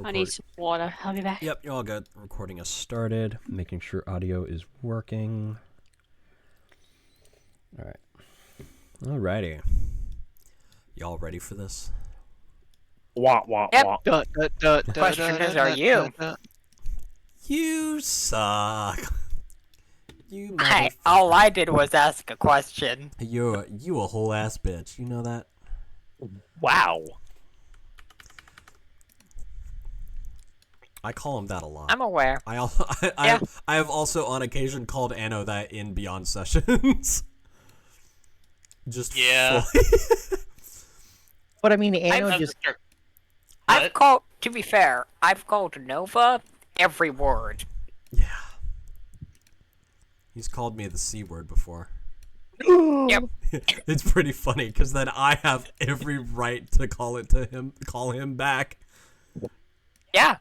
I need some water. I'll be back. Yep, you're all good. Recording has started. Making sure audio is working. Alright. Alrighty. Y'all ready for this? Wah, wah, Yep. wah. The question is, are you? You suck. You All I did was ask a question. You a whole ass bitch. You know that? Wow. I call him that a lot. I'm aware. I have also on occasion called Anno that in Beyond Sessions. Just Yeah. But I mean, Anno just... I've called, to be fair, I've called Nova every word. Yeah. He's called me the C word before. Yep. It's pretty funny because then I have every right to call him back. Yeah.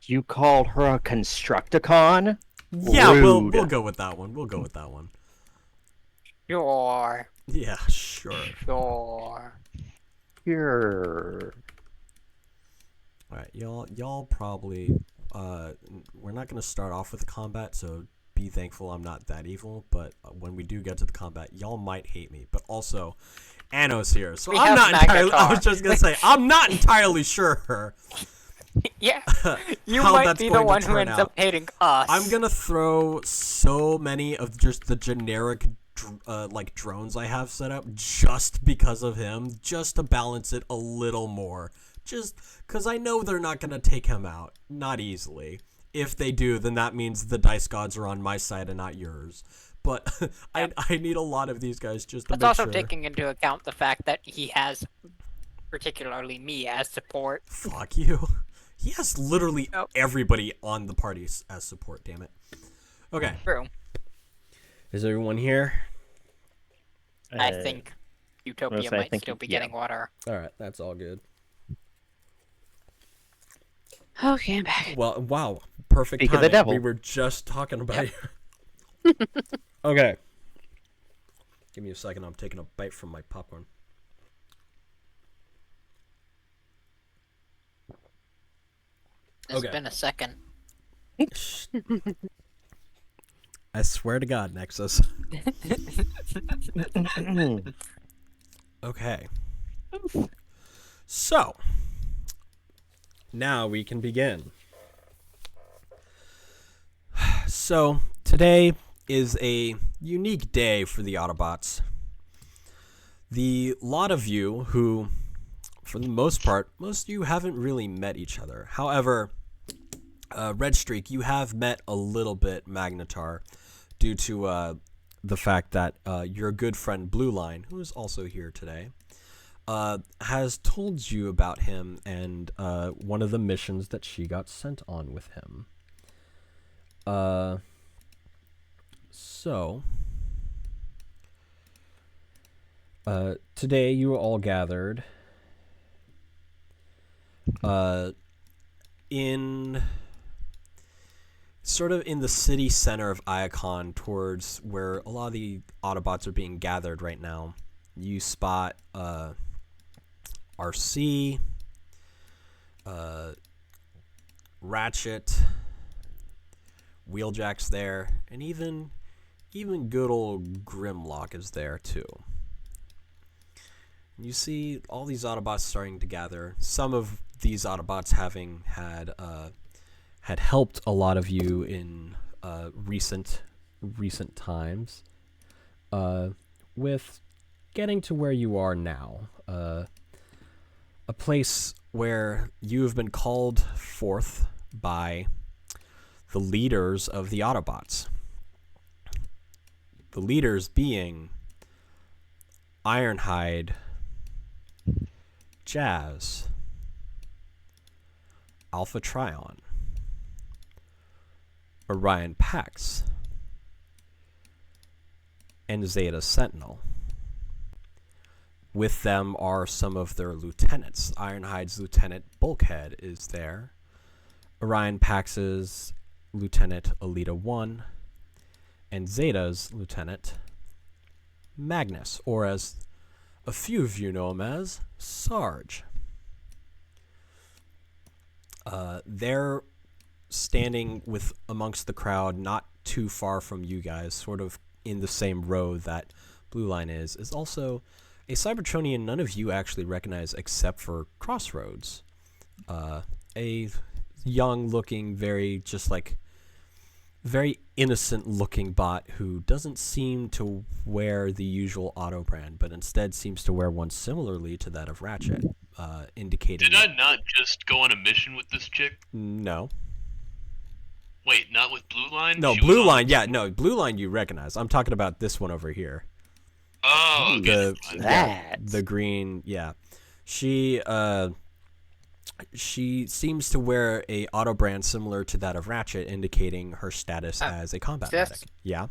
You called her a Constructicon? Yeah, Rude. we'll go with that one. We'll go with that one. Sure. Yeah, sure. Sure. Sure. Alright, y'all probably we're not gonna start off with combat, so be thankful I'm not that evil, but when we do get to the combat, y'all might hate me. But also, Anno's here, so I'm not entirely I was just gonna say, I'm not entirely sure. Yeah. You how might that's be going the one to who turn ends out. up hating us. I'm gonna throw so many of just the generic like drones I have set up just because of him, just to balance it a little more. Just because I know they're not gonna take him out, not easily. If they do, then that means the dice gods are on my side and not yours. But I need a lot of these guys just to That's make also sure. taking into account the fact that he has, particularly me, as support. Fuck you. He has literally everybody on the party as support, damn it. Okay. True. Is everyone here? I think Utopia might think still be yeah. getting water. Alright, that's all good. Okay, I'm back. Well, wow. Perfect Speak of timing. the devil. We were just talking about you. Okay. Give me a second. I'm taking a bite from my popcorn. It's Okay. been a second. I swear to God, Nexus. Okay. So, now we can begin. So, today is a unique day for the Autobots. The lot of you who, for the most part, most of you haven't really met each other. However, Red Streak, you have met a little bit Magnetar due to the fact that your good friend Blue Line, who is also here today, has told you about him and one of the missions that she got sent on with him. So, today you are all gathered in sort of in the city center of Iacon, towards where a lot of the Autobots are being gathered right now. You spot RC, Ratchet, Wheeljack's there, and even good old Grimlock is there too. You see all these Autobots starting to gather. Some of these Autobots having had helped a lot of you in recent times with getting to where you are now. A place where you have been called forth by the leaders of the Autobots. The leaders being Ironhide, Jazz, Alpha Trion, Orion Pax, and Zeta Sentinel. With them are some of their lieutenants. Ironhide's lieutenant Bulkhead is there. Orion Pax's Lieutenant Alita 1, and Zeta's Lieutenant Magnus, or as a few of you know him as, Sarge. They're standing with amongst the crowd, not too far from you guys, sort of in the same row that Blue Line is also a Cybertronian none of you actually recognize except for Crossroads. A young-looking, very innocent-looking bot who doesn't seem to wear the usual auto brand, but instead seems to wear one similarly to that of Ratchet, indicating... Did I not just go on a mission with this chick? No. Wait, not with Blue Line? No, Blue Line, yeah, no, Blue Line you recognize. I'm talking about this one over here. Oh, okay. The green, yeah. She seems to wear a auto brand similar to that of Ratchet, indicating her status as a combat medic. Yeah.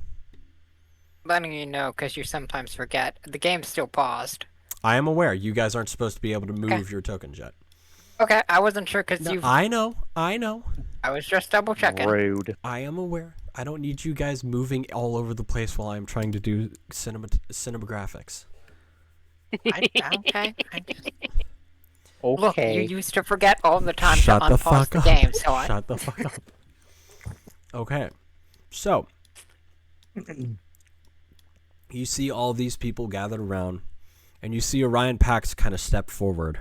Letting you know, because you sometimes forget, the game's still paused. I am aware. You guys aren't supposed to be able to move your tokens yet. Okay, I wasn't sure because you... I know. I was just double checking. Rude. I am aware. I don't need you guys moving all over the place while I'm trying to do cinematographics. Okay. Okay. Look, you used to forget all the time Shut to the unpause fuck the up. game, so Shut the fuck up. Okay. So, you see all these people gathered around, and you see Orion Pax kind of step forward,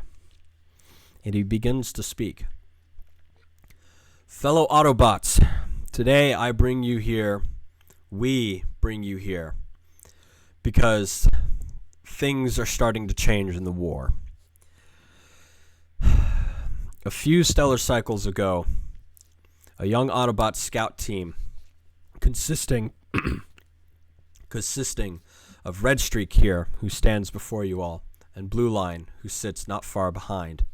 and he begins to speak. Fellow Autobots, today I bring you here, we bring you here, because things are starting to change in the war. A few stellar cycles ago, a young Autobot scout team consisting of Red Streak here, who stands before you all, and Blue Line, who sits not far behind,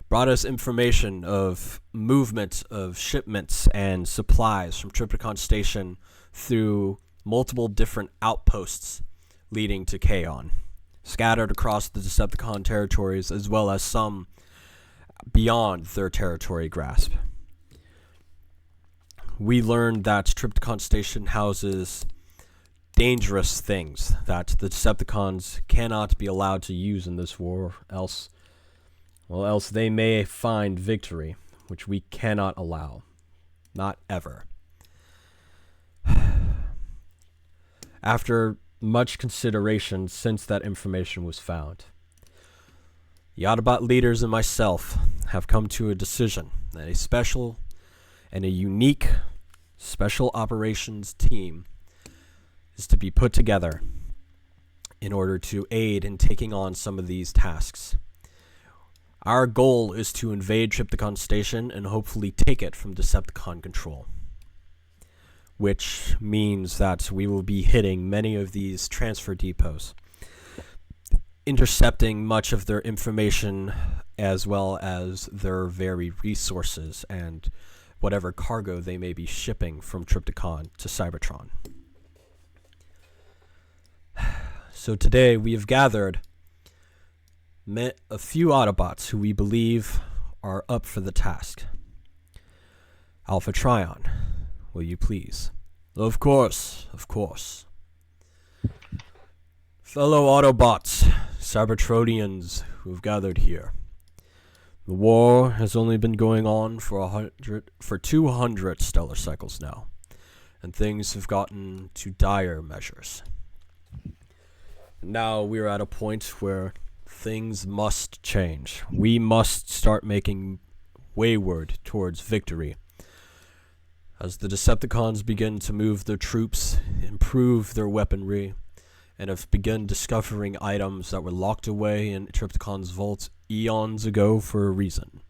brought us information of movement of shipments and supplies from Triptychon Station through multiple different outposts leading to Kaon, scattered across the Decepticon territories as well as some beyond their territory grasp. We learned that Triptychon Station houses dangerous things that the Decepticons cannot be allowed to use in this war, else they may find victory, which we cannot allow. Not ever. After much consideration since that information was found, the Autobot leaders and myself have come to a decision that a special and a unique special operations team is to be put together in order to aid in taking on some of these tasks. Our goal is to invade Triptychon Station and hopefully take it from Decepticon control, which means that we will be hitting many of these transfer depots, intercepting much of their information as well as their very resources and whatever cargo they may be shipping from Triptychon to Cybertron. So today we have gathered a few Autobots who we believe are up for the task. Alpha Trion, will you please? Of course, of course. Fellow Autobots, Cybertronians who have gathered here. The war has only been going on for 200 stellar cycles now, and things have gotten to dire measures. Now we're at a point where things must change. We must start making wayward towards victory. As the Decepticons begin to move their troops, improve their weaponry, and have begun discovering items that were locked away in Triptychon's vault eons ago for a reason.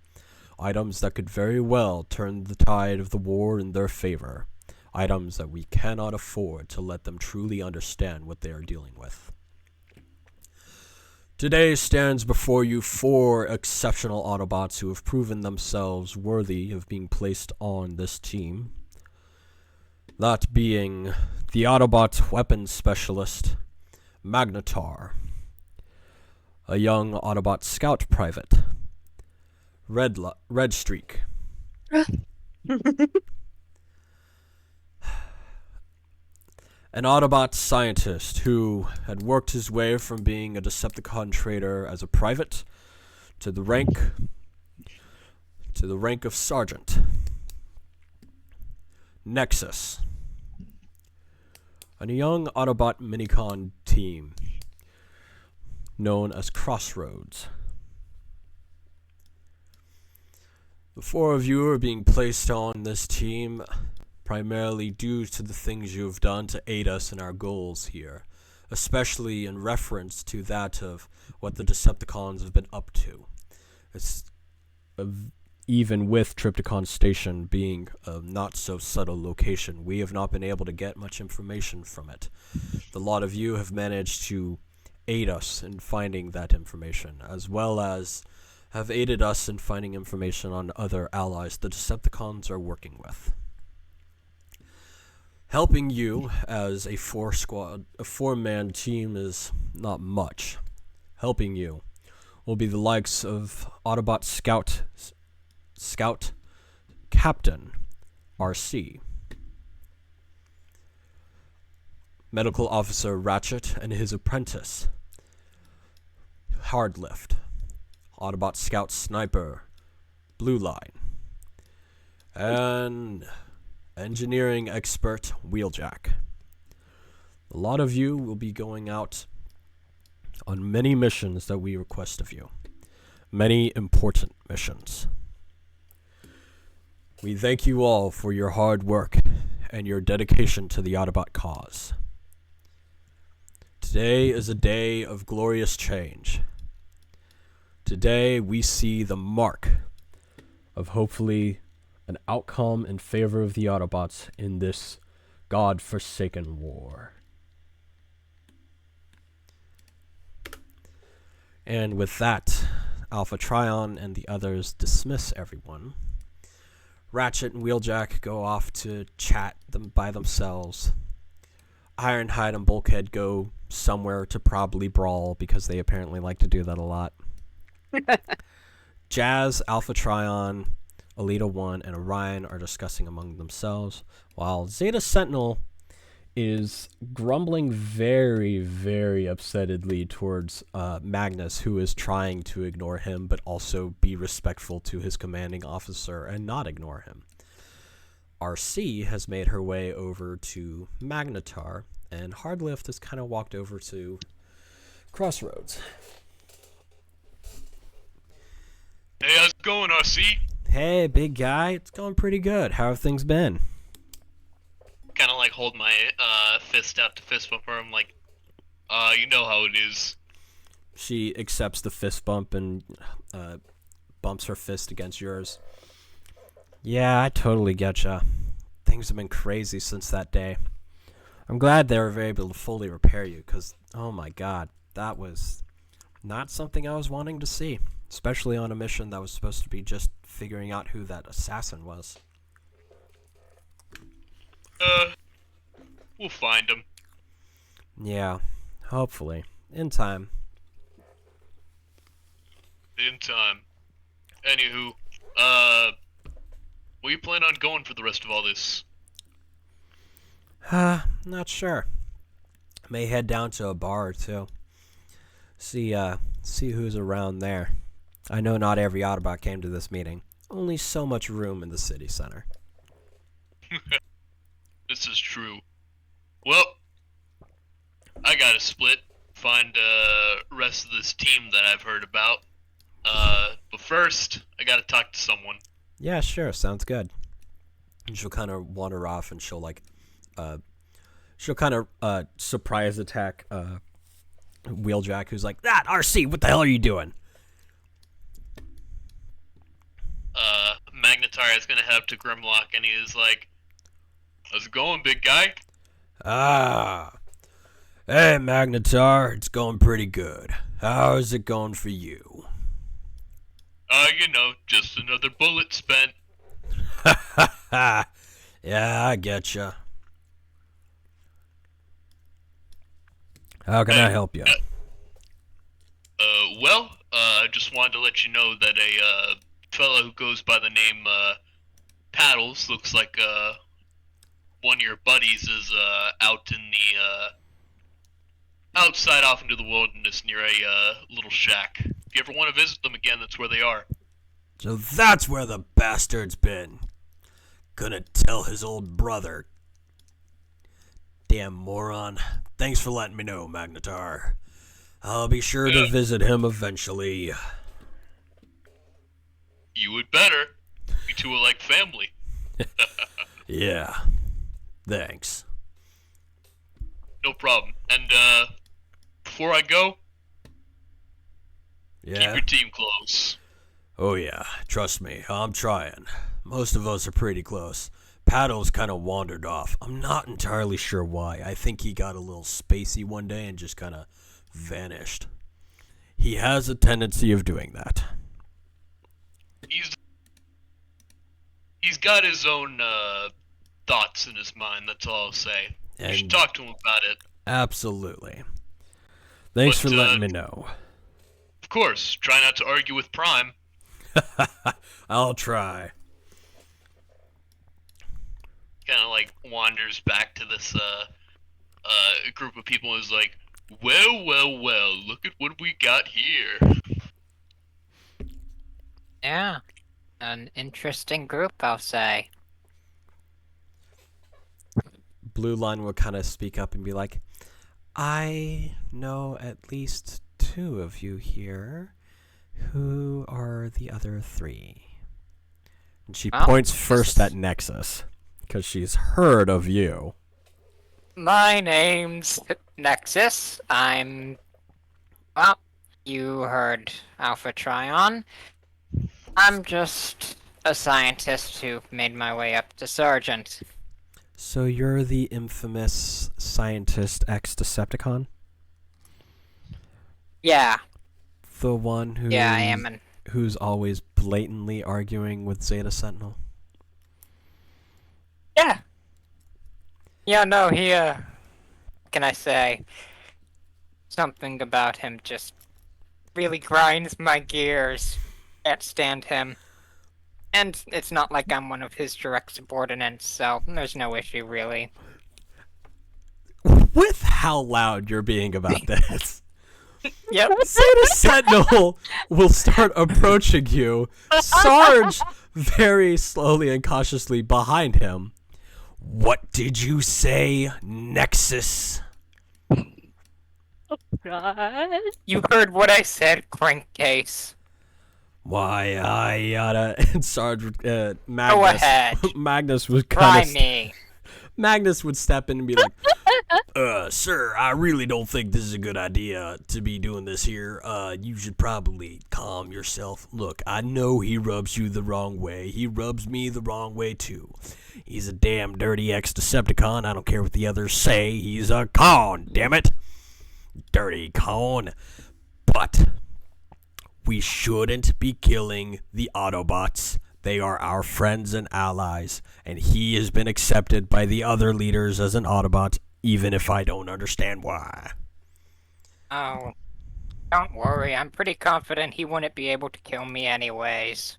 Items that could very well turn the tide of the war in their favor. Items that we cannot afford to let them truly understand what they are dealing with. Today stands before you 4 exceptional Autobots who have proven themselves worthy of being placed on this team. That being the Autobot weapons specialist, Magnetar, a young Autobot scout private, Red Streak, an Autobot scientist who had worked his way from being a Decepticon trader as a private to the rank to the rank of sergeant. Nexus, a young Autobot Minicon team known as Crossroads. The four of you are being placed on this team primarily due to the things you have done to aid us in our goals here, especially in reference to that of what the Decepticons have been up to. Even with Tripticon Station being a not-so-subtle location, we have not been able to get much information from it. The lot of you have managed to aid us in finding that information, as well as have aided us in finding information on other allies the Decepticons are working with. Helping you as a four-man team is not much. Helping you will be the likes of Autobot Scout Captain RC, Medical Officer Ratchet and his apprentice Hardlift, Autobot Scout Sniper Blue Line, and engineering expert Wheeljack. A lot of you will be going out on many missions that we request of you. Many important missions. We thank you all for your hard work and your dedication to the Autobot cause. Today is a day of glorious change. Today we see the mark of hopefully an outcome in favor of the Autobots in this God-forsaken war. And with that, Alpha Trion and the others dismiss everyone. Ratchet and Wheeljack go off to chat them by themselves. Ironhide and Bulkhead go somewhere to probably brawl because they apparently like to do that a lot. Jazz, Alpha Trion, Alita 1, and Orion are discussing among themselves, while Zeta Sentinel is grumbling very, very upsettedly towards Magnus, who is trying to ignore him, but also be respectful to his commanding officer and not ignore him. RC has made her way over to Magnetar, and Hardlift has kind of walked over to Crossroads. Hey, how's it going, RC? Hey, big guy, it's going pretty good. How have things been? Kind of like hold my fist out to fist bump her. I'm like, you know how it is. She accepts the fist bump and bumps her fist against yours. Yeah, I totally getcha. Things have been crazy since that day. I'm glad they were able to fully repair you, because, oh my god, that was not something I was wanting to see. Especially on a mission that was supposed to be just figuring out who that assassin was. We'll find him. Yeah, hopefully. In time. In time. Anywho, where you plan on going for the rest of all this? Not sure. May head down to a bar or two. See who's around there. I know not every Autobot came to this meeting. Only so much room in the city center. This is true. Well, I gotta split, find rest of this team that I've heard about. But first, I gotta talk to someone. Yeah, sure, sounds good. And she'll kind of wander off, and she'll kind of surprise attack Wheeljack, who's like, "That RC, what the hell are you doing?" Magnetar is gonna head up to Grimlock, and he is like, "How's it going, big guy?" Ah. Hey, Magnetar, it's going pretty good. How's it going for you? You know, just another bullet spent. Yeah, I getcha. How can I help you? I just wanted to let you know that a fellow who goes by the name Paddles, looks like one of your buddies is out in the outside off into the wilderness near a little shack. If you ever want to visit them again, that's where they are. So that's where the bastard's been. Gonna tell his old brother. Damn moron. Thanks for letting me know, Magnetar. I'll be sure to visit him eventually. You would better. You two are like family. Yeah. Thanks. No problem. And, before I go, keep Yeah? your team close. Oh yeah, trust me, I'm trying. Most of us are pretty close. Paddle's kind of wandered off. I'm not entirely sure why. I think he got a little spacey one day and just kind of vanished. He has a tendency of doing that. He's got his own, thoughts in his mind, that's all I'll say. You should talk to him about it. Absolutely. Thanks for letting me know. Of course, try not to argue with Prime. I'll try. Kind of like wanders back to this group of people and is like, well, look at what we got here. Yeah. An interesting group, I'll say. Blue Line will kind of speak up and be like, I know at least 2 of you here. Who are the other 3? And she points first at Nexus, because she's heard of you. My name's Nexus. Well, you heard Alpha Trion. I'm just a scientist who made my way up to Sergeant. So you're the infamous scientist ex-Decepticon? Yeah. The one who Yeah, I am. who's always blatantly arguing with Zeta Sentinel? Yeah. Yeah, no, he, can I say? Something about him just really grinds my gears. Can't stand him. And it's not like I'm one of his direct subordinates, so there's no issue, really. With how loud you're being about this. Yep. Zeta Sentinel will start approaching you. Sarge very slowly and cautiously behind him. What did you say, Nexus? God. You heard what I said, crankcase. Why, I yada. And Sarge, Magnus. Go ahead. Magnus would Try kind of. me. Magnus would step in and be like, sir, I really don't think this is a good idea to be doing this here. You should probably calm yourself. Look, I know he rubs you the wrong way. He rubs me the wrong way, too. He's a damn dirty ex-Decepticon. I don't care what the others say. He's a con, damn it. Dirty con. But we shouldn't be killing the Autobots. They are our friends and allies, and he has been accepted by the other leaders as an Autobot, even if I don't understand why. Oh, don't worry. I'm pretty confident he wouldn't be able to kill me anyways.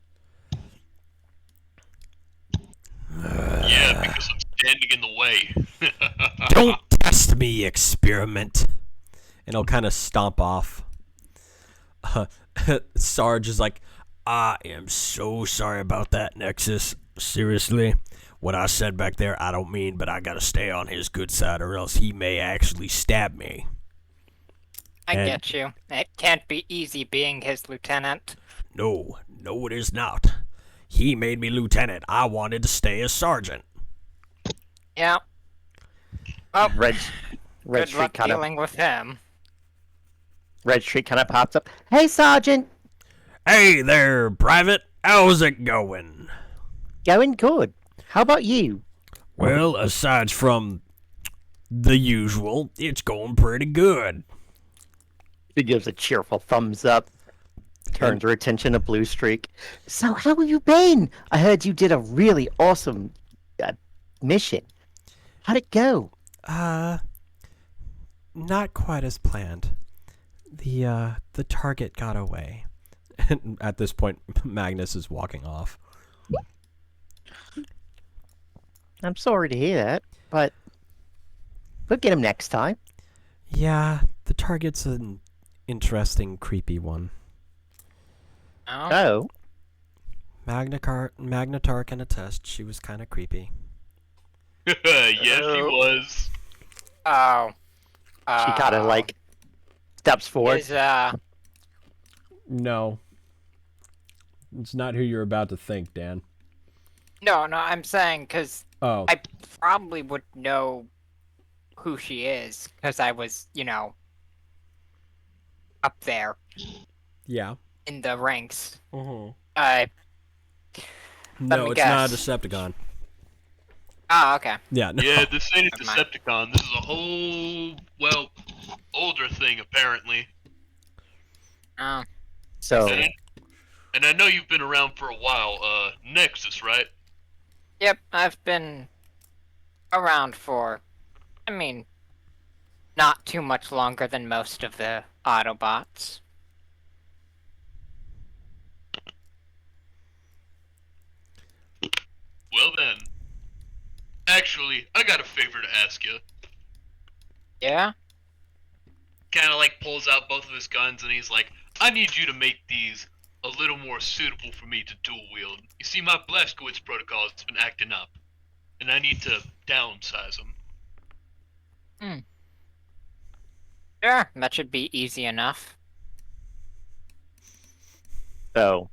Yeah, because I'm standing in the way. Don't test me, experiment. And he'll kind of stomp off. Sarge is like, I am so sorry about that, Nexus. Seriously, what I said back there, I don't mean, but I gotta stay on his good side or else he may actually stab me. I get you. It can't be easy being his lieutenant. No, it is not. He made me lieutenant. I wanted to stay as sergeant. Yeah. Oh, Red good Street luck kind of dealing with him. pops up. Hey, Sergeant. Hey there, Private. How's it going? Going good. How about you? Well, aside from the usual, it's going pretty good. He gives a cheerful thumbs up. Turns her attention to Blue Streak. So, how have you been? I heard you did a really awesome mission. How'd it go? Not quite as planned. The target got away. And at this point, Magnus is walking off. I'm sorry to hear that, but we'll get him next time. Yeah, the target's an interesting, creepy one. Oh, Oh, Magnetar can attest. She was kind of creepy. Yes, he Oh. was. Oh. She kind of like steps forward. Is, No. It's not who you're about to think, Dan. no, I'm saying because Oh. I probably would know who she is because I was, up there Yeah. in the ranks. Mm-hmm. Let No, me it's not a guess. Decepticon. Oh, okay. Yeah. No. Yeah, this ain't a Never mind. Decepticon. This is a whole, well, older thing, apparently. Oh, So And I know you've been around for a while. Nexus, right? yep, I've been around not too much longer than most of the Autobots. Well then. Actually, I got a favor to ask you. Yeah? Kinda like pulls out both of his guns and he's like, I need you to make these a little more suitable for me to dual wield. You see, my Blazkowicz protocol has been acting up. And I need to downsize them. Sure, that should be easy enough. So,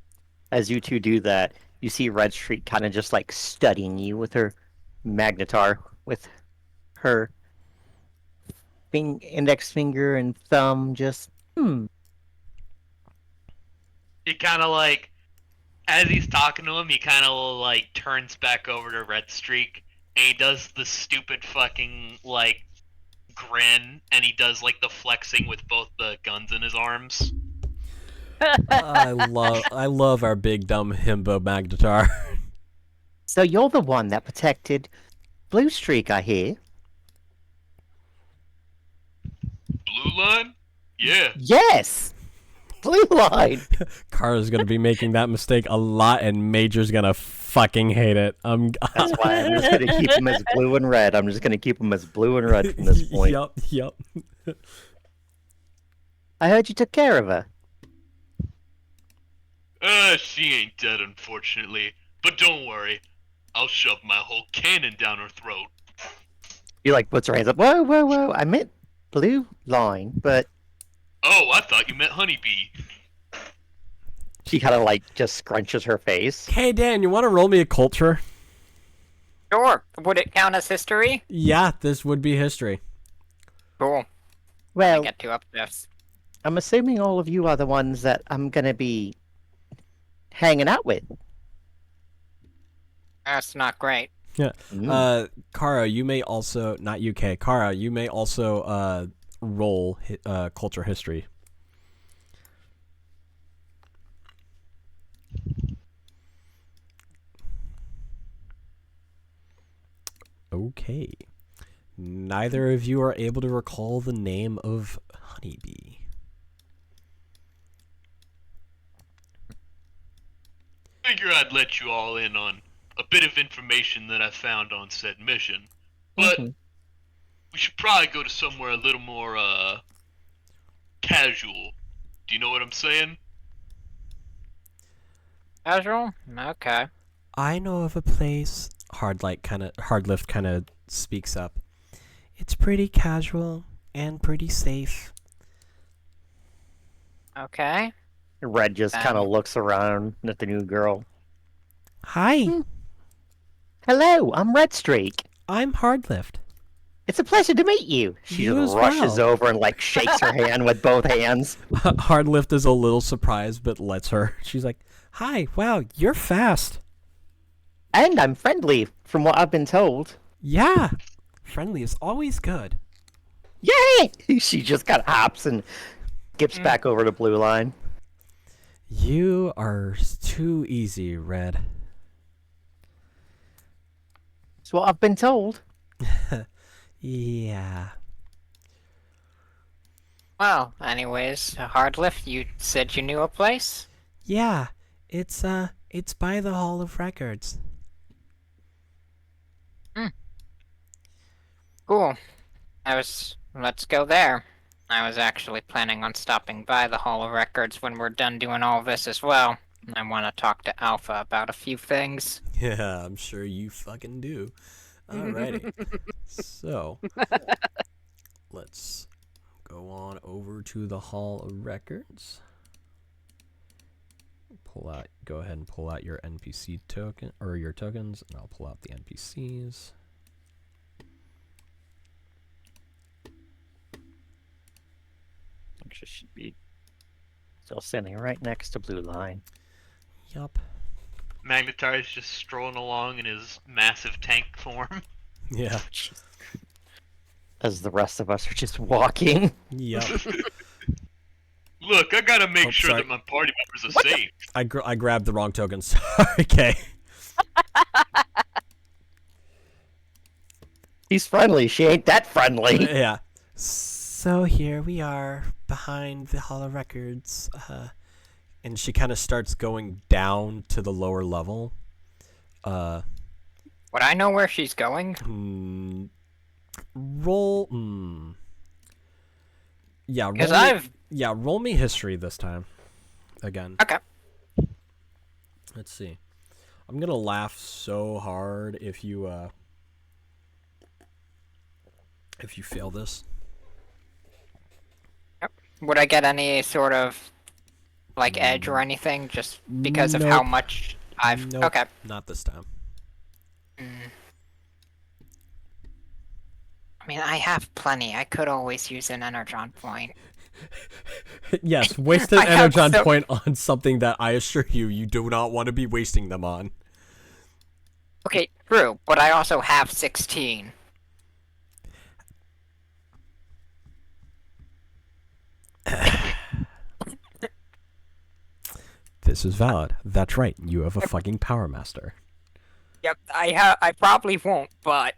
as you two do that, you see Red Streak kind of just like studying you with her magnetar, with her index finger and thumb just, He kinda like, as he's talking to him, he kinda like turns back over to Red Streak and he does the stupid fucking like grin and he does like the flexing with both the guns in his arms. I love our big dumb himbo Magnetar. So you're the one that protected Blue Streak, I hear. Blue line? Yeah. Yes! Blue Line! Kara's gonna be making that mistake a lot, and Major's gonna fucking hate it. That's why I'm just gonna keep them as blue and red. I'm just gonna keep them as blue and red from this point. Yup. I heard you took care of her. She ain't dead, unfortunately. But don't worry. I'll shove my whole cannon down her throat. He like puts her hands up. Whoa. I meant Blue Line, but Oh, I thought you meant honeybee. she kind of like just scrunches her face. Hey Dan, you want to roll me a culture? Sure. Would it count as history? Yeah, this would be history. Cool. I Well, get to up this. I'm assuming all of you are the ones that I'm gonna be hanging out with. That's not great. Yeah. Mm. Kara, you may also not UK. Kara, you may also roll culture history. Okay. Neither of you are able to recall the name of Honeybee. Figure I'd let you all in on a bit of information that I found on said mission. But Mhm. we should probably go to somewhere a little more, casual. Do you know what I'm saying? Casual? Okay. I know of a place. Hardlift kind of speaks up. It's pretty casual and pretty safe. Okay. Red just kind of looks around at the new girl. Hi, Hello, I'm Red Streak. I'm Hardlift. It's a pleasure to meet you. She You just as rushes well. over and like shakes her hand with both hands. Hardlift is a little surprised, but lets her. She's like, "Hi, wow, you're fast." And I'm friendly, from what I've been told. Yeah, friendly is always good. Yay! She just kind of hops and skips back over to Blue Line. You are too easy, Red. That's what I've been told. Yeah. Well, anyways, Hardlift, you said you knew a place? Yeah, it's by the Hall of Records. Cool. Let's go there. I was actually planning on stopping by the Hall of Records when we're done doing all this as well. I want to talk to Alpha about a few things. Yeah, I'm sure you fucking do. Alrighty. So, let's go on over to the Hall of Records. Go ahead and pull out your NPC token, or your tokens, and I'll pull out the NPCs. Actually, should be still standing right next to Blue Line. Yup. Magnetar is just strolling along in his massive tank form. Yeah. As the rest of us are just walking. Yup. Look, I gotta make sure sorry. that my party members are safe. I grabbed the wrong token. Sorry. Okay. She's friendly. She ain't that friendly. Yeah. So here we are behind the Hall of Records. And she kind of starts going down to the lower level. Would I know where she's going? Roll. Yeah, Because roll me history this time. Again. Okay. Let's see. I'm gonna laugh so hard if you fail this. Would I get any sort of, like, edge or anything, just because of how Nope. much I've... Nope, Okay. not this time. I mean, I have plenty. I could always use an energon point. Yes, waste an I have energon so- point on something that I assure you do not want to be wasting them on. Okay, true, but I also have 16. This is valid. That's right. You have a fucking Power Master. Yep, I probably won't, but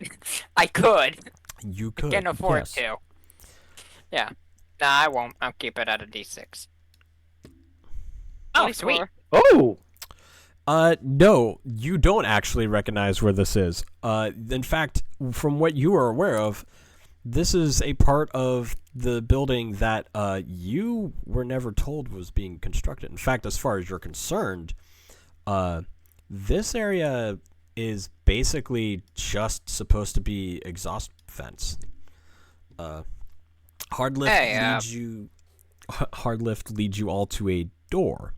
I could. You I could. can afford yes. to. Yeah. Nah, I won't. I'll keep it at a D6. Oh, sweet. 24. Oh! No, you don't actually recognize where this is. In fact, from what you are aware of, this is a part of the building that you were never told was being constructed. In fact, as far as you're concerned, this area is basically just supposed to be exhaust vents. Hardlift leads you all to a door.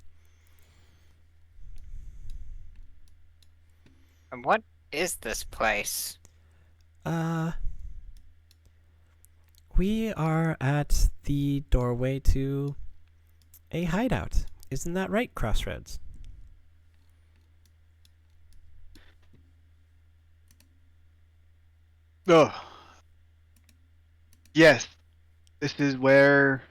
And what is this place? We are at the doorway to a hideout. Isn't that right, Crossroads? Oh. Yes. This is where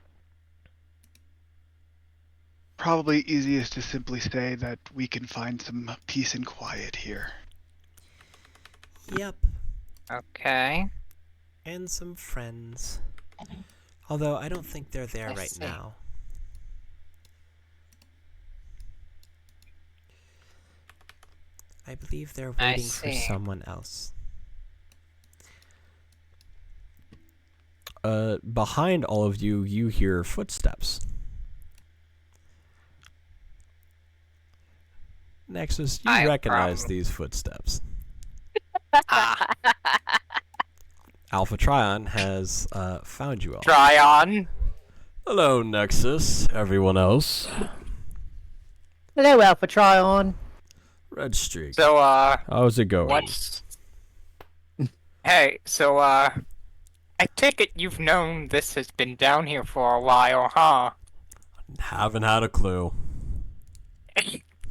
probably easiest to simply say that we can find some peace and quiet here. Yep. Okay. And some friends. Although I don't think they're there I right see. now. I believe they're I waiting for see. someone else. Behind all of you, you hear footsteps. Nexus, you I recognize prob- these footsteps. Ah, Alpha Trion has found you all. try on. Hello, Nexus. Everyone else. Hello, Alpha Trion. Red Streak. So, How's it going? what's... Hey, so, I take it you've known this has been down here for a while, huh? Haven't had a clue.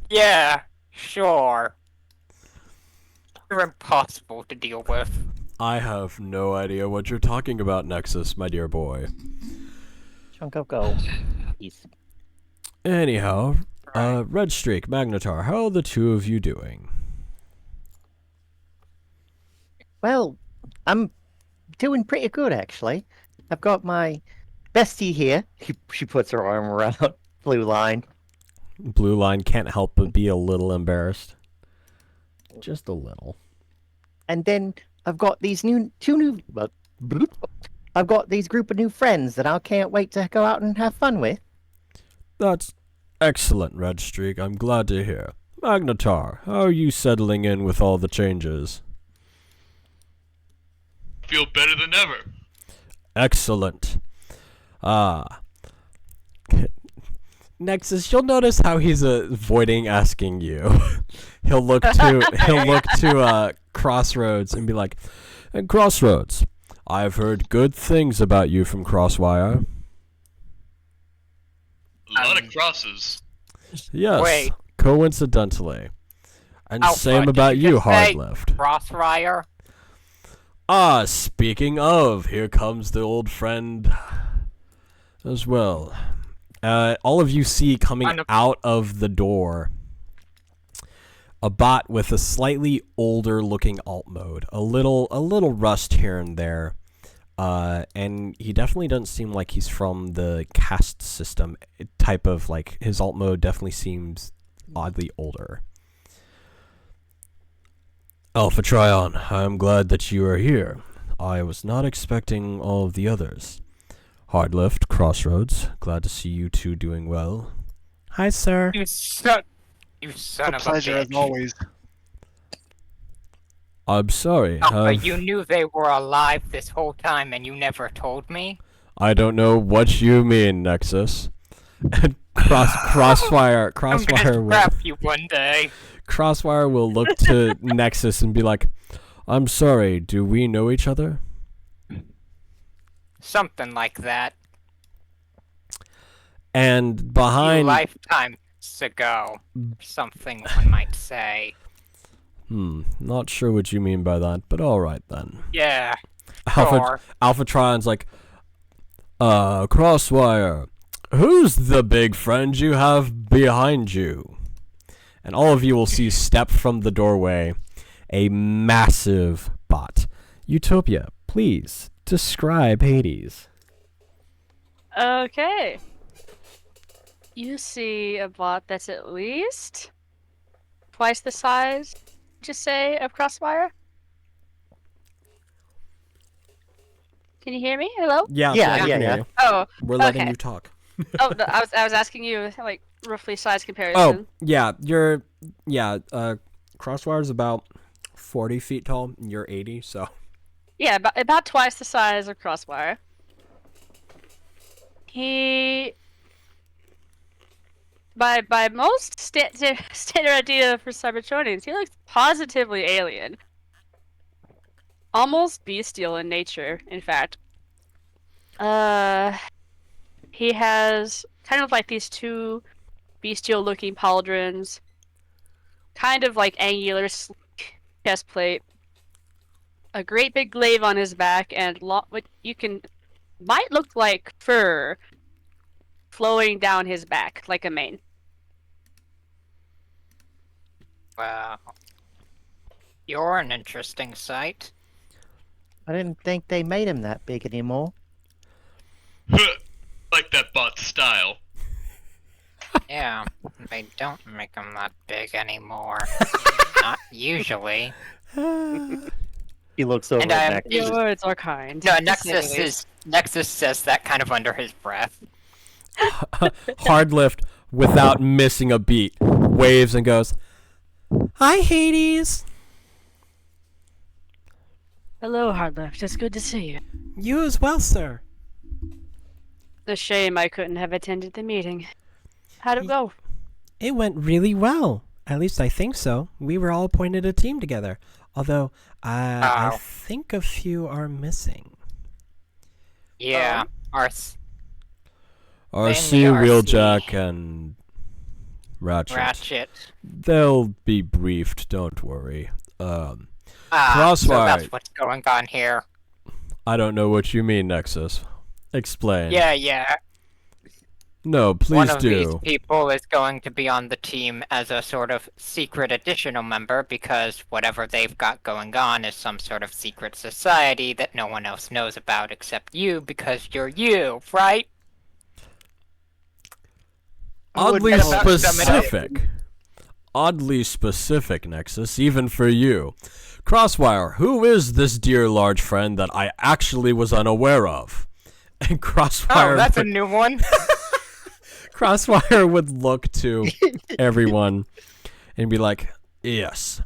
Yeah, sure. You're impossible to deal with. I have no idea what you're talking about, Nexus, my dear boy. Chunk of gold. Peace. Anyhow, Red Streak, Magnetar, how are the two of you doing? Well, I'm doing pretty good, actually. I've got my bestie here. She puts her arm around Blue Line. Blue Line can't help but be a little embarrassed. Just a little. And then I've got these I've got these group of new friends that I can't wait to go out and have fun with. That's Excellent, Redstreak. I'm glad to hear. Magnetar, how are you settling in with all the changes? Feel better than ever. Excellent. Nexus, you'll notice how he's avoiding asking you. he'll look to Crossroads and be like, "And Crossroads, I've heard good things about you from Crosswire." A lot of crosses. Yes. Wait. Coincidentally. And Alpha, same did about you you, just say Hardlift. Crossfire? Speaking of, here comes the old friend as well. All of you see coming out of the door a bot with a slightly older looking alt mode. A little rust here and there. And he definitely doesn't seem like he's from the caste system type of, like, his alt mode definitely seems oddly older. Alpha Trion, I'm glad that you are here. I was not expecting all of the others. Hardlift, Crossroads, glad to see you two doing well. Hi, sir. You son A of a pleasure as bitch. always. I'm sorry. Alpha, you knew they were alive this whole time and you never told me? I don't know what you mean, Nexus. And Crosswire I'm gonna will, scrap you one day. Crosswire will look to Nexus and be like, "I'm sorry, do we know each other?" Something like that. And Few behind lifetimes ago. Something one might say. Not sure what you mean by that, but alright then. Yeah. Sure. Alpha Trion's like, Crosswire, who's the big friend you have behind you? And all of you will see step from the doorway a massive bot. Utopia, please describe Hades. Okay. You see a bot that's at least twice the size, just say, of Crossfire. Can you hear me? Hello? Yeah. Yeah, I can yeah, hear yeah. you. Oh, We're letting okay. you talk. Oh, no, I was asking you like roughly size Oh, comparison. yeah, Crosswire's about 40 feet tall, and you're 80, so. Yeah, about twice the size of Crossfire. He, by most standard idea for Cybertronians, he looks positively alien. Almost bestial in nature, in fact. He has kind of like these two bestial-looking pauldrons, kind of like angular chest plate, a great big glaive on his back, and what might look like fur flowing down his back like a mane. Wow. You're an interesting sight. I didn't think they made him that big anymore. Like that bot's style. Yeah, they don't make them that big anymore. Not usually. He looks over And at I- Nexus. Your words are kind. No, to say the least. Nexus says that kind of under his breath. Hardlift, without missing a beat, waves and goes, "Hi, Hades." Hello, Hardlift. It's good to see you. You as well, sir. A shame I couldn't have attended the meeting. How'd it go? It went really well. At least I think so. We were all appointed a team together. Although, I Oh. think a few are missing. Yeah, RC, RC. Wheeljack, and Ratchet. Ratchet. They'll be briefed, don't worry. So Crossfire. that's what's going on here. I don't know what you mean, Nexus. Explain. Yeah. No, please One of do. these people is going to be on the team as a sort of secret additional member because whatever they've got going on is some sort of secret society that no one else knows about except you because you're you, right? Oddly What about specific. Oddly specific, Nexus, even for you. Crosswire, who is this dear large friend that I actually was unaware of? And Crossfire... Oh, that's a new one. Crossfire would look to everyone and be like, yes,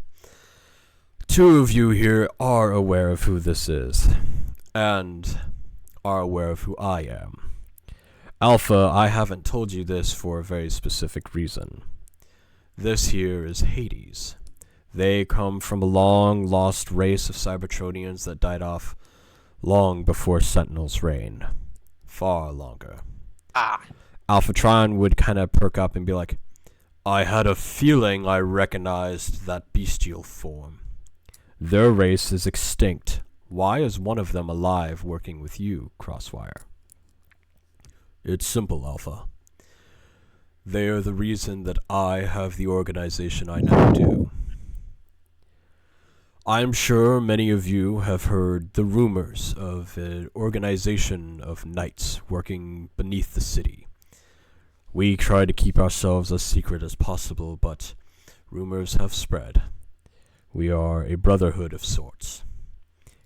2 of you here are aware of who this is, and are aware of who I am. Alpha, I haven't told you this for a very specific reason. This here is Hades. They come from a long-lost race of Cybertronians that died off long before Sentinel's reign. Far longer. Alphatron would kind of perk up and be like, I had a feeling I recognized that bestial form. Their race is extinct. Why is one of them alive working with you, Crossfire? It's simple, Alpha. They are the reason that I have the organization I now do. I'm sure many of you have heard the rumors of an organization of knights working beneath the city. We try to keep ourselves as secret as possible, but rumors have spread. We are a brotherhood of sorts.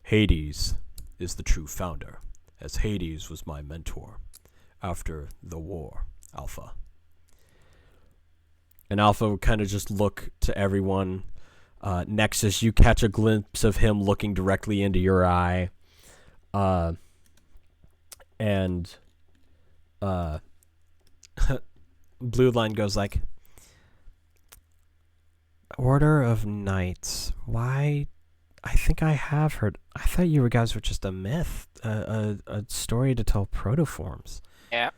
Hades is the true founder, as Hades was my mentor after the war, Alpha. And Alpha would kind of just look to everyone. Nexus, you catch a glimpse of him looking directly into your eye. And Blue Line goes like, Order of Knights. Why? I think I have heard. I thought you guys were just a myth, a story to tell protoforms. Yeah.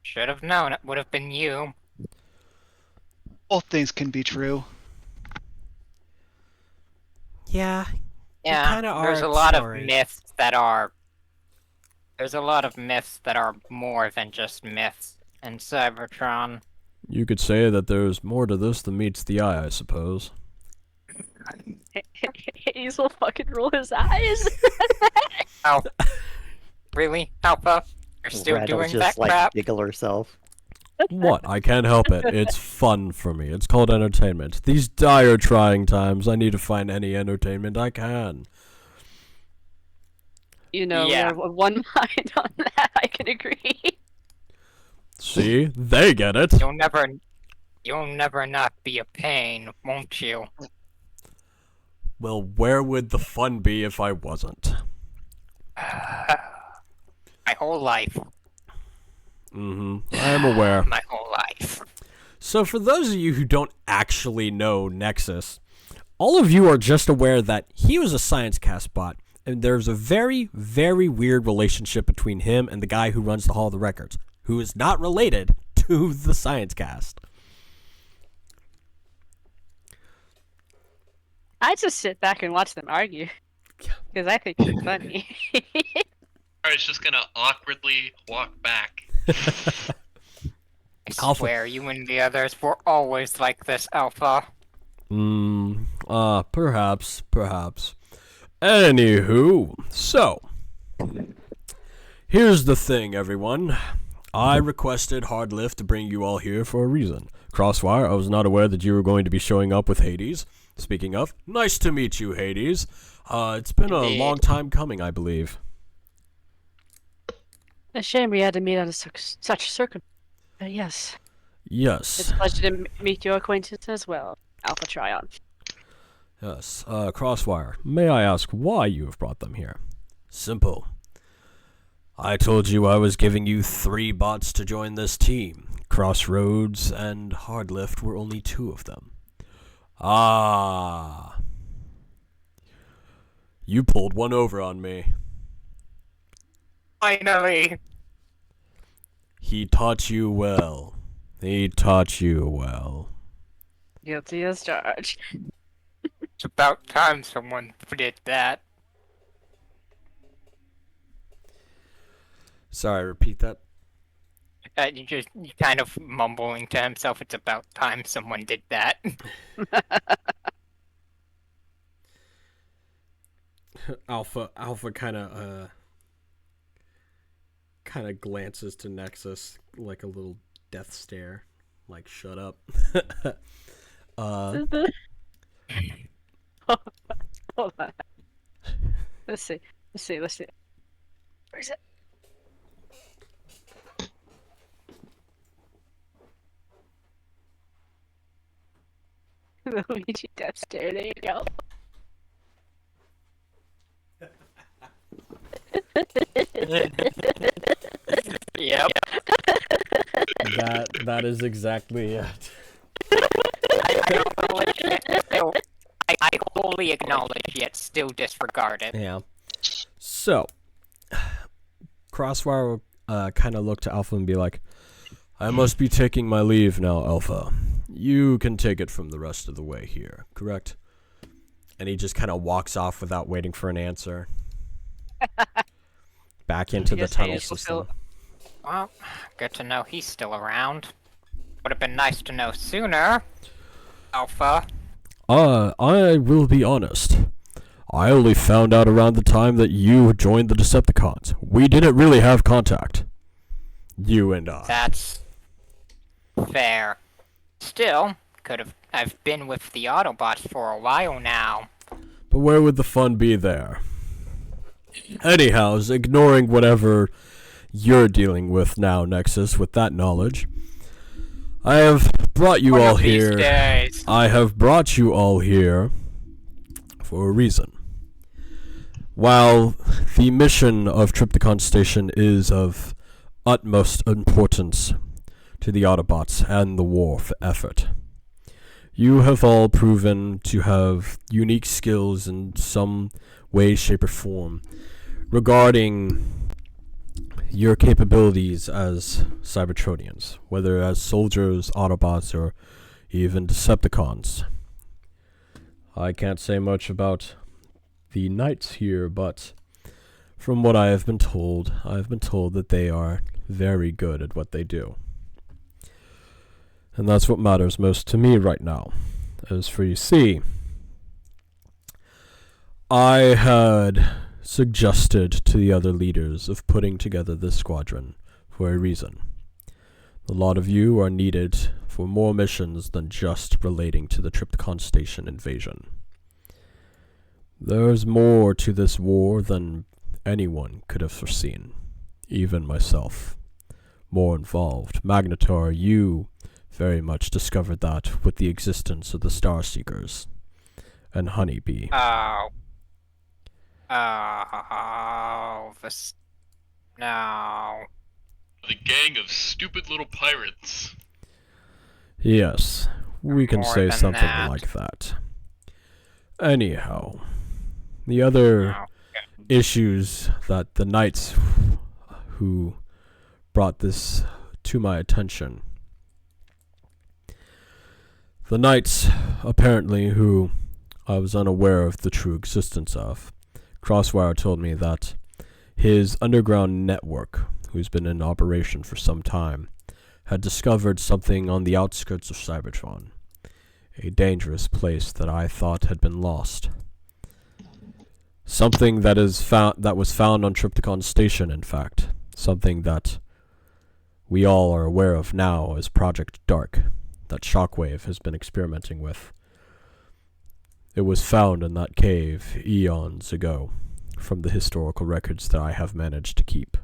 Should have known it would have been you. Both things can be true. Yeah. Yeah, kinda are there's a lot stories. of myths that are... There's a lot of myths that are more than just myths in Cybertron. You could say that there's more to this than meets the eye, I suppose. Hades will fucking roll his eyes. Oh. Really, Alpha? You're still Red will doing just that like crap? giggle herself. What? I can't help it. It's fun for me. It's called entertainment. These dire trying times, I need to find any entertainment I can. You know, Yeah. we're of one mind on that. I can agree. See? They get it. You'll never not be a pain, won't you? Well, where would the fun be if I wasn't? My whole life. I am aware. My whole life. So for those of you who don't actually know Nexus, all of you are just aware that he was a science cast bot, and there's a very, very weird relationship between him and the guy who runs the Hall of the Records, who is not related to the science cast. I just sit back and watch them argue. Because I think it's funny. I was just gonna awkwardly walk back. I Alpha. swear, you and the others were always like this, Alpha. Perhaps. Anywho, so, here's the thing, everyone. I requested Hardlift to bring you all here for a reason. Crossfire, I was not aware that you were going to be showing up with Hades. Speaking of, nice to meet you, Hades. It's been a Indeed. long time coming, I believe. A shame we had to meet under such circumstances. Yes. Yes. It's a pleasure to meet your acquaintance as well, Alpha Trion. Yes. Crossfire, may I ask why you have brought them here? Simple. I told you I was giving you 3 bots to join this team. Crossroads and Hardlift were only 2 of them. Ah. You pulled one over on me. Finally! He taught you well. Guilty as charged. It's about time someone did that. Sorry, repeat that. You kind of mumbling to himself, it's about time someone did that. Alpha kind of glances to Nexus like a little death stare, like shut up. Hold on. Let's see. Where is it? Luigi death stare. There you go. Yep. That is exactly it. I acknowledge it, still, I wholly acknowledge yet still disregard it. Yeah. So, Crossfire will kind of look to Alpha and be like, I must be taking my leave now, Alpha. You can take it from the rest of the way here, correct? And he just kind of walks off without waiting for an answer. Back into the Yes, tunnel Hayes will system. Well, good to know he's still around. Would have been nice to know sooner, Alpha. I will be honest. I only found out around the time that you joined the Decepticons. We didn't really have contact. You and I. That's fair. Still, I've been with the Autobots for a while now. But where would the fun be there? Anyhow, ignoring whatever you're dealing with now, Nexus, with that knowledge, I have brought you One all of these here. days. I have brought you all here for a reason. While the mission of Triptychon Station is of utmost importance to the Autobots and the war effort, you have all proven to have unique skills in some way, shape, or form regarding your capabilities as Cybertronians, whether as soldiers, Autobots, or even Decepticons. I can't say much about the Knights here, but from what I have been told that they are very good at what they do. And that's what matters most to me right now. As for you see, I had suggested to the other leaders of putting together this squadron for a reason. A lot of you are needed for more missions than just relating to the Triptychon Station invasion. There's more to this war than anyone could have foreseen, even myself. More involved. Magnetar, you very much discovered that with the existence of the Star Seekers and Honeybee. No. The gang of stupid little pirates. Yes, we can More say than something that. like that. Anyhow, the other No. issues that the knights who brought this to my attention. The knights, apparently, who I was unaware of the true existence of. Crosswire told me that his underground network, who's been in operation for some time, had discovered something on the outskirts of Cybertron, a dangerous place that I thought had been lost. Something that was found on Triptychon Station, in fact. Something that we all are aware of now as Project Dark, that Shockwave has been experimenting with. It was found in that cave eons ago, from the historical records that I have managed to keep.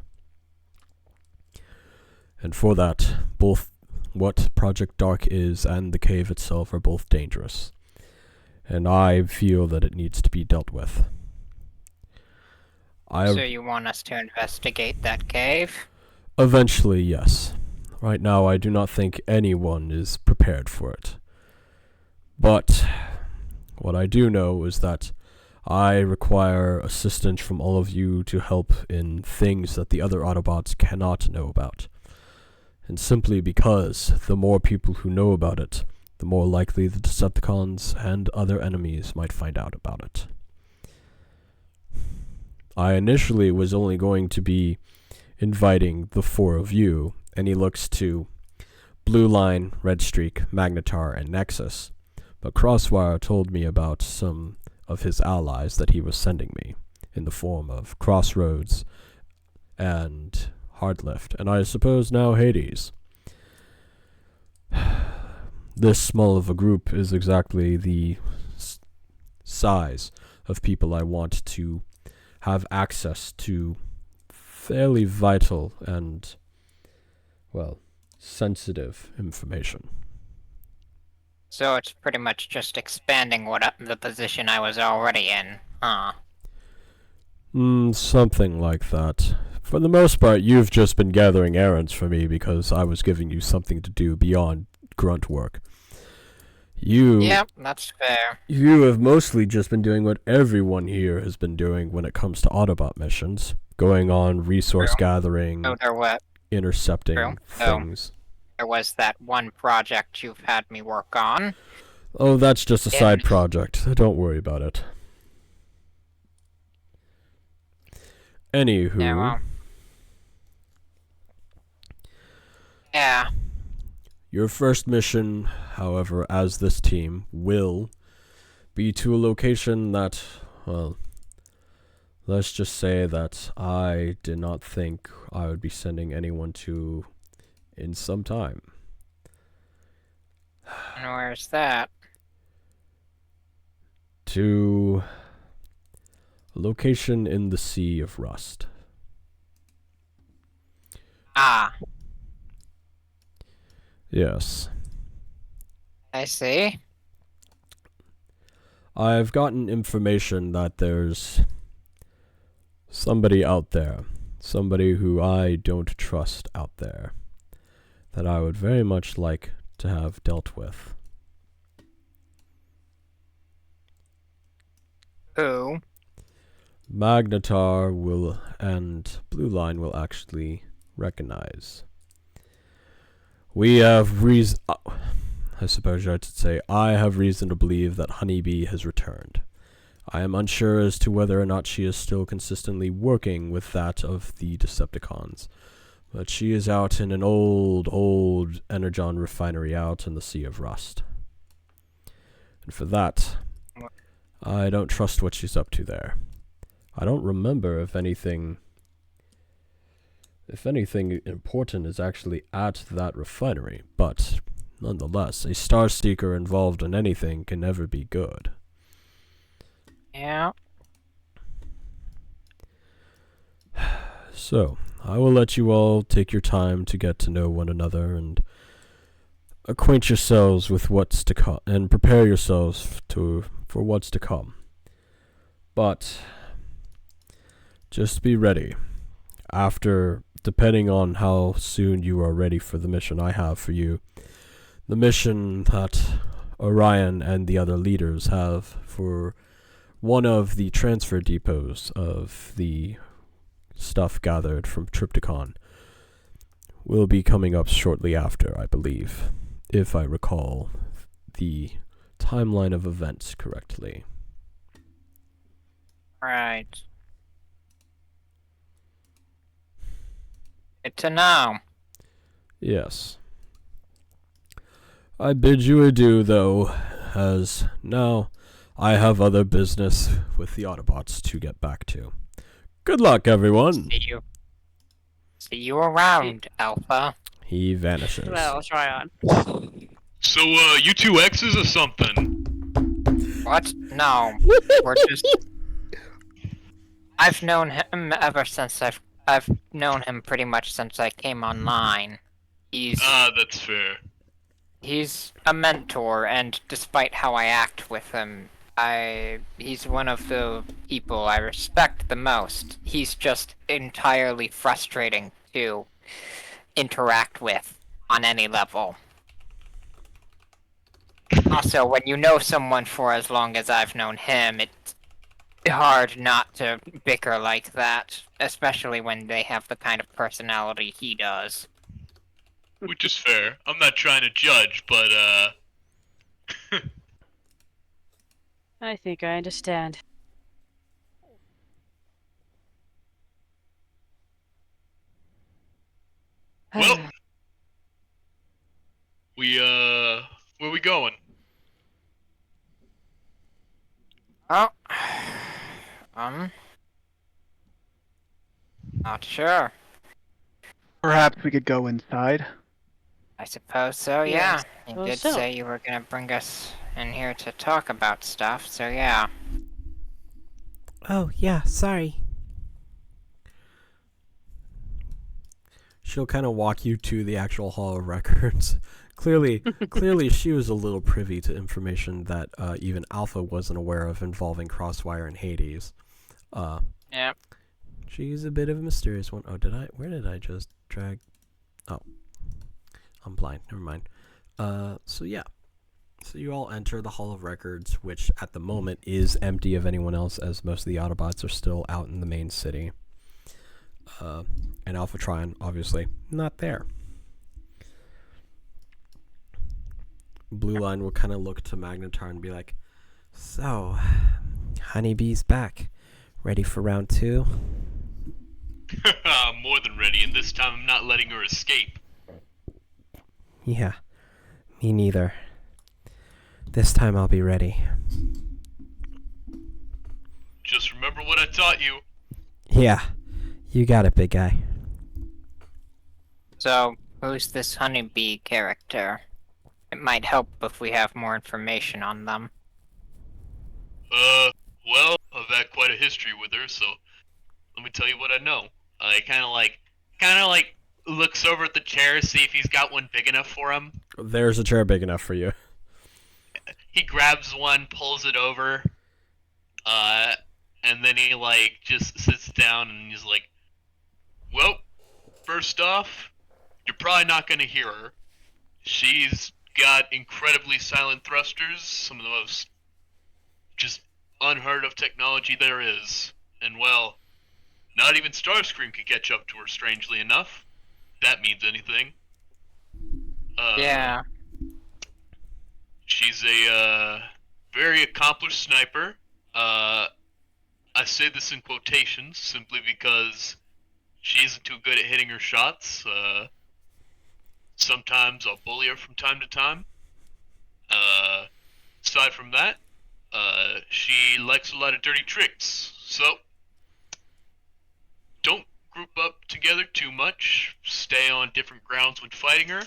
And for that, both what Project Dark is and the cave itself are both dangerous. And I feel that it needs to be dealt with. So you want us to investigate that cave? Eventually, yes. Right now, I do not think anyone is prepared for it. But what I do know is that I require assistance from all of you to help in things that the other Autobots cannot know about. And simply because the more people who know about it, the more likely the Decepticons and other enemies might find out about it. I initially was only going to be inviting the four of you, and he looks to Blue Line, Red Streak, Magnetar, and Nexus. But Crosswire told me about some of his allies that he was sending me, in the form of Crossroads and Hardlift, and I suppose now Hades. This small of a group is exactly the size of people I want to have access to fairly vital and, well, sensitive information. So it's pretty much just expanding the position I was already in, huh? Something like that. For the most part, you've just been gathering errands for me because I was giving you something to do beyond grunt work. Yep, that's fair. You have mostly just been doing what everyone here has been doing when it comes to Autobot missions. Going on resource gathering, So intercepting True. things. there was that one project you've had me work on. Oh, that's just a side And- project. Don't worry about it. Anywho, Yeah, well. Yeah, your first mission, however, as this team, will be to a location that, well, let's just say that I did not think I would be sending anyone to in some time. and where's that? To a location in the Sea of Rust. Ah, Yes. I see. I've gotten information that there's somebody out there, somebody who I don't trust out there, that I would very much like to have dealt with. Who? Magnetar will and Blue Line will actually recognize. We have reason. I suppose I should say I have reason to believe that Honeybee has returned. I am unsure as to whether or not she is still consistently working with that of the Decepticons, but she is out in an old Energon refinery out in the Sea of Rust. And for that, I don't trust what she's up to there. I don't remember if anything important is actually at that refinery, but nonetheless, a Starseeker involved in anything can never be good. Yeah. So, I will let you all take your time to get to know one another and acquaint yourselves with what's to come, and prepare yourselves for what's to come. But just be ready. Depending on how soon you are ready for the mission I have for you, the mission that Orion and the other leaders have for one of the transfer depots of the stuff gathered from Triptychon will be coming up shortly after, I believe, if I recall the timeline of events correctly. Right. Good to know. Yes. I bid you adieu, though, as now I have other business with the Autobots to get back to. Good luck, everyone! See you around, Alpha. He vanishes. Well, let's try on. So, you two exes or something? What? No. We're just... I've known him ever since I've known him pretty much since I came online. That's fair. He's a mentor, and despite how I act with him, he's one of the people I respect the most. He's just entirely frustrating to interact with on any level. Also, when you know someone for as long as I've known him, it's hard not to bicker like that, especially when they have the kind of personality he does. Which is fair. I'm not trying to judge, but, I think I understand. well, where we going? Oh. Not sure. Perhaps we could go inside. I suppose so, yeah. Yes, You suppose did so. say you were gonna bring us in here to talk about stuff, so yeah. Oh, yeah, sorry. She'll kind of walk you to the actual Hall of Records, Clearly, she was a little privy to information that even Alpha wasn't aware of involving Crosswire and Hades. Yeah. She's a bit of a mysterious one. Oh, where did I just drag? Oh, I'm blind. Never mind. So yeah. So you all enter the Hall of Records, which at the moment is empty of anyone else, as most of the Autobots are still out in the main city. And Alpha Trion, obviously, not there. Blue Line will kind of look to Magnetar and be like, So, Honeybee's back. Ready for round 2? I'm more than ready, and this time I'm not letting her escape. Yeah, me neither. This time I'll be ready. Just remember what I taught you. Yeah, you got it, big guy. So, who's this honeybee character? It might help if we have more information on them. Well, I've had quite a history with her, so let me tell you what I know. He kind of like looks over at the chair, see if he's got one big enough for him. there's a chair big enough for you. He grabs one, pulls it over, and then he like just sits down and he's like, well, first off, you're probably not gonna hear her. She's got incredibly silent thrusters, some of the most just unheard of technology there is. And well, not even Starscream could catch up to her, strangely enough. If that means anything. Yeah. She's a very accomplished sniper. I say this in quotations simply because she isn't too good at hitting her shots. Sometimes I'll bully her from time to time. Aside from that, she likes a lot of dirty tricks. So, don't group up together too much. Stay on different grounds when fighting her.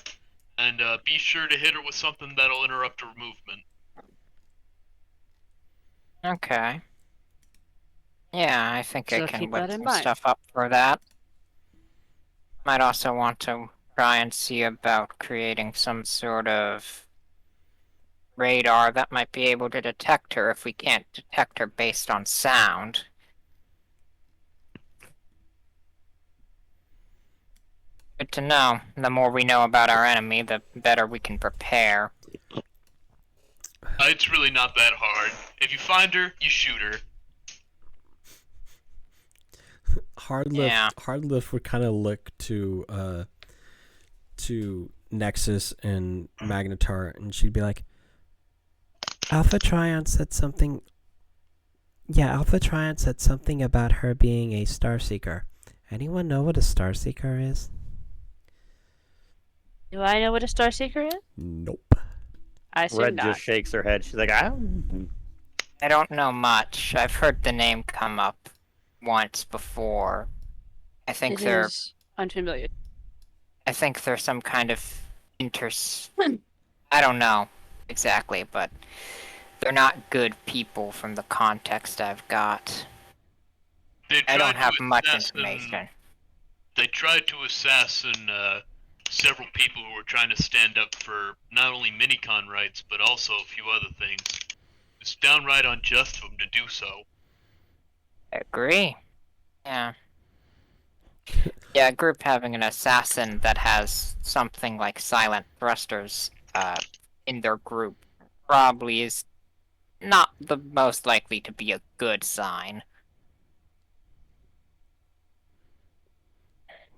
And be sure to hit her with something that'll interrupt her movement. Okay. Yeah, I think I So can keep whip that in some mind. stuff up for that. Might also want to try and see about creating some sort of radar that might be able to detect her if we can't detect her based on sound. Good to know. The more we know about our enemy, the better we can prepare. It's really not that hard. If you find her, you shoot her. Yeah. Hard Lift would kind of look to Nexus and Magnetar, and she'd be like, Alpha Trion said something. Yeah, Alpha Trion said something about her being a Starseeker. Anyone know what a Starseeker is? Do I know what a Starseeker is? "Nope." I assume Red not. just shakes her head. She's like, I don't. I don't know much. I've heard the name come up once before. I think It they're is unfamiliar. some kind of I don't know exactly, but they're not good people from the context I've got. They I tried don't to have much assassin- information. They tried to assassin several people who were trying to stand up for not only minicon rights, but also a few other things. It's downright unjust of them to do so. I agree. Yeah. Yeah, a group having an assassin that has something like silent thrusters in their group probably is not the most likely to be a good sign.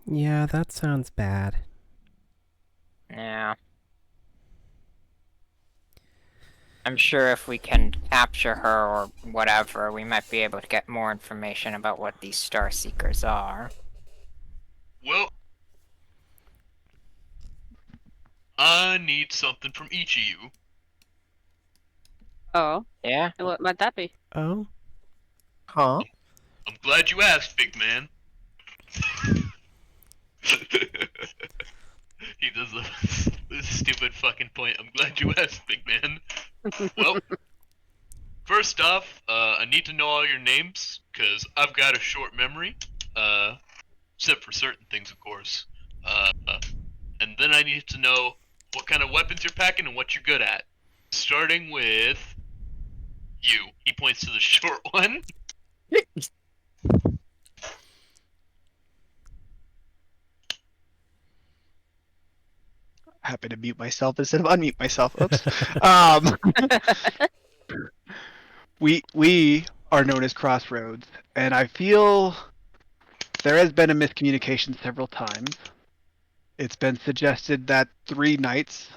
Yeah, that sounds bad. Yeah. I'm sure if we can capture her or whatever, we might be able to get more information about what these Star Seekers are. Well, I need something from each of you. Oh, Yeah? and what might that be? Oh? Huh? I'm glad you asked, big man. He does a stupid fucking point. I'm glad you asked, big man. Well, first off, I need to know all your names, because I've got a short memory. Except for certain things, of course. And then I need to know what kind of weapons you're packing and what you're good at. Starting with you. He points to the short one. Happy to mute myself instead of unmute myself. Oops. um, we are known as Crossroads, and I feel there has been a miscommunication several times. It's been suggested that 3 nights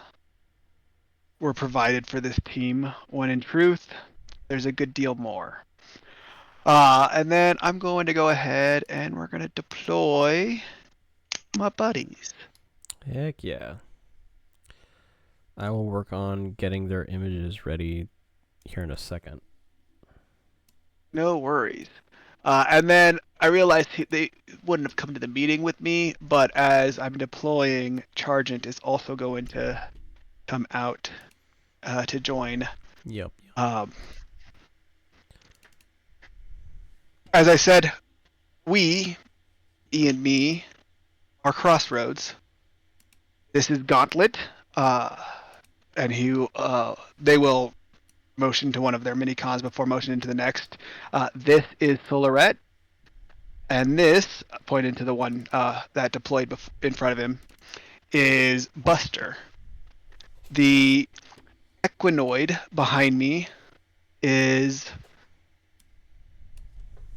were provided for this team, when in truth, there's a good deal more. And then I'm going to go ahead and we're going to deploy my buddies. Heck yeah. I will work on getting their images ready here in a second. No worries. And then I realized they wouldn't have come to the meeting with me, but as I'm deploying, Chargent is also going to come out to join. Yep. As I said, we, E and me, are Crossroads. This is Gauntlet, and they will motion to one of their mini cons before motioning to the next. This is Solarette, and this, pointed to the one that deployed in front of him, is Buster. The Equinoid behind me is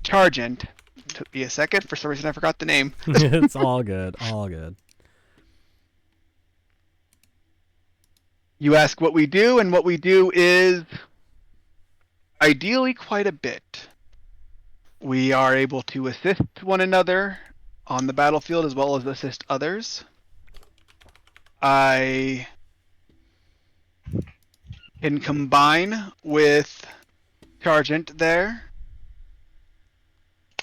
Chargent. Took me a second. For some reason, I forgot the name. It's all good. All good. You ask what we do, and what we do is ideally quite a bit. We are able to assist one another on the battlefield as well as assist others. I can combine with Chargent there,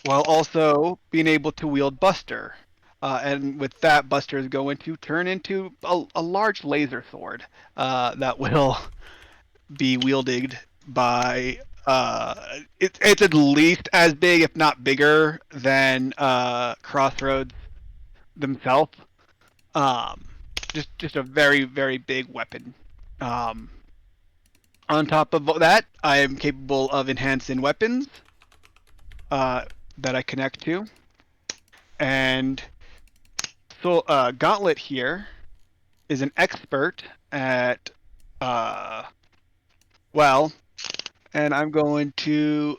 while also being able to wield Buster. And with that, Buster is going to turn into a large laser sword that will be wielded by... it's at least as big, if not bigger, than Crossroads themselves. Just a very, very big weapon. On top of that, I am capable of enhancing weapons that I connect to. And so Gauntlet here is an expert at, and I'm going to,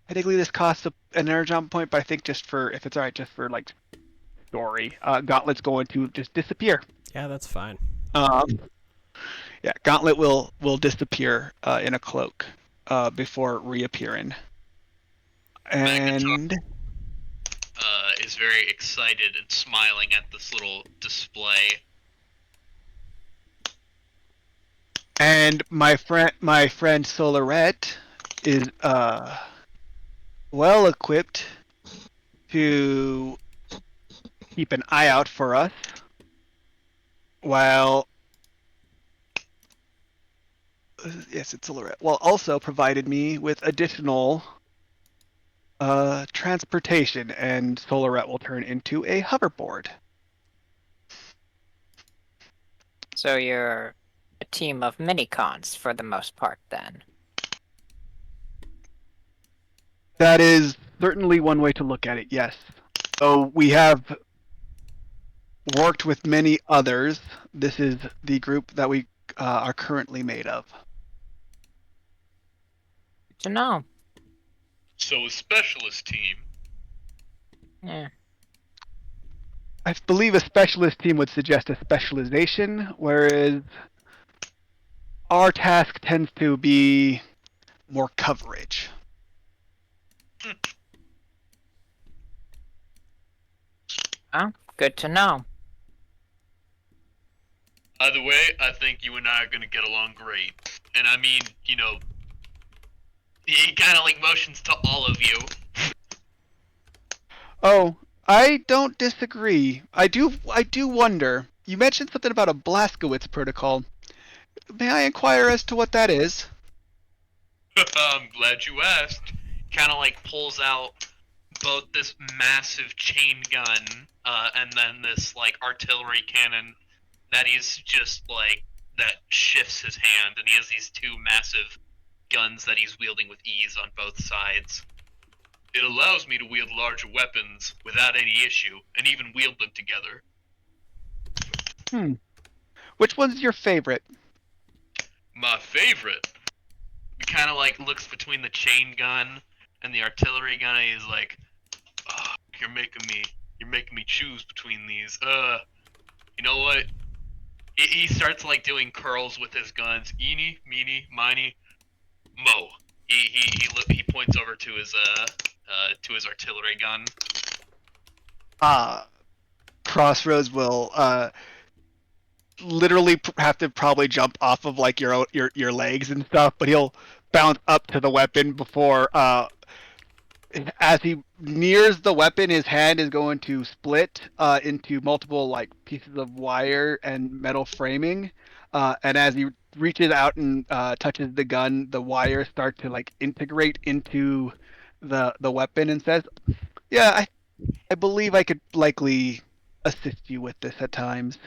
technically this costs an energon point, but I think just for, if it's alright, just for like story, Gauntlet's going to just disappear. Yeah, that's fine. Yeah, Gauntlet will disappear in a cloak before reappearing. And is very excited and smiling at this little display. And my friend Solarette is well equipped to keep an eye out for us, while yes, it's Solarette. Well, also provided me with additional transportation, and Solarette will turn into a hoverboard. So you're a team of mini-cons for the most part, then. That is certainly one way to look at it, yes. So we have worked with many others. This is the group that we are currently made of. Good to know. So a specialist team. Yeah. I believe a specialist team would suggest a specialization, whereas our task tends to be more coverage. Oh, good to know. Either way, I think you and I are gonna get along great. And I mean, you know, he kind of like motions to all of you. Oh, I don't disagree. I do wonder. You mentioned something about a Blazkowicz protocol. May I inquire as to what that is? I'm glad you asked. Kind of like pulls out both this massive chain gun and then this like artillery cannon that he's just like that shifts his hand, and he has these two massive guns that he's wielding with ease on both sides. It allows me to wield larger weapons without any issue, and even wield them together. Which one's your favorite? My favorite. He kind of like looks between the chain gun and the artillery gun, and he's like, oh, you're making me choose between these. You know what? He starts like doing curls with his guns. Eeny, meeny, miny, mo. He points over to his artillery gun. Crossroads will literally have to probably jump off of like your legs and stuff, but he'll bounce up to the weapon before as he nears the weapon, his hand is going to split into multiple like pieces of wire and metal framing, and as he reaches out and touches the gun, the wires start to like integrate into the weapon, and says, "Yeah, I believe I could likely assist you with this at times."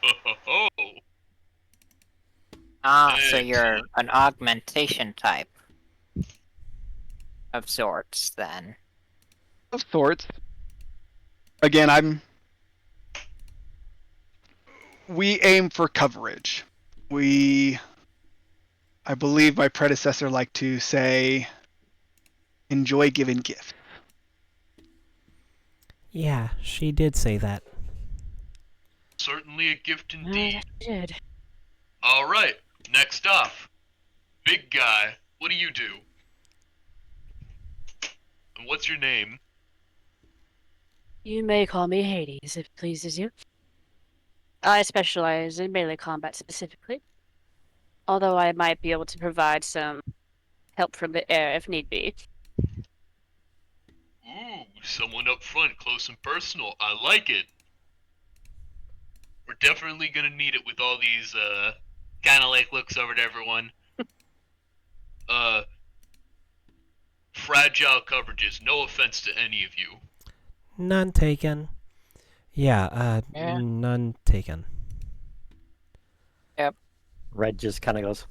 Ho ho ho! Ah, so you're Excellent. an augmentation type of sorts, then. Of sorts. Again, we aim for coverage. I believe my predecessor liked to say, enjoy giving gifts. Yeah, she did say that. Certainly a gift indeed. I did. All right, next off, big guy. What do you do? And what's your name? You may call me Hades if it pleases you. I specialize in melee combat specifically, although I might be able to provide some help from the air if need be. Ooh, someone up front, close and personal. I like it. We're definitely gonna need it with all these, kinda like looks over to everyone. Fragile coverages, no offense to any of you. None taken. Yeah, Yeah. none taken. Red just kind of goes,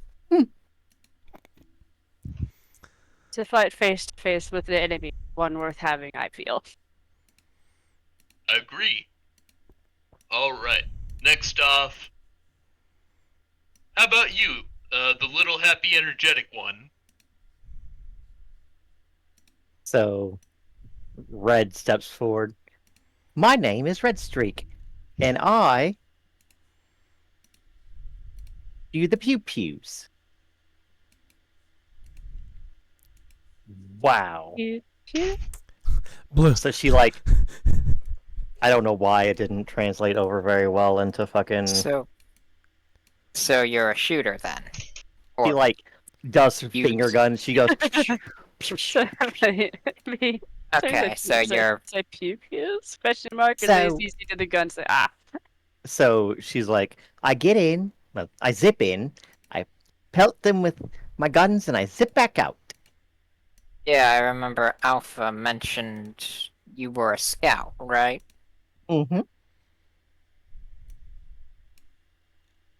To fight face to face with the enemy, one worth having, I feel. I agree. Alright, next off. How about you, the little happy energetic one? so Red steps forward. My name is Red Streak, and I do the pew pews. Wow. You, you? Blue. So she like, I don't know why it didn't translate over very well into fucking. So you're a shooter then? She like does her You- finger guns. She goes. Me. Okay, so you're Say pew pews? Question mark, and So- then it's easy to the gun say, ah. So she's like, I get in, well, I zip in, I pelt them with my guns, and I zip back out. yeah. I remember Alpha mentioned you were a scout, right? Mm-hmm.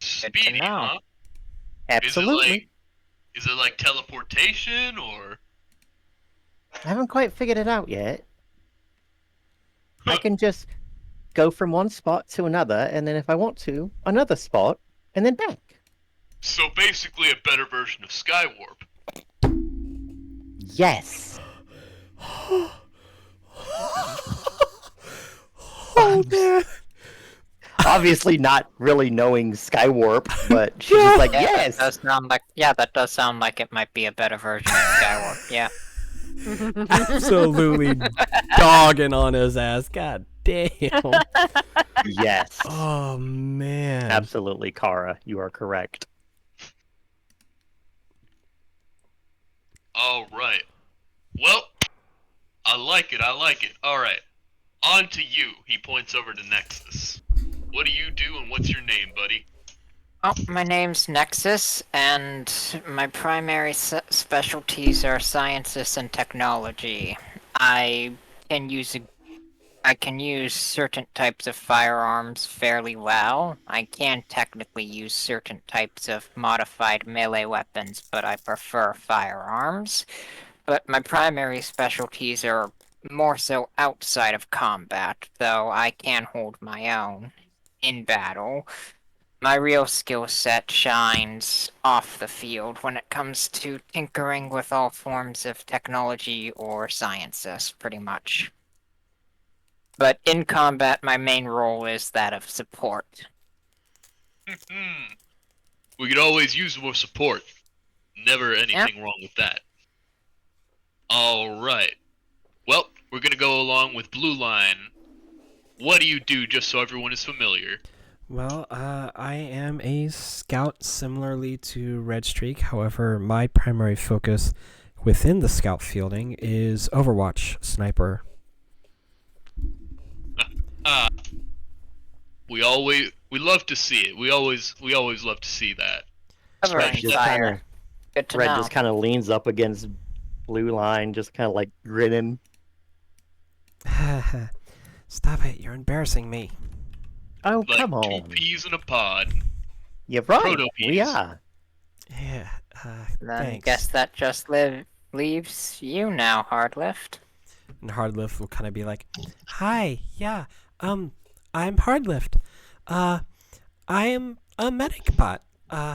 Speedy, know. huh? Absolutely. Is it like teleportation, or? I haven't quite figured it out yet. I can just go from one spot to another, and then if I want to, another spot, and then back. So basically a better version of Skywarp. Yes. Oh man. Obviously not really knowing Skywarp, but she's just like, Yeah, yes. That does sound like that does sound like it might be a better version of Skywarp. Yeah. Absolutely dogging on his ass. God damn. Yes. Oh man. Absolutely, Kara. You are correct. Alright. Well, I like it. Alright. On to you. He points over to Nexus. What do you do, and what's your name, buddy? Oh, my name's Nexus, and my primary specialties are sciences and technology. I can use I can use certain types of firearms fairly well. I can technically use certain types of modified melee weapons, but I prefer firearms. But my primary specialties are more so outside of combat, though I can hold my own in battle. My real skill set shines off the field when it comes to tinkering with all forms of technology or sciences, pretty much. But in combat, my main role is that of support. We could always use more support. Never anything wrong with that. Alright. Well, we're gonna go along with Blue Line. What do you do, just so everyone is familiar? Well, I am a scout similarly to Red Streak. However, my primary focus within the scout fielding is Overwatch Sniper. We love to see it. We always love to see that. Covering Just fire. kind of Good to Red know. just kind of leans up against Blue Line, just kind of like grinning. Stop it, you're embarrassing me. Oh, Like come two on. peas in a pod. You're right. proto-peas. We are. Yeah, Then thanks. guess that just leaves you now, Hardlift. And Hardlift will kind of be like, "Hi, yeah, I'm Hardlift. I am a medic bot.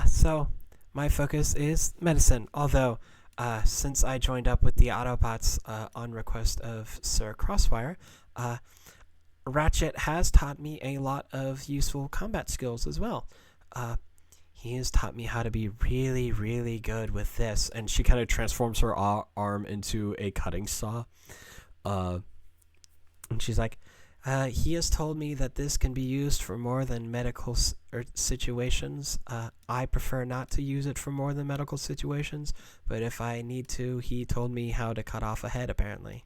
So my focus is medicine. Although, since I joined up with the Autobots on request of Sir Crossfire, Ratchet has taught me a lot of useful combat skills as well. He has taught me how to be really, really good with this." And she kind of transforms her arm into a cutting saw. And she's like, he has told me that this can be used for more than medical situations. I prefer not to use it for more than medical situations, but if I need to, he told me how to cut off a head, apparently.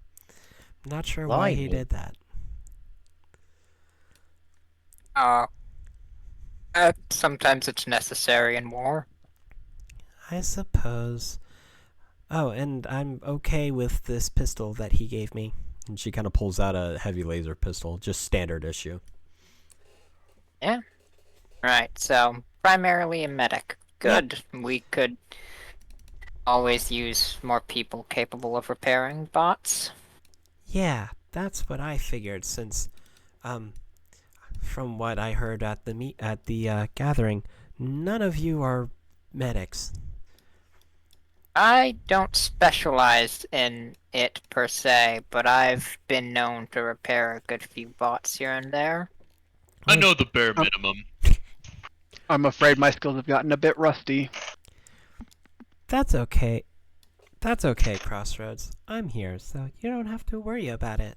I'm not sure why he Blimey. did that. Sometimes it's necessary in war. I suppose. Oh, and I'm okay with this pistol that he gave me. And she kind of pulls out a heavy laser pistol, just standard issue. Right, so primarily a medic. Good. We could always use more people capable of repairing bots. Yeah, that's what I figured. Since, from what I heard at the gathering, none of you are medics. I don't specialize in it per se, but I've been known to repair a good few bots here and there. I know the bare minimum. I'm afraid my skills have gotten a bit rusty. That's okay. That's okay, Crossroads. I'm here, so you don't have to worry about it.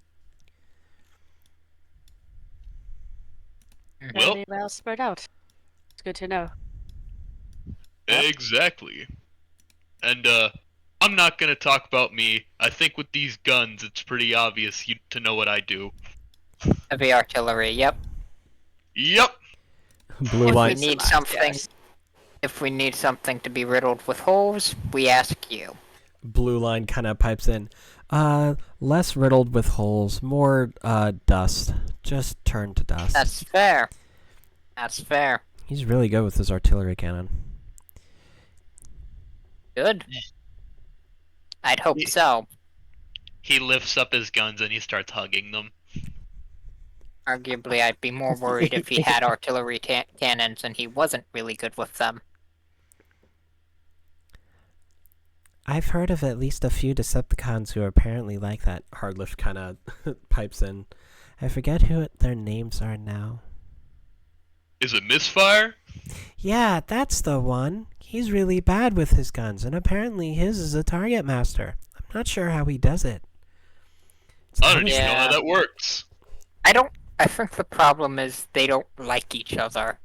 Well- Very well spread out. It's good to know. Exactly. And, I'm not gonna talk about me. I think with these guns, it's pretty obvious to know what I do. Heavy artillery, yep. Yep! Blue If we line. need something, if we need something to be riddled with holes, we ask you. Blue line kind of pipes in. Less riddled with holes, more dust. Just turn to dust. That's fair. That's fair. He's really good with his artillery cannon. Good. I'd hope so. He lifts up his guns and he starts hugging them. Arguably, I'd be more worried if he had artillery cannons and he wasn't really good with them. I've heard of at least a few Decepticons who are apparently like that. Hardlift kind of pipes in. I forget who their names are now. Is it misfire? Yeah, that's the one. He's really bad with his guns, and apparently his is a target master. I'm not sure how he does it. I don't even know how Yeah. that works. I think the problem is they don't like each other.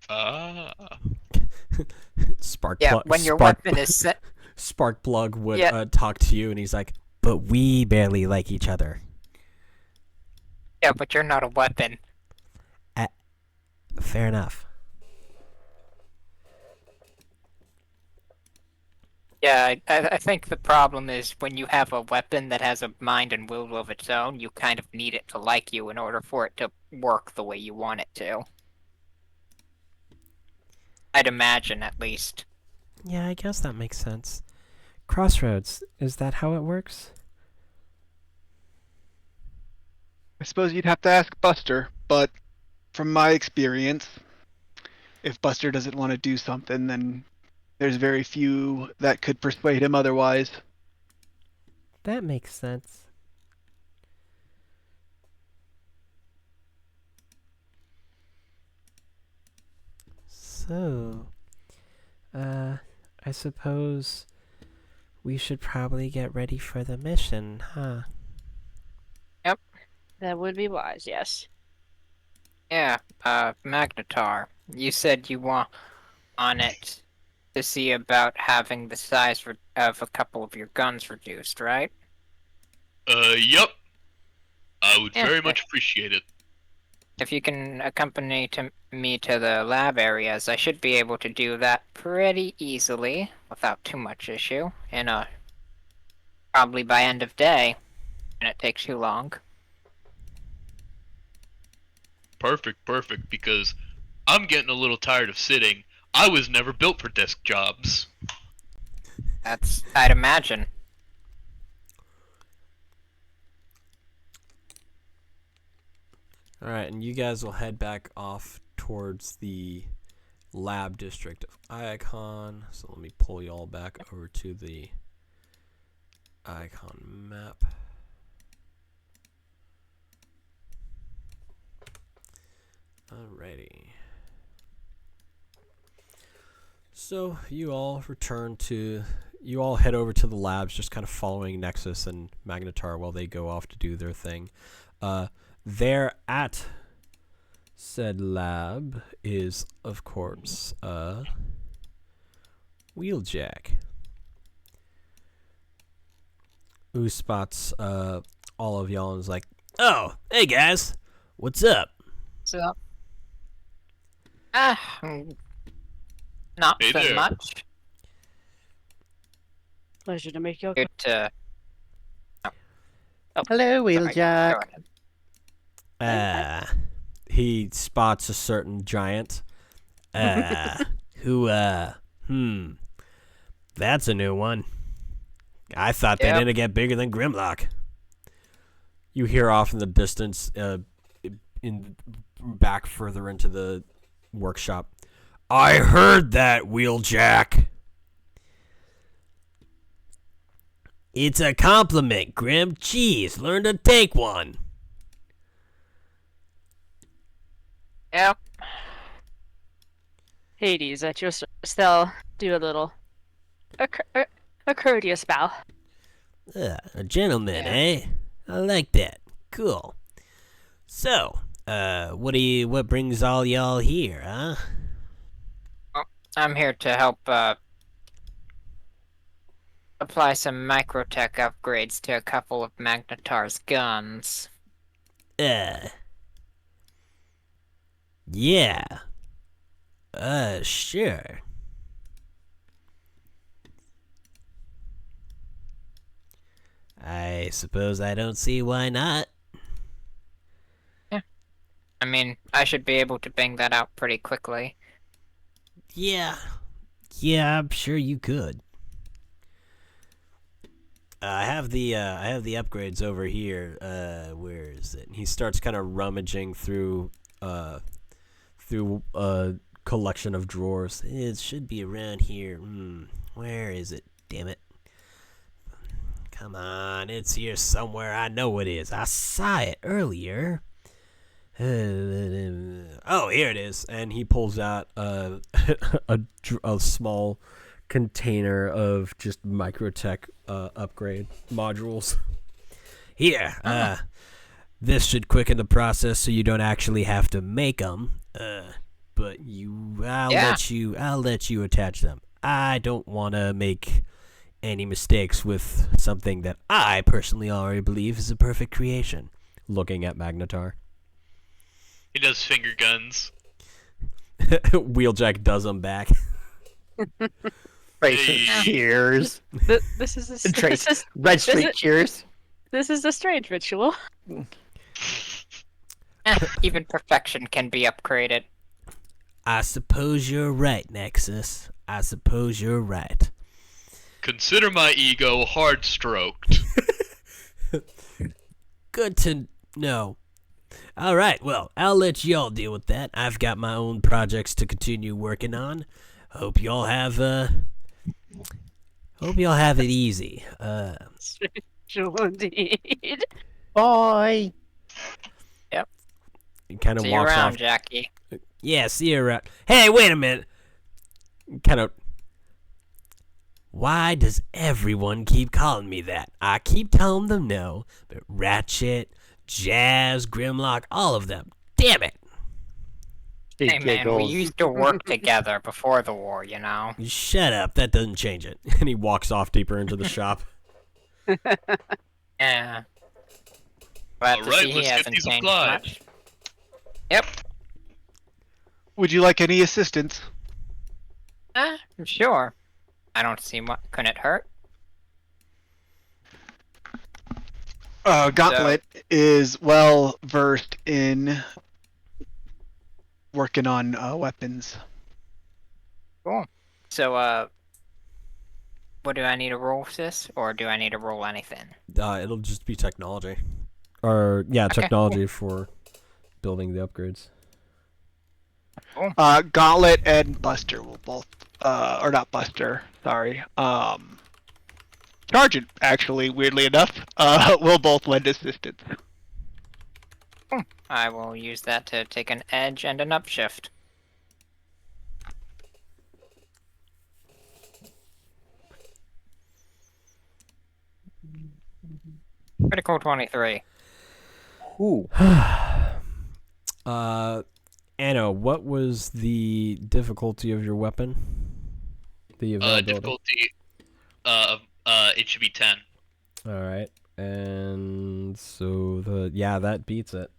Ah. Sparkplug. When your weapon is set. Sparkplug would Yeah. talk to you, and he's like, "But we barely like each other." Yeah, but you're not a weapon. Fair enough. Yeah, I think the problem is when you have a weapon that has a mind and will of its own, you kind of need it to like you in order for it to work the way you want it to. I'd imagine, at least. Yeah, I guess that makes sense. Crossroads, is that how it works? I suppose you'd have to ask Buster, but from my experience, if Buster doesn't want to do something, then there's very few that could persuade him otherwise. That makes sense. So, I suppose we should probably get ready for the mission, huh? That would be wise, yes. Yeah, Magnetar, you said you want on it to see about having the size of a couple of your guns reduced, right? Yep. I would Yeah. very much appreciate it. If you can accompany me to the lab areas, I should be able to do that pretty easily without too much issue. Probably by end of day, and it takes too long. Perfect, because I'm getting a little tired of sitting. I was never built for desk jobs. I'd imagine. Alright, and you guys will head back off towards the lab district of Icon. So let me pull you all back over to the Icon map. Alrighty. So you all you all head over to the labs, just kind of following Nexus and Magnetar while they go off to do their thing. There at said lab is, of course, Wheeljack, who spots all of y'all and is like, "Oh, hey guys, what's up?" So, not Hey so there. much. Pleasure to make you. Good to. Hello, Sorry, Wheeljack. go ahead. He spots a certain giant. Who, that's a new one. I thought they Yep. didn't get bigger than Grimlock. You hear off in the distance, back further into the workshop. I heard that, Wheeljack. It's a compliment, Grim. Jeez, learn to take one. Yep. Hades, at your still do a little a courteous bow. A gentleman, Yeah. eh? I like that. Cool. So, what brings all y'all here, huh? I'm here to help apply some microtech upgrades to a couple of Magnetar's guns. Yeah. Sure. I suppose I don't see why not. I mean, I should be able to bang that out pretty quickly. Yeah. Yeah, I'm sure you could. I have the upgrades over here. Where is it? And he starts kind of rummaging through a collection of drawers. It should be around here. Where is it? Damn it. Come on, it's here somewhere. I know it is. I saw it earlier. Oh, here it is. And he pulls out a small container of just Microtech upgrade modules. Here, this should quicken the process so you don't actually have to make them. But I'll let you attach them. I don't want to make any mistakes with something that I personally already believe is a perfect creation. Looking at Magnetar. He does finger guns. Wheeljack does them back. Tracer Hey. cheers. This is a, Trace this is Red Streak it- cheers. this is a strange ritual. Even perfection can be upgraded. I suppose you're right, Nexus. I suppose you're right. Consider my ego hard stroked. Good to know. All right, well, I'll let y'all deal with that. I've got my own projects to continue working on. Hope y'all have it easy. Ritual indeed. Bye. He kind of See you walks around, off. Jackie. Yeah, see you around. Hey, wait a minute. Kind of. Why does everyone keep calling me that? I keep telling them no, but Ratchet, Jazz, Grimlock, all of them. Damn it. She Hey man, we giggles. used to work together before the war, you know? Shut up. That doesn't change it. And he walks off deeper into the shop. Yeah. Glad to Alright, see he let's get hasn't these changed applied. much. Yep. Would you like any assistance? Sure. I don't see what. Couldn't it hurt? Gauntlet is well versed in working on weapons. Cool. So, what do I need to roll for this, or do I need to roll anything? It'll just be technology. Or, yeah, Okay, technology for building the upgrades. Gauntlet and Buster will both, or not Buster, sorry. Sergeant, actually, weirdly enough, will both lend assistance. I will use that to take an edge and an upshift. Critical 23. Ooh. Anno, what was the difficulty of your weapon? The availability. Difficulty. It should be 10. All right, and so that beats it.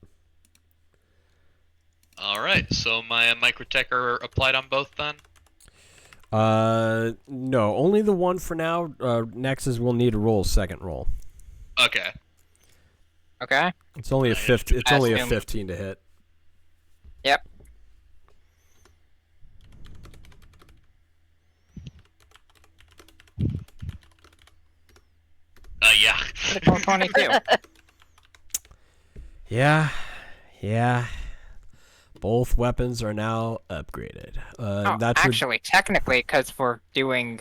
All right, so my microtech are applied on both then. No, only the one for now. Nexus will need to roll a second roll. Okay. Okay. It's only a Nice. 15. It's only a Assume. 15 to hit. Yep. Yeah. Critical 22. Yeah. Both weapons are now upgraded. That's your- Actually, technically, because we're doing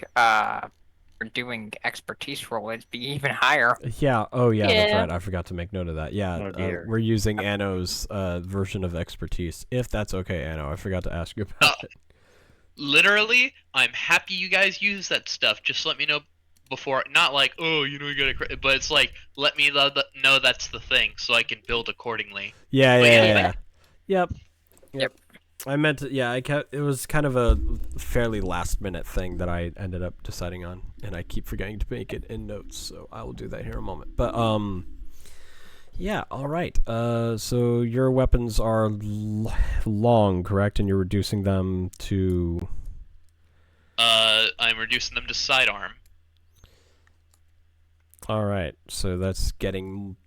expertise roll, it'd be even higher. Yeah. Oh, yeah. That's Yeah. right. I forgot to make note of that. Yeah. Oh, dear. We're using Anno's version of expertise. If that's okay, Anno. I forgot to ask you about it. Literally, I'm happy you guys use that stuff. Just let me know before. Not like, oh, you gotta. But it's like, let me know that's the thing, so I can build accordingly. Yeah. But Yeah. yeah, Yep. I meant to. Yeah. It was kind of a fairly last minute thing that I ended up deciding on, and I keep forgetting to make it in notes. So I will do that here in a moment. But yeah. All right. So your weapons are long, correct? And you're reducing them to. I'm reducing them to sidearm. All right, so that's getting.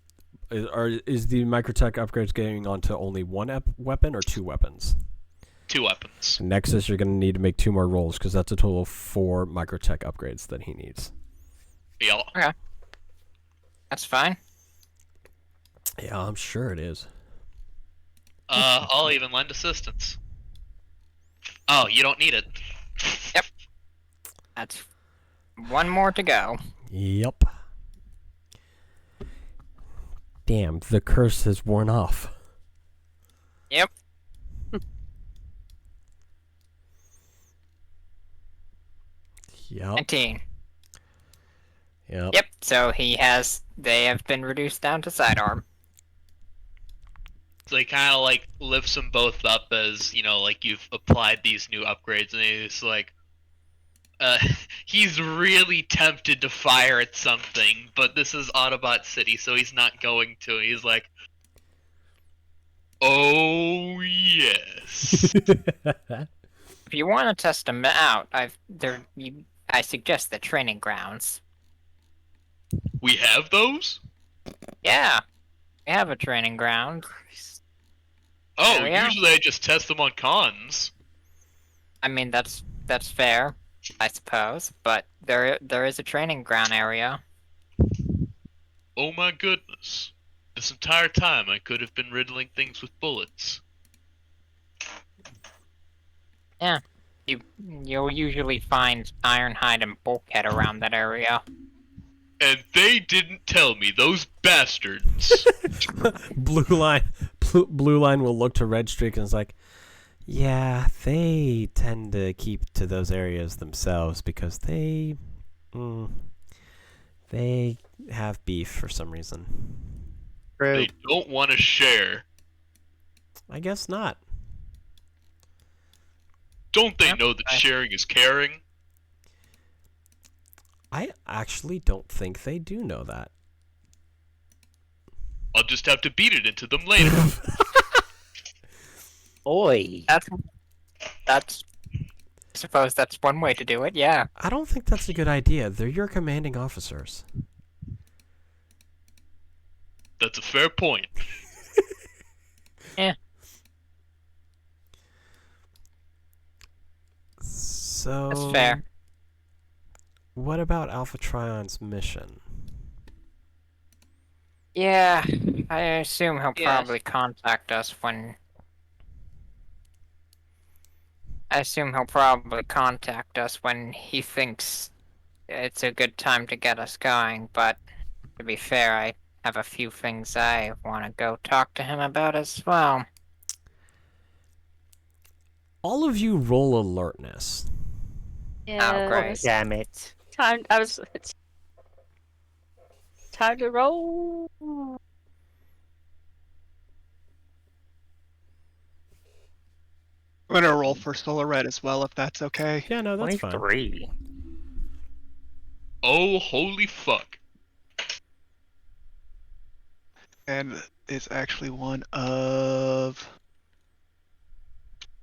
Is the microtech upgrades getting onto only one weapon or two weapons? 2 weapons. Nexus, you're going to need to make 2 more rolls because that's a total of 4 microtech upgrades that he needs. Yeah. That's fine. Yeah, I'm sure it is. I'll even lend assistance. Oh, you don't need it. That's one more to go. Yep. Damn, the curse has worn off. Yep. Yep. 19. Yep. Yep. So they have been reduced down to sidearm. So he kind of like lifts them both up as, like you've applied these new upgrades, and he's like, he's really tempted to fire at something, but this is Autobot City, so he's not going to. He's like, oh If you want to test them out, I suggest the training grounds. We have those? Yeah, we have a training ground. Oh, Area? usually I just test them on cons. I mean, that's fair, I suppose. But there is a training ground area. Oh my goodness. This entire time I could have been riddling things with bullets. Yeah, you'll usually find Ironhide and Bulkhead around that area. And they didn't tell me, those bastards. Blue line will look to Red Streak and is like, yeah, they tend to keep to those areas themselves because they have beef for some reason. True. They don't want to share. I guess not. Don't they Yep. know that sharing is caring? I actually don't think they do know that. I'll just have to beat it into them later. Oi. That's. I suppose that's one way to do it. Yeah. I don't think that's a good idea. They're your commanding officers. That's a fair point. So That's fair. What about Alpha Trion's mission? Yeah, I assume he'll Yes. probably contact us when. I assume he'll probably contact us when he thinks it's a good time to get us going, but to be fair, I have a few things I want to go talk to him about as well. All of you roll alertness. Yeah. great. Damn it. It's time to roll. I'm gonna roll for Solar Red as well, if that's okay. Yeah, no, that's fine. 23. Oh, holy fuck. And it's actually one of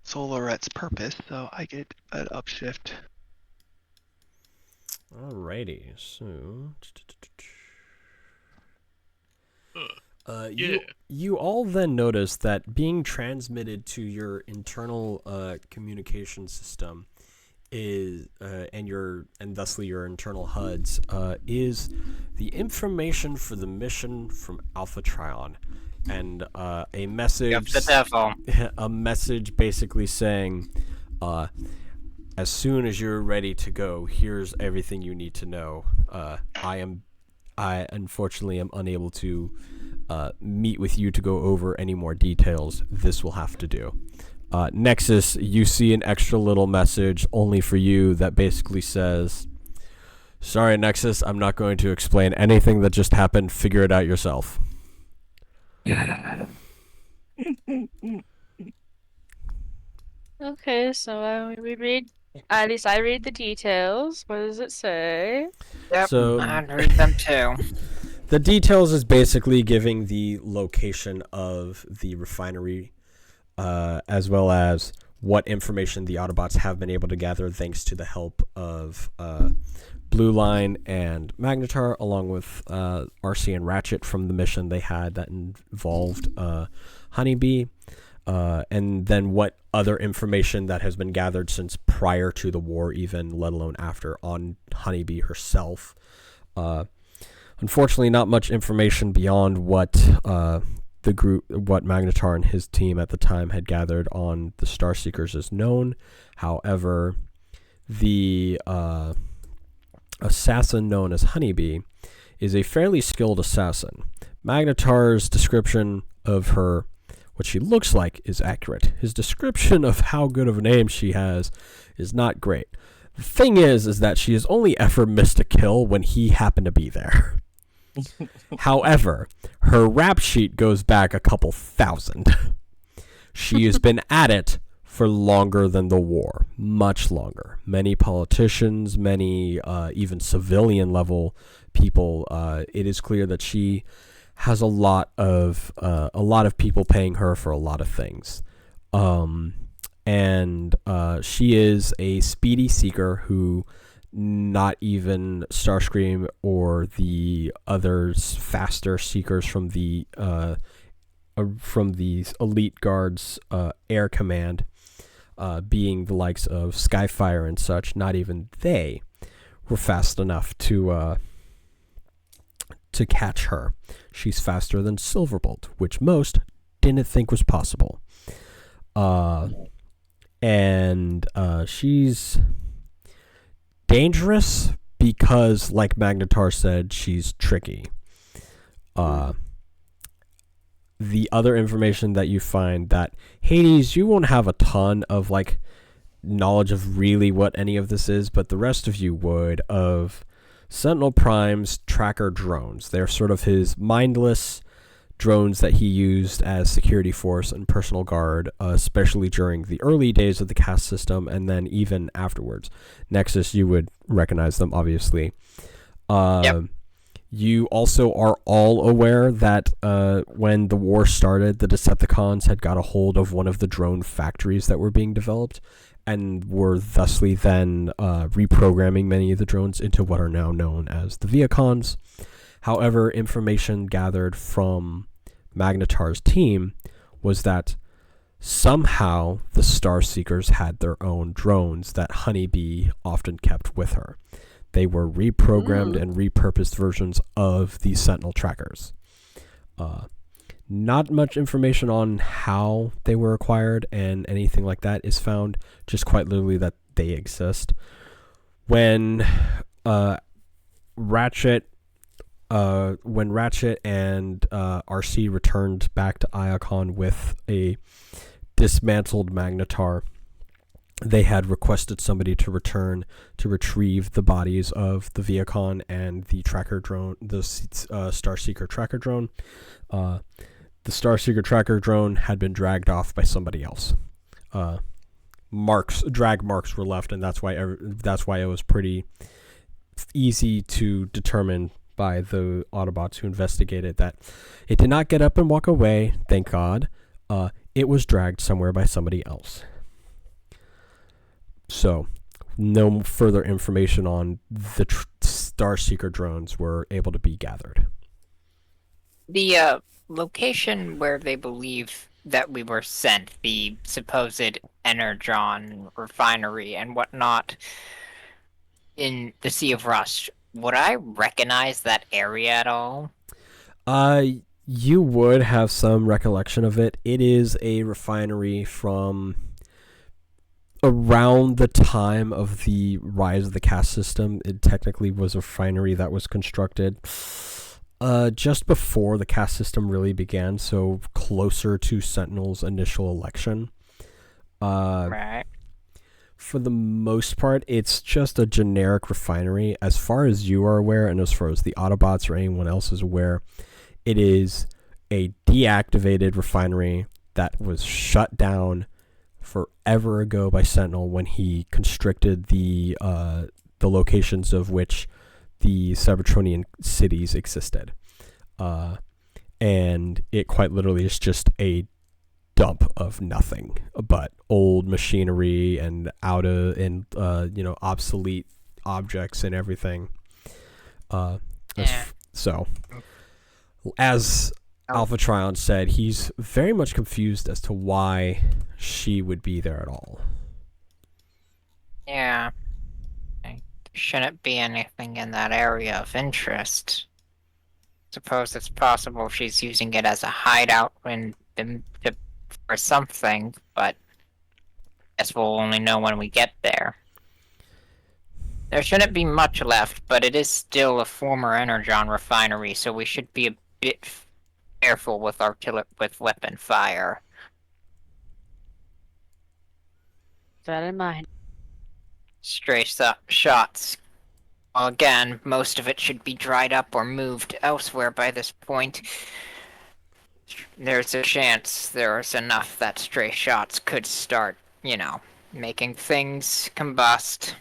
Solar Red's purpose, so I get an upshift. Alrighty, so Yeah. you all then notice that being transmitted to your internal communication system is and thusly your internal HUDs is the information for the mission from Alpha Trion, and a message Of the devil. a message basically saying, as soon as you're ready to go, here's everything you need to know. I unfortunately am unable to meet with you to go over any more details. This will have to do. Nexus, you see an extra little message only for you that basically says, sorry, Nexus, I'm not going to explain anything that just happened. Figure it out yourself. Okay, so we read. At least I read the details. What does it say? Yep, So- I'd read them too. The details is basically giving the location of the refinery, as well as what information the Autobots have been able to gather thanks to the help of Blue Line and Magnetar, along with RC and Ratchet from the mission they had that involved Honeybee, and then what other information that has been gathered since prior to the war, even let alone after, on Honeybee herself. Unfortunately, not much information beyond what what Magnetar and his team at the time had gathered on the Starseekers is known. However, the assassin known as Honeybee is a fairly skilled assassin. Magnetar's description of her, what she looks like, is accurate. His description of how good of a name she has is not great. The thing is that she has only ever missed a kill when he happened to be there. However, her rap sheet goes back a couple thousand. She has been at it for longer than the war, much longer. Many politicians, many even civilian level people. It is clear that she has a lot of people paying her for a lot of things, and she is a speedy seeker who not even Starscream or the other faster seekers from the elite guards air command, being the likes of Skyfire and such, not even they were fast enough to catch her. She's faster than Silverbolt, which most didn't think was possible. And she's dangerous because, like Magnetar said, she's tricky. The other information that you find that Hades, you won't have a ton of like knowledge of really what any of this is, but the rest of you would, of Sentinel Prime's tracker drones. They're sort of his mindless drones that he used as security force and personal guard, especially during the early days of the caste system, and then even afterwards. Nexus, you would recognize them, obviously. Yep. You also are all aware that when the war started, the Decepticons had got a hold of one of the drone factories that were being developed, and were thusly then reprogramming many of the drones into what are now known as the Viacons. However, information gathered from Magnetar's team was that somehow the Starseekers had their own drones that Honeybee often kept with her. They were reprogrammed and repurposed versions of the Sentinel trackers. Not much information on how they were acquired and anything like that is found, just quite literally that they exist. When Ratchet and RC returned back to Iacon with a dismantled Magnetar, they had requested somebody to return to retrieve the bodies of the Viacon and the tracker drone, the Starseeker tracker drone. The Starseeker tracker drone had been dragged off by somebody else. Drag marks were left, and that's why it was pretty easy to determine by the Autobots who investigated that it did not get up and walk away, thank God. It was dragged somewhere by somebody else. So, no further information on the Starseeker drones were able to be gathered. The location where they believe that we were sent, the supposed Energon refinery and whatnot in the Sea of Rust, would I recognize that area at all? You would have some recollection of it. It is a refinery from around the time of the rise of the caste system. It technically was a refinery that was constructed just before the caste system really began, so closer to Sentinel's initial election. Right. For the most part, it's just a generic refinery. As far as you are aware, and as far as the Autobots or anyone else is aware, it is a deactivated refinery that was shut down forever ago by Sentinel when he constricted the locations of which the Cybertronian cities existed. And it quite literally is just a dump of nothing but old machinery and obsolete objects and everything. So, as Alpha Trion said, he's very much confused as to why she would be there at all. Yeah. There shouldn't be anything in that area of interest. Suppose it's possible she's using it as a hideout for something, but guess we'll only know when we get there. There shouldn't be much left, but it is still a former Energon refinery, so we should be a bit careful with weapon fire. That in mind. Stray shots. Well, again, most of it should be dried up or moved elsewhere by this point. There's a chance there's enough that stray shots could start, making things combust.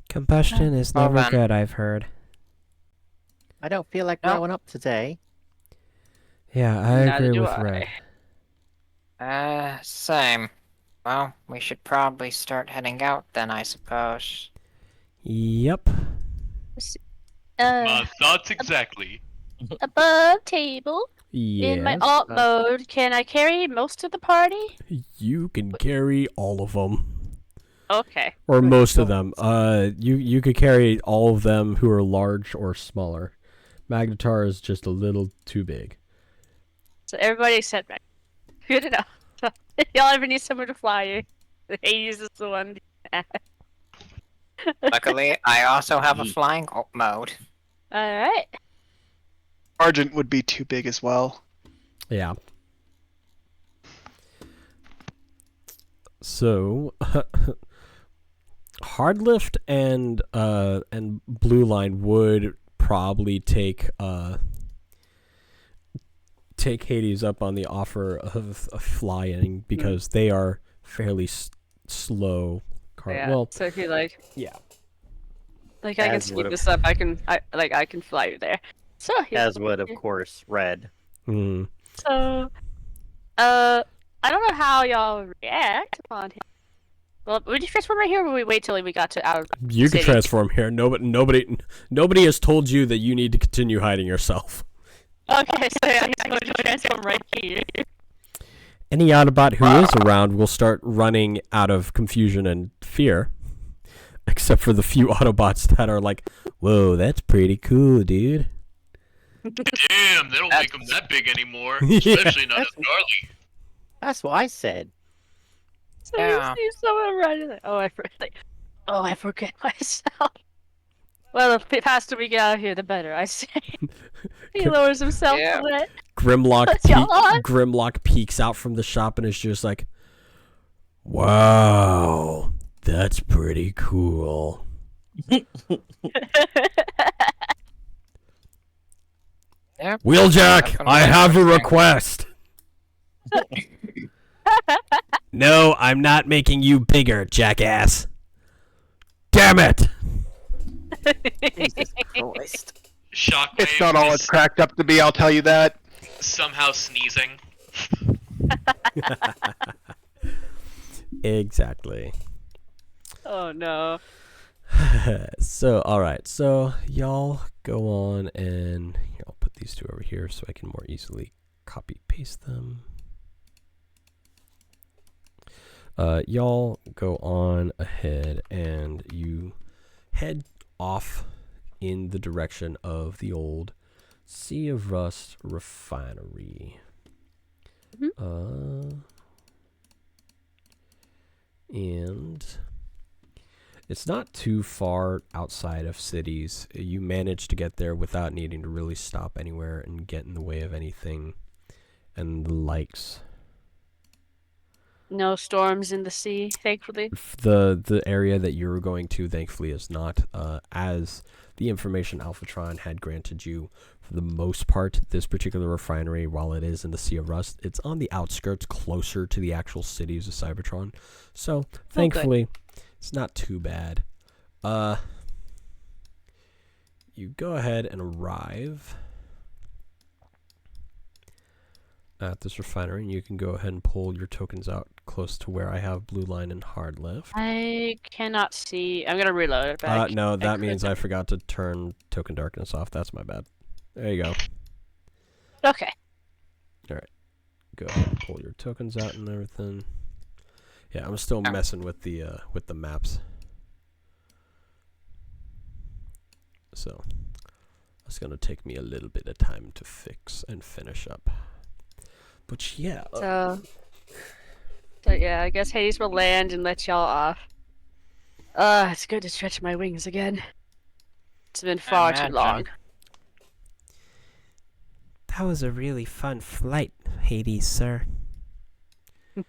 Combustion is Well, never then. good, I've heard. I don't feel like No. growing up today. Yeah, I Neither agree do with I. Red. Same. Well, we should probably start heading out then, I suppose. Yep. My thoughts exactly. Above table. In my Yes. alt mode, can I carry most of the party? You can carry all of them. Okay. Or most of them. You could carry all of them who are large or smaller. Magnetar is just a little too big. So everybody except me. Good enough. Y'all ever need someone to fly you? Hades is the one. Luckily, I also have a flying alt mode. Alright. Argent would be too big as well. Yeah. So, Hardlift and Blue Line would probably take Hades up on the offer of flying because they are fairly slow. Yeah. Well, So if you like, yeah. like I can As speed would've- this up, I can fly you there. So here's As would, of course, Red. Mm. So, I don't know how y'all react upon him. Well, would you transform right here, or would we wait till we got to our You can city? transform here. Nobody has told you that you need to continue hiding yourself. Okay, so yeah, he's going to transform right here. Any Autobot who is around will start running out of confusion and fear. Except for the few Autobots that are like, whoa, that's pretty cool, dude. Damn, they don't make them that big anymore. Yeah. Especially not as gnarly. That's what I said. So Yeah. you see someone running. Like, I forget myself. Well, the faster we get out of here, the better. I say. He lowers himself Yeah. a bit. Grimlock peeks out from the shop and is just like, wow, that's pretty cool. Yep. Wheeljack, Definitely I have a interesting. request. No, I'm not making you bigger, jackass. Damn it! Jesus Christ. Shockwave It's not all is it's cracked up to be, I'll tell you that. somehow sneezing. Exactly. Oh no. So, alright. So, y'all go on and here, I'll put these two over here so I can more easily copy-paste them. Y'all go on ahead and you head off in the direction of the old Sea of Rust refinery. And it's not too far outside of cities. You manage to get there without needing to really stop anywhere and get in the way of anything and the likes. No storms in the sea, thankfully. The area that you're going to, thankfully, is not. As the information Alphatron had granted you, for the most part, this particular refinery, while it is in the Sea of Rust, it's on the outskirts, closer to the actual cities of Cybertron. So, thankfully, it's not too bad. You go ahead and arrive at this refinery, and you can go ahead and pull your tokens out close to where I have Blue Line and Hard Lift. I cannot see. I'm gonna reload it back. No, that means I forgot to turn Token Darkness off. That's my bad. There you go. Okay. Go ahead and pull your tokens out and everything. Yeah, I'm still messing with the maps. So, it's gonna take me a little bit of time to fix and finish up. But yeah. So yeah, I guess Hades will land and let y'all off. It's good to stretch my wings again. It's been far too Imagine. long. That was a really fun flight, Hades, sir.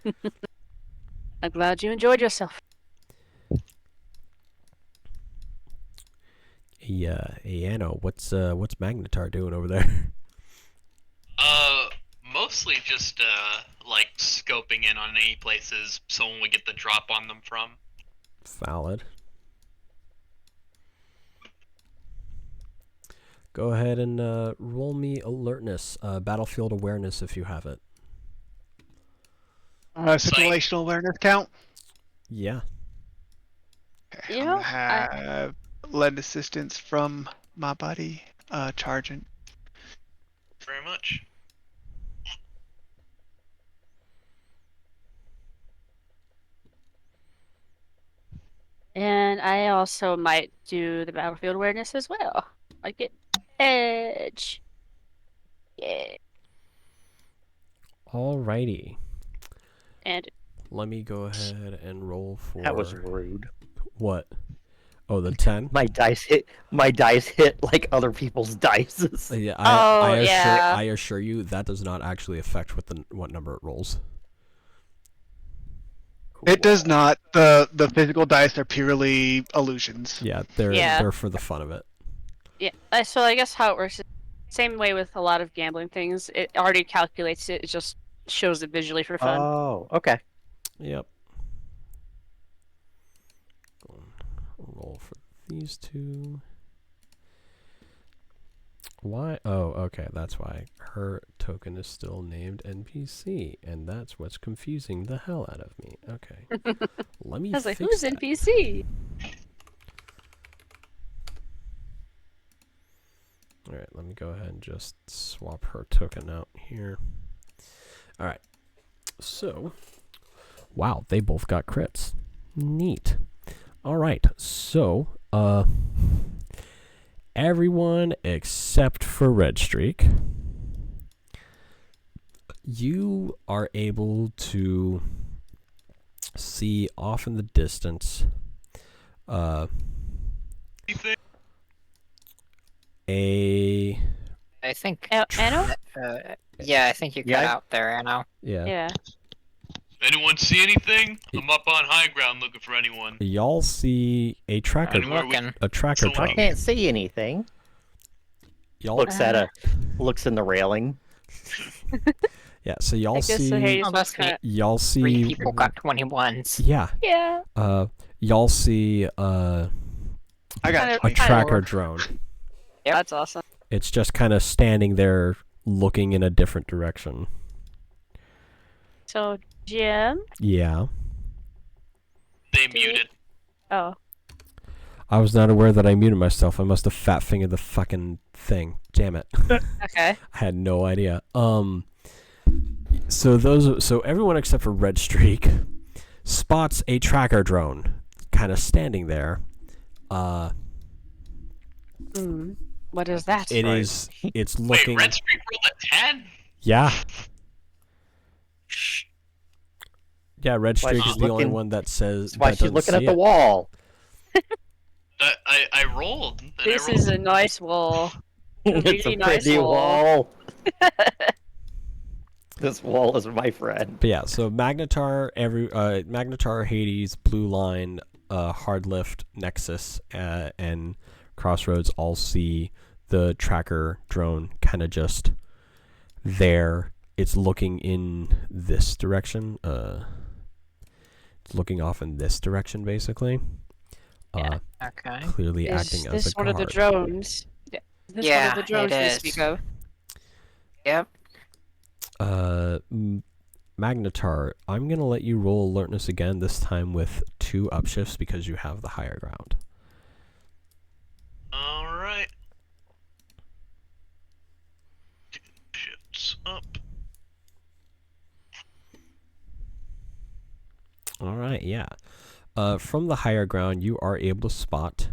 I'm glad you enjoyed yourself. Hey, Anno, what's Magnetar doing over there? Mostly just like scoping in on any places someone would get the drop on them from. Valid. Go ahead and roll me alertness, battlefield awareness if you have it. Situational awareness count. Yeah. Okay, You I'm know, gonna have lend assistance from my buddy, Chargent. Very much. And I also might do the battlefield awareness as well. Like it edge. Yeah. Alrighty. And Let me go ahead and roll for That was rude. what? Oh, the 10? My dice hit like other people's dices. Yeah, Oh, yeah. I assure you that does not actually affect what number it rolls. It does not. The physical dice are purely illusions. Yeah, Yeah. they're for the fun of it. Yeah. So I guess how it works is same way with a lot of gambling things. It already calculates it. It just shows it visually for fun. Oh, okay. Yep. Roll for these two. Why? Oh, okay. That's why her token is still named NPC, and that's what's confusing the hell out of me. Okay. Let me I was like, fix who's that. NPC? All right, let me go ahead and just swap her token out here. All right. So, wow, they both got crits. Neat. All right. So, everyone except for Red Streak, you are able to see off in the distance Anything? a I think. Anno? Yeah, I think you got Yeah. out there, Anno. Yeah. Anyone see anything? I'm up on high ground looking for anyone. y'all see a tracker Anywhere I'm looking. a tracker So I drone. can't see anything. Y'all Looks in the railing. yeah, so y'all I guess the see Hades Oh, was that's kind of. y'all Three see people got 21s. yeah, Yeah. y'all see I got Kinda- a 20. tracker drone. Yep. That's awesome. It's just kind of standing there looking in a different direction. So, Jim? Yeah. They Dude. muted. Oh. I was not aware that I muted myself. I must have fat fingered the fucking thing. Damn it. Okay. I had no idea. So everyone except for Red Streak spots a tracker drone kind of standing there. What is that? It's Wait, looking Red Streak rolled a 10? Yeah. Yeah, Red Why Streak she's is the only looking- one that says That's why that she's doesn't looking at see the it. wall. I rolled. And This I rolled. is a nice wall. It's a really nice pretty wall. wall. This wall is my friend. But yeah, so Magnetar, Magnetar, Hades, Blue Line, Hardlift, Nexus, and Crossroads all see the tracker drone kind of just there. It's looking in this direction. It's looking off in this direction, basically. Yeah. Okay. Clearly Is acting this as a one of the guard. drones? Yeah. Is this one Yeah, of the drones it we is. speak of? Yep. Magnetar, I'm gonna let you roll alertness again. This time with 2 upshifts because you have the higher ground. Alright. Shifts up. All right, yeah. From the higher ground, you are able to spot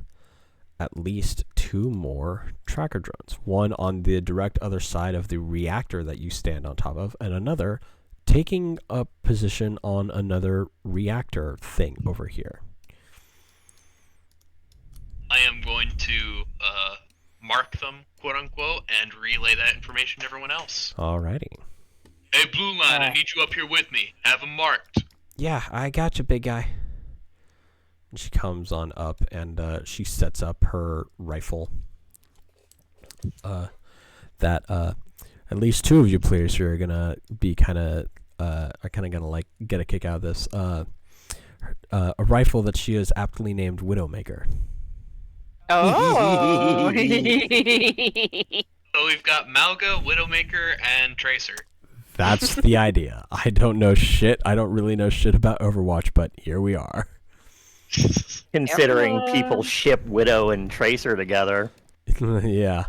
at least 2 more tracker drones. One on the direct other side of the reactor that you stand on top of, and another taking a position on another reactor thing over here. I am going to mark them, quote unquote, and relay that information to everyone else. Alrighty. Hey, Blue Line, I need you up here with me. Have them marked. Yeah, I got you, big guy. And she comes on up and she sets up her rifle. That at least 2 of you players here are gonna be gonna like get a kick out of this. A rifle that she has aptly named Widowmaker. Oh. So we've got Malga, Widowmaker, and Tracer. That's the idea. I don't know shit. I don't really know shit about Overwatch, but here we are. Considering people ship Widow and Tracer together. Yeah.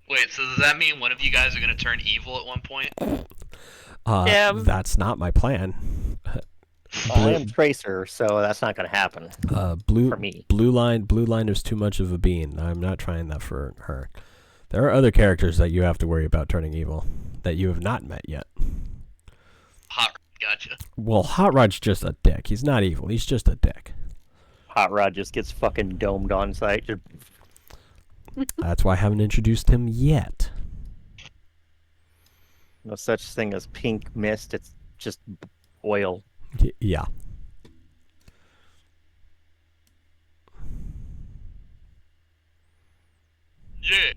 Wait, so does that mean one of you guys are gonna turn evil at one point? Damn. That's not my plan. I am Tracer, so that's not going to happen. Blue For me. Blue line is too much of a bean. I'm not trying that for her. There are other characters that you have to worry about turning evil that you have not met yet. Hot, gotcha. Well, Hot Rod's just a dick. He's not evil. He's just a dick. Hot Rod just gets fucking domed on site. Just... That's why I haven't introduced him yet. No such thing as pink mist. It's just oil. Yeah. Yeah.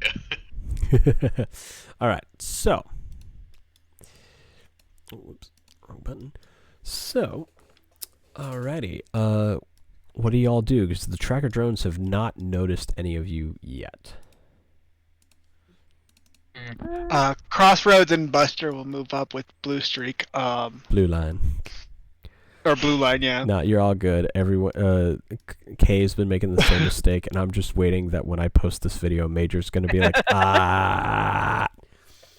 All right. So. Whoops. Wrong button. So. Alrighty. What do y'all do? Because the tracker drones have not noticed any of you yet. Crossroads and Buster will move up with Blue Streak. Blue line. Or Blue Line, yeah. No, you're all good. Everyone, Kay's been making the same mistake, and I'm just waiting that when I post this video, Major's gonna be like, ah.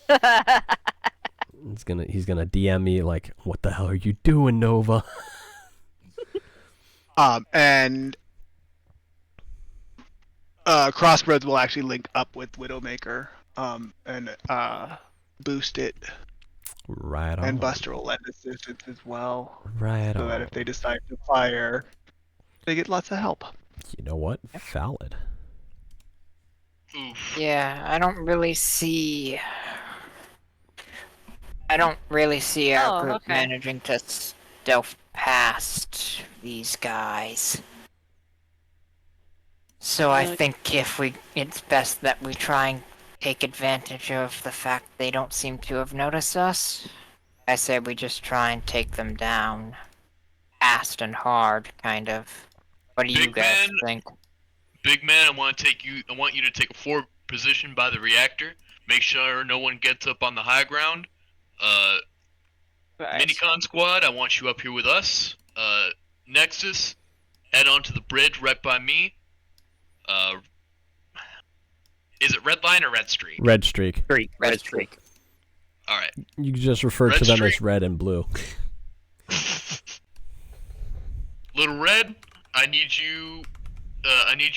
He's gonna DM me like, what the hell are you doing, Nova? And Crossroads will actually link up with Widowmaker, and boost it. Right on. And Buster will lend assistance as well, Right so on. that if they decide to fire, they get lots of help. You know what? Valid. Oof. Yeah, I don't really see our group okay. managing to stealth past these guys. So I think it's best that we try and take advantage of the fact they don't seem to have noticed us. I say we just try and take them down. Fast and hard, kind of. What do you Big guys man. think? Big man, I want you to take a forward position by the reactor. Make sure no one gets up on the high ground. Right. Minicon squad, I want you up here with us. Nexus, head onto the bridge right by me. Is it red line or red streak? Red streak. Red streak. All right. You just refer Red to them streak. as red and blue. Little red, I need you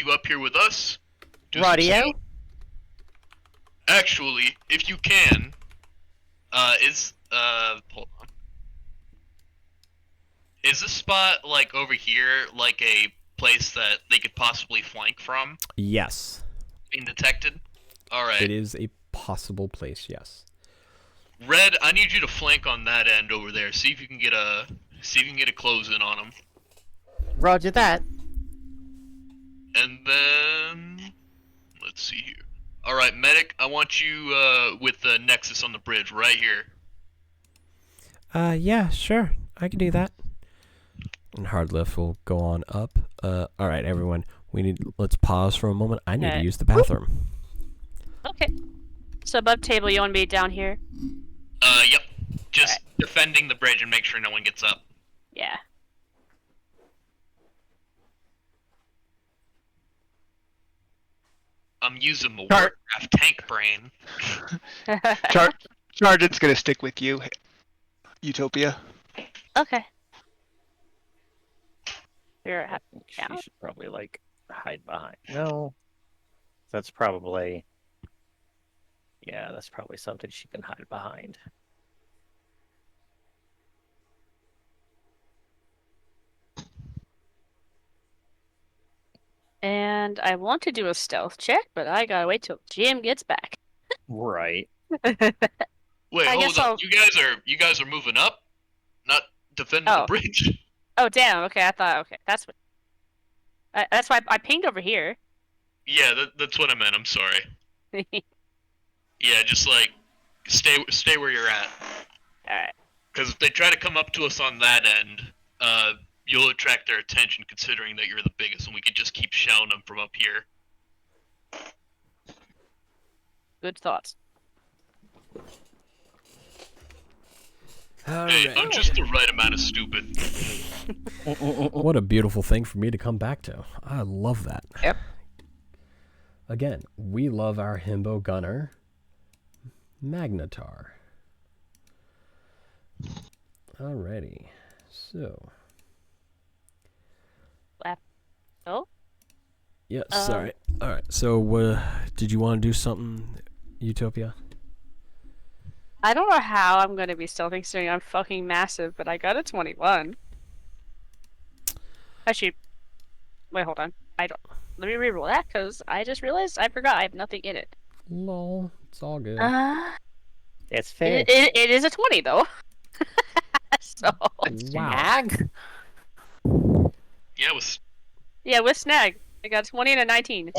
up here with us. Do some Radio? stealth. Actually, if you can, hold on. Is this spot like over here like a place that they could possibly flank from? Yes. Being detected? Alright. It is a possible place, yes. Red, I need you to flank on that end over there. See if you can get a close in on them. Roger that. And then let's see here. Alright, medic, I want you with the Nexus on the bridge right here. Yeah, sure. I can do that. And hard lift will go on up. Alright, everyone. Let's pause for a moment. I need to Okay. use the bathroom. Okay. So above table, you want me down here? Yep. Just defending the bridge and make sure no one gets up. Yeah. I'm using the Start. Warcraft tank brain. Sergeant's gonna stick with you, Utopia. Okay. Here, She yeah. should probably like hide behind. No, that's probably. Yeah, that's probably something she can hide behind. And I want to do a stealth check, but I gotta wait till GM gets back. Right. Wait, I hold guess up. I'll- You guys are moving up, not defending Oh. the bridge. Oh damn! Okay, I thought. Okay, that's what. That's why I pinged over here. Yeah, that's what I meant. I'm sorry. Yeah, just like stay where you're at. Alright. Because if they try to come up to us on that end, you'll attract their attention, considering that you're the biggest, and we could just keep shelling them from up here. Good thoughts. Hey, I'm just the right amount of stupid. What a beautiful thing for me to come back to. I love that. Yep. Again, we love our himbo gunner, Magnetar. Alrighty, so Oh, yeah, sorry. All right, so did you want to do something, Utopia? I don't know how I'm gonna be stealthing considering I'm fucking massive, but I got a 21. Actually, wait, hold on. I don't. Let me reroll that because I just realized I forgot I have nothing in it. Lol, it's all good. That's fair. It is a 20 though. So Wow. Snag? Yeah, with yeah, with snag, I got a 20 and a 19.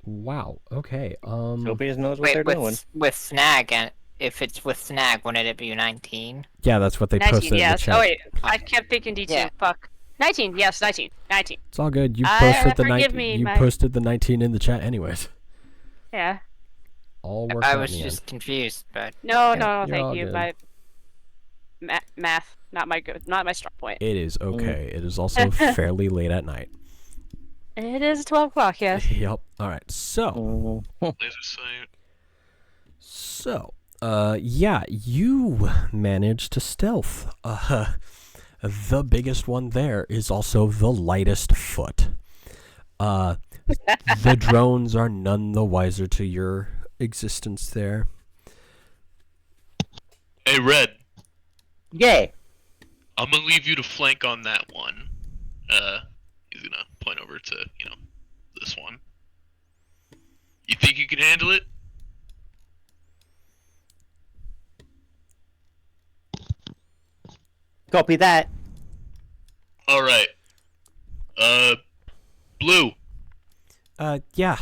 Wow. Okay. Nobody knows what Wait, they're doing. with snag, and if it's with snag, wouldn't it be 19? Yeah, that's what they 19, posted in the yes. chat. Oh wait, I kept thinking D2. Yeah. Fuck. 19, yes, 19. 19. It's all good. You Forgive posted the 19. me, You my- posted the 19 in the chat, anyways. Yeah. All worked I out was in the just confused, but No, Yeah, no, you're thank all you. good. My math, not my strong point. end. It is okay. It is also fairly late at night. It is 12 o'clock, yes. Yep. All right. So, laser sight. yeah, you managed to stealth. The biggest one there is also the lightest foot. The drones are none the wiser to your existence there. Hey, Red. Yeah. I'm gonna leave you to flank on that one. He's gonna point over to, this one. You think you can handle it? Copy that. Alright. Blue, Yeah.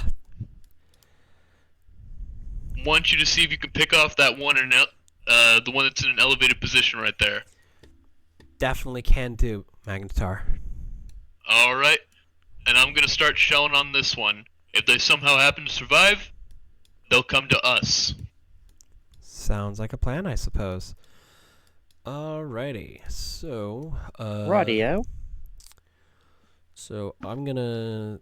want you to see if you can pick off that one the one that's in an elevated position right there. Definitely can do, Magnetar. Alright. And I'm gonna start shelling on this one. If they somehow happen to survive, they'll come to us. Sounds like a plan, I suppose. Alrighty. So, Radio. So I'm gonna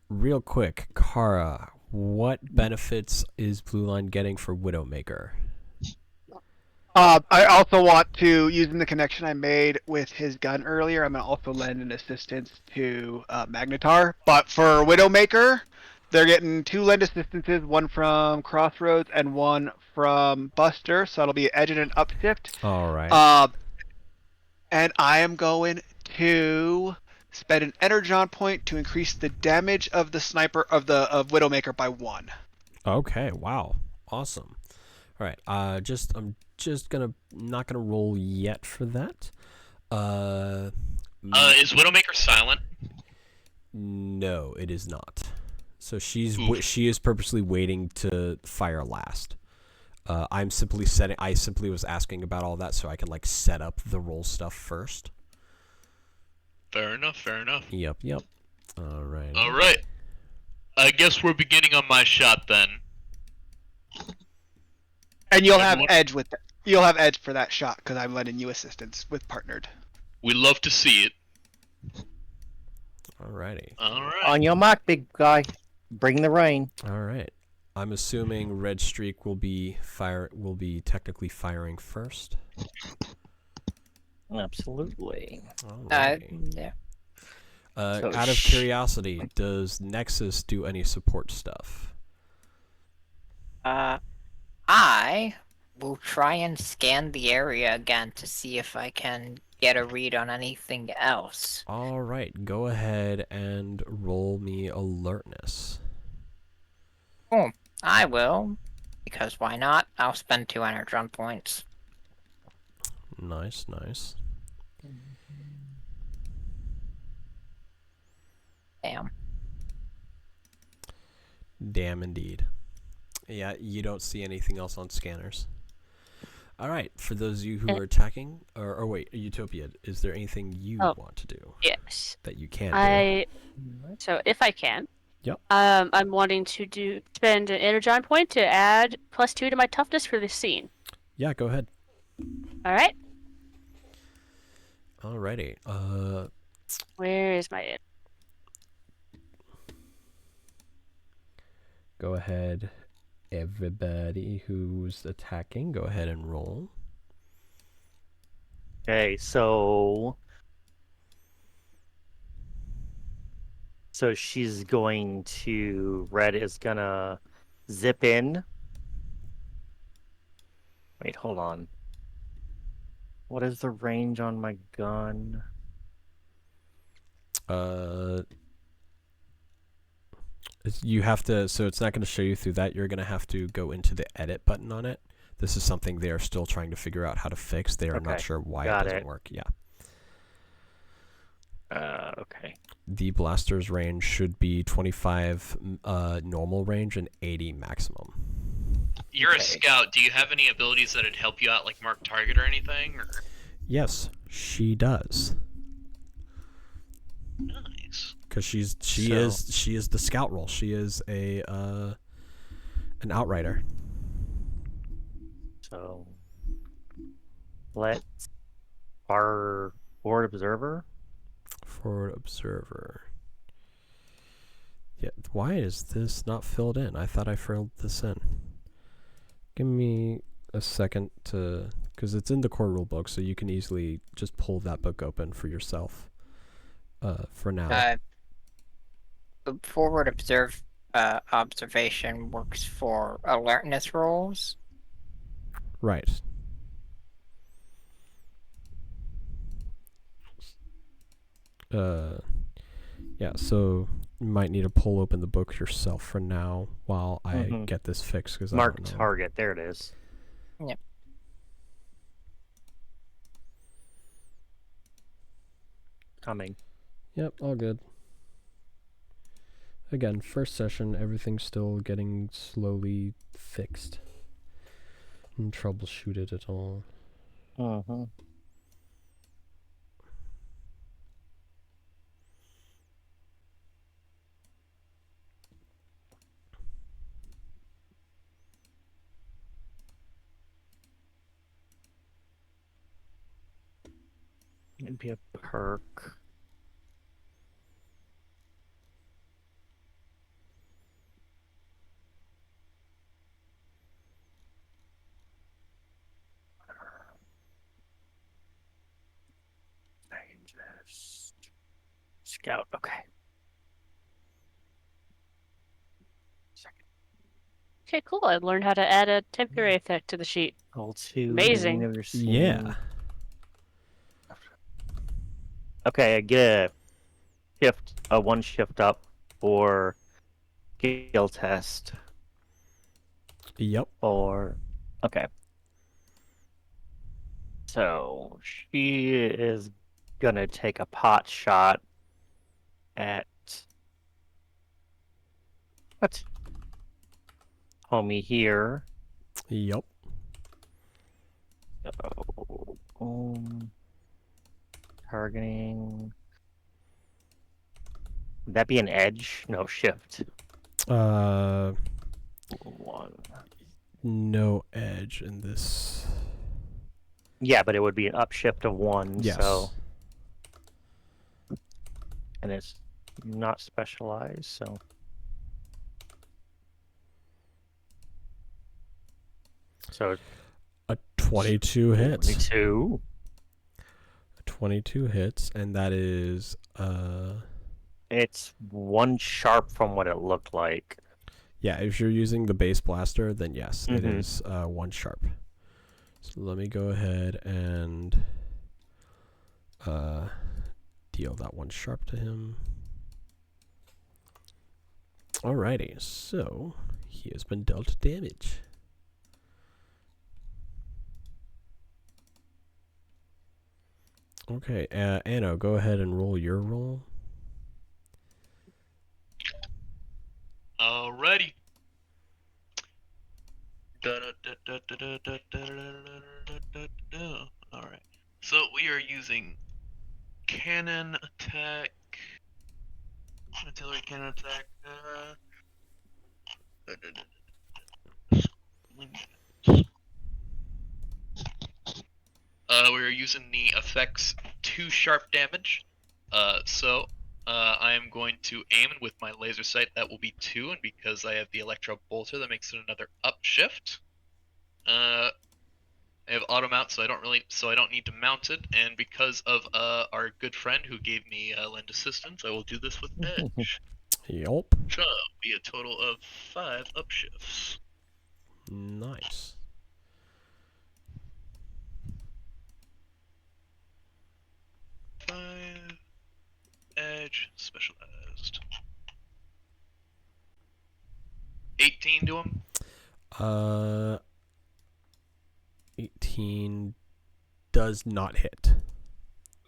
real quick, Kara. What benefits is Blue Line getting for Widowmaker? I also want to, using the connection I made with his gun earlier, I'm going to also lend an assistance to Magnetar. But for Widowmaker, they're getting 2 lend assistances, one from Crossroads and one from Buster. So it'll be an edge and an upshift. All right. And I am going to spend an Energon point to increase the damage of the sniper of Widowmaker by 1. Okay. Wow. Awesome. All right. I'm just not gonna roll yet for that. Is Widowmaker silent? No, it is not. So she is purposely waiting to fire last. I simply was asking about all that so I can set up the roll stuff first. Fair enough. Yep. All right. Alright. I guess we're beginning on my shot then. And you'll have Everyone- edge with that. You'll have edge for that shot because I'm lending you assistance with partnered. We love to see it. Alrighty. Alright. On your mark, big guy. Bring the rain. All right. I'm assuming Red Streak will be technically firing first. Absolutely. Alrighty. Yeah. So Out of curiosity, does Nexus do any support stuff? I will try and scan the area again to see if I can get a read on anything else. All right, go ahead and roll me alertness. Oh, I will. Because why not? I'll spend 2 energon points. Nice. Damn. Damn indeed. Yeah, you don't see anything else on scanners. All right, for those of you who are attacking, or wait, Utopia, is there anything you want to do Yes. that you can do? So if I can. Yep. I'm wanting to spend an energon point to add +2 to my toughness for this scene. Yeah, go ahead. All right. Alrighty. Where is my? Go ahead. Everybody who's attacking, go ahead and roll. Okay, so she's going to Red is gonna zip in. Wait, hold on. What is the range on my gun? You have to, so it's not going to show you through that. You're going to have to go into the edit button on it. This is something they are still trying to figure out how to fix. They are not Okay, sure why it got doesn't it. work. Yeah. Okay. The blaster's range should be 25 normal range and 80 maximum. You're a Okay. scout. Do you have any abilities that'd help you out, like mark target or anything? Or... Yes, she does. Nice. Because she So- is the scout role. She is a an outrider. So let's our board observer. Forward observer. Yeah, why is this not filled in? I thought I filled this in. Give me a second to, because it's in the core rulebook, so you can easily just pull that book open for yourself. For now. Forward observation works for alertness rolls. Right. Yeah, so you might need to pull open the book yourself for now while I Mhm. get this fixed, because I Mark don't know. target. There it is. Yep. Coming. Yep, all good. Again, first session, everything's still getting slowly fixed. And troubleshooted at all. Mm-hmm. It'd be a perk. Scout. Okay. Okay, cool. I learned how to add a temporary effect to the sheet. Roll 2. Amazing. Beginning of your scene. Yeah. Okay, I get a one shift up for skill test. Yep. Or okay. So she is gonna take a pot shot at what? Homie here. Yep. Targeting. Would that be an edge? No, shift. Uh, One. no edge in this. Yeah, but it would be an upshift of 1, Yes. so. And it's not specialized, so. So A 22 hits. 22. 22 hits, and that is It's 1 sharp from what it looked like. yeah, if you're using the base blaster, then yes, it Mhm. is 1 sharp. So let me go ahead and deal that 1 sharp to him. Alrighty, so he has been dealt damage. Okay, Anno, go ahead and roll your roll. Alrighty. Alright. So we are using cannon attack. Artillery cannon attack. we're using the effects 2 sharp damage. So I am going to aim with my laser sight. That will be 2, and because I have the electro bolter, that makes it another upshift. I have auto mount, so I don't need to mount it. And because of our good friend who gave me lend assistance, I will do this with edge. Yup. So it'll be a total of 5 upshifts. Nice. Edge, specialized. 18 to him. 18 does not hit.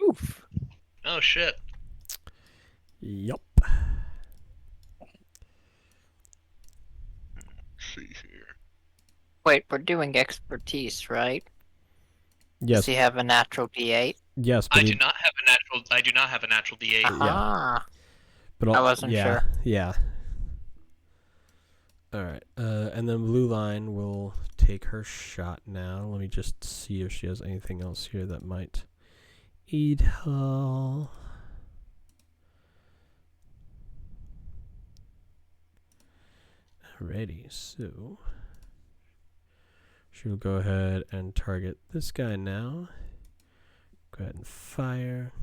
Oof. Oh shit. Yup. Let's see here. Wait, we're doing expertise, right? Yes. Does he have a natural D8? Yes, but I do not have a natural D8. Ah, But I wasn't yeah, sure. Yeah. All right. And then blue line will take her shot now. Let me just see if she has anything else here that might aid her. Alrighty, so she'll go ahead and target this guy now. Go ahead and fire.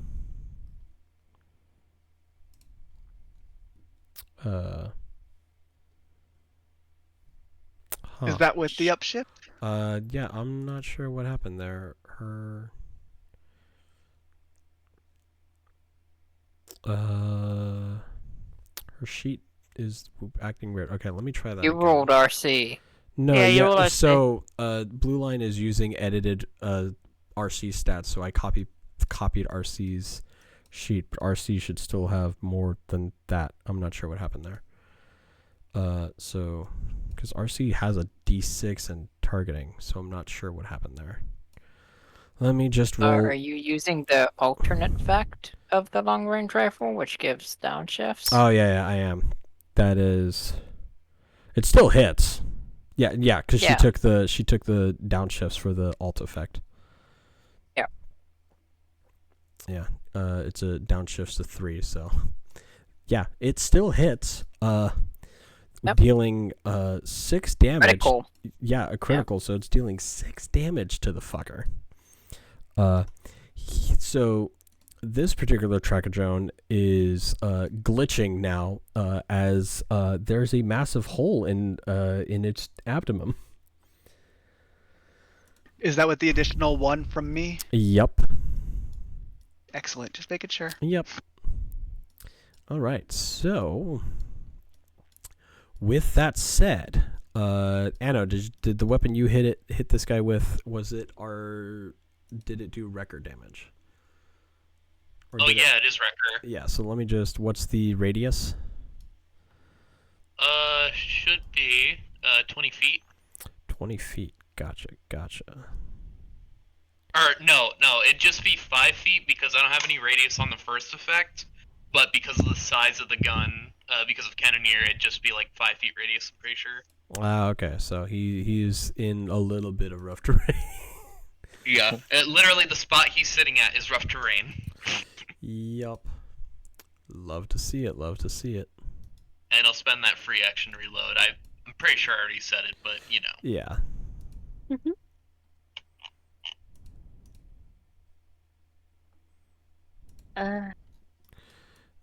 Is that with the upshift? Yeah, I'm not sure what happened there. Her sheet is acting weird. Okay, let me try that you again. rolled RC. No, Yeah, you rolled RC. So, blue line is using edited RC stats, so I copied RC's sheet, but RC should still have more than that. I'm not sure what happened there. So, because RC has a D6 and targeting, so I'm not sure what happened there. Let me just roll. Are you using the alternate effect of the long range rifle, which gives downshifts? Oh yeah, I am. That is. It still hits. Yeah, because Yeah. she took the downshifts for the alt effect. Yeah. Yeah. It's a downshifts to 3, so yeah, it still hits. Yep. Dealing 6 damage. Critical. Yeah, a critical. So it's dealing 6 damage to the fucker. So this particular tracker drone is glitching now as there's a massive hole in its abdomen. Is that with the additional 1 from me? Yep. Excellent. Just making sure. Yep. All right. So with that said, Anno, did the weapon you hit this guy with, did it do record damage? Or Oh did yeah, it is Wrecker. Yeah, so let me what's the radius? Should be 20 feet. 20 feet. Gotcha. Or no, it'd just be 5 feet because I don't have any radius on the first effect. But because of the size of the gun, because of Cannoneer, it'd just be like 5 feet radius, I'm pretty sure. Okay, so he's in a little bit of rough terrain. Yeah, literally the spot he's sitting at is rough terrain. Yup. Love to see it. And I'll spend that free action to reload. I'm pretty sure I already said it, but you know. Yeah. Mhm.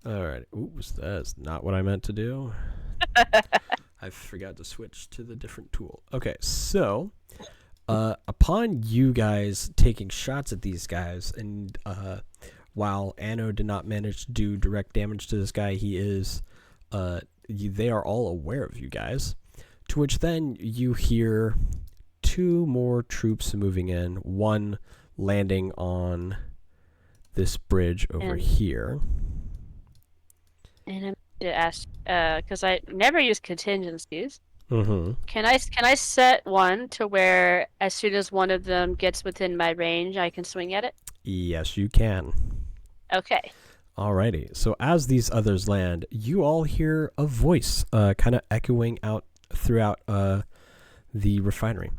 Alright. Oops, that's not what I meant to do. I forgot to switch to the different tool. Okay, so upon you guys taking shots at these guys, and while Anno did not manage to do direct damage to this guy, they are all aware of you guys. To which then you hear 2 more troops moving in, one landing on this bridge over here. And I'm going to ask, because I never use contingencies. Mm-hmm. Can I set one to where as soon as one of them gets within my range, I can swing at it? Yes, you can. Okay. Alrighty. So as these others land, you all hear a voice kind of echoing out throughout the refinery.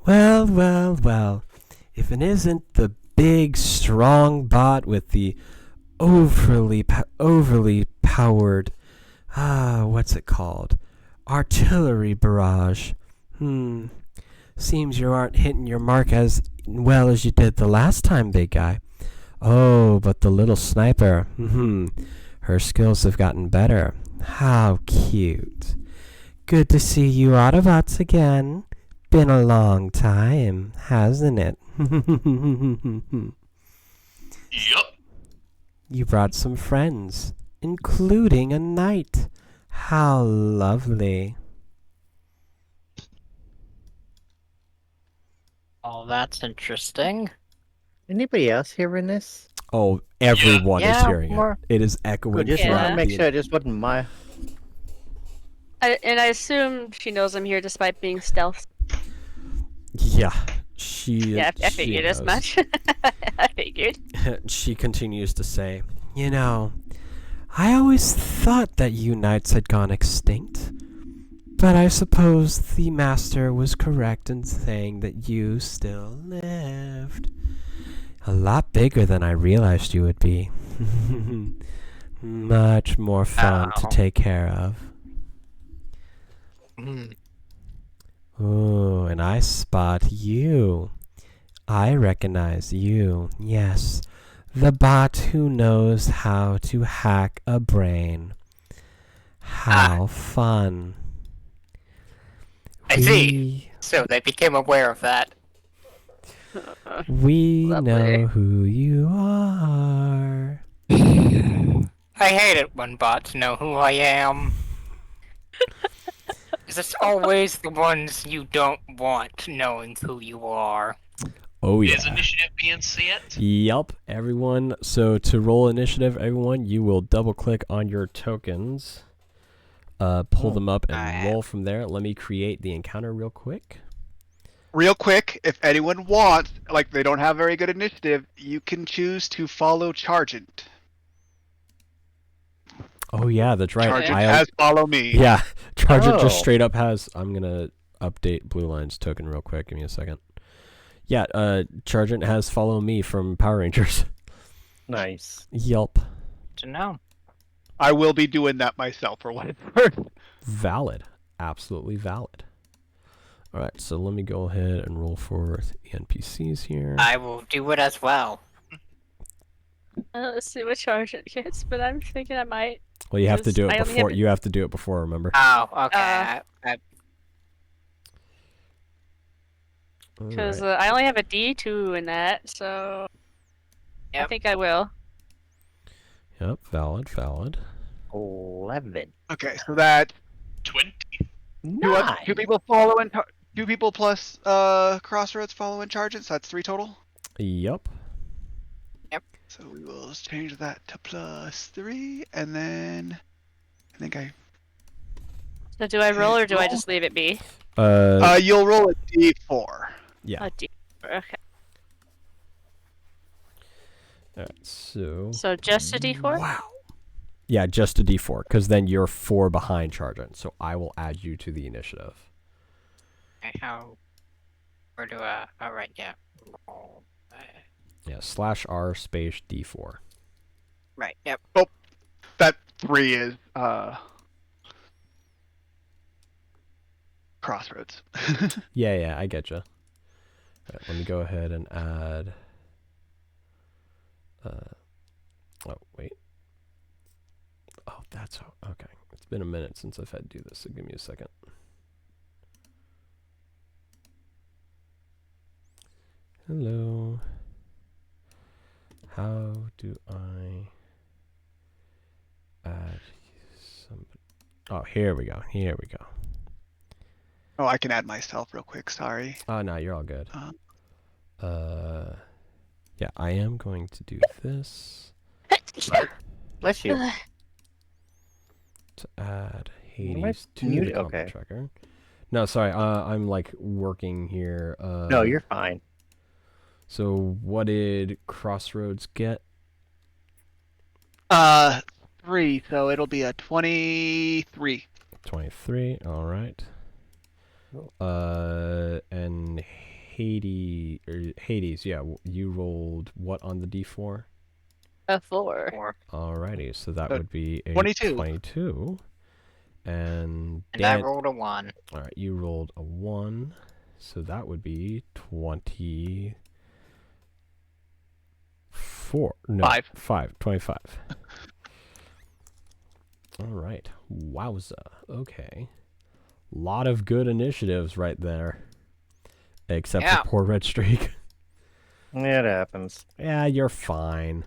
Well. if it isn't the big, strong bot with the overly powered, what's it called? Artillery barrage. Seems you aren't hitting your mark as well as you did the last time, big guy. Oh, but the little sniper, her skills have gotten better. How cute. Good to see you Autobots again. Been a long time, hasn't it? Yup. You brought some friends, including a knight. How lovely. Oh, that's interesting. Anybody else hearing this? Oh, everyone is Yeah, hearing more- it. It is echoing. I just throughout want to make the- sure it just wasn't my. And I assume she knows I'm here despite being stealth. Yeah, she. Yeah, I she figured as knows. much. I figured. She continues to say, You know, I always thought that you knights had gone extinct. But I suppose the master was correct in saying that you still lived. A lot bigger than I realized you would be. Much more fun to Ow. take care of. Ooh, and I spot you. I recognize you. Yes, the bot who knows how to hack a brain. How fun. I see. So they became aware of that. We Lovely. know who you are. I hate it when bots know who I am. 'Cause it's always the ones you don't want knowing who you are. "Oh yeah." Is initiative being set? Yup, everyone. So to roll initiative, everyone, you will double click on your tokens, pull them up, and Alright. roll from there. Let me create the encounter real quick. Real quick, if anyone wants, like they don't have very good initiative, you can choose to follow Chargent. Oh yeah, that's right. Chargent I has follow me. Yeah, Charger just Oh. straight up has. I'm gonna update Blue Line's token real quick. Give me a second. Yeah, Chargent has follow me from Power Rangers. Nice. Yup. To know. I will be doing that myself for what it's worth. Valid. Absolutely valid. Alright, so let me go ahead and roll for the NPCs here. I will do it as well. Let's see what charge it gets, but I'm thinking I might. Well, you have to because do it I only before. have- You have to do it before, remember? Oh, okay. Because Alright. I only have a D2 in that, so I Yep. think I will. Yep, valid. 11. Okay, so that 20. two people following, two people plus Crossroads following Chargent, so that's 3 total. Yup. So we will change that to +3, and then I think So do I roll or do I just leave it be? you'll roll a D4. Yeah. A D. Okay. Alright, so. So just a D4? Wow. Yeah, just a D4, because then you're 4 behind Chargent, so I will add you to the initiative. Okay, how? Where do I? Oh, right, yeah. Roll. Yeah, /R space D4. Right, yep. That 3 is Crossroads. Yeah, I getcha. Alright, let me go ahead and add. Oh, wait. Oh, that's how. Okay. It's been a minute since I've had to do this, so give me a second. Hello. How do I add somebody? Oh, here we go. Oh, I can add myself real quick. Sorry. Oh, no, you're all good. Uh. Yeah, I am going to do this Bless you. to add Am I Hades to muted? the combat Okay. tracker. No, sorry, I'm like working here. No, you're fine. So what did Crossroads get? 3, so it'll be a 23. 23. All right. Cool. And Hades, yeah, you rolled what on the d4? A 4. 4. Alrighty, so that Uh, would be a 22. 22. And And I Dan, rolled a 1. alright, you rolled a 1, so that would be 24. No, 5. 25. Alright, wowza. Okay. Lot of good initiatives right there. Except Yeah. for poor Red Streak. It happens. Yeah, you're fine.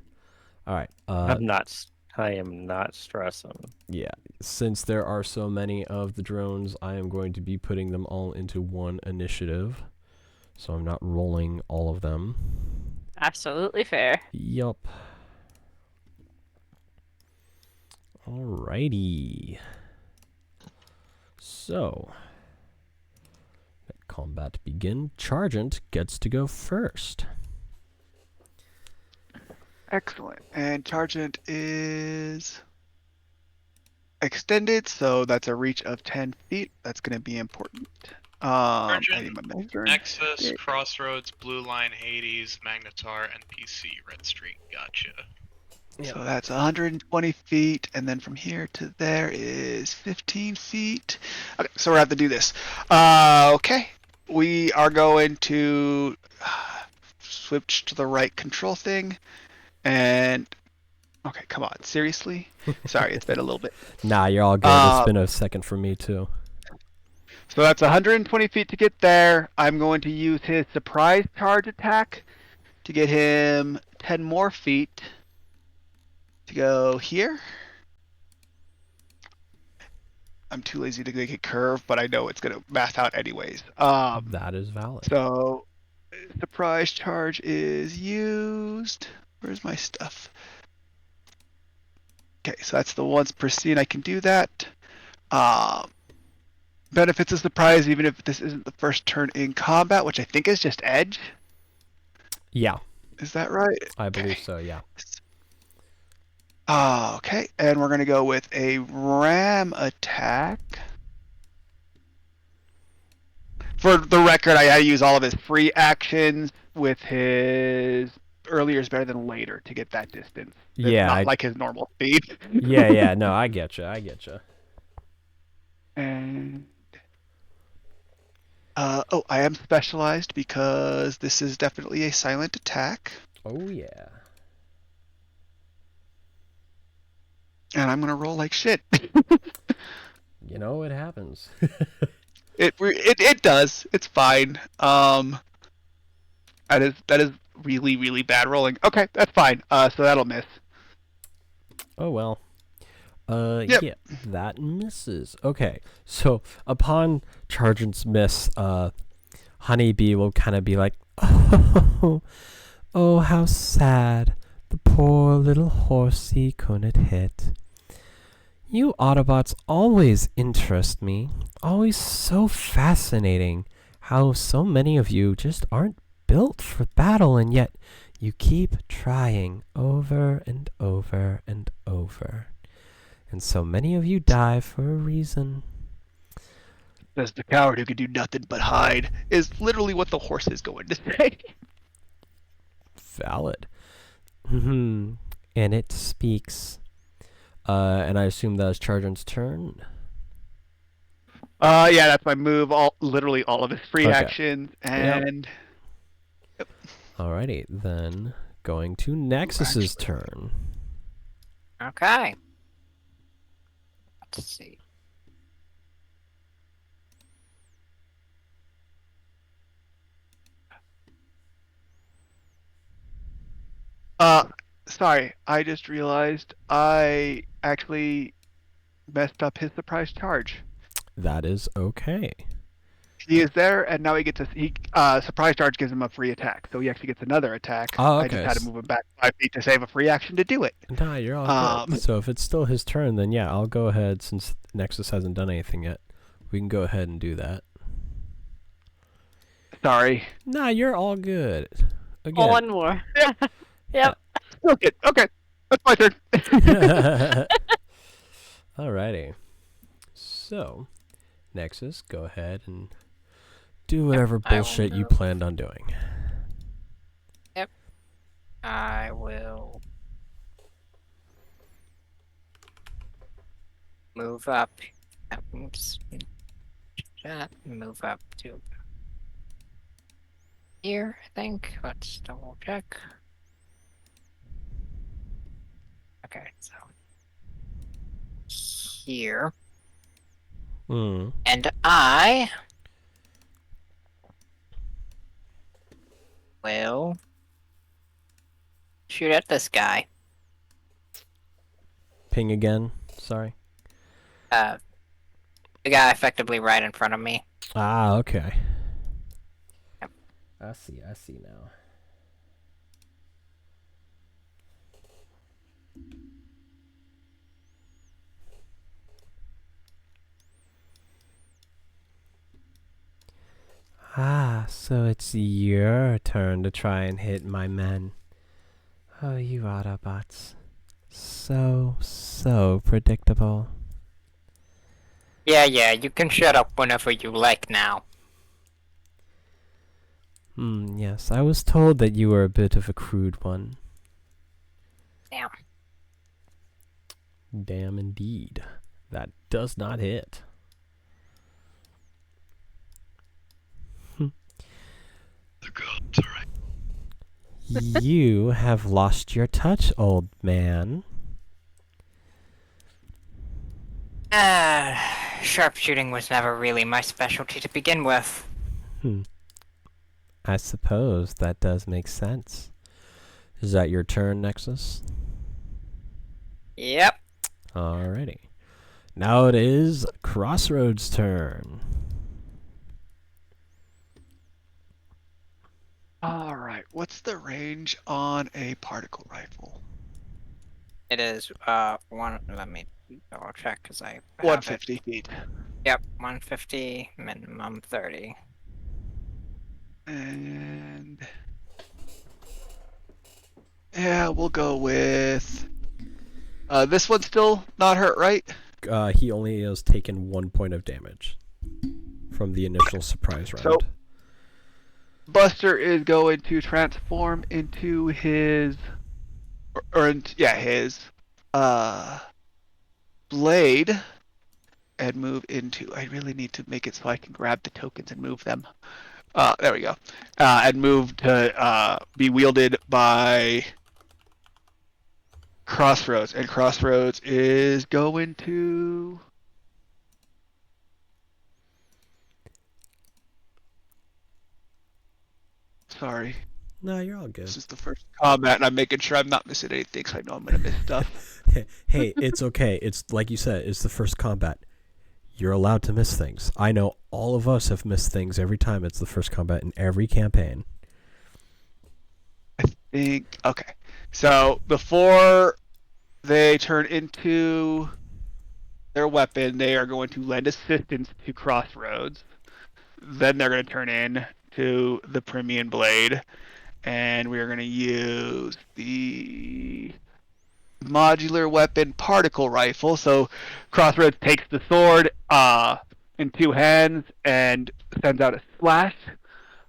Alright, I am not stressing. yeah, since there are so many of the drones, I am going to be putting them all into one initiative. So I'm not rolling all of them. Absolutely fair. Yup. Alrighty. So, let combat begin. Chargent gets to go first. Excellent. And Chargent is extended, so that's a reach of 10 feet. That's going to be important. I need my measure. Nexus, Okay. Crossroads, Blue Line, Hades, Magnetar, NPC, Red Streak. Gotcha. So that's 120 feet, and then from here to there is 15 feet. Okay, so we're gonna have to do this. Okay, we are going to switch to the right control thing, and okay, come on, seriously? Sorry, it's been a little bit. Nah, you're all good. It's been a second for me too. So that's 120 feet to get there. I'm going to use his surprise charge attack to get him 10 more feet to go here. I'm too lazy to make a curve, but I know it's going to math out anyways. That is valid. So surprise charge is used. Where's my stuff? Okay, so that's the once per scene. I can do that. Benefits of surprise, even if this isn't the first turn in combat, which I think is just edge. Yeah, Is that right? I believe so, yeah. Okay, and we're going to go with a ram attack. For the record, I use all of his free actions with his earlier is better than later to get that distance. It's Yeah, not like his normal speed. yeah, no, I getcha. And oh, I am specialized because this is definitely a silent attack. Oh, yeah. And I'm gonna roll like shit. You know, it happens. It does. It's fine. That is really bad rolling. Okay, that's fine. So that'll miss. Oh, well. Yep. Yeah, that misses. Okay, so upon Chargent's miss, Honeybee will kind of be like, oh, how sad. The poor little horsey couldn't hit. You Autobots always interest me. Always so fascinating how so many of you just aren't built for battle, and yet you keep trying over and over and over. And so many of you die for a reason. Says the coward who could do nothing but hide is literally what the horse is going to say. Valid. And it speaks. And I assume that is Chargent's turn. Yeah, that's my move. Literally all of his free Okay. actions, and Alrighty, then going to Nexus's turn. Okay. Let's see. sorry, I just realized I actually messed up his surprise charge. That is okay. He is there, and now he gets surprise charge gives him a free attack, so he actually gets another attack. Oh, I just okay. had to move him back 5 feet to save a free action to do it. Nah, you're all good. So if it's still his turn, then yeah, I'll go ahead since Nexus hasn't done anything yet. We can go ahead and do that. Sorry. Nah, you're all good. Again. One more. Yep. Okay, that's my turn. Alrighty. So, Nexus, go ahead and Do whatever I will bullshit you move. planned on doing. I will move up. Oops. That move up to here, I think. Let's double check. Okay, so here. Hmm. And I will shoot at this guy. Ping again. Sorry. The guy effectively right in front of me. Ah, okay. Yep. I see now. Ah, so it's your turn to try and hit my men. Oh, you Autobots. So predictable. Yeah, you can shut up whenever you like now. Yes, I was told that you were a bit of a crude one. Damn. Damn indeed. That does not hit. The gods are right. You have lost your touch, old man. Sharpshooting was never really my specialty to begin with. I suppose that does make sense. Is that your turn, Nexus? Yep. Alrighty. Now it is Crossroads' turn. All right. What's the range on a particle rifle? It is, one, let me double check, because I have 150 feet. Yep, 150, minimum 30. And yeah, we'll go with this one's still not hurt, right? He only has taken 1 point of damage from the initial surprise round. So Buster is going to transform into his his blade and move into. I really need to make it so I can grab the tokens and move them. There we go. And move to be wielded by Crossroads, and Crossroads is going to. Sorry. No, you're all good. This is the first combat, and I'm making sure I'm not missing anything, because I know I'm going to miss stuff. Hey, it's okay. It's like you said, it's the first combat. You're allowed to miss things. I know all of us have missed things every time it's the first combat in every campaign. I think. Okay. So before they turn into their weapon, they are going to lend assistance to Crossroads. Then they're going to turn in to the Premium Blade. And we are going to use the modular weapon particle rifle. So Crossroads takes the sword in two hands and sends out a slash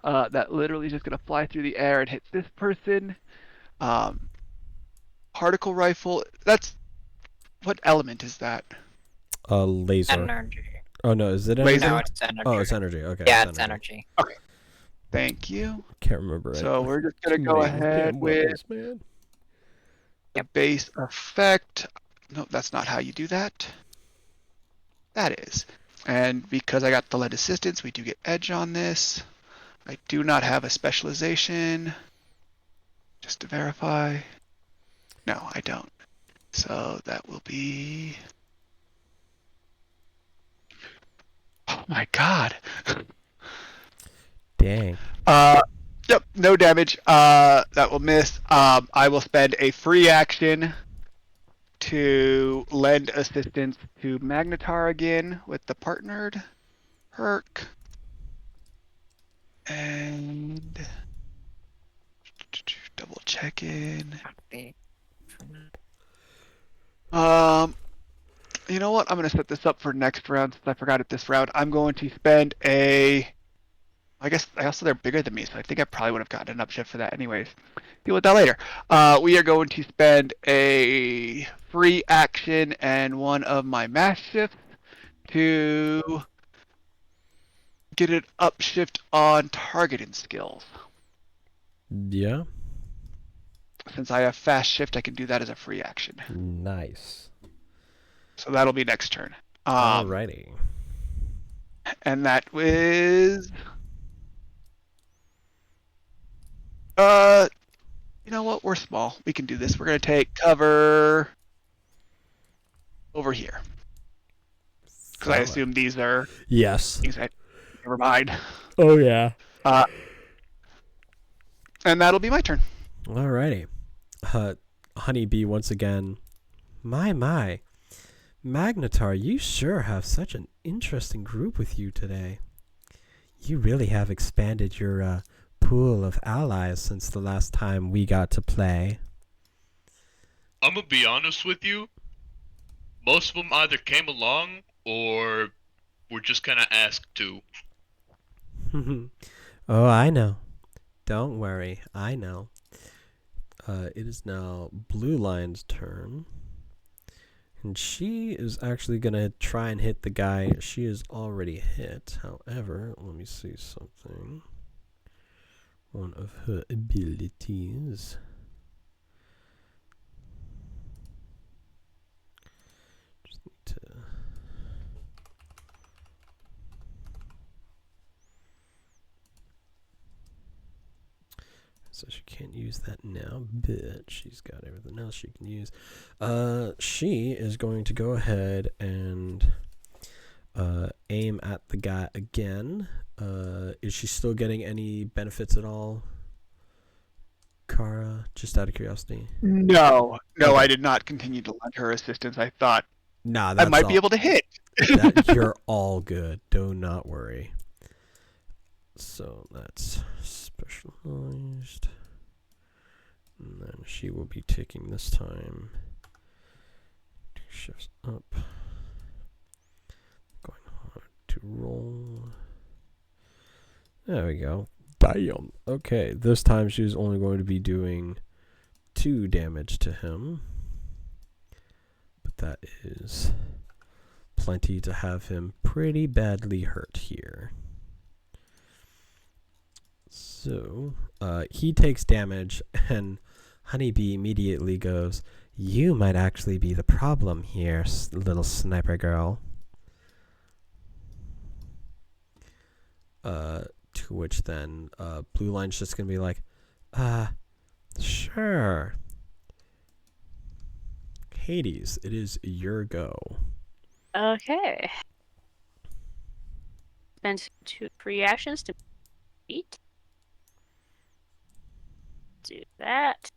that literally is just going to fly through the air and hit this person. Particle rifle, that's... What element is that? Laser. Energy. Oh no, is it energy? Laser? No, it's energy. Oh, it's energy. Okay. Yeah, it's energy. Okay. Thank you. Can't remember it. So we're just going to go ahead with man. the base effect. No, that's not how you do that. That is. And because I got the lead assistance, we do get edge on this. I do not have a specialization. Just to verify. No, I don't. So that will be... Oh my god. Dang. Yep, no damage. That will miss. I will spend a free action to lend assistance to Magnetar again with the partnered perk. And double check in. You know what? I'm going to set this up for next round since I forgot it this round. I'm going to spend a I guess also they're bigger than me, so I think I probably would have gotten an upshift for that anyways. Deal with that later. We are going to spend a free action and one of my mass shifts to get an upshift on targeting skills. Yeah. Since I have fast shift, I can do that as a free action. Nice. So that'll be next turn. Alrighty. And that was you know what? We're small. We can do this. We're gonna take cover over here. Because I Solid. assume these are Yes. things I never mind. Oh yeah. And that'll be my turn. Alrighty. Honeybee once again. My. Magnetar, you sure have such an interesting group with you today. You really have expanded your pool of allies since the last time we got to play. I'm gonna be honest with you. Most of them either came along or were just kind of asked to. Oh, I know. Don't worry, I know. It is now Blue Lion's turn. And she is actually going to try and hit the guy she has already hit. However, let me see something. One of her abilities. Just need to... So she can't use that now, but she's got everything else she can use. She is going to go ahead and aim at the guy again. Is she still getting any benefits at all, Kara? Just out of curiosity. No, Okay. I did not continue to lend her assistance. I thought Nah, I that's might all. be able to hit. You're all good. Do not worry. So that's specialized. And then she will be taking this time. 2 shifts up. Going hard to roll. There we go. Damn. Okay, this time she's only going to be doing 2 damage to him. But that is plenty to have him pretty badly hurt here. So, he takes damage, and Honeybee immediately goes, "You might actually be the problem here, little sniper girl." To which then, Blue Line's just gonna be like, sure. Hades, it is your go. Okay. Spend 2 free actions to beat. Do that.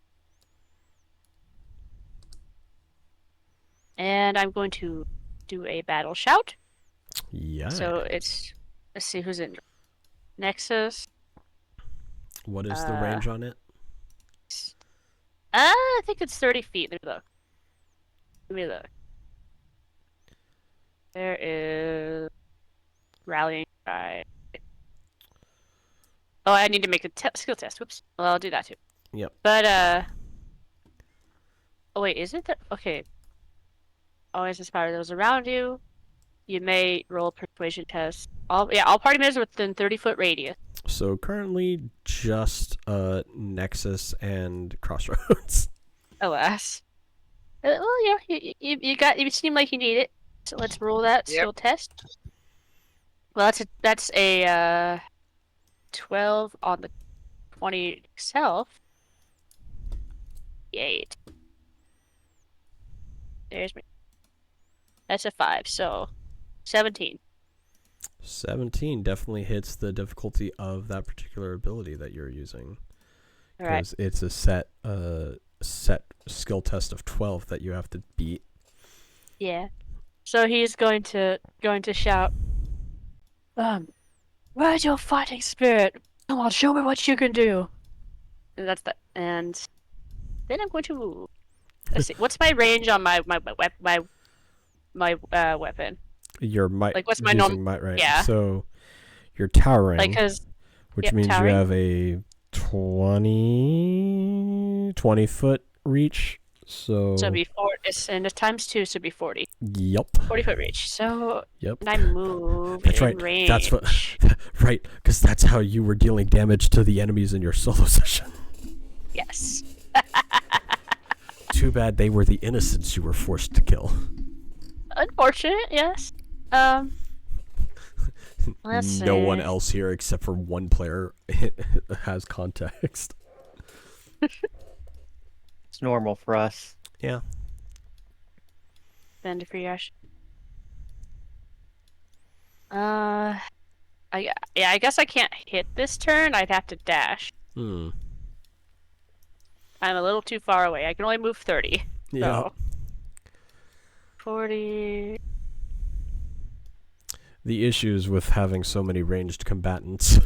And I'm going to do a battle shout. Yeah. So it's, let's see who's in. Nexus. What is the range on it? I think it's 30 feet. Let me look. There is rallying cry. Oh, I need to make a skill test. Whoops. Well, I'll do that too. Yep. But oh wait, is it that? Okay. Always inspire those around you. You may roll a persuasion test. All party members within 30-foot radius. So currently just Nexus and Crossroads. Alas. Well, yeah, you seem like you need it. So let's roll that skill test. Well, that's a 12 on the 20 itself. 8. There's me. That's a 5, so 17. 17 definitely hits the difficulty of that particular ability that you're using. Alright. Because it's a set skill test of 12 that you have to beat. Yeah. So he's going to shout, where's your fighting spirit? Come on, show me what you can do. And that's that. And then I'm going to let's see. What's my range on my weapon? Your might, Like, what's my using might, right? Yeah. So you're towering. Like, cause which Yep, means towering. you have a 20 foot reach. So So it'd be 4, and it's times 2, so it'd be 40. Yep. 40-foot reach. So, Yep. and I move That's in right. range. That's what. Right, because that's how you were dealing damage to the enemies in your solo session. Yes. Too bad they were the innocents you were forced to kill. Unfortunate, yes. Let's No one see. else here except for one player has context. It's normal for us. Yeah. Bend for Yash. I guess I can't hit this turn. I'd have to dash. Hmm. I'm a little too far away. I can only move 30. Yeah. So 40. The issues with having so many ranged combatants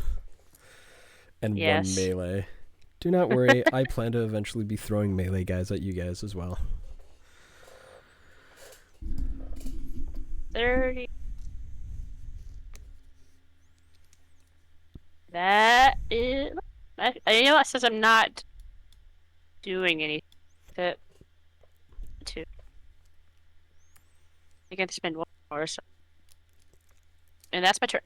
and Yes. one melee. Do not worry, I plan to eventually be throwing melee guys at you guys as well. 30. That is. You know what? Since I'm not doing anything, that too. I get to spend 1 more, so. And that's my turn.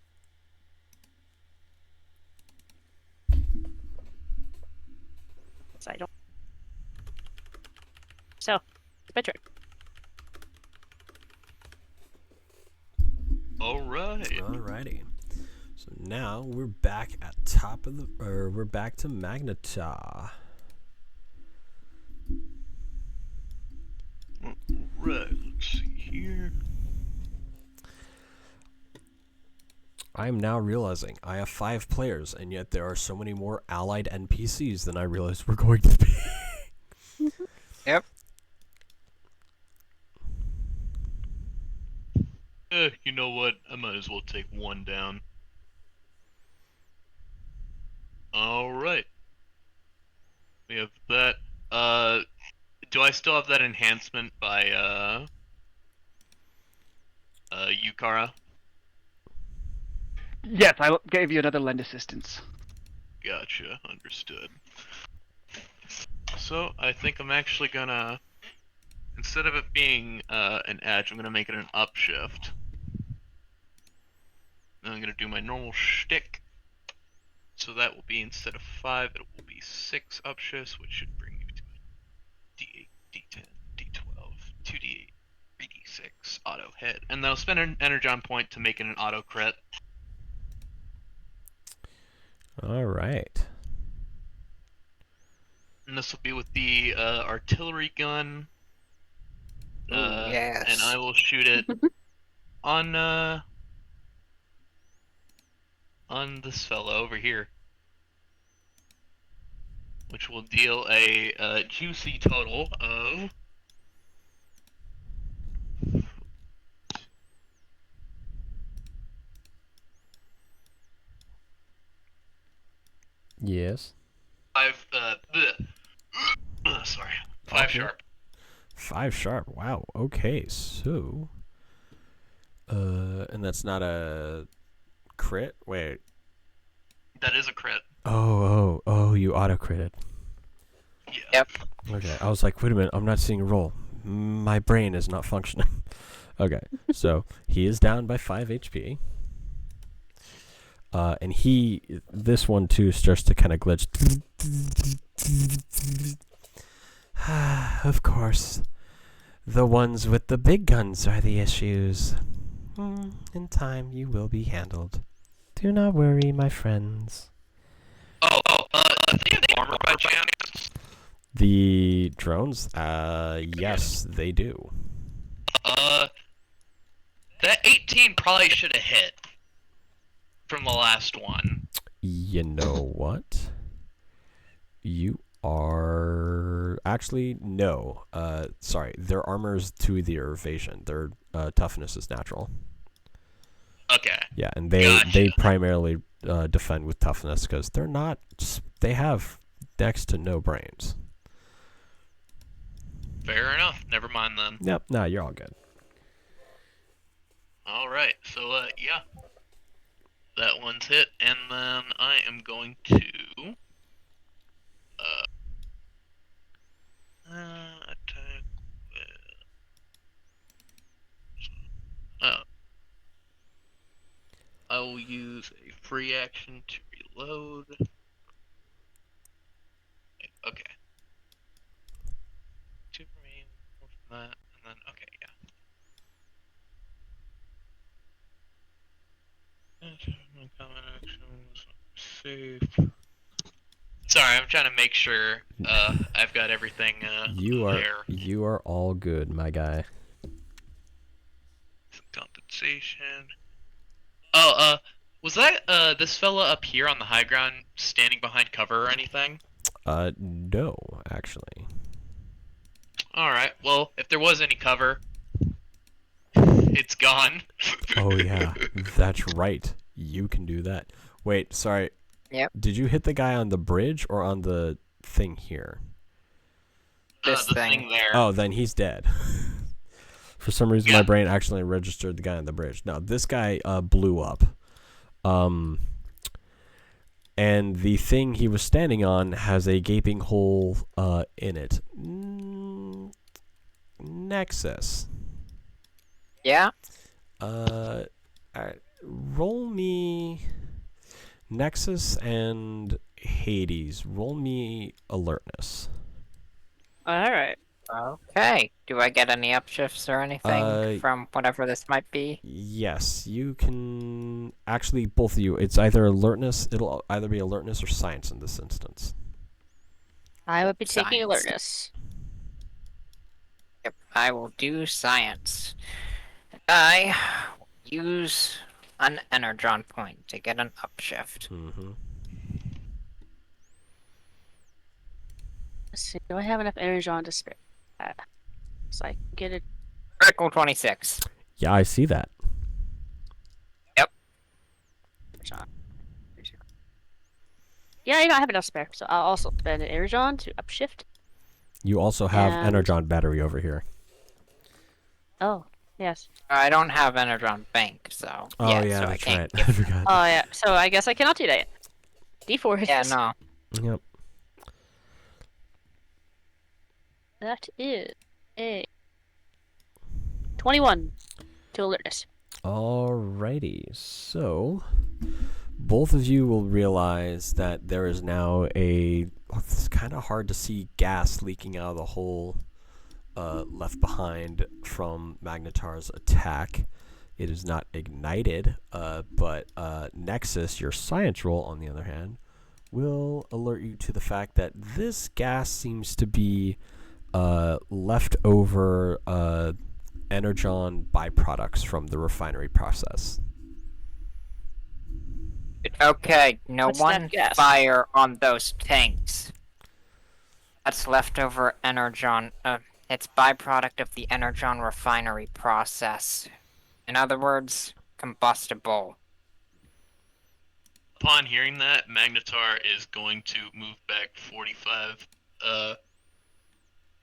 So I don't. So, it's my turn. Alright. Alrighty. So now we're back at top of the, or we're back to Magnetar. Right, let's see here. I am now realizing I have 5 players, and yet there are so many more allied NPCs than I realized we're going to be. Yep. You know what? I might as well take one down. Alright. We have that. Do I still have that enhancement by, Yukara? Yes, I gave you another lend assistance. Gotcha, understood. So, I think I'm actually gonna, instead of it being, an edge, I'm gonna make it an upshift. Then I'm gonna do my normal shtick. So that will be, instead of 5, it will be 6 upshifts, which should bring me to a D8, D10, D12, 2D8, 3D6, auto hit. And then I'll spend an energon point to make it an auto crit. Alright. And this will be with the artillery gun. Yes. And I will shoot it on this fella over here. Which will deal a juicy total of... Yes. 5, sorry. 5 Okay. sharp. 5 sharp. Wow. Okay. So, and that's not a crit. Wait. That is a crit. Oh! You auto critted. Yeah. Yep. Okay. I was like, wait a minute. I'm not seeing a roll. My brain is not functioning. Okay. So he is down by 5 HP. And this one too starts to kind of glitch. Of course, the ones with the big guns are the issues. In time, you will be handled. Do not worry, my friends. Do they have armor by chance? The drones? Yes, they do. That 18 probably should have hit from the last one. You know what? You are... Actually, no. Sorry. Their armor's to their evasion. Their toughness is natural. Okay. Yeah, and they Gotcha. primarily defend with toughness because they're not... They have next to no brains. Fair enough. Never mind then. Yep. Nah, you're all good. Alright, so, yeah. that one's hit, and then I am going to attack with. I will use a free action to reload. Okay. 2 remain, 4 from that, and then okay, yeah. Common actions, safe. Sorry, I'm trying to make sure I've got everything there. You are all good, my guy. Some compensation. Oh, was that this fella up here on the high ground standing behind cover or anything? No, actually. Alright, well, if there was any cover, it's gone. Oh yeah, that's right. You can do that. Wait, sorry. Yep. Did you hit the guy on the bridge or on the thing here? This the thing. there. Oh, then he's dead. For some reason, my brain actually registered the guy on the bridge. No, this guy blew up. And the thing he was standing on has a gaping hole in it. Nexus. Yeah? Roll me Nexus and Hades. Roll me alertness. Alright. Okay. Do I get any upshifts or anything from whatever this might be? Yes, you can. Actually, both of you. It's either alertness. It'll either be alertness or science in this instance. I would be taking Science. alertness. Yep, I will do science. I use an energon point to get an upshift. Mm-hmm. Let's see, do I have enough energy on to spare? So I can get it. Critical 26. Yeah, I see that. Yeah, I have enough spare, so I'll also spend an energon to upshift. You also have And- energon battery over here. Oh, yes. I don't have energon bank, so Oh yeah, so I that's can't right. I give. forgot. Oh, yeah. So I guess I cannot do that. D4 Yeah, no. Yep. That is a 21 to alertness. Alrighty, so both of you will realize that there is now it's kind of hard to see gas leaking out of the hole left behind from Magnetar's attack. It is not ignited, but Nexus, your science roll, on the other hand, will alert you to the fact that this gas seems to be leftover energon byproducts from the refinery process. Okay, no What's one that gas? fire on those tanks. That's leftover energon. It's byproduct of the energon refinery process. In other words, combustible. Upon hearing that, Magnetar is going to move back 45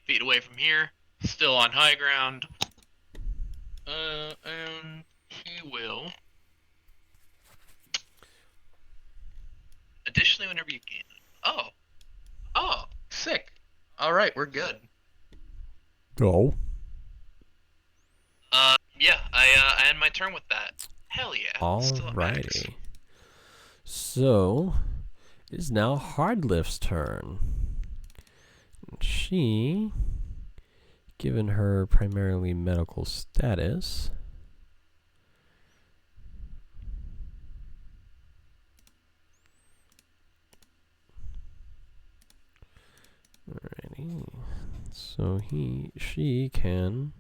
feet away from here, still on high ground. And he will. Additionally, whenever you gain. Oh, sick. All right, we're good. Oh. Yeah, I end my turn with that. Hell yeah. Still at max. Alrighty. So, it is now Hardlift's turn. She, given her primarily medical status, alrighty. So she can.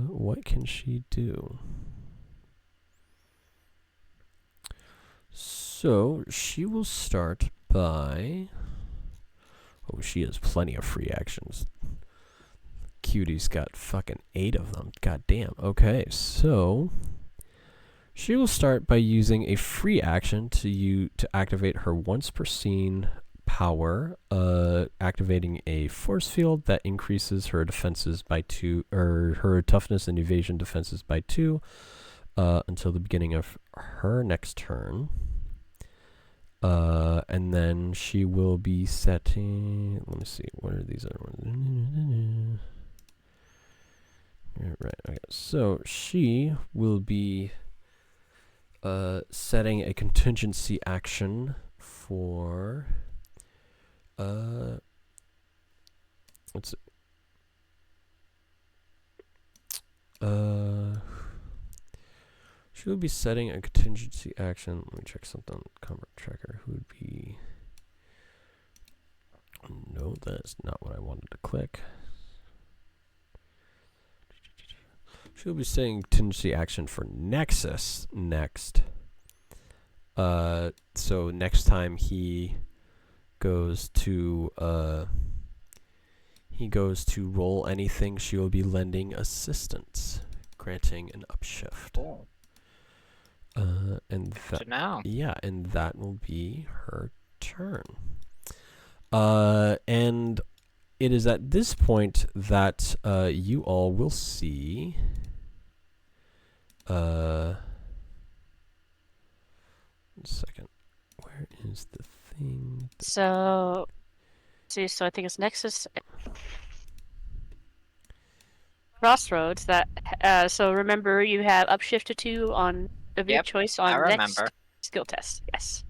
What can she do? So she will start by. Oh, she has plenty of free actions. Cutie's got fucking 8 of them. God damn. Okay, so she will start by using a free action to activate her once per scene power, activating a force field that increases her defenses by 2, or her toughness and evasion defenses by 2, until the beginning of her next turn. And then she will be setting. Let me see. What are these other ones? Right. Okay. So she will be setting a contingency action for. Let's see. She will be setting a contingency action. Let me check something. Combat tracker. Who would be? No, that's not what I wanted to click. She'll be setting contingency action for Nexus next. So next time he goes to roll anything, she will be lending assistance, granting an upshift. Cool. And So now. yeah, and that will be her turn. And it is at this point that you all will see. One second. Where is the thing? So, see, so I think it's Nexus Crossroads. That so remember you have upshift to 2 on of your Yep, choice I on next remember. skill test. Yes.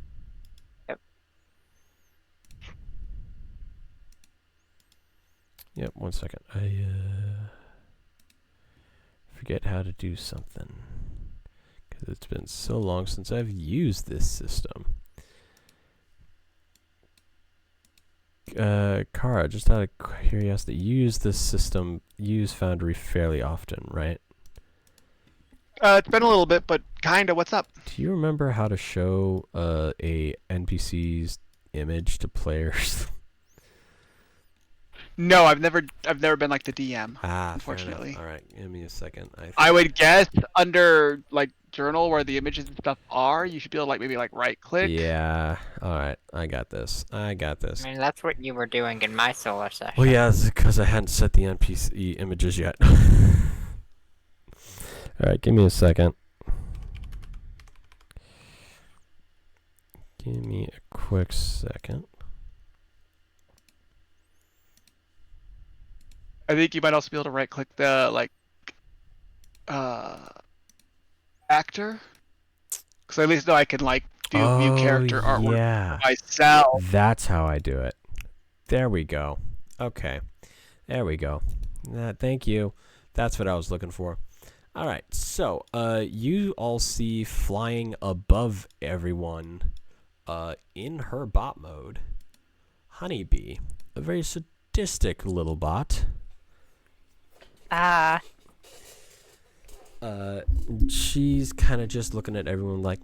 Yep, 1 second. I forget how to do something. Because it's been so long since I've used this system. Kara, just out of curiosity, you use this system, you use Foundry fairly often, right? It's been a little bit, but kinda. What's up? Do you remember how to show a NPC's image to players? No, I've never been like the DM. Ah, Unfortunately. fair enough. All right, give me a second. I would guess under like journal where the images and stuff are, you should be able to like maybe like right click. Yeah. All right, I got this. I got this. I mean, that's what you were doing in my solo session. Well, yeah, it's because I hadn't set the NPC images yet. All right, give me a second. Give me a quick second. I think you might also be able to right click the like actor. Because at least know I can like do view character artwork yeah. for myself. That's how I do it. There we go. Okay. There we go. Thank you. That's what I was looking for. All right. So, you all see flying above everyone in her bot mode, Honeybee, a very sadistic little bot. She's kind of just looking at everyone like,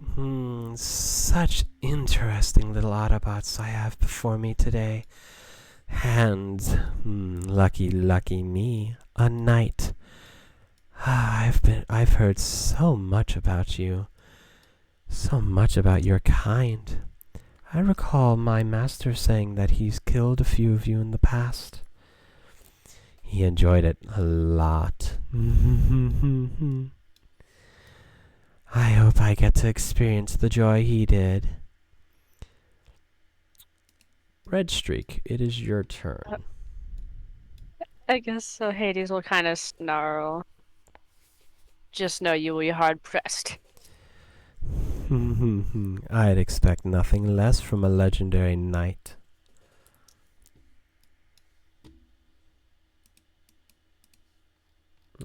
such interesting little Autobots I have before me today. And, lucky me, a knight. I've heard so much about you. So much about your kind. I recall my master saying that he's killed a few of you in the past. He enjoyed it a lot. I hope I get to experience the joy he did. Red Streak, it is your turn. I guess so. Hades will kind of snarl. Just know you will be hard pressed. I'd expect nothing less from a legendary knight.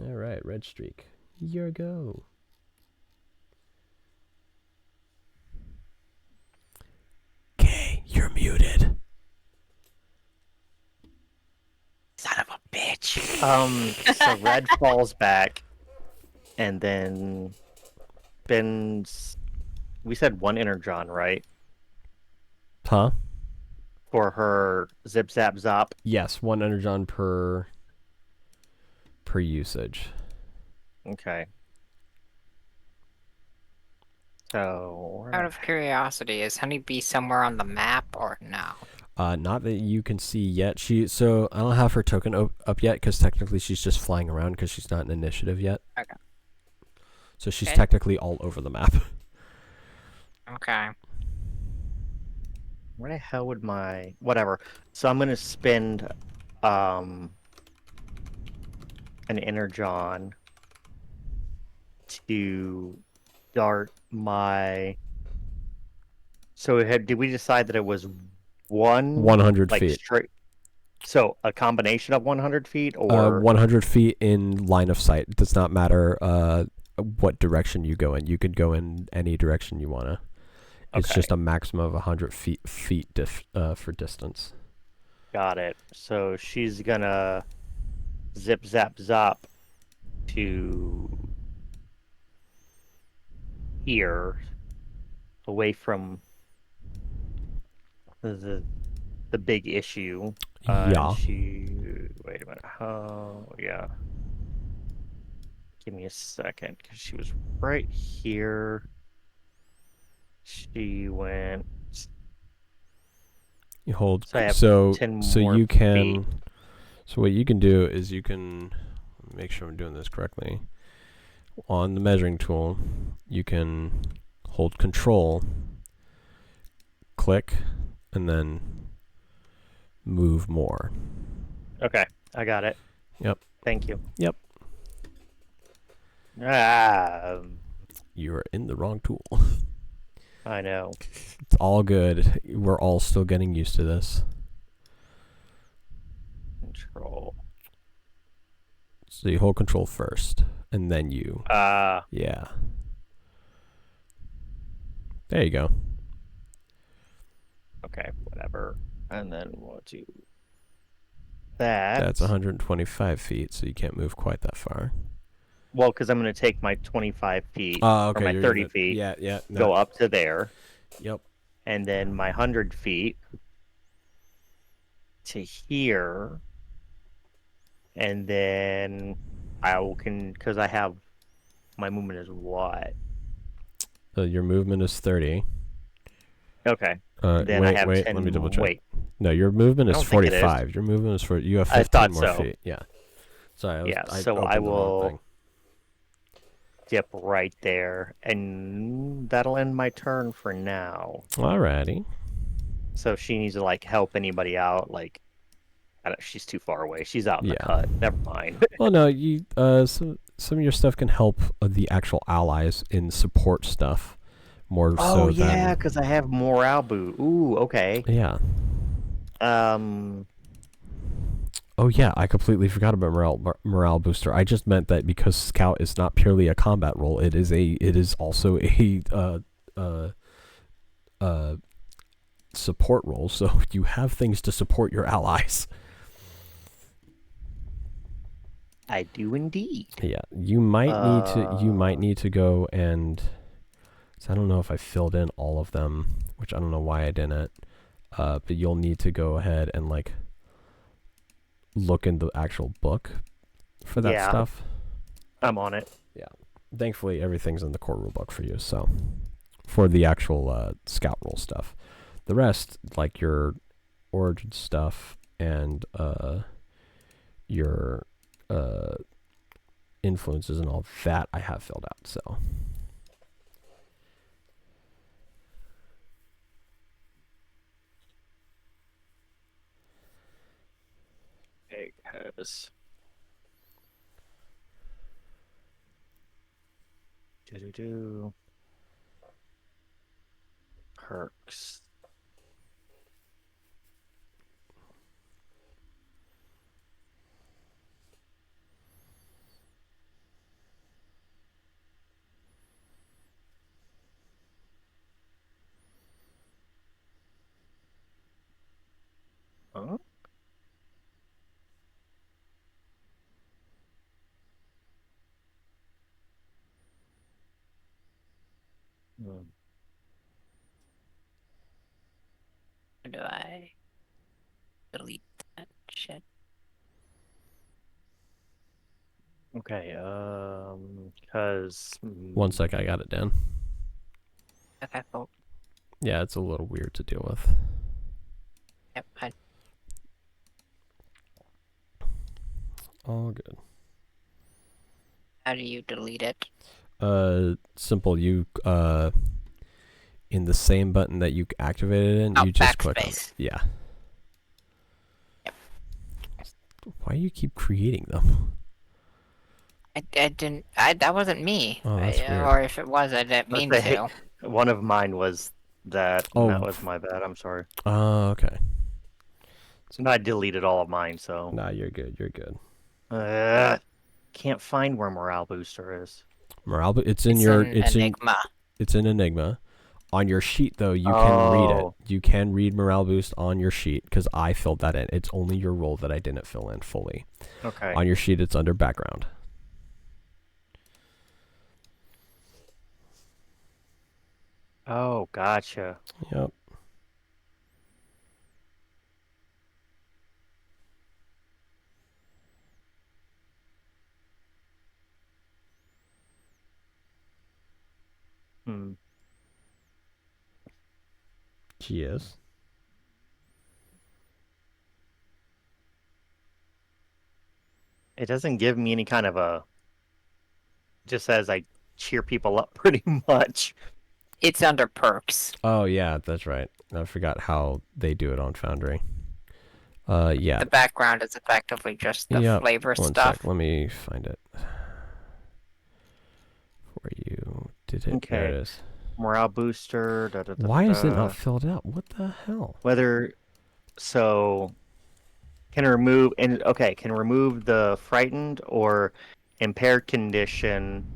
Alright, Red Streak. Your go. Okay, you're muted. Son of a bitch. So Red falls back, and then Ben's. We said one energon, right? Huh? For her zip zap zop. Yes, 1 energon per usage. Okay. So Out of curiosity, is Honeybee somewhere on the map or no? Not that you can see yet. So I don't have her token up yet because technically she's just flying around because she's not in initiative yet. Okay. So she's Okay. technically all over the map. Okay. Where the hell would my whatever? So I'm gonna spend an energon to dart my. So did we decide that it was 100 like feet. straight? So a combination of 100 feet, or 100 feet in line of sight. It does not matter what direction you go in. You could go in any direction you wanna. It's Okay. just a maximum of 100 feet for distance. Got it. So she's gonna zip zap zop to here, away from the big issue. Yeah. And she wait a minute. Oh yeah. Give me a second, because she was right here. She went. You hold. So I have So 10 so more you can. feet. So what you can do is you can make sure I'm doing this correctly. On the measuring tool, you can hold Control, click, and then move more. Okay, I got it. Yep. Thank you. Yep. You are in the wrong tool. I know. It's all good. We're all still getting used to this. Control. So you hold Control first, and then you. Yeah. There you go. Okay, whatever. And then we'll do that. That's 125 feet, so you can't move quite that far. Well, because I'm going to take my 25 feet Okay. or my you're 30 gonna- feet, Yeah. go up to there, Yep. and then my 100 feet to here, and then because I have my movement is what? Your movement is 30. Okay. Then wait, I have wait. 10. Let me double check. Wait. No, your movement I is don't think it is. 45. Your movement is you have I 15 thought more so. feet. Yeah. Sorry. So opened I the wrong will thing. dip right there, and that'll end my turn for now. Alrighty. So if she needs to help anybody out, she's too far away. She's out in the Yeah. cut. Never mind. Well, no, you some of your stuff can help the actual allies in support stuff more Oh so yeah, than because I have morale boot. Ooh, okay. yeah. Oh yeah, I completely forgot about morale booster. I just meant that because Scout is not purely a combat role, it is also a support role. So you have things to support your allies. I do indeed. Yeah, you might need to go and. So I don't know if I filled in all of them, which I don't know why I didn't. But you'll need to go ahead and look in the actual book for that stuff. I'm on it. Yeah. Thankfully, everything's in the core rulebook for you. So for the actual scout role stuff, the rest, like your origin stuff and your influences and all that, I have filled out. So. Because do perks. Huh? How do I delete that shit? Okay, because... One sec, I got it down. Okay, cool. Yeah, it's a little weird to deal with. Yep. All good. How do you delete it? Simple. You in the same button that you activated it in, Oh, you just click on it. backspace. Yeah. Yep. Why do you keep creating them? I didn't. That wasn't me. Oh, that's weird. Or if it was, I didn't mean Let's say to. one of mine was that, and that Oh. was my bad. I'm sorry. Okay. So now I deleted all of mine. So Nah, you're good. You're good. can't find where morale booster is. Morale, it's in It's your. in It's Enigma. It's in Enigma. On your sheet, though, you can read it. Oh. You can read morale boost on your sheet because I filled that in. It's only your role that I didn't fill in fully. Okay. On your sheet, it's under background. Oh, gotcha. Yep. Hmm. Yes. It doesn't give me any kind of a. It just says I cheer people up pretty much. It's under perks. Oh yeah, that's right. I forgot how they do it on Foundry. Yeah. The background is effectively just the Yep. flavor One stuff. sec. Let me find it for you. Did it? There it Okay. is. Morale booster. Why is it not filled out? What the hell? Whether so can remove and okay, can remove the frightened or impaired condition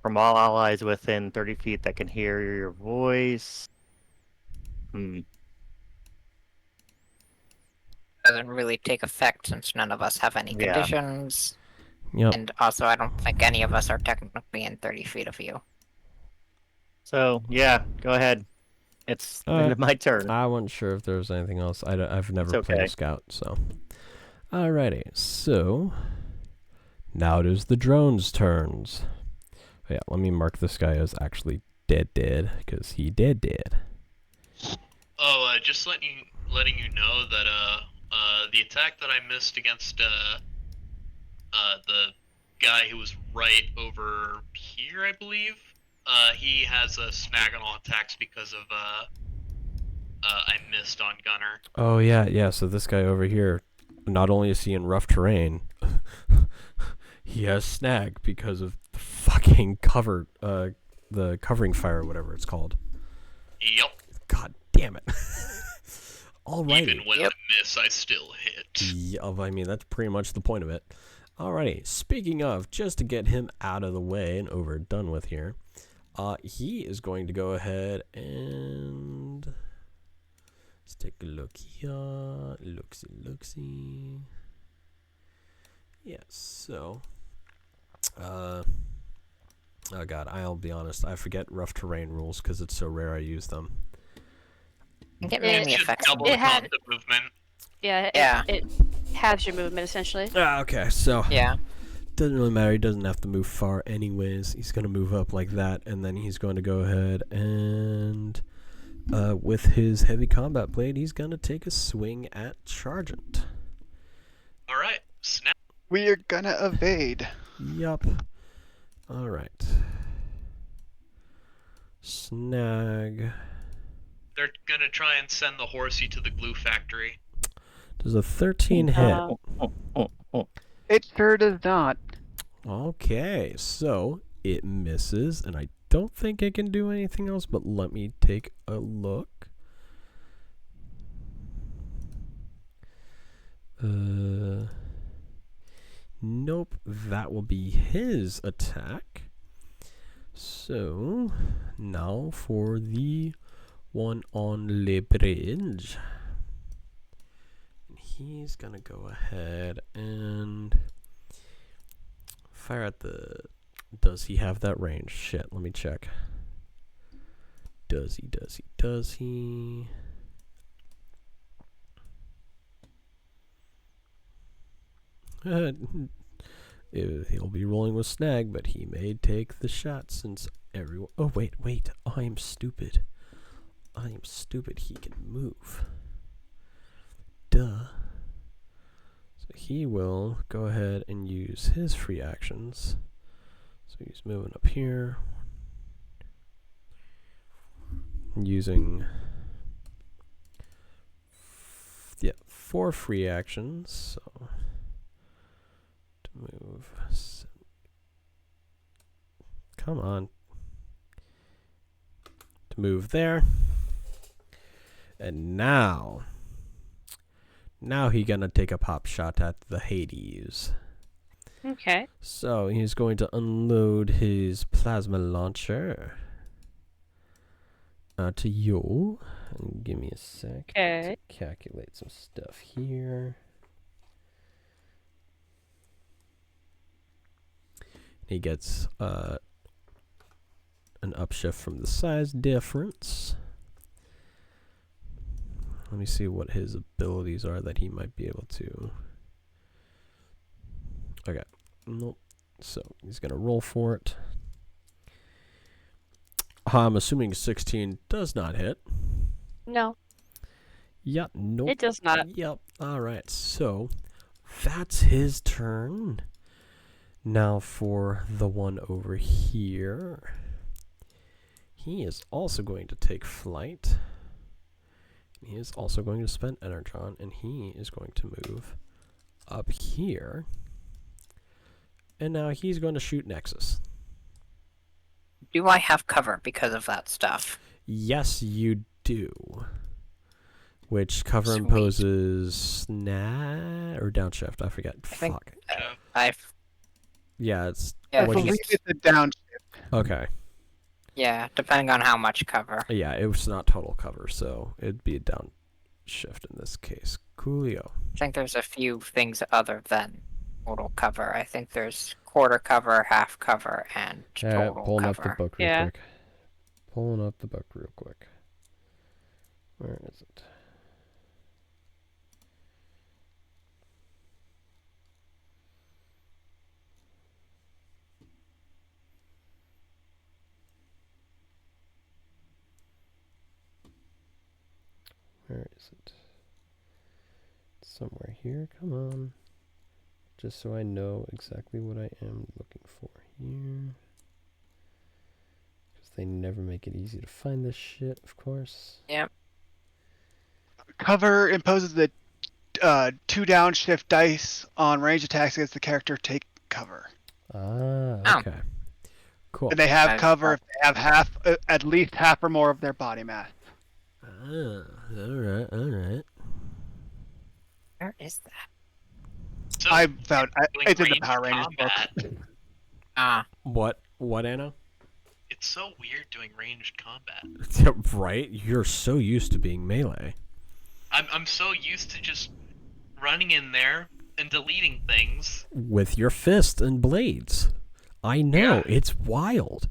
from all allies within 30 feet that can hear your voice. Doesn't really take effect since none of us have any Yeah. conditions. Yep. And also, I don't think any of us are technically in 30 feet of you. So yeah, go ahead. It's my turn. I wasn't sure if there was anything else. I've never It's played a okay. scout, so. Alrighty, so now it is the drone's turns. Yeah, let me mark this guy as actually dead, because he dead. Oh, just letting you know that the attack that I missed against the guy who was right over here, I believe, he has a snag on all attacks because of I missed on Gunner. Oh yeah. So this guy over here, not only is he in rough terrain, he has snag because of the fucking the covering fire, or whatever it's called. Yep. God damn it. Alrighty. Even when I miss, I still hit. Yeah, I mean, that's pretty much the point of it. Alrighty, speaking of, just to get him out of the way and over done with here, he is going to go ahead and let's take a look here. Looksy. Yes, so oh god, I'll be honest, I forget rough terrain rules because it's so rare I use them. Get It mainly Should affects double me. It had- count the movement. Yeah. Yeah. It halves your movement essentially. Okay, so Yeah. doesn't really matter. He doesn't have to move far anyways. He's going to move up like that, and then he's going to go ahead and, with his heavy combat blade, he's going to take a swing at Chargent. Alright, snap. We are gonna evade. Yup. Alright. Snag. They're gonna try and send the horsey to the glue factory. Does a 13 hit? It sure does not. Okay, so it misses, and I don't think it can do anything else, but let me take a look. Nope, that will be his attack. So, now for the one on Le Bridge. He's gonna go ahead and fire at the... Does he have that range? Shit, let me check. Does he? He'll be rolling with snag, but he may take the shot since everyone... Oh, wait. I am stupid. He can move. Duh. So he will go ahead and use his free actions. So he's moving up here. Using 4 free actions. So to move. Come on. To move there. And now he gonna take a pop shot at the Hades. Okay. So he's going to unload his plasma launcher to you. And give me a sec Okay. to calculate some stuff here. He gets an upshift from the size difference. Let me see what his abilities are that he might be able to. Okay. Nope. So he's going to roll for it. I'm assuming 16 does not hit. No, Yep. Nope. it does not. Yep. All right. So that's his turn. Now for the one over here. He is also going to take flight. He is also going to spend Energon, and he is going to move up here. And now he's going to shoot Nexus. Do I have cover because of that stuff? Yes, you do. Which cover Sweet. imposes or downshift. I forget. I think- Fuck. I've Yeah, it's Yeah, I what you- believe it's a downshift. okay. yeah, depending on how much cover. Yeah, it was not total cover, so it'd be a downshift in this case. Coolio. I think there's a few things other than total cover. I think there's quarter cover, half cover, and total Pulling up the cover. book real Yeah. quick. Pulling up the book real quick. Where is it? Where is it? It's somewhere here. Come on. Just so I know exactly what I am looking for here. Because they never make it easy to find this shit, of course. Yep. Cover imposes the 2 downshift dice on range attacks against the character take cover. Ah, Oh. okay. Cool. And they have I've- cover if they have at least half or more of their body mass. Ah, alright, alright. Where is that? So, I found doing it's in the ranged Power Rangers book. combat. Ah, What, Anna? It's so weird doing ranged combat. Right? You're so used to being melee. I'm so used to just running in there and deleting things. With your fist and blades. I know, Yeah. it's wild.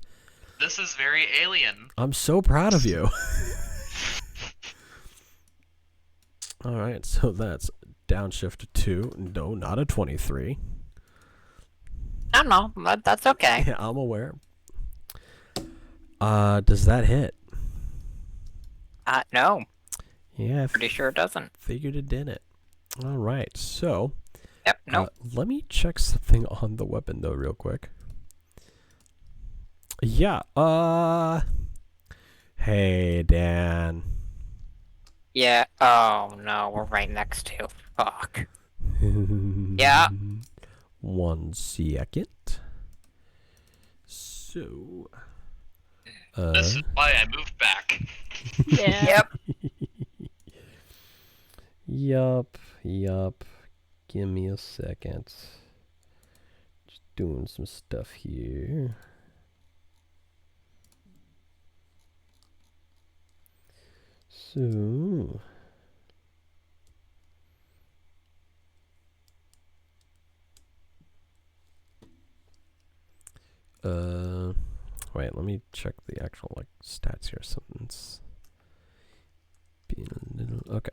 This is very alien. I'm so proud of you. Alright, so that's downshift to 2. No, not a 23. no, but that's okay. Yeah, I'm aware. Does that hit? No, Yeah, I pretty sure it doesn't. figured it didn't. Alright, so Yep, no. let me check something on the weapon though real quick. Yeah, hey Dan. Yeah, oh no, we're right next to. Fuck. Yeah. 1 second. So This is why I moved back. Yeah. Yep. Yup. Give me a second. Just doing some stuff here. So wait, let me check the actual like stats here. Something's being a little okay.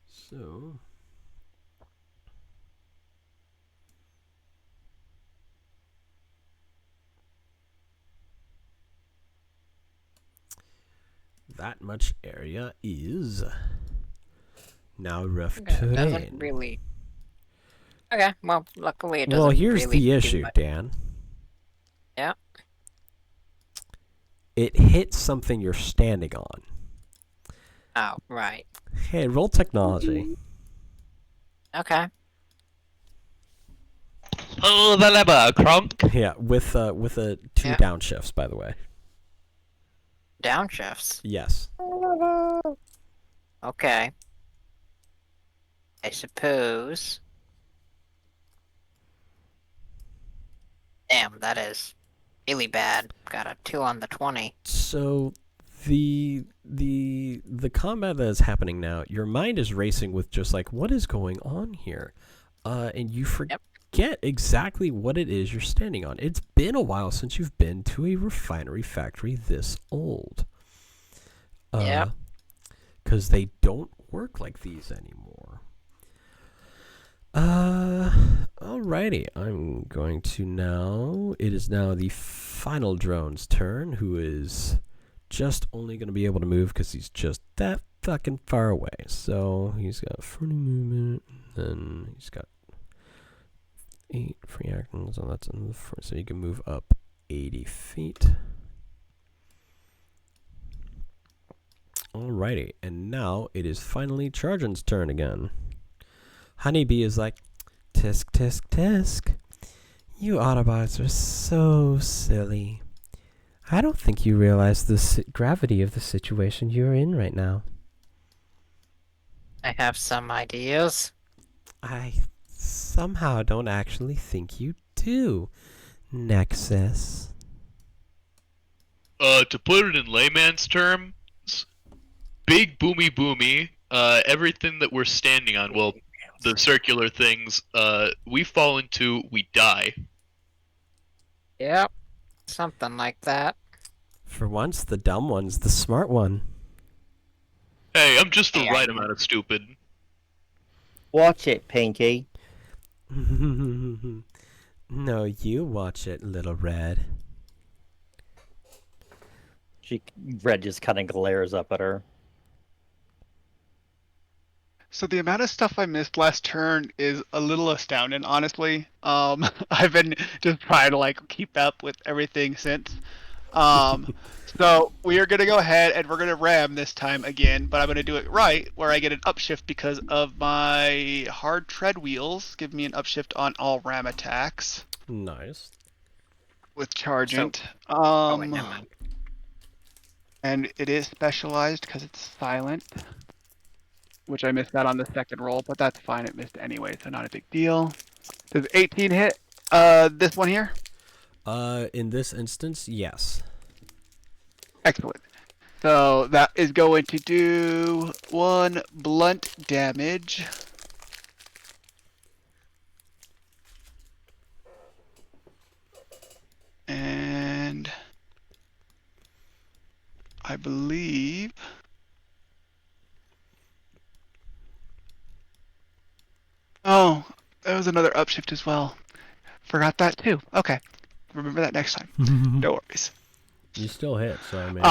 So that much area is Now rough Okay, it doesn't terrain. really. Okay, well, luckily it doesn't. Well, here's really the do issue, much. Dan. Yeah. It hits something you're standing on. Oh, right. Hey, roll technology. Okay. Oh, the lever, Kronk. Yeah, with a 2 Yeah. downshifts, by the way. Downshifts. Yes. Okay. I suppose. Damn, that is really bad. Got a 2 on the 20. So the combat that is happening now, your mind is racing with just like, what is going on here? And you forget exactly what it is you're standing on. It's been a while since you've been to a refinery factory this old. Yep. Because they don't work like these anymore. Alrighty. I'm going to now... It is now the final drone's turn, who is just only going to be able to move because he's just that fucking far away. So he's got 40 movement, and he's got 8 free actions, so that's in the first, so you can move up 80 feet. Alrighty, and now it is finally Chargent's turn again. Honeybee is like, tisk, tisk, tisk. You Autobots are so silly. I don't think you realize the gravity of the situation you're in right now. I have some ideas. I somehow don't actually think you do, Nexus. To put it in layman's terms, big boomy boomy, everything that we're standing on, well, the circular things, we fall into, we die. Yep. Something like that. For once, the dumb one's the smart one. Hey, I'm just the Hey, right amount of stupid. Watch it, Pinky. No, you watch it, Little Red. Red just kind of glares up at her. So the amount of stuff I missed last turn is a little astounding, honestly. I've been just trying to like keep up with everything since. So we are gonna go ahead and we're gonna ram this time again, but I'm gonna do it right, where I get an upshift because of my hard tread wheels. Give me an upshift on all ram attacks Nice. with Chargent. Oh, wait, never mind. And it is specialized because it's silent, which I missed that on the second roll, but that's fine. It missed anyway, so not a big deal. Does 18 hit this one here? In this instance, yes. Excellent. So that is going to do 1 blunt damage. And I believe oh, there was another upshift as well. Forgot that too. Okay. Remember that next time. No worries. You still hit, so I mean...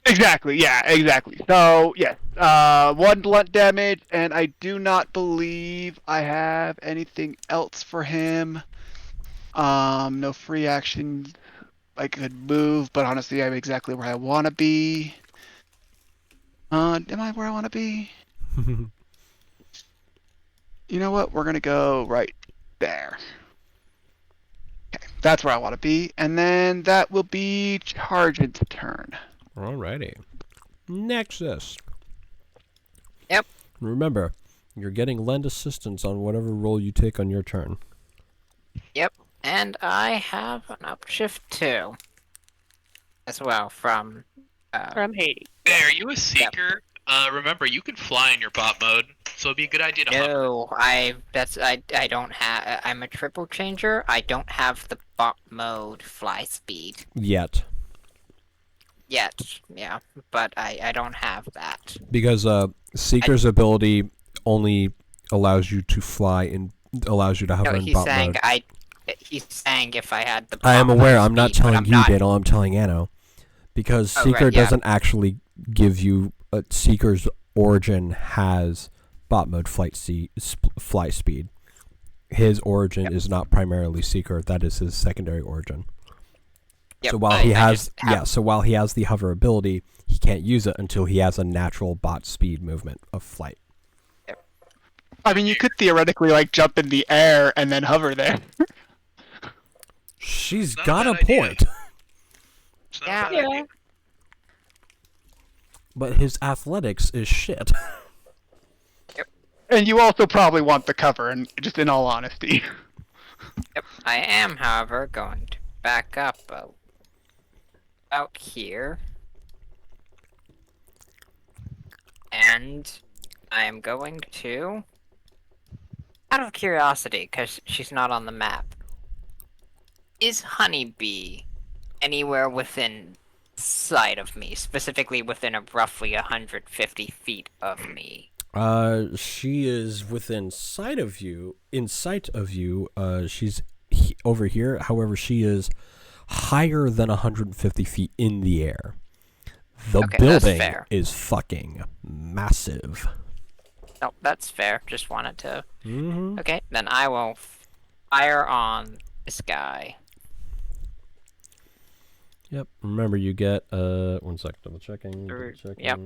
Exactly, yeah, exactly. So, yes, 1 blunt damage, and I do not believe I have anything else for him. No free actions. I could move, but honestly, I'm exactly where I want to be. Am I where I want to be? You know what? We're going to go right there. Okay, that's where I want to be, and then that will be Chargent's turn. Alrighty. Nexus. Yep. Remember, you're getting lend assistance on whatever roll you take on your turn. Yep. And I have an upshift too. As well from From Haiti. Hey, are you a seeker? Remember, you can fly in your bot mode, so it'd be a good idea to hover. No, I don't have. I'm a triple changer. I don't have the bot mode fly speed Yet. yet. Yeah, but I don't have that. Because Seeker's ability only allows you to fly and allows you to hover No, in he's bot saying mode. He's saying if I had the. I am bot aware. mode I'm not speed, but telling I'm you, not. Daniel. I'm telling Anno. Because Oh, Seeker right, yeah. doesn't actually give you... Seeker's origin has bot mode flight speed. His origin is not primarily seeker. That is his secondary origin. Yep, So while he has the hover ability, he can't use it until he has a natural bot speed movement of flight. I mean, you could theoretically like jump in the air and then hover there. She's Not a got a bad idea. point. It's not Yeah. a bad idea. But his athletics is shit. And you also probably want the cover, and just in all honesty. Yep. I am, however, going to back up out here. And I am going to, out of curiosity, because she's not on the map, is Honeybee anywhere within sight of me, specifically within a roughly 150 feet of me? She is within sight of you. In sight of you, she's over here. However, she is higher than 150 feet in the air. The Okay, that's building fair. is fucking massive. Nope, that's fair. Just wanted to... Mm-hmm. Okay, then I will fire on this guy. Yep. Remember, you get 1 sec. Double checking. Double checking. Yep.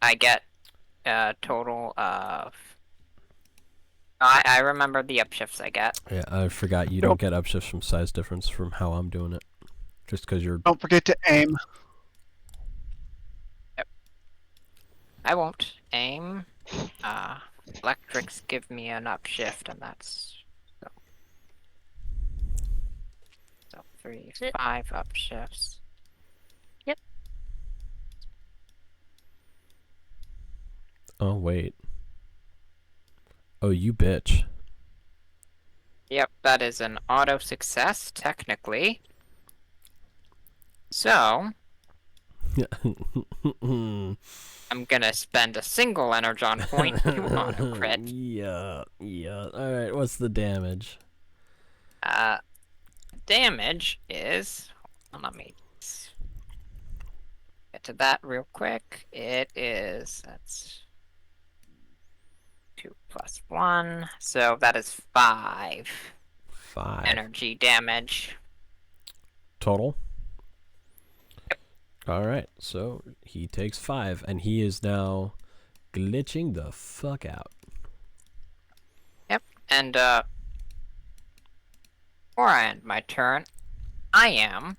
I get a total of... I remember the upshifts I get. Yeah, I forgot you don't get upshifts from size difference from how I'm doing it. Just because you're... Don't forget to aim. I won't aim. Electrics give me an upshift, and that's... So 3, 5 upshifts. Oh, wait. Oh, you bitch. Yep, that is an auto success, technically. So, I'm gonna spend a single energon point to auto crit. Yeah. Alright, what's the damage? Damage is... Let me get to that real quick. It is... That's... 2 plus 1. So that is 5 5. energy damage. Total? Alright, so he takes 5, and he is now glitching the fuck out. Yep, and before I end my turn, I am...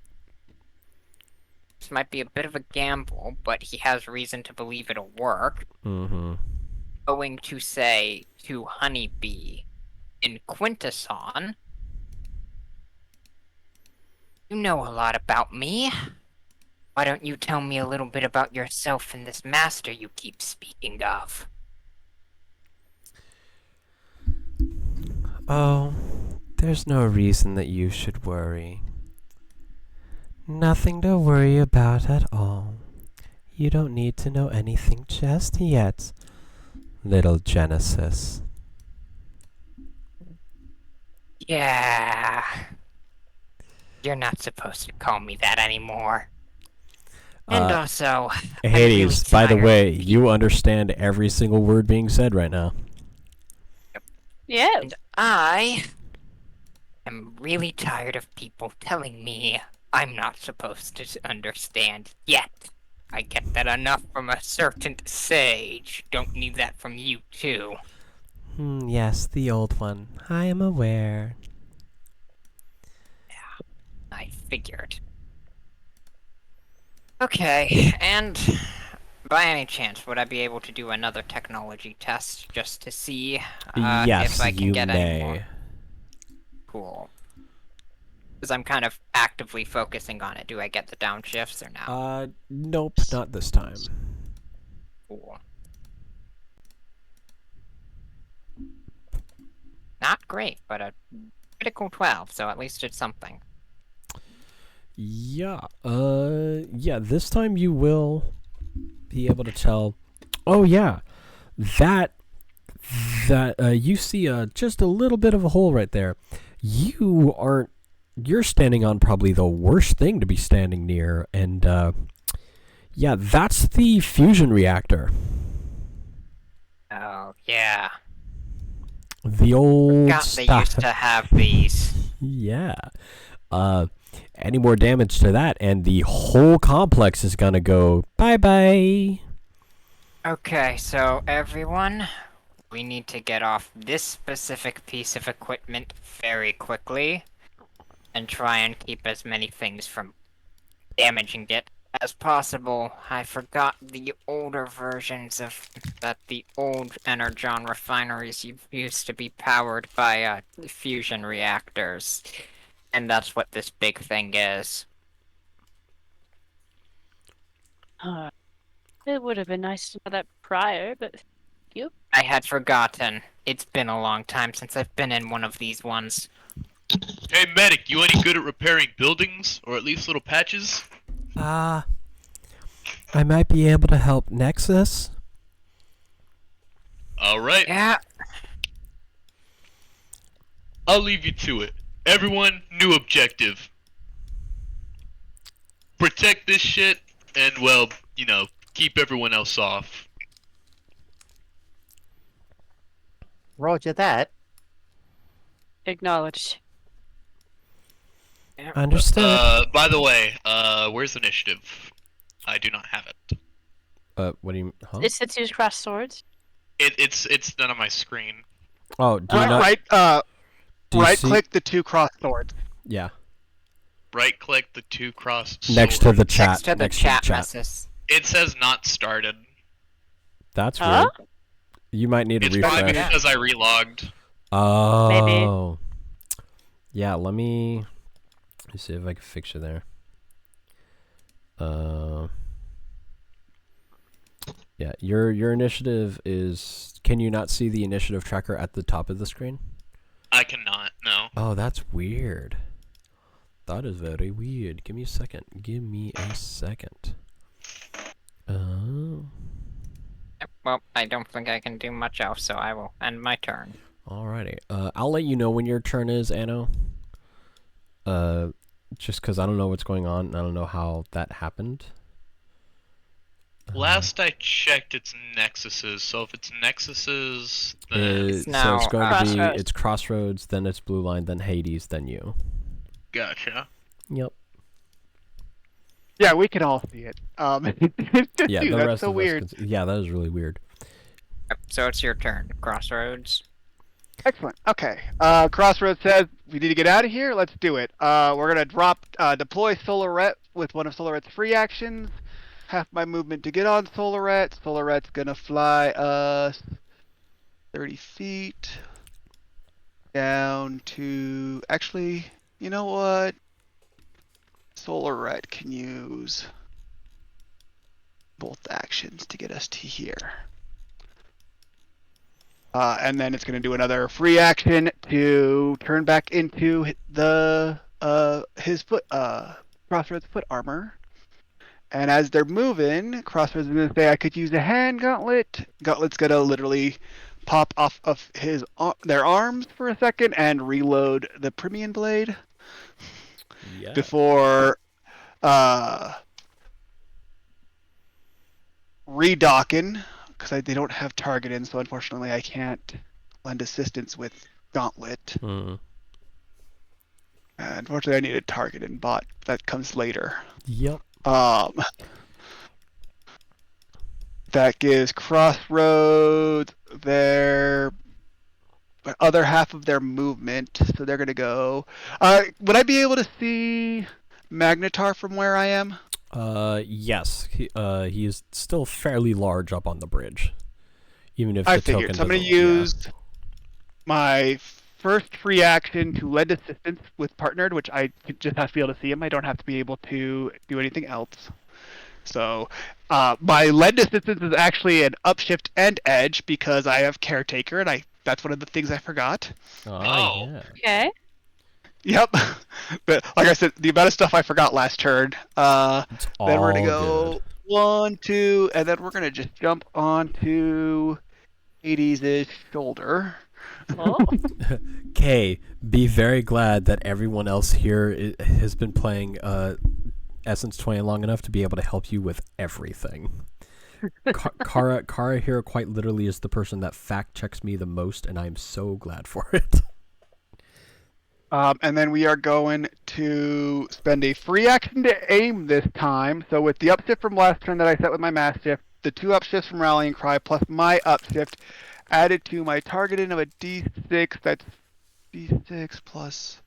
This might be a bit of a gamble, but he has reason to believe it'll work. Mm-hmm. Going to say to Honeybee in Quintesson, you know a lot about me. Why don't you tell me a little bit about yourself and this master you keep speaking of? Oh, there's no reason that you should worry. Nothing to worry about at all. You don't need to know anything just yet, little Genesis. Yeah. You're not supposed to call me that anymore. And also, I'm Hades, really by the tired way, of you understand every single word being said right now. Yeah. And I am really tired of people telling me I'm not supposed to understand yet. I get that enough from a certain sage. Don't need that from you, too. Yes, the old one. I am aware. I figured. Okay, and by any chance, would I be able to do another technology test just to see Yes, if I can you get any may. more? Cool. Because I'm kind of actively focusing on it. Do I get the downshifts or no? Nope, not this time. Cool. Not great, but a critical 12, so at least it's something. Yeah, yeah, this time you will be able to tell. Oh, yeah, that, you see just a little bit of a hole right there. You're standing on probably the worst thing to be standing near, and, Yeah, that's the fusion reactor. Oh, yeah. The old Forgot they used to have these. Yeah. Any more damage to that, and the whole complex is gonna go bye-bye. Okay, so everyone, we need to get off this specific piece of equipment very quickly and try and keep as many things from damaging it as possible. I forgot the older versions of that the old Energon refineries used to be powered by fusion reactors. And that's what this big thing is. It would have been nice to know that prior, but thank you. I had forgotten. It's been a long time since I've been in one of these ones. Hey, medic, you any good at repairing buildings, or at least little patches? I might be able to help Nexus. Alright, Yeah, I'll leave you to it. Everyone, new objective. Protect this shit, and, well, you know, keep everyone else off. Roger that. Acknowledged. Understood. By the way, where's initiative? I do not have it. What do you... Huh? It's the two crossed swords. It's not on my screen. Oh, do you not... do you Right see- click the two cross swords. Yeah. Right click the two cross Next to swords. the chat. next to the chat message. It says not started. That's Huh? weird. You might need to It's probably refresh. because I relogged. Oh. Yeah, let me see if I can fix you there. Yeah, your initiative is... Can you not see the initiative tracker at the top of the screen? I cannot, no. Oh, that's weird. That is very weird. Give me a second. Give me a second. Well, I don't think I can do much else, so I will end my turn. Alrighty. I'll let you know when your turn is, Anno. Just because I don't know what's going on, and I don't know how that happened. Last I checked, it's Nexuses, so if it's Nexuses, then... It's so now, it's going to be... Crossroads. It's Crossroads, then it's Blue Line, then Hades, then you. Gotcha. Yep. Yeah, we can all see it. Yeah, Dude, the that's rest so of weird. us can... Yeah, that is really weird. Yep, so it's your turn, Crossroads. Excellent. Okay. Crossroads says we need to get out of here. Let's do it. We're gonna deploy Solaret with one of Solaret's free actions. Half my movement to get on Solaret. Solaret's gonna fly us 30 feet down to. Actually, you know what? Solaret can use both actions to get us to here. And then it's going to do another free action to turn back into the his foot Crossroads foot armor. And as they're moving, Crossroads is going to say, "I could use a hand gauntlet." Gauntlet's going to literally pop off of their arms for a second and reload the Premium Blade Yeah. before redocking. Because they don't have target in, so unfortunately I can't lend assistance with Gauntlet. Unfortunately, I need a target in bot. That comes later. Yep. That gives Crossroads their other half of their movement, so they're gonna go. Would I be able to see Magnetar from where I am? Yes. He is still fairly large up on the bridge. Even if I the figured. token So I'm going to doesn't- yeah. use my first free action to lend assistance with partnered, which I just have to be able to see him. I don't have to be able to do anything else. So my lend assistance is actually an upshift and edge because I have caretaker, and that's one of the things I forgot. Oh. Yeah. Okay. Yep. But like I said, the amount of stuff I forgot last turn. It's Then we're all gonna go good. 1, 2, and then we're gonna just jump onto Hades' shoulder. Oh. Kay, be very glad that everyone else here has been playing Essence 20 long enough to be able to help you with everything. Kara here quite literally is the person that fact checks me the most, and I'm so glad for it. And then we are going to spend a free action to aim this time. So with the upshift from last turn that I set with my Mastiff, the 2 upshifts from Rallying Cry, plus my upshift, added to my targeting of a D6, that's D6 plus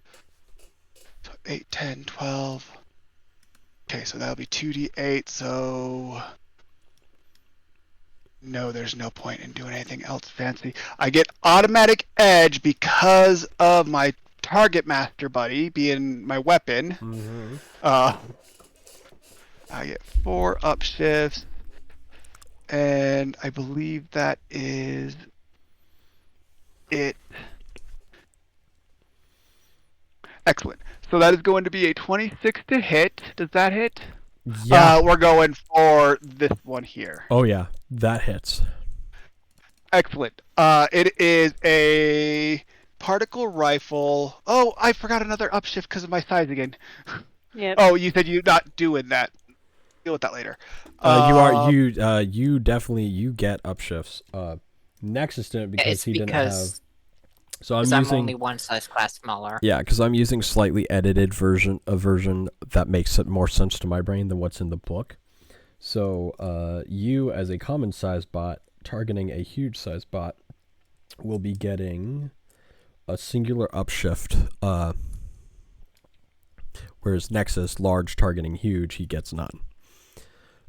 8, 10, 12. Okay, so that'll be 2d8, so... No, there's no point in doing anything else fancy. I get automatic edge because of my target master buddy being my weapon. Mm-hmm. I get 4 upshifts, and I believe that is it. Excellent. So that is going to be a 26 to hit. Does that hit? Yeah. We're going for this one here. Oh, yeah. That hits. Excellent. It is a particle rifle. Oh, I forgot another upshift because of my size again. Yep. Oh, you said you're not doing that. Deal with that later. You definitely get upshifts. Nexus didn't because It's he didn't because have. So I'm I'm using only one size class smaller. yeah, because I'm using slightly edited version that makes it more sense to my brain than what's in the book. So you as a common size bot targeting a huge size bot will be getting a singular upshift. Whereas Nexus, large targeting huge, he gets none.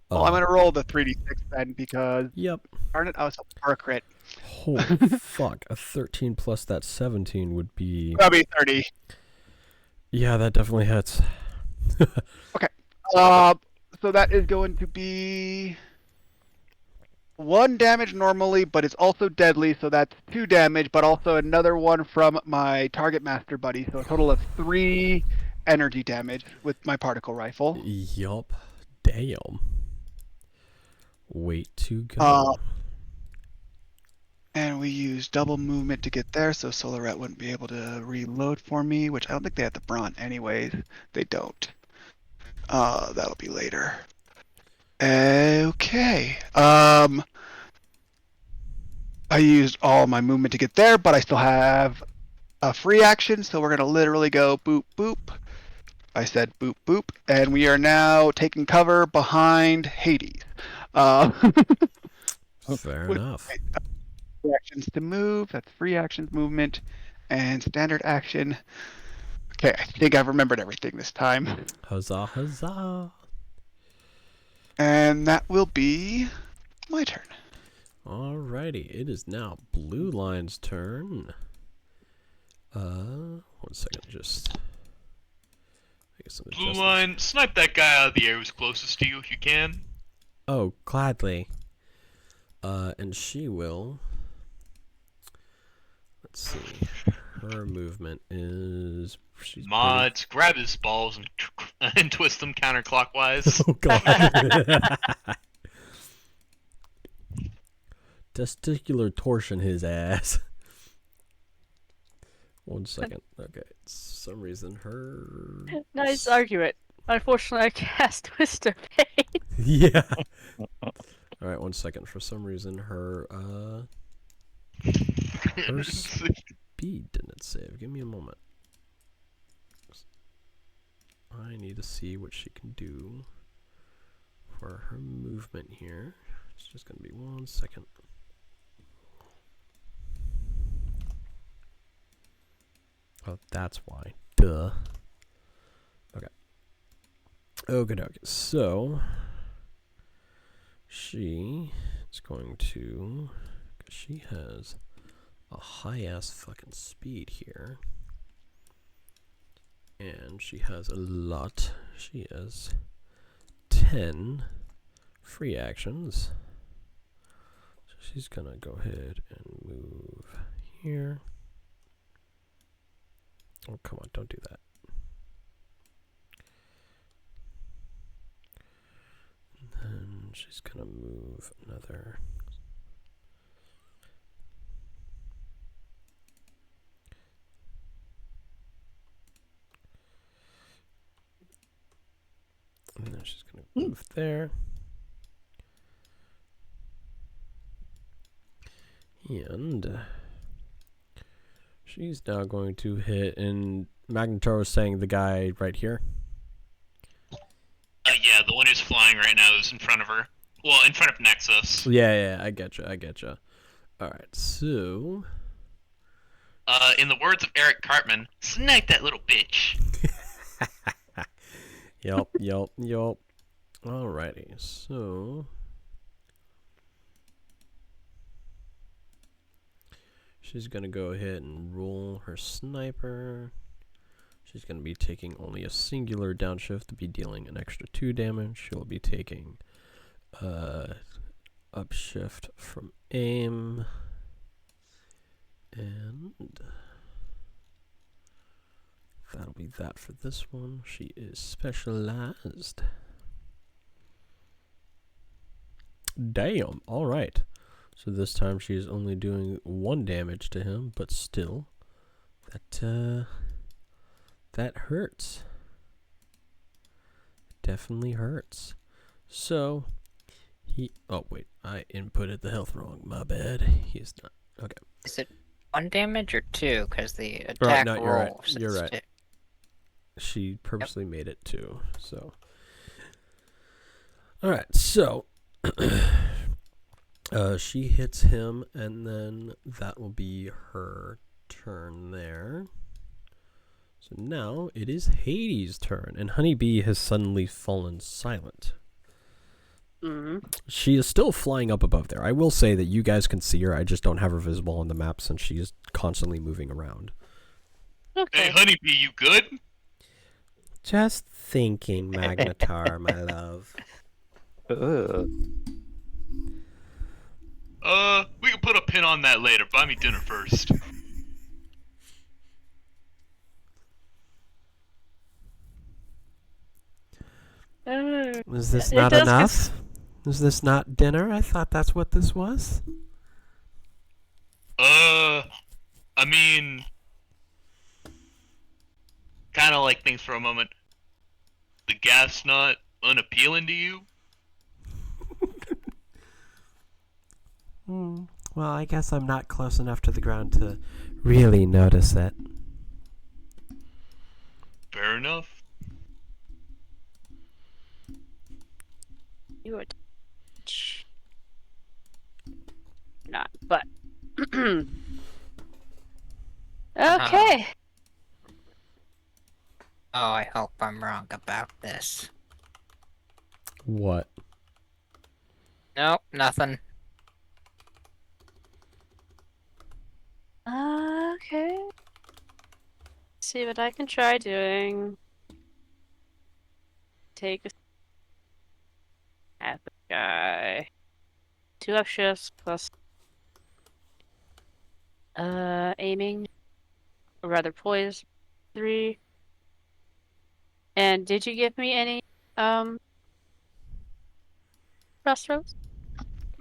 Well, I'm going to roll the 3d6 then because, Yep. darn it, I was hoping for a crit. Holy fuck. A 13 plus that 17 would be... That'll be 30. Yeah, that definitely hits. Okay. So that is going to be 1 damage normally, but it's also deadly, so that's 2 damage, but also another one from my target master buddy, so a total of 3 energy damage with my particle rifle. Yup. Damn. Wait to go. And we use double movement to get there, so Solarette wouldn't be able to reload for me, which I don't think they have the Brawn anyways. They don't. That'll be later. Okay. I used all my movement to get there, but I still have a free action, so we're going to literally go boop, boop. I said boop, boop. And we are now taking cover behind Hades. Fair with enough. free actions to move. That's free actions movement. And standard action. Okay, I think I've remembered everything this time. Huzzah, huzzah. And that will be my turn. Alrighty, it is now Blue Line's turn. 1 second, just... I guess some Blue adjustments. line, snipe that guy out of the air who's closest to you if you can. Oh, gladly. And she will... Let's see. Her movement is... She's Mods, grab his balls and twist them counterclockwise. Oh, God. Testicular torsion his ass. 1 second. Okay. Some reason her... Nice argument. Unfortunately, I cast Twist of Fate. Yeah. Alright, 1 second. For some reason her, her speed didn't save. Give me a moment. I need to see what she can do for her movement here. It's just gonna be 1 second. Oh, that's why. Duh. Okay. Okay, so she is going to, because she has a high ass fucking speed here, and she has a lot. She has 10 free actions. So she's gonna go ahead and move here. Oh, come on, don't do that. And then she's gonna move another. Move there. And she's now going to hit, and Magnetar was saying the guy right here. Yeah, the one who's flying right now is in front of her. Well, in front of Nexus. Yeah, I getcha. Alright, so... In the words of Eric Cartman, snipe that little bitch. Yup. Alrighty, so... She's gonna go ahead and roll her sniper. She's gonna be taking only a singular downshift to be dealing an extra 2 damage. She'll be taking upshift from aim. And that'll be that for this one. She is specialized. Damn, alright. So this time she's only doing 1 damage to him, but still, that hurts. It definitely hurts. So, oh wait, I inputted the health wrong, my bad. He's not, okay. Is it 1 damage or 2? Because the attack no, roll you're says right. 2. She purposely made it 2, so. Alright, so, she hits him, and then that will be her turn there. So now it is Hades' turn, and Honeybee has suddenly fallen silent. She is still flying up above there. I will say that you guys can see her. I just don't have her visible on the map since she is constantly moving around. Okay. Hey, Honeybee, you good? Just thinking, Magnetar, my love. We can put a pin on that later. Buy me dinner first. Was this not enough? Was this not dinner? I thought that's what this was. I mean, kind of like things for a moment. The gas not unappealing to you? Well, I guess I'm not close enough to the ground to really notice it. Fair enough. You would not, but okay. Oh, I hope I'm wrong about this. What? Nope, nothing. Okay. See what I can try doing. Take a at the guy. 2 upshifts plus aiming, or rather poise 3. And did you give me any crossroads?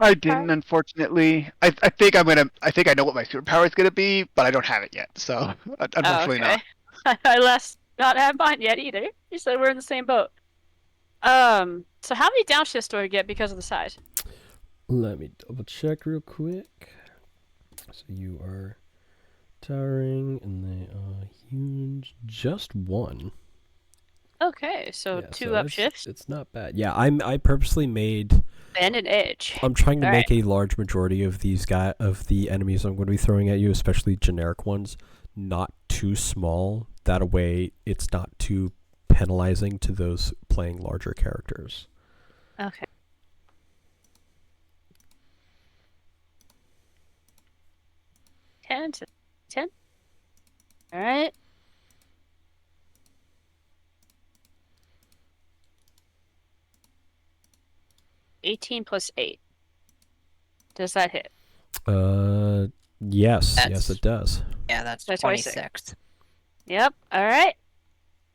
I didn't, unfortunately. I think I know what my superpower is gonna be, but I don't have it yet. So unfortunately okay. not. I last not have mine yet either. You said we're in the same boat. So how many downshifts do I get because of the size? Let me double check real quick. So you are towering, and they are huge. Just 1. Okay, so Yeah, 2 so upshifts It's not bad. Yeah, I purposely made. and an edge. I'm trying to All make a large majority of these the enemies I'm going to be throwing at you, especially generic ones, not too small. That way, it's not too penalizing to those playing larger characters. Okay. Ten. All right. $18 plus 8. Does that hit? Yes, That's- yes, it does. Yeah, that's That's 26. Yep. All right.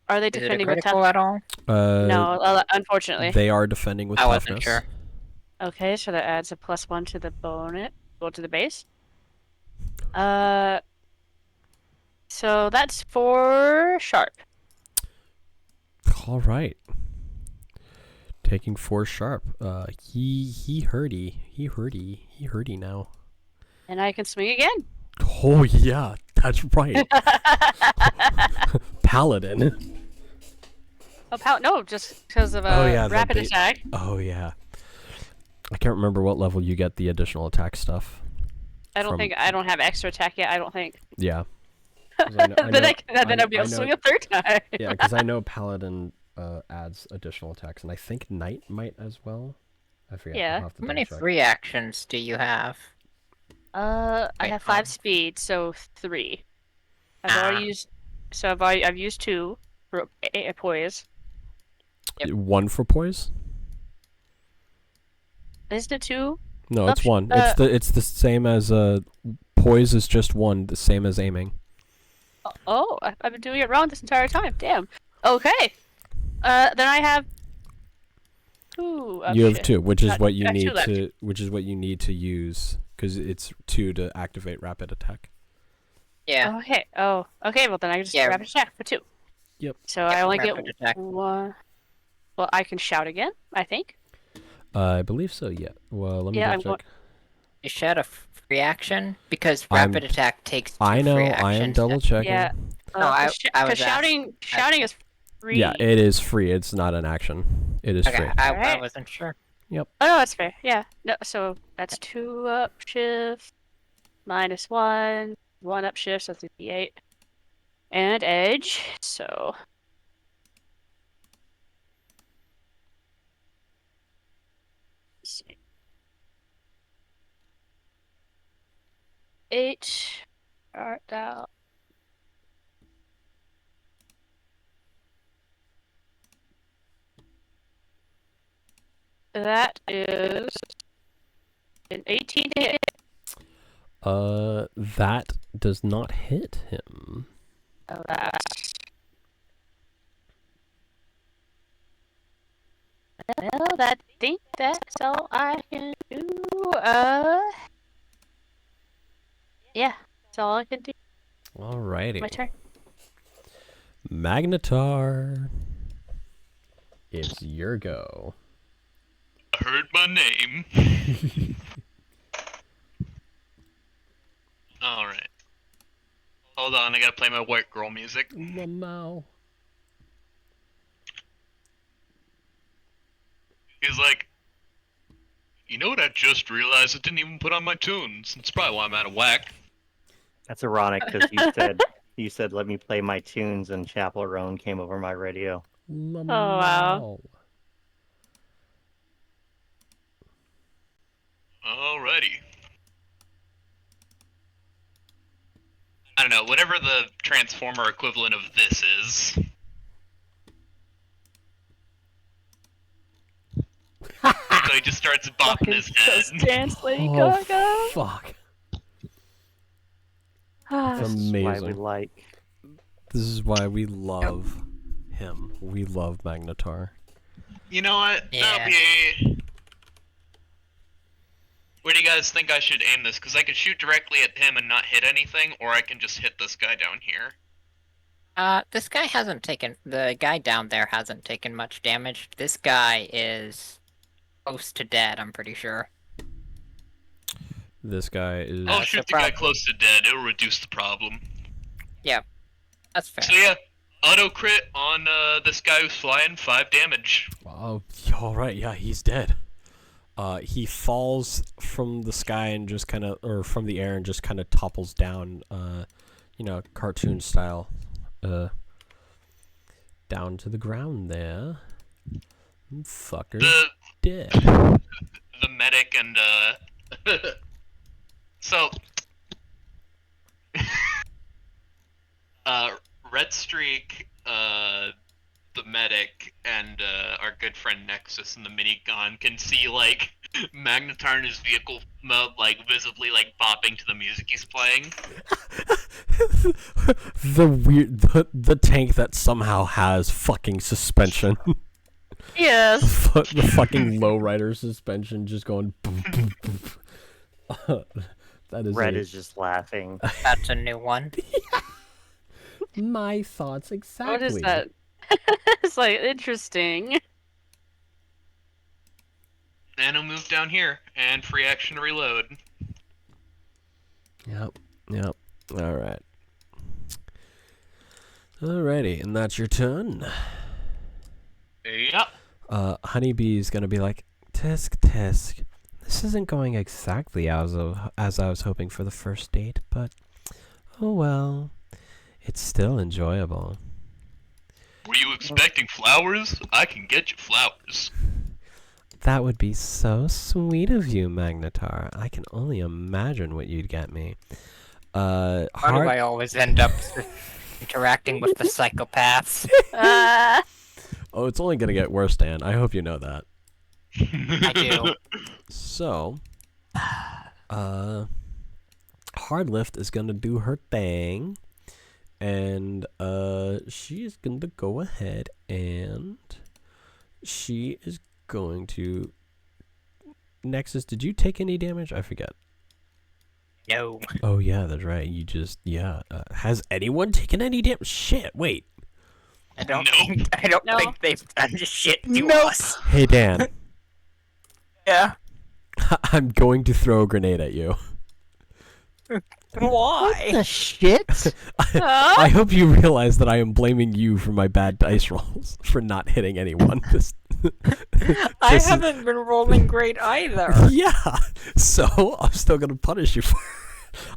Are they Is it a defending with critical tough? at all? No, unfortunately. They are defending with I wasn't toughness. sure. Okay, so that adds a +1 to the bonus. Go to the base. So that's 4 sharp. All right. Taking 4 sharp. He hurty now. And I can swing again. Oh yeah, that's right. Paladin. No, just because of Oh, yeah, the rapid bait- attack. Oh yeah. I can't remember what level you get the additional attack stuff. I don't have extra attack yet. I don't think. Yeah. 'Cause I know- I then know- I'll be able to know- swing a third time. Yeah, because I know Paladin adds additional attacks, and I think Knight might as well. I forget. Yeah. I'll have to How many double check. free actions do you have? I Wait, have 5 speed, so 3. I've Ah. already used. So I've used 2 for a poise. Yep. 1 for poise? Isn't it 2? No, it's Oops, 1. It's the same as poise is just 1, the same as aiming. Oh, I've been doing it wrong this entire time. Damn. Okay. Then I have 2. You have 2, which is Not- what you I have 2 need left. which is what you need to use because it's 2 to activate rapid attack. Yeah. Okay. Oh. Okay. Well, then I can just Yeah. rapid attack for 2. Yep. So I only get rapid attack. 1. Well, I can shout again. I think. I believe so. Yeah. Well, let me Yeah, double check. You should a free action because I'm- rapid attack takes 2 I know. free I am actions. double checking. Yeah. No, I was Because shouting is free. Yeah, it is free. It's not an action. It is Okay, free. I Alright. wasn't sure. Oh no, that's fair. Yeah. No. So that's 2 up shift minus 1. 1 up shift, so that's a D8. And edge. So. Let's see. 8. Start down. That is an 18 to hit. That does not hit him. Oh, that's. Well, I think that's all I can do. Yeah, that's all I can do. Alrighty. My turn. Magnetar. It's your go. I heard my name. Alright. Hold on, I gotta play my white girl music. Lamau. He's like, you know what I just realized? I didn't even put on my tunes. That's probably why I'm out of whack. That's ironic because you said let me play my tunes and Chapel Roan came over my radio. Lamau. wow. Alrighty. I don't know, whatever the Transformer equivalent of this is. So he just starts bopping his head. Just dance, Lady Oh, Gaga. fuck. Ah, That's This is why we amazing. like. This is why we love him. We love Magnetar. You know what? Yeah. That'll be... Where do you guys think I should aim this? Because I could shoot directly at him and not hit anything, or I can just hit this guy down here. This guy hasn't taken... The guy down there hasn't taken much damage. This guy is close to dead, I'm pretty sure. This guy is. I'll so shoot the guy prob- close to dead. It'll reduce the problem. That's fair. So yeah, auto crit on this guy who's flying, 5 damage. Oh, all right. Yeah, he's dead. He falls from the sky and just kind of, or from the air and just kind of topples down. Cartoon style. Down to the ground there. Fucker The dead. the medic and so Red Streak, the medic, and our good friend Nexus in the minigun can see like Magnetar in his vehicle like visibly like bopping to the music he's playing. the tank that somehow has fucking suspension. yes. The fucking lowrider suspension just going. Boom, boom, boom. That is Red is just laughing. That's a new one. my thoughts exactly. What is that? It's like interesting. And he'll move down here and free action reload. Yep. Alright. Alrighty, and that's your turn. Yep. Honeybee's gonna be like, Tisk, Tisk, this isn't going exactly as I was hoping for the first date, but oh well, it's still enjoyable. Were you expecting flowers? I can get you flowers. That would be so sweet of you, Magnetar. I can only imagine what you'd get me. Why do I always end up interacting with the psychopaths? Oh, it's only gonna get worse, Dan. I hope you know that. I do. So, Hardlift is gonna do her thing, and she is gonna go ahead and she is going to. Nexus, did you take any damage? I forget. No. Oh yeah, that's right. You just has anyone taken any damage? Shit, wait. I don't No. think they've done shit to Nope. us. Hey Dan, Yeah. I'm going to throw a grenade at you. Why? The shit? I hope you realize that I am blaming you for my bad dice rolls for not hitting anyone. I This is- haven't been rolling great either. Yeah, so I'm still gonna punish you for.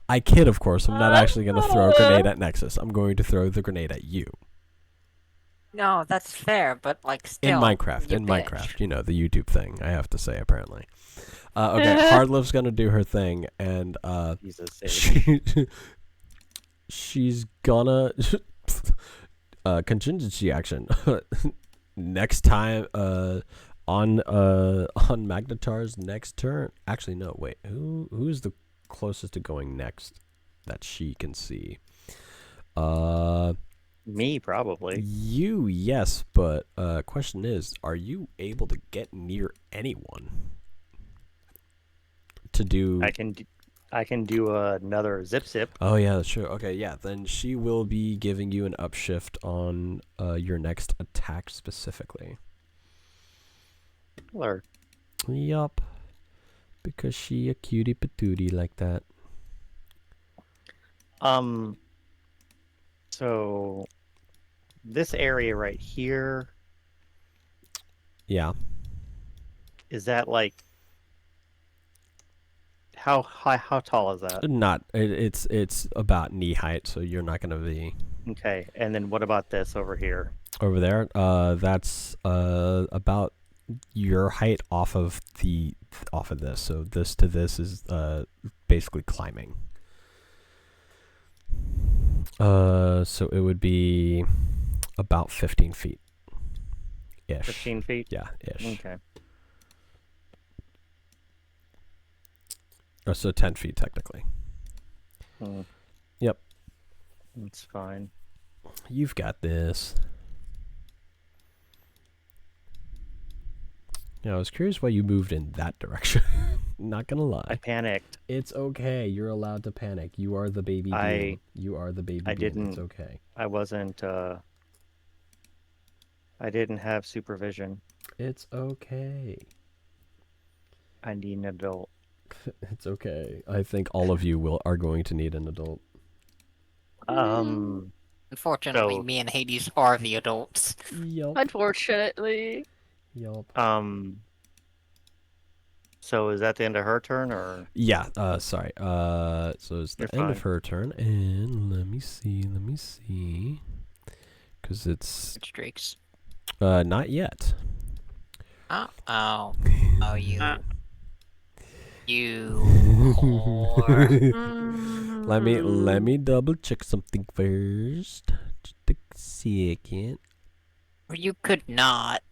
I kid, of course. I'm not actually gonna throw a grenade at Nexus. I'm going to throw the grenade at you. No, that's fair, but like still. In Minecraft, you in bitch. Minecraft, you know, the YouTube thing. I have to say, apparently. Okay, Hardlift's gonna do her thing, and Jesus. she's gonna contingency action. Next time, on Magnetar's next turn. Actually, no, wait. Who's the closest to going next that she can see? Me, probably. You, yes, but question is, are you able to get near anyone to do? I can do another zip. Oh yeah, that's true. Okay, yeah, then she will be giving you an upshift on your next attack specifically. Or Yup, because she a cutie patootie like that. So this area right here, Yeah. is that like how high? How tall is that? Not it's about knee height, so you're not gonna be Okay, and then what about this over here? over there. That's about your height off of this. So this to this is basically climbing. So it would be about 15 feet. Ish. 15 feet? Yeah, ish. Okay. Or so 10 feet technically. Hmm. Yep. That's fine. You've got this. Yeah, I was curious why you moved in that direction. Not gonna I lie. panicked. It's okay. You're allowed to panic. You are the baby bean. You are the baby I bean. It's didn't- okay. I wasn't, I didn't have supervision. It's okay. I need an adult. It's okay. I think all of you are going to need an adult. Unfortunately, So- me and Hades are the adults. Yup. Unfortunately. Yup. So is that the end of her turn, or? Yeah, sorry. So it's the You're end of fine. her turn, and let me see. Because it's, Streaks. not yet. Oh, you. You. whore. Let me double check something first. Just a second. You could not.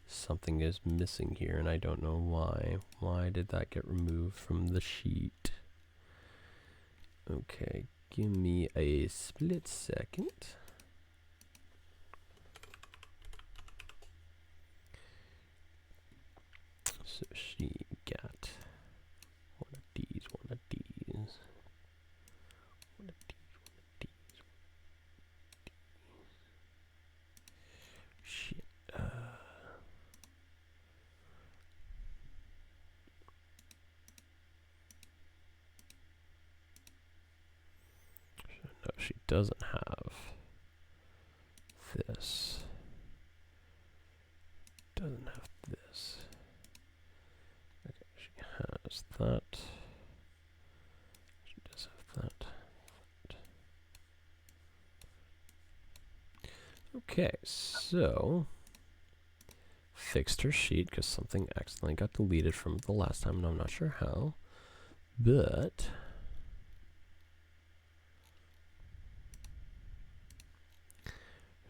Something is missing here, and I don't know why. Why did that get removed from the sheet? Okay, give me a split second. So she got one of these, one of these, one of these. Shit. doesn't have this. Doesn't have this. Okay, she has that. She does have that. Okay, so fixed her sheet because something accidentally got deleted from the last time, and I'm not sure how. But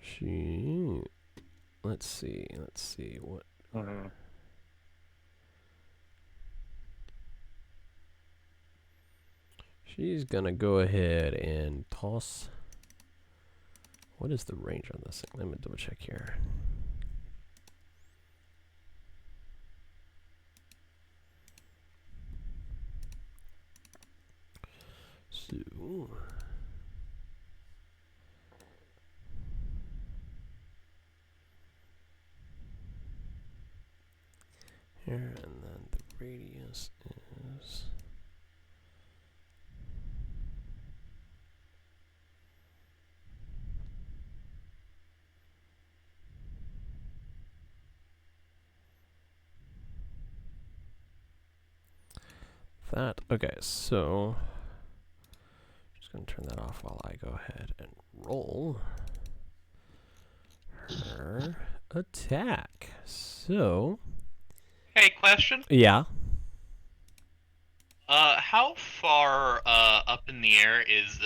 she, let's see what. Mhm. She's gonna go ahead and toss. What is the range on this thing? Let me double check here. So here, and then the radius is. That. Okay, so just gonna turn that off while I go ahead and roll her attack. So Hey, question. yeah, How far up in the air is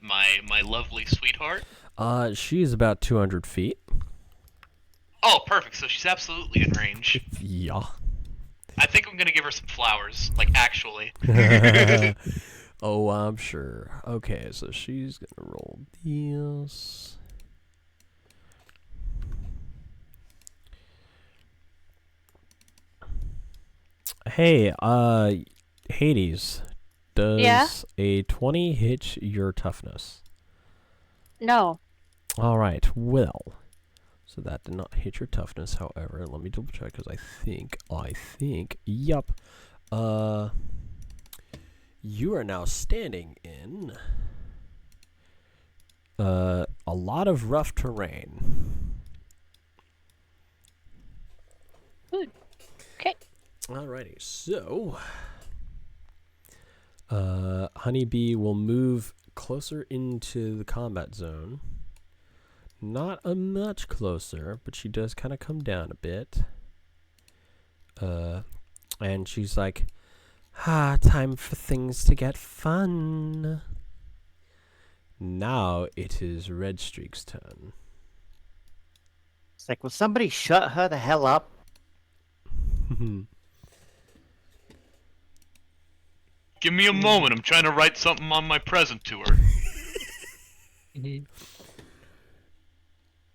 my lovely sweetheart? she's about 200 feet. Oh, perfect. So she's absolutely in range. Yeah. I think I'm gonna give her some flowers. Like, actually. Oh, I'm sure. Okay, so she's gonna roll these. Hey, Hades, does Yeah? a 20 hit your toughness? No. All right, well, so that did not hit your toughness. However, let me double check because I think, yup. You are now standing in a lot of rough terrain. Good. Okay. Alrighty, so Honeybee will move closer into the combat zone. Not a much closer, but she does kind of come down a bit. And she's like, time for things to get fun. Now it is Red Streak's turn. It's like, will somebody shut her the hell up? Give me a moment. I'm trying to write something on my present to her.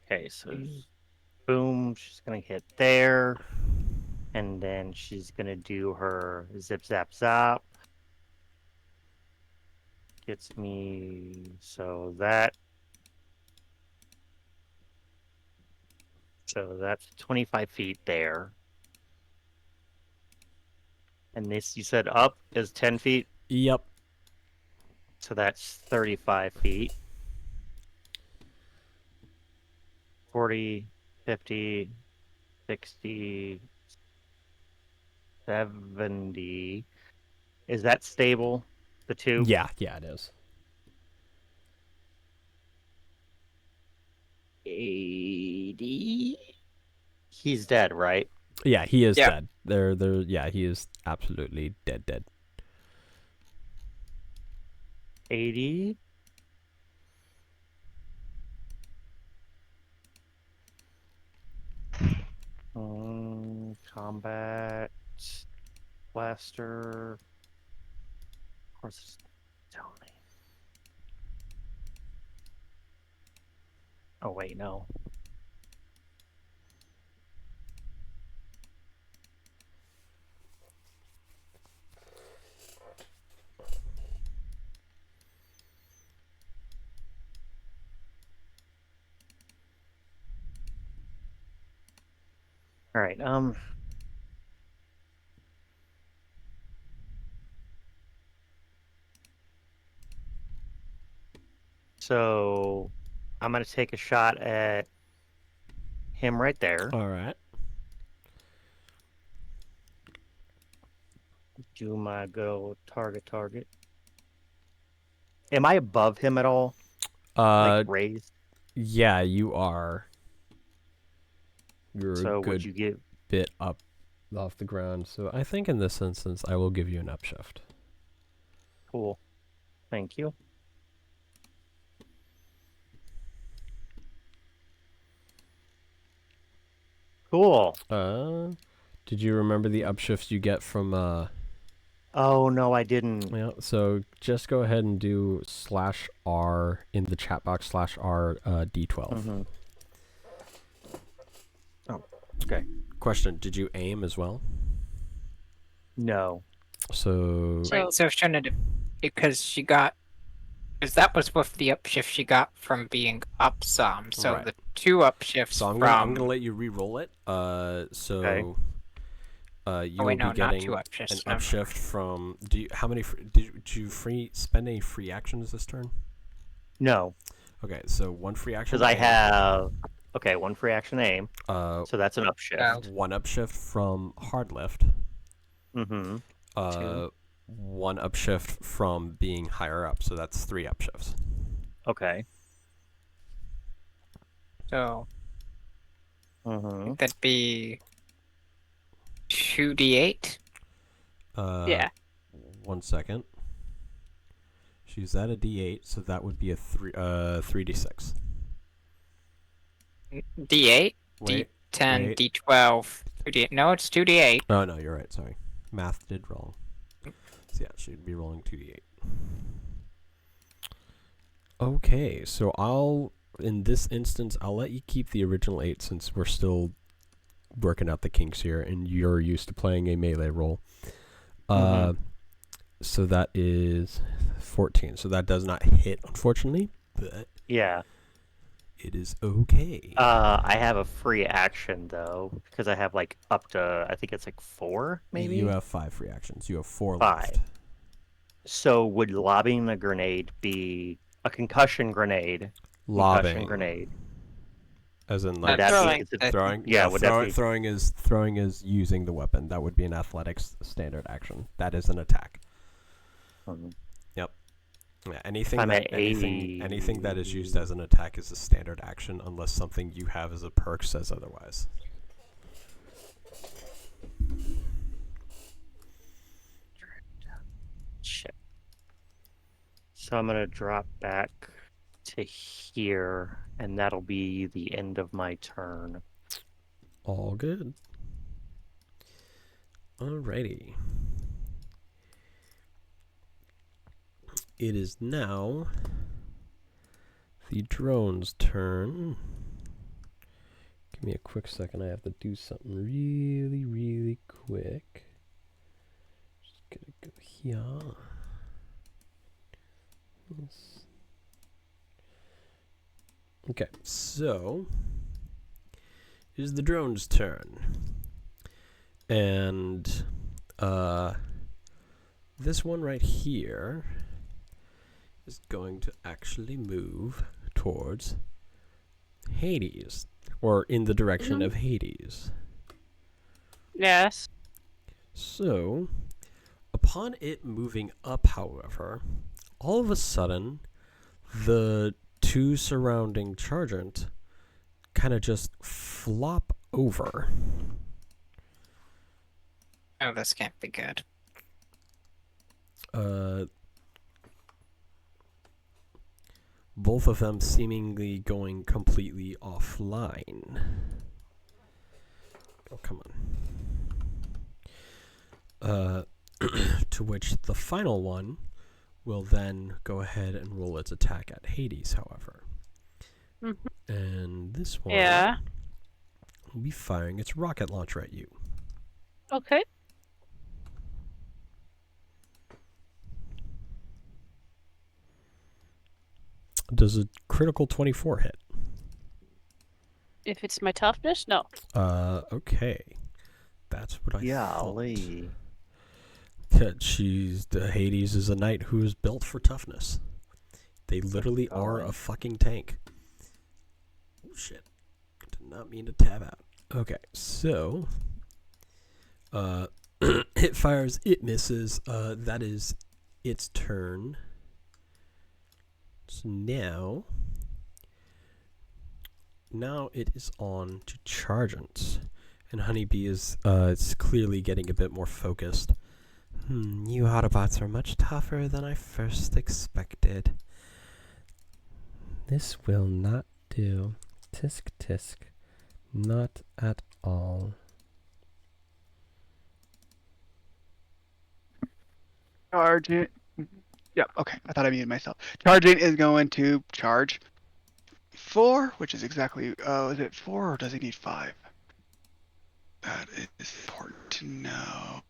Okay, so boom, she's gonna hit there, and then she's gonna do her zip zap zap. Gets me so that's 25 feet there. And this you said up is 10 feet, Yep. so that's 35 feet. 40, 50, 60, 70. Is that stable? The two? Yeah, it is. 80. He's dead, right? Yeah, he is Yeah. dead. Yeah, he is absolutely dead. 80. Combat blaster. Of course, it's Tony. Oh wait, no. All right. So I'm gonna take a shot at him right there. All right. Do my good old target. Am I above him at all? Like raised? Yeah, you are. You're So a would good you give? bit up off the ground. So I think in this instance, I will give you an upshift. Cool. Thank you. Cool. Did you remember the upshifts you get from Oh no, I didn't. Yeah, so just go ahead and do /R in the chat box /R D12. Mm-hmm. Oh, okay. Question, did you aim as well? No. So Wait, so shouldn't it? Because that was with the upshift she got from being up some. So Right. the 2 upshifts So I'm from. gonna let you re-roll it. So Okay. you Oh will wait, no, be getting not 2 upshifts. an No. upshift from. How many? Did you spend any free actions this turn? No. Okay, so 1 free action. Because I have. Okay, 1 free action aim. So that's an upshift. 1 upshift from hard lift. Mm-hmm. 1 upshift from being higher up. So that's 3 upshifts. Okay. So Mm-hmm. that'd be 2d8. Yeah. 1 second. She's at a D8, so that would be a 3d6. D8, Wait, D10, wait. D12, 2d8. No, it's 2d8. Oh no, you're right. Sorry, math did wrong. So yeah, she'd be rolling 2d8. Okay, so in this instance, I'll let you keep the original 8 since we're still working out the kinks here, and you're used to playing a melee roll. So that is 14. So that does not hit, unfortunately, but Yeah. it is okay. I have a free action though because I have like up to I think it's like 4 maybe. You have 5 free actions. You have 4 5. left. So would lobbing the grenade be a concussion grenade? Lobbing. Concussion grenade. As in Would like that throwing. be considered- throwing. Yeah, would that be? throwing is using the weapon. That would be an athletics standard action. That is an attack. Yeah, anything I'm that at anything that is used as an attack is a standard action unless something you have as a perk says otherwise. Shit. So I'm gonna drop back to here, and that'll be the end of my turn. All good. Alrighty. It is now the drone's turn. Give me a quick second. I have to do something really, really quick. Just gonna go here. Yes. Okay, so it is the drone's turn. And this one right here is going to actually move towards Hades, or in the direction of Hades. Yes. So, upon it moving up, however, all of a sudden, the 2 surrounding Chargent kind of just flop over. Oh, this can't be good. Both of them seemingly going completely offline. Oh, come on. To which the final one will then go ahead and roll its attack at Hades, however. And this one will be firing its rocket launcher at you. Okay. Does a critical 24 hit? If it's my toughness, no. Okay. That's what I thought. Golly. Hades is a knight who is built for toughness. They literally are a fucking tank. Oh, shit. Did not mean to tab out. Okay, so... it fires, it misses. That is its turn. So now it is on to Chargent. And Honeybee is it's clearly getting a bit more focused. You Autobots are much tougher than I first expected. This will not do. Tisk tisk. Not at all. Charging. Yep, okay. I thought I muted myself. Charging is going to charge 4, which is exactly. Oh, is it 4 or does he need 5? That is important to know.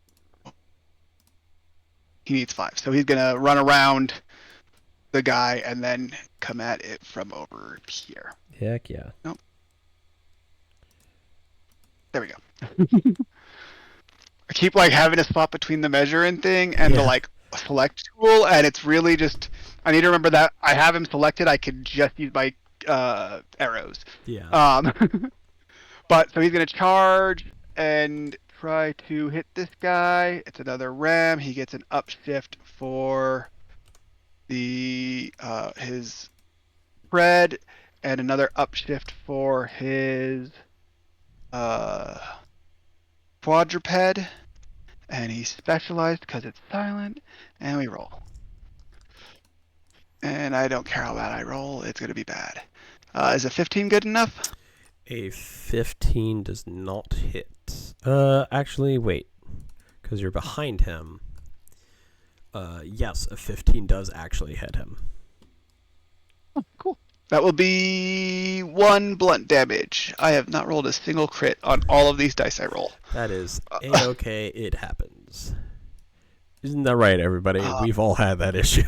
He needs 5. So he's going to run around the guy and then come at it from over here. Heck yeah. Nope. There we go. I keep like having to swap between the measure and thing and the like select tool, and it's really just I need to remember that I have him selected. I can just use my arrows. Yeah. But so he's gonna charge and try to hit this guy. It's another ram. He gets an upshift for the his spread and another upshift for his quadruped. And he's specialized because it's silent. And we roll. And I don't care how bad I roll. It's going to be bad. Is a 15 good enough? A 15 does not hit. Actually, wait. Because you're behind him. Yes, a 15 does actually hit him. Oh, cool. That will be 1 blunt damage. I have not rolled a single crit on all of these dice I roll. That is A-okay, it happens. Isn't that right, everybody? We've all had that issue.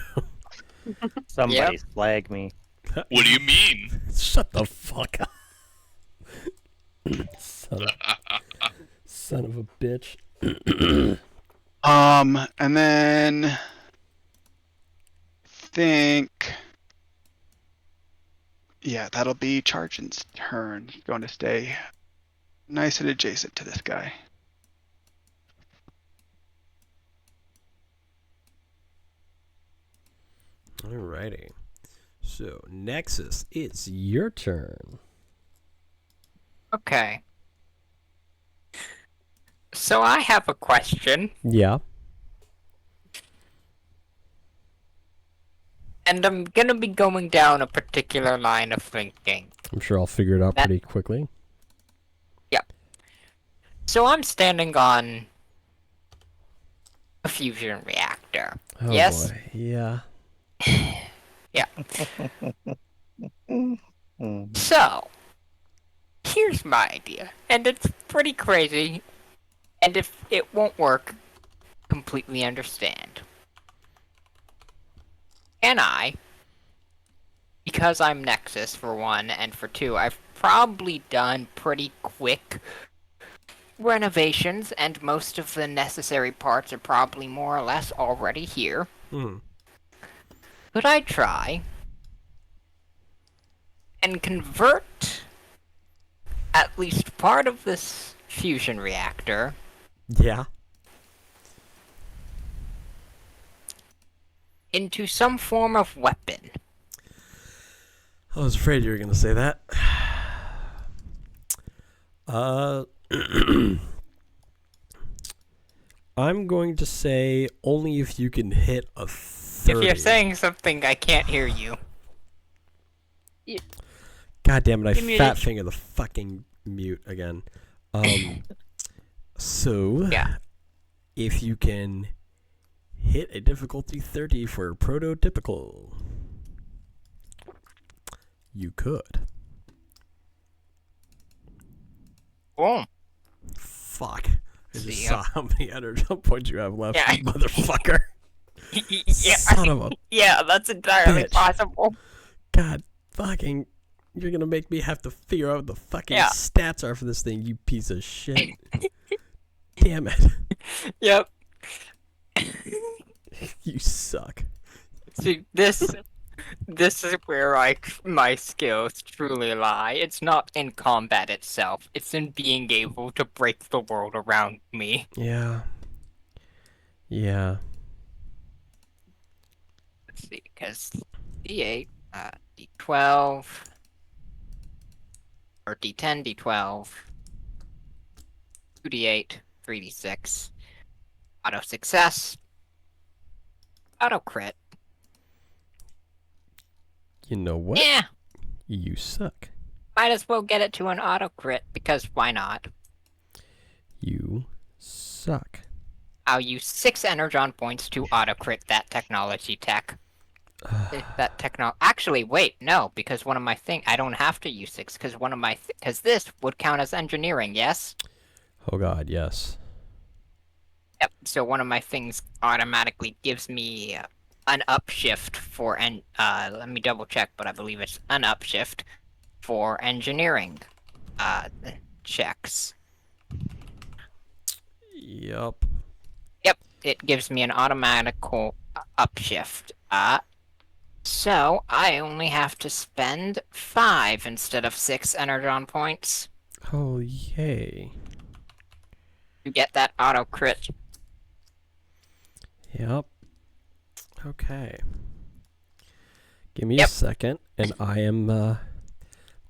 Somebody flag me. What do you mean? Shut the fuck up. Son of a bitch. And then think yeah, that'll be Chargent's turn. He's going to stay nice and adjacent to this guy. Alrighty. So, Nexus, it's your turn. Okay. So I have a question, Yeah. and I'm gonna be going down a particular line of thinking. I'm sure I'll figure it out pretty quickly. So I'm standing on a fusion reactor. Oh Yes? boy. Yeah. Yeah. So, here's my idea, and it's pretty crazy, and if it won't work, completely understand. Can I, because I'm Nexus for 1, and for 2, I've probably done pretty quick renovations, and most of the necessary parts are probably more or less already here. Could I try and convert at least part of this fusion reactor Yeah. into some form of weapon? I was afraid you were going to say that. I'm going to say only if you can hit a 30. If you're saying something, I can't hear you. God damn it, I muted. fat finger the fucking mute again. So, Yeah. if you can hit a difficulty 30 for prototypical, you could. Boom. Fuck. I just See saw ya. how many energy points you have left, Yeah. you motherfucker. Yeah, Son of a yeah, that's entirely bitch. possible. God fucking. You're gonna make me have to figure out what the fucking Yeah. stats are for this thing, you piece of shit. Damn it. Yep. You suck. See, this This is where my skills truly lie. It's not in combat itself. It's in being able to break the world around me. Yeah. Yeah. Let's see, because D8, D12, or D10, D12, 2D8, 3D6, auto success, auto crit. You know what? Yeah, You suck. might as well get it to an auto crit, because why not? You suck. I'll use 6 energon points to auto crit that technology tech. Actually, wait, no, because one of my I don't have to use 6, because one of my because this would count as engineering, yes? Oh god, yes. Yep, so one of my things automatically gives me an upshift for, let me double check, but I believe it's an upshift for engineering, checks. Yup. Yep, it gives me an automatical upshift. So I only have to spend 5 instead of 6 energon points Oh, yay. to get that auto crit. Yep. Okay. Give me a Yep. second, and I am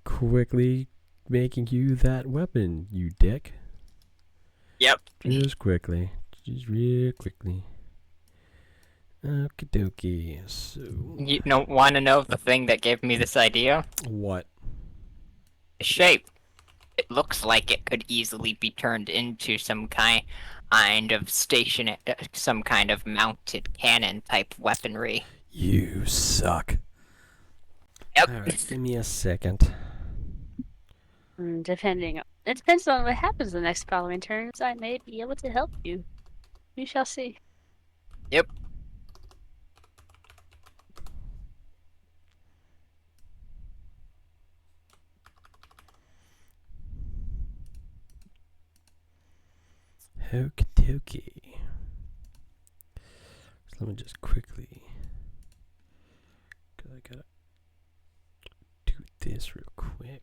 quickly making you that weapon, you dick. Yep. Just quickly. Just real quickly. Okie dokie. So. You don't want to know the thing that gave me this idea? What? The shape. It looks like it could easily be turned into some kind of some kind of mounted cannon type weaponry. You suck. Yep. Alright, give me a second. It depends on what happens the next following turns. I may be able to help you. We shall see. Yep. Okie dokie. So let me just quickly. Cause I gotta do this real quick.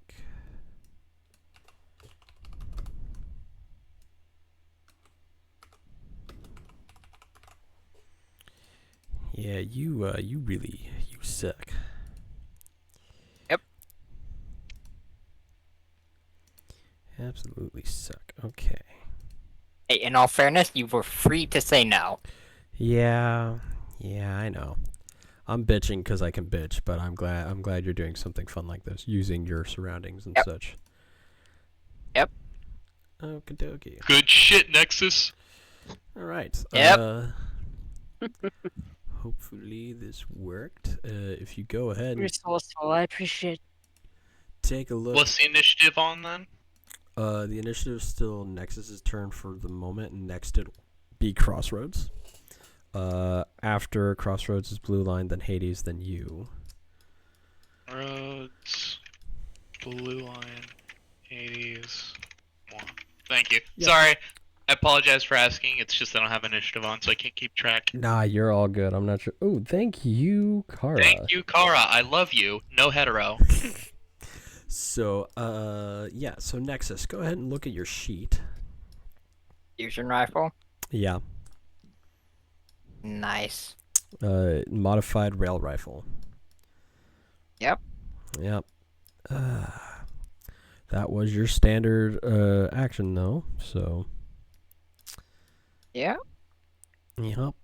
Yeah, you suck. Yep. Absolutely suck. Okay. Hey, in all fairness, you were free to say no. Yeah, I know. I'm bitching because I can bitch, but I'm glad you're doing something fun like this, using your surroundings and Yep. such. Yep. Okie dokie. Good shit, Nexus. All right. Yep. Hopefully this worked. If you go ahead You're and resourceful. I appreciate it. take a look. What's the initiative on then? The initiative is still Nexus's turn for the moment, and next it'll be Crossroads. After Crossroads is Blue Line, then Hades, then you. Roads, Blue Line, Hades, one. Thank you. Yeah. Sorry, I apologize for asking. It's just I don't have initiative on, so I can't keep track. Nah, you're all good. I'm not sure. Oh, thank you, Kara. Thank you, Kara. I love you. No hetero. So, yeah. So Nexus, go ahead and look at your sheet. Fusion rifle. Yeah. Nice. Modified rail rifle. Yep. Yep. That was your standard action though. So. Yeah. Yep.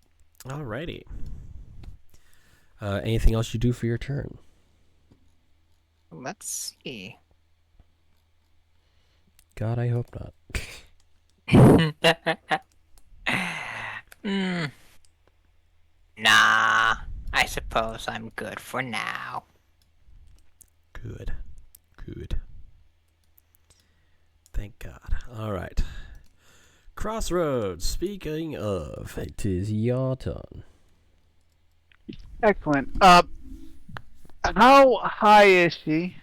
Alrighty. Anything else you do for your turn? Let's see. God, I hope not. Nah. I suppose I'm good for now. Good. Thank God. All right. Crossroads. Speaking of, it is your turn. Excellent. How high is she?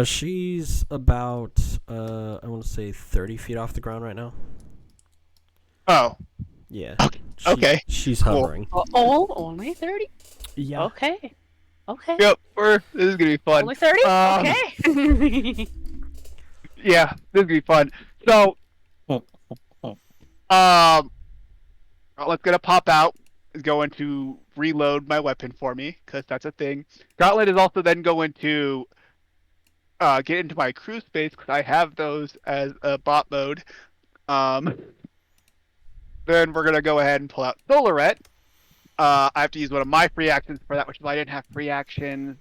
She's about I want to say 30 feet off the ground right now. Oh, Yeah. okay. She's Cool. hovering. Oh, only 30? Yeah. Okay. Okay. Yep, this is gonna be fun. Only 30? Okay. Yeah, this is gonna be fun. So, Gauntlet's gonna pop out. Is going to reload my weapon for me because that's a thing. Gauntlet is also then going to get into my crew space because I have those as a bot mode. Then we're gonna go ahead and pull out Solaret. I have to use one of my free actions for that, which is why I didn't have free actions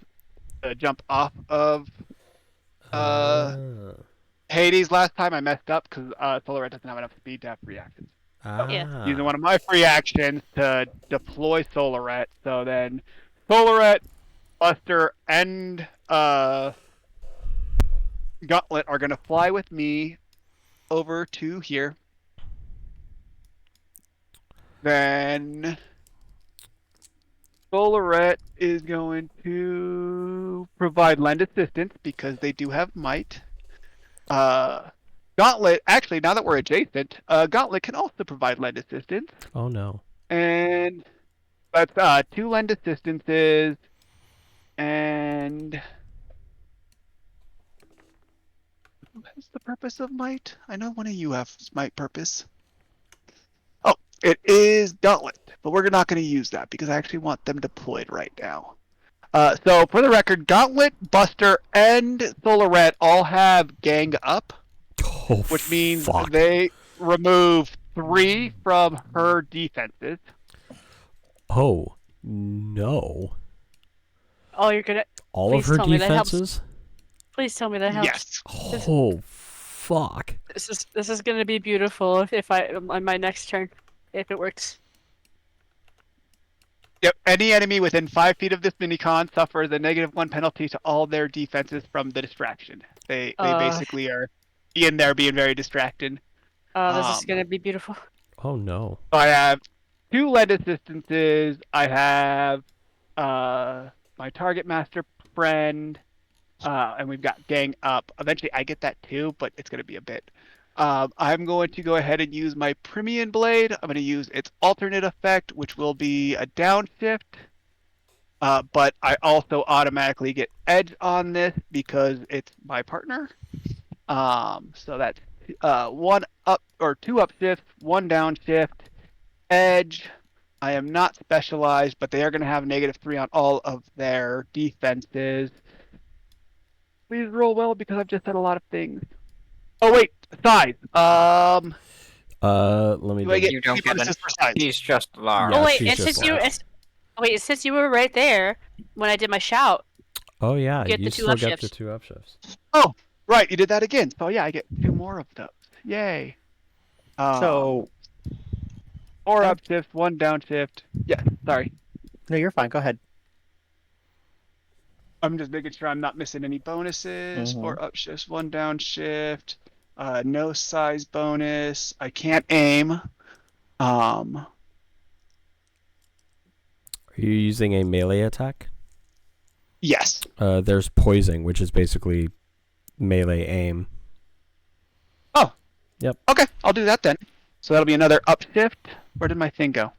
to jump off of Hades last time. I messed up because Solaret doesn't have enough speed to have free actions. Yeah. Using one of my free actions to deploy Solaret. So then Solaret, Buster, and Gauntlet are going to fly with me over to here. Then Solaret is going to provide lend assistance because they do have might. Gauntlet, actually, now that we're adjacent, Gauntlet can also provide lend assistance. Oh no. And that's 2 lend assistances. And what is the purpose of might? I know one of you have might purpose. Oh, it is Gauntlet, but we're not going to use that because I actually want them deployed right now. So for the record, Gauntlet, Buster, and Solaret all have gang up, Oh, which means fuck. they remove 3 from her defenses. Oh no. Oh, you're gonna. All Please of her tell me that helps. defenses? Please tell me that helps. Yes. Oh fuck. This is gonna be beautiful if I on my next turn, if it works. Yep. Any enemy within 5 feet of this minicon suffers a -1 penalty to all their defenses from the distraction. They basically are in there being very distracted. Oh, this is gonna be beautiful. Oh no. So I have 2 lead assistances. I have my target master friend, and we've got gang up. Eventually, I get that too, but it's gonna be a bit. I'm going to go ahead and use my Premium Blade. I'm going to use its alternate effect, which will be a downshift. But I also automatically get edge on this because it's my partner. So that's 1 up or 2 up shifts, 1 downshift, edge. I am not specialized, but they are going to have -3 on all of their defenses. Please roll well because I've just said a lot of things. Oh wait, size. Let me Do I get You don't 2 get bonuses an- for size? He's just large. Yeah, Oh wait, she's and just since you large. wait, since you were right there when I did my shout, Oh yeah, Get you the 2 still get the upshifts. 2 upshifts. Oh, right, you did that again. So yeah, I get 2 more of those. Yay. So 4 up shifts, 1 down shift. Yeah, sorry. no, you're fine. Go ahead. I'm just making sure I'm not missing any bonuses. Mhm. 4 up shifts, 1 down shift. No size bonus. I can't aim. Are you using a melee attack? Yes. There's poising, which is basically melee aim. Okay, I'll do that then. So that'll be another up shift. Where did my thing go?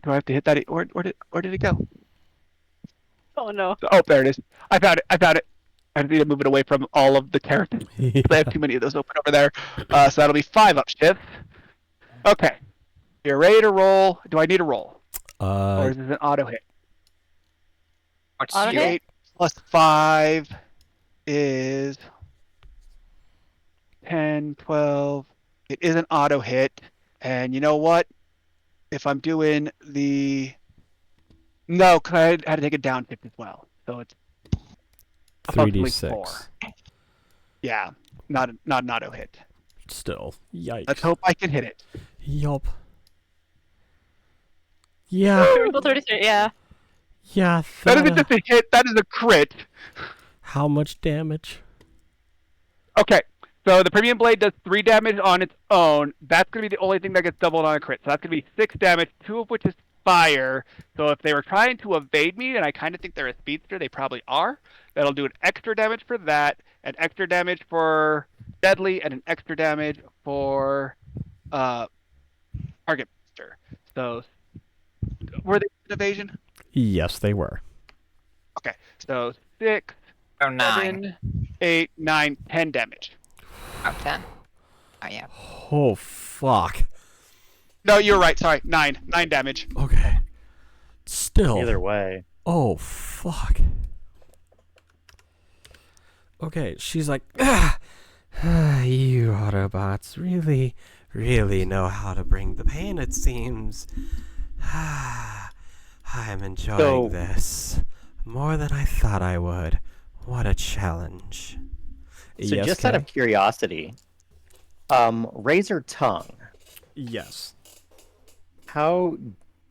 Do I have to hit that? Where did it go? oh no. Oh, there it is. I found it. I just need to move it away from all of the characters. I have too many of those open over there. So that'll be 5 up shifts. Okay. You're ready to roll. Do I need a roll? Or is this an auto hit? What's Auto your hit? 8 plus 5 is 10, 12. It is an auto hit. And you know what? If I'm doing the... No, because I had to take a down shift as well. So it's approximately 4. 3d6. Yeah, not an auto hit. Still, yikes. Let's hope I can hit it. Yup. Yeah, Critical 33, yeah. yeah. That isn't just a hit, that is a crit. How much damage? Okay, so the Premium Blade does 3 damage on its own. That's going to be the only thing that gets doubled on a crit. So that's going to be 6 damage, 2 of which is fire. So if they were trying to evade me, and I kind of think they're a speedster, they probably are, that'll do an extra damage for that, an extra damage for deadly, and an extra damage for target master. So, were they an evasion? Yes, they were. Okay, so 6, Oh, 9. 7, 8, 9, 10 damage. Oh, 10. Oh, yeah. Oh, fuck. No, you're right. Sorry, 9. 9 damage. Okay. Still. Either way. Oh, fuck. Okay, she's like, ah, you Autobots really know how to bring the pain, it seems. I'm enjoying this more than I thought I would. What a challenge. So Yes, just out of Kay? curiosity, razor tongue. Yes. How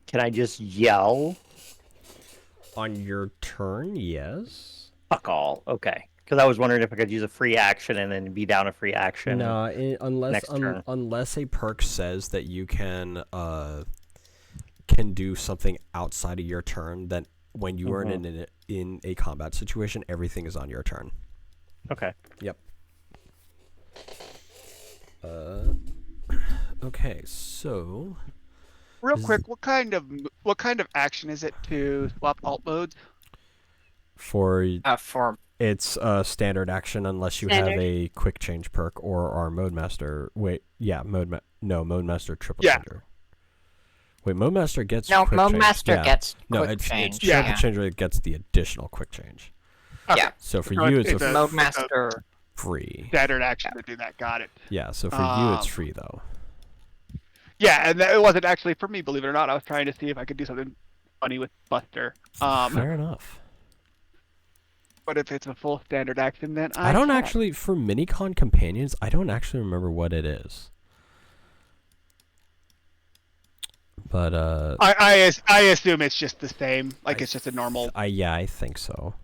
can I just yell? On your turn, yes. Fuck all. Okay. Because I was wondering if I could use a free action and then be down a free action. No, unless next turn. unless a perk says that you can do something outside of your turn, then when you are in a combat situation, everything is on your turn. Okay. Yep. Okay, so Real quick, what kind of action is it to swap alt modes? for For it's a standard action unless you have Standard. a quick change perk or our mode master. Wait, yeah, mode master triple Yeah. changer. Wait, mode master gets no, quick Mode change. Master Yeah. gets No, quick it's change. triple yeah. changer that gets the additional quick change. Okay. Yeah. So for So you, it's it's a a- Mode Master. free. Standard action to do that. Got it. Yeah, so for you, it's Um, free though. Yeah, and it wasn't actually for me, believe it or not. I was trying to see if I could do something funny with Buster. Fair enough. But if it's a full standard action, then I don't can't. actually, for Minicon companions, I don't actually remember what it is. But I assume it's just the same. Like it's just a normal. yeah, I think so.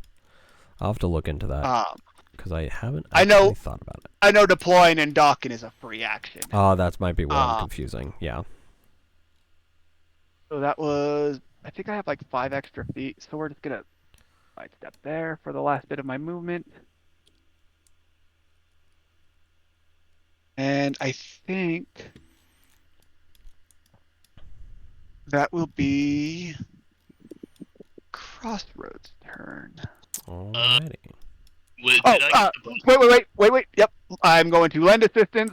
I'll have to look into that because I haven't I actually know- thought about it. I know deploying and docking is a free action. Oh, that might be where I'm Um, confusing. Yeah. So that was. I think I have like 5 extra feet, so we're just gonna step there for the last bit of my movement. And I think that will be Crossroads' turn. Alrighty. Did Oh, I get the bonus? wait. Yep, I'm going to lend assistance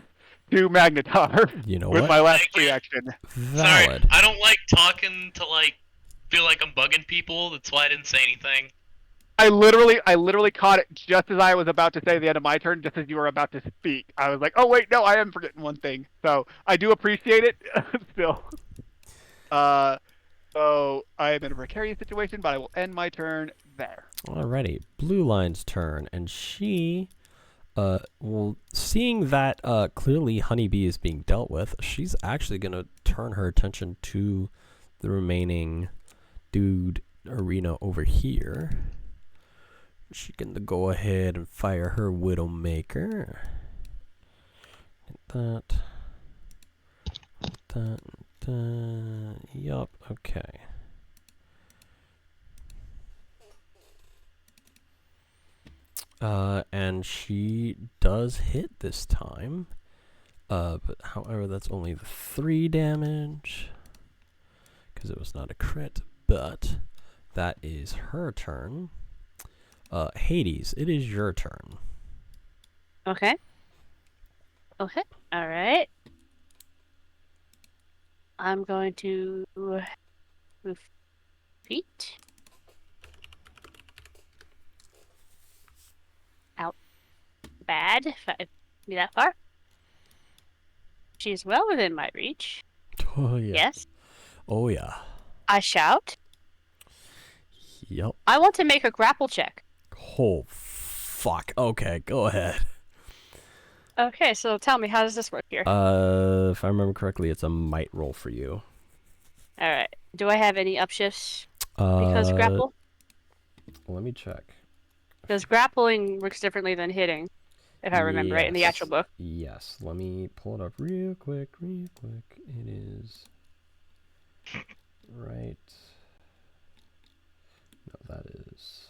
to Magnetar You know with what? my last Thank free you. action. Sorry, Valid. I don't like talking to feel like I'm bugging people. That's why I didn't say anything. I literally caught it just as I was about to say the end of my turn, just as you were about to speak. I was like, oh wait, no, I am forgetting one thing. So I do appreciate it still. So I am in a precarious situation, but I will end my turn there. Alrighty. Blue Line's turn, and she, well, seeing that clearly Honeybee is being dealt with, she's actually gonna turn her attention to the remaining dude arena over here. She can go ahead and fire her Widowmaker. That. Yup, okay. And she does hit this time. But however, that's only the 3 damage. Because it was not a crit. But that is her turn. Hades, it is your turn. Okay. Okay. All right. I'm going to move feet. Out. Bad if I be that far. She's well within my reach. Oh, yeah. Yes. Oh, yeah. I shout. Yep. I want to make a grapple check. Oh, fuck. Okay, go ahead. Okay, so tell me, how does this work here? If I remember correctly, it's a might roll for you. All right. Do I have any upshifts because grapple? Let me check. Because grappling works differently than hitting, if I remember right, in the actual book. Yes. Let me pull it up real quick. It is right. No, that is.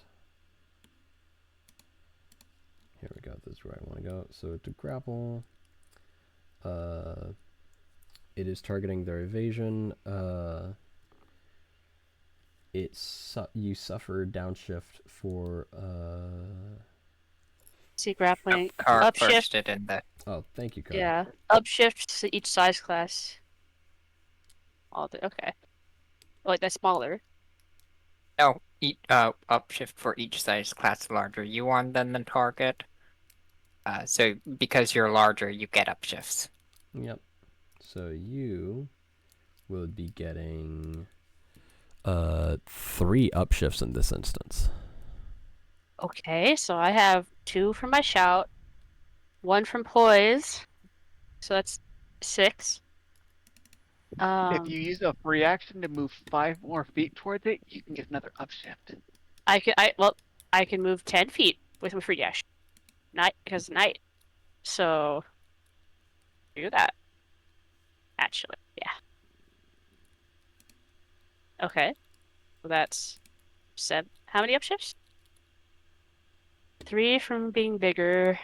Here we go. This is where I want to go. So to grapple, it is targeting their evasion. you suffer downshift for See grappling. Car Upshift. first it in the. Oh, thank you, Carl. Yeah. Upshift to each size class. Okay. Oh, wait, that's smaller. No, upshift for each size class larger you are than the target. So because you're larger, you get upshifts. Yep. So you will be getting 3 upshifts in this instance. Okay, so I have 2 from my shout, 1 from poise, so that's 6. If you use a free action to move 5 more feet towards it, you can get another upshift. I can move 10 feet with a free action. Because night. So do that. Actually, yeah. Okay. So that's 7. How many upshifts? 3 from being bigger.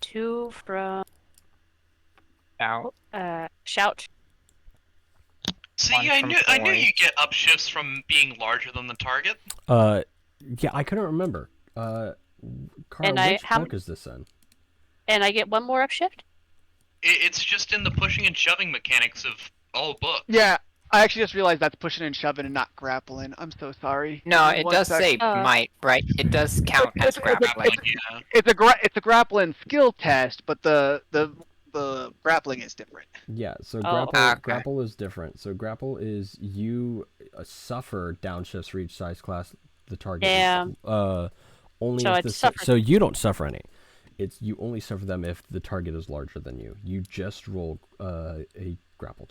2 from shout. See, One I from knew Floyd. you get upshifts from being larger than the target. Yeah, I couldn't remember. Carl, which book is this in? And I get 1 more upshift? It's just in the pushing and shoving mechanics of all books. Yeah, I actually just realized that's pushing and shoving and not grappling. I'm so sorry. No, Give me it one does sec. say might, right? It does count as grappling. Yeah. It's a grappling skill test, but the grappling is different. Yeah, so Oh. grapple is different. So grapple is you suffer downshifts for each size class the target. Damn. Only So if I'd the suffer. so you don't suffer any. It's you only suffer them if the target is larger than you. You just roll a grapple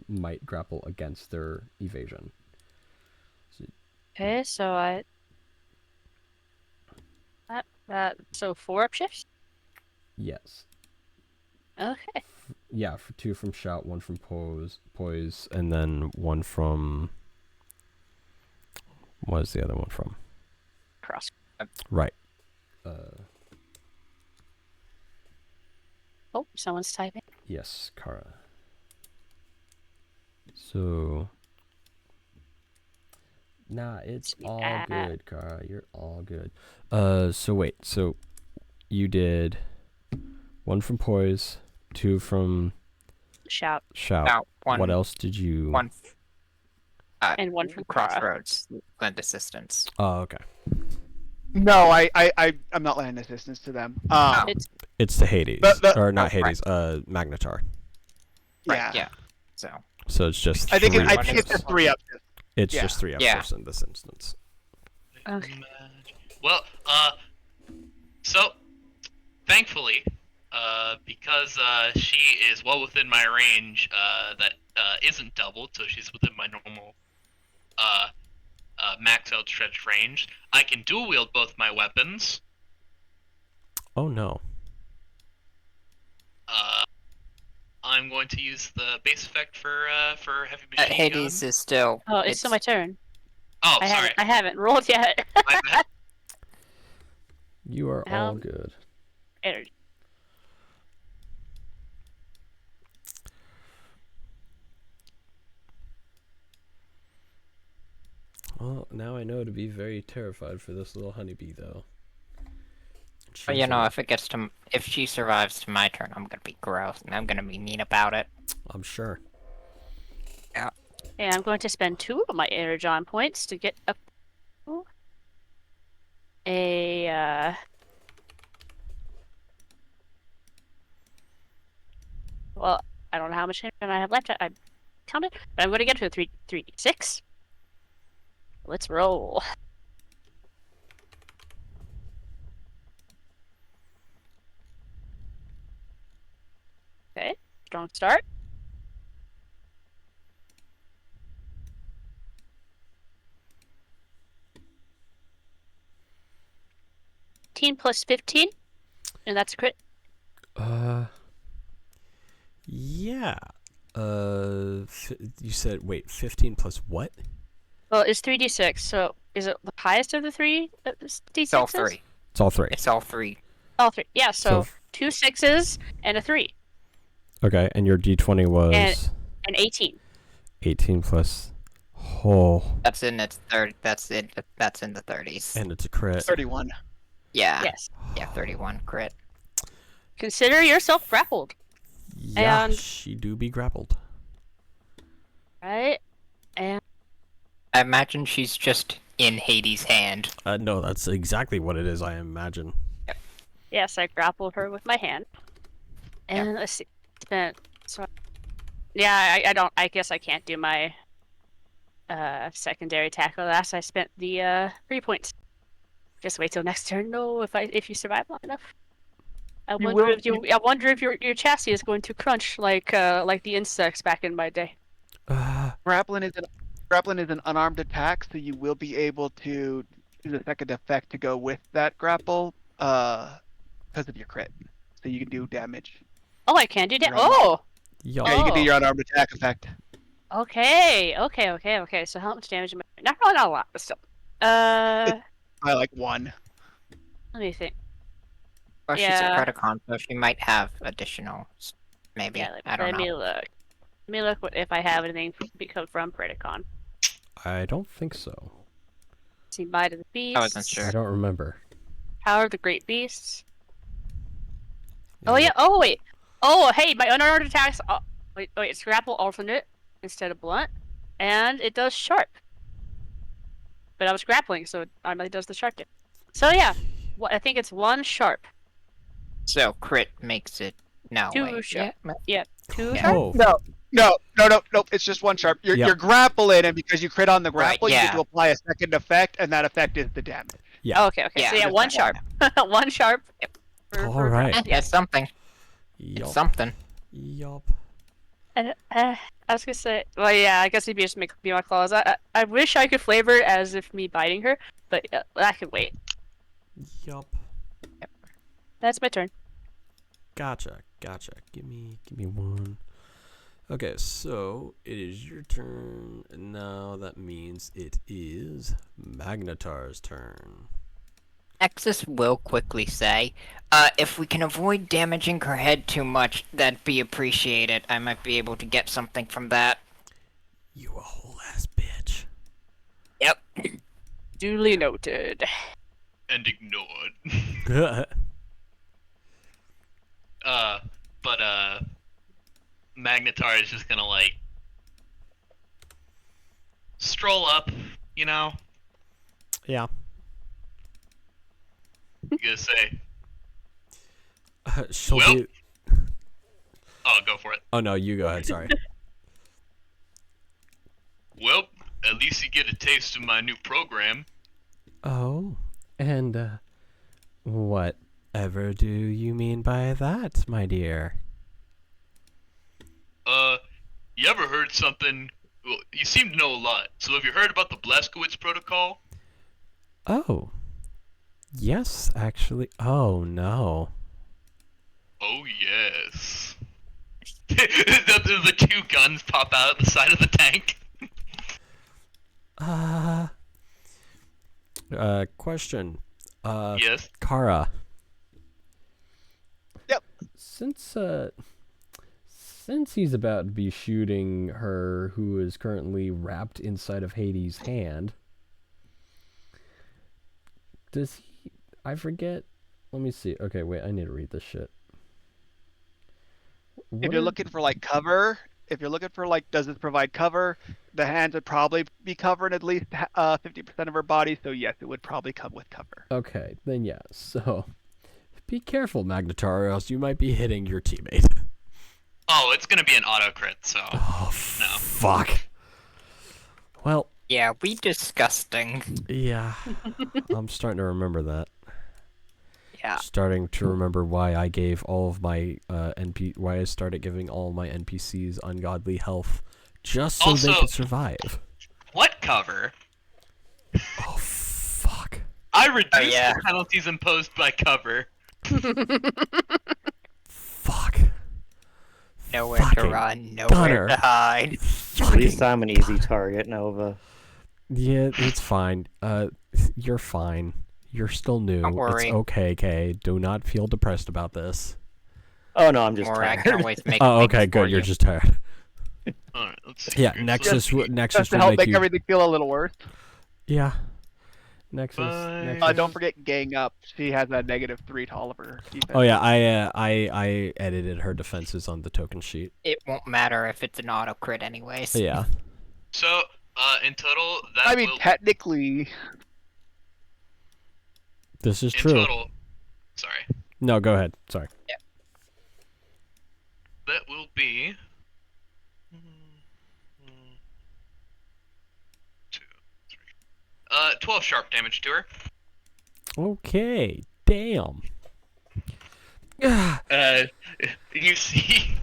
might grapple against their evasion. Okay, so so 4 upshifts? Yes. Okay. Yeah, for 2 from shout, 1 from poise, and then 1 from. What is the other one from? Cross. Right. Oh, someone's typing. Yes, Kara. So. Nah, it's all good, Kara. You're all good. So wait. So you did 1 from poise, 2 from Shout. shout. What else did you? 1 And 1 from Kara. crossroads. Lend assistance. Oh, okay. No, I'm not lending assistance to them. It's the Hades, or not Hades. Magnetar. Right. Yeah. So it's just. I think three it's upshifts. just 3 upshifts. It's yeah. just 3 upshifts in this instance. Okay. Well, so thankfully, because she is well within my range, that isn't doubled, so she's within my normal max outstretched range. I can dual wield both my weapons. Oh no. I'm going to use the base effect for heavy machine Hades gun. is still. Oh, it's still my turn. Oh, sorry. I haven't rolled yet. My bad. You are all good. Energy. Well, now I know to be very terrified for this little honeybee, though. But if she survives to my turn, I'm gonna be gross and I'm gonna be mean about it. I'm sure. Yeah. And I'm going to spend 2 of my energon points to get up well, I don't know how much energon I have left. I counted, but I'm going to get to a 3d6. Let's roll. Okay, strong start. Plus 15, and that's a crit. Yeah. You said, wait, 15 plus what? Well, it's 3d6, so is it the highest of the 3 d6s? It's all 3. It's all 3. It's all 3. All 3. Yeah, so So 2 6s and a 3. Okay, and your d20 was? And 18. 18 plus. Oh, That's in its third. That's in the 30s. and it's a crit. 31. Yeah. Yes. Yeah, 31 crit. Consider yourself grappled, Yeah, And- she do be grappled. right? And I imagine she's just in Hades' hand. No, that's exactly what it is, I imagine. yes, I grappled her with my hand. And let's see, spent. So, yeah, I don't. I guess I can't do my secondary tackle. Last I spent the 3 points. Just wait till next turn. No, if you survive long enough. I wonder if your chassis is going to crunch like the insects back in my day. Grappling is an unarmed attack, so you will be able to use a second effect to go with that grapple, because of your crit. So you can do damage. Oh, I can do that. Right. Oh, Yup. Yeah, you can do Oh. your unarmed attack effect. okay. So how much damage am I? Not really, not a lot, but still. By like 1. Let me think. Well, she's a Yeah. Predacon, so she might have additional. Maybe. Yeah, I don't let know. me look. Let me look if I have anything become from Predacon. I don't think so. See, Bite of the Beast. I wasn't sure. I don't remember. Power of the Great Beasts. Oh yeah. Oh wait. Oh hey, my unarmed attacks. Oh, wait. It's grapple alternate instead of blunt, and it does sharp. But I was grappling, so it automatically does the sharp. So yeah, I think it's 1 sharp. So crit makes it. No. 2 wait. sharp. Yeah, Yeah, 2 Yeah. sharp. Oh, No. It's just 1 sharp. Yep. You're grappling, and because you crit on the Right, grapple, you yeah. get to apply a second effect, and that effect is the damage. yeah. Okay. Yeah, So yeah, just 1 that sharp. 1 sharp. All right. Yeah, it's something. It's Yup. something. Yup. And, I was gonna say, well, yeah, I guess it'd be just be my claws. I wish I could flavor it as if me biting her, but that could wait. Yup. That's my turn. Gotcha. Give me 1. Okay, so it is your turn, and now that means it is Magnetar's turn. Nexus will quickly say, if we can avoid damaging her head too much, that'd be appreciated. I might be able to get something from that. You a whole ass bitch. Yep. Duly noted. And ignored. But Magnetar is just gonna like stroll up, you know? Yeah. You gonna say, She'll Well- be. oh, go for it. Oh no, you go ahead. Sorry. Well, at least you get a taste of my new program. Oh, and whatever do you mean by that, my dear? You ever heard something? Well, you seem to know a lot. So have you heard about the Blazkowicz protocol? Oh, yes, actually. Oh no. Oh yes. the 2 guns pop out of the side of the tank. Question. Yes. Kara. Yep. Since he's about to be shooting her, who is currently wrapped inside of Hades' hand, does he? I forget. Let me see. Okay, wait. I need to read this shit. If you're looking for like cover, if you're looking for like, does this provide cover? The hands would probably be covering at least 50% of her body, so yes, it would probably come with cover. Okay, then yeah. So, be careful, Magnetar, or else you might be hitting your teammate. Oh, it's gonna be an auto crit, so Oh, no. fuck. Well, Yeah, we disgusting. yeah. I'm starting to remember that. Yeah. Starting to remember why I gave all of my why I started giving all my NPCs ungodly health just so they Also- could survive. What cover? Oh fuck. I reduced yeah. the penalties imposed by cover. Fuck. Nowhere to Fucking run, nowhere gunner. to hide. At least I'm an easy target, Nova. Yeah, it's fine. You're fine. You're still new. Don't worry. It's okay, Kay. Do not feel depressed about this. Oh no, I'm just Or I tired. can always make Oh, okay, things for good. You're you. just tired. Alright, let's see. Yeah, here. Nexus. Nexus Just to will help make make you. everything feel a little worse. Yeah. Nexus. Fine. Nexus. Don't forget gang up. She has a -3 to all of her defense. Oh yeah, I edited her defenses on the token sheet. It won't matter if it's an auto crit anyways. Yeah. So, in total, that I mean, will technically, This is in true. total. Sorry, No, go ahead. Sorry. that will be. 2, 3. 12 sharp damage to her. Okay. Damn. You see,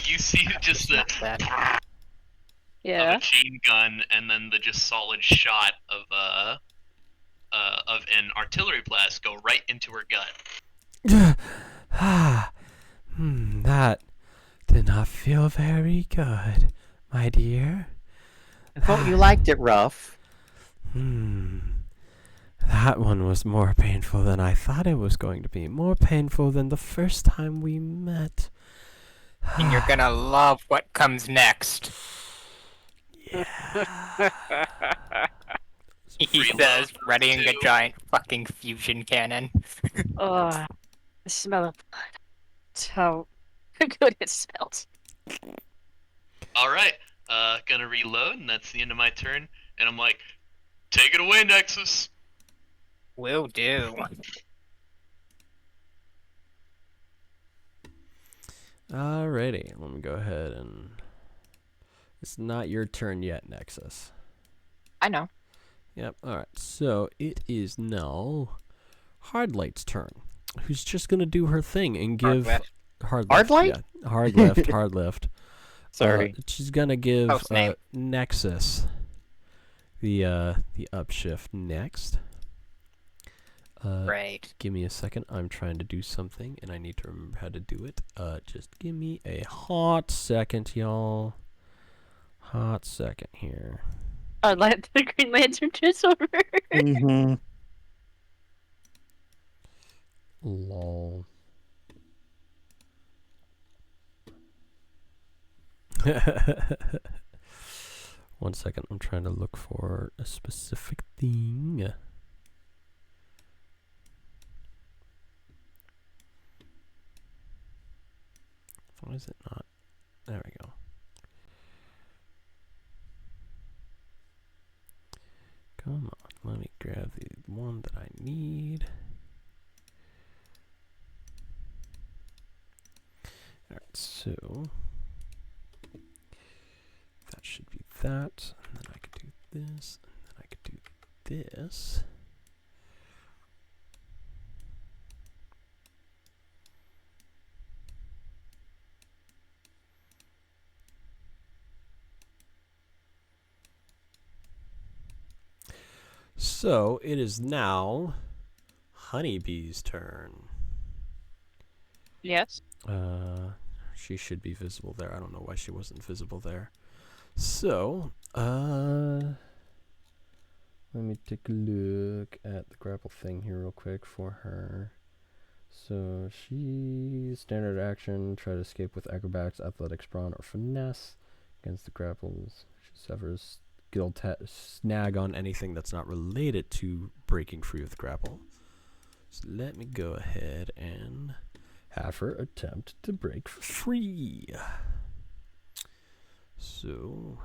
you see just the That. of Yeah. a chain gun, and then the just solid shot of an artillery blast go right into her gut. That did not feel very good, my dear. I thought you liked it rough. That one was more painful than I thought it was going to be. More painful than the first time we met. And you're gonna love what comes next. He Reload says, readying a two. giant fucking fusion cannon. Oh, the smell of blood. That's how good it smells. All right, gonna reload, and that's the end of my turn. And I'm like, take it away, Nexus. Will do. Alrighty. Let me go ahead and. It's not your turn yet, Nexus. I know. Yep. All right. So it is now Hardlight's turn, who's just gonna do her thing and give Hardlight? Yeah, hard lift, hard lift. Sorry. She's gonna give Post name. Nexus the upshift next. Right. Give me a second. I'm trying to do something and I need to remember how to do it. Just give me a hot second, y'all. Hot second here. Oh, the Green Lantern just over. Mm-hmm. Lol. One second, I'm trying to look for a specific thing. Why is it not? There we go. Come on, let me grab the one that I need. Alright, so that should be that, and then I could do this, and then I could do this. So it is now Honeybee's turn. Yes. She should be visible there. I don't know why she wasn't visible there. So, let me take a look at the grapple thing here real quick for her. So she standard action, try to escape with acrobatics, athletics, brawn, or finesse against the grapples. She suffers skill snag on anything that's not related to breaking free with grapple. So let me go ahead and have her attempt to break free. So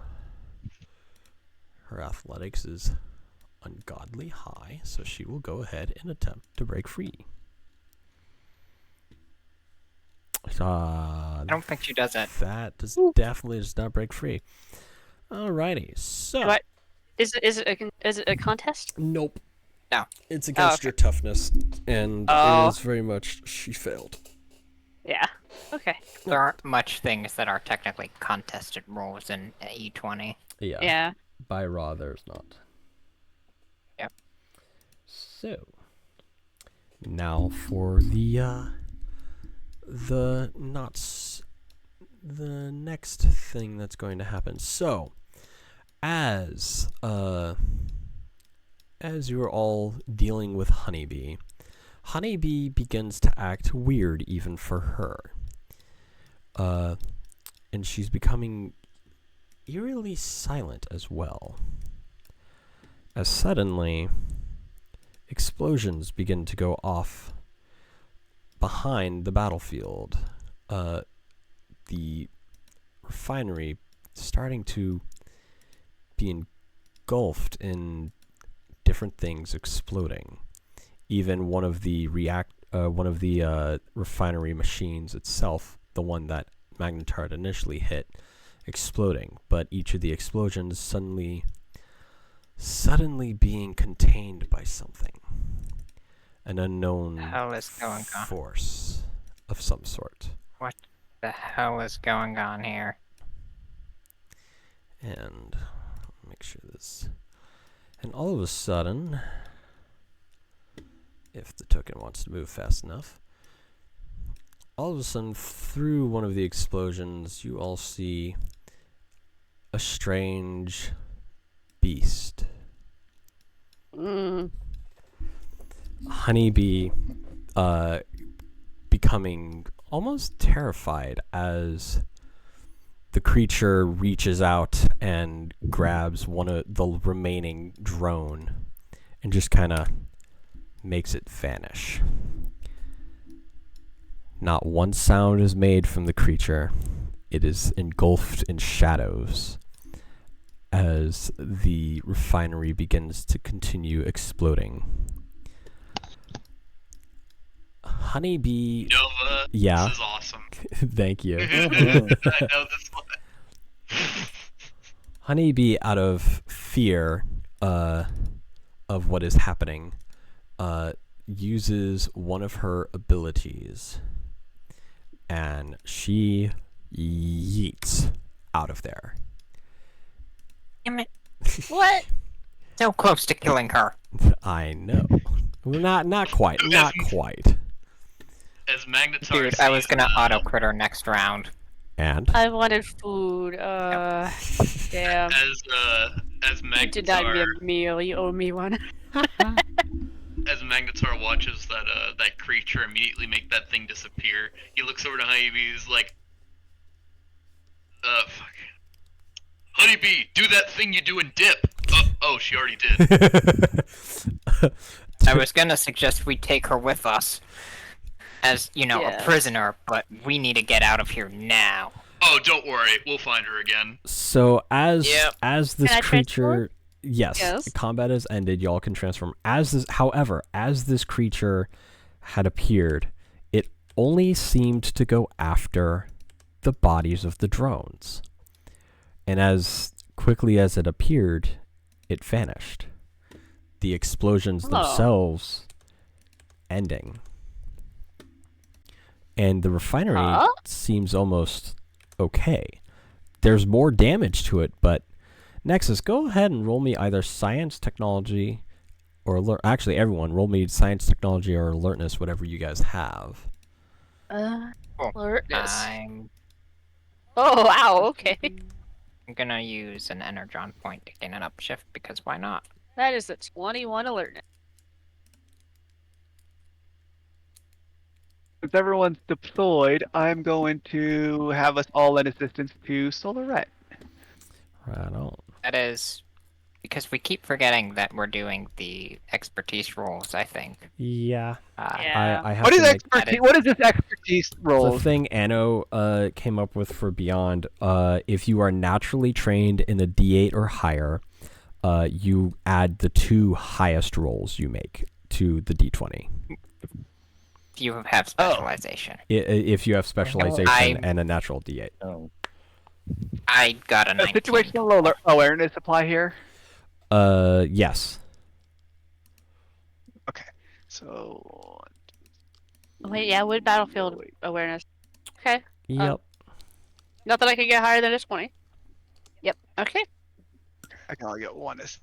her athletics is ungodly high, so she will go ahead and attempt to break free. I don't think she does it. That definitely does not break free. Alrighty, so What? Is it a contest? nope. No. It's against okay. your toughness, and Oh. it is very much she failed. Yeah. Okay. There aren't much things that are technically contested roles in E20. Yeah. Yeah. By raw, there's not. Yep. So now for the next thing that's going to happen. So as you're all dealing with Honeybee, Honeybee begins to act weird even for her. And she's becoming eerily silent as well. As suddenly, explosions begin to go off behind the battlefield. The refinery starting to be engulfed in different things exploding. Even one of the refinery machines itself, the one that Magnetard initially hit, exploding. But each of the explosions suddenly being contained by something. An unknown hell is going on? force of some sort. What the hell is going on here? And make sure this. And all of a sudden, if the token wants to move fast enough, all of a sudden through one of the explosions, you all see a strange beast. Honeybee becoming almost terrified as the creature reaches out and grabs one of the remaining drone and just kind of makes it vanish. Not one sound is made from the creature. It is engulfed in shadows as the refinery begins to continue exploding. Honeybee. Nova, Yeah. this is awesome. Thank you. I know this one. Honeybee, out of fear of what is happening, uses one of her abilities, and she yeets out of there. Damn it. What? So close to killing her. I know. Well, not quite. Not quite. As Magnetar Dude, I was sees, gonna auto crit her next round. And I wanted food. Damn. as You did not give me Magnetar a meal. You owe me one. as Magnetar watches that creature immediately make that thing disappear, he looks over to Honeybee. He's like, fuck. Honeybee, do that thing you do in dip. Oh, she already did. I was gonna suggest we take her with us as, you know, Yeah. a prisoner, but we need to get out of here now. Oh, don't worry, we'll find her again. so as Yep. as this Can I creature, transform? Yes. the combat has ended. Y'all can transform. However, as this creature had appeared, it only seemed to go after the bodies of the drones, and as quickly as it appeared, it vanished. The explosions Oh. themselves ending. And the refinery Huh? seems almost okay. There's more damage to it, but Nexus, go ahead and roll me either science, technology, or alert. Actually, everyone, roll me science, technology, or alertness, whatever you guys have. Alertness. I'm Oh, wow, okay. gonna use an energon point to gain an upshift, because why not? That is a 21 alertness. Since everyone's deployed, I'm going to have us all lend assistance to Solarette. Right on. That is because we keep forgetting that we're doing the expertise rolls, I think. Yeah. Yeah. I have What to is make expertise? What is this expertise the role? thing Anno came up with for Beyond. If you are naturally trained in a D8 or higher, you add the 2 highest rolls you make to the D20. If you have specialization. If you have specialization I- and a natural D8. Oh. I got a Does 19. situational awareness apply here? Yes. Okay. So. Wait, yeah, with battlefield awareness. Okay. Yep. Not that I can get higher than a 20. Yep. Okay. I can only get one as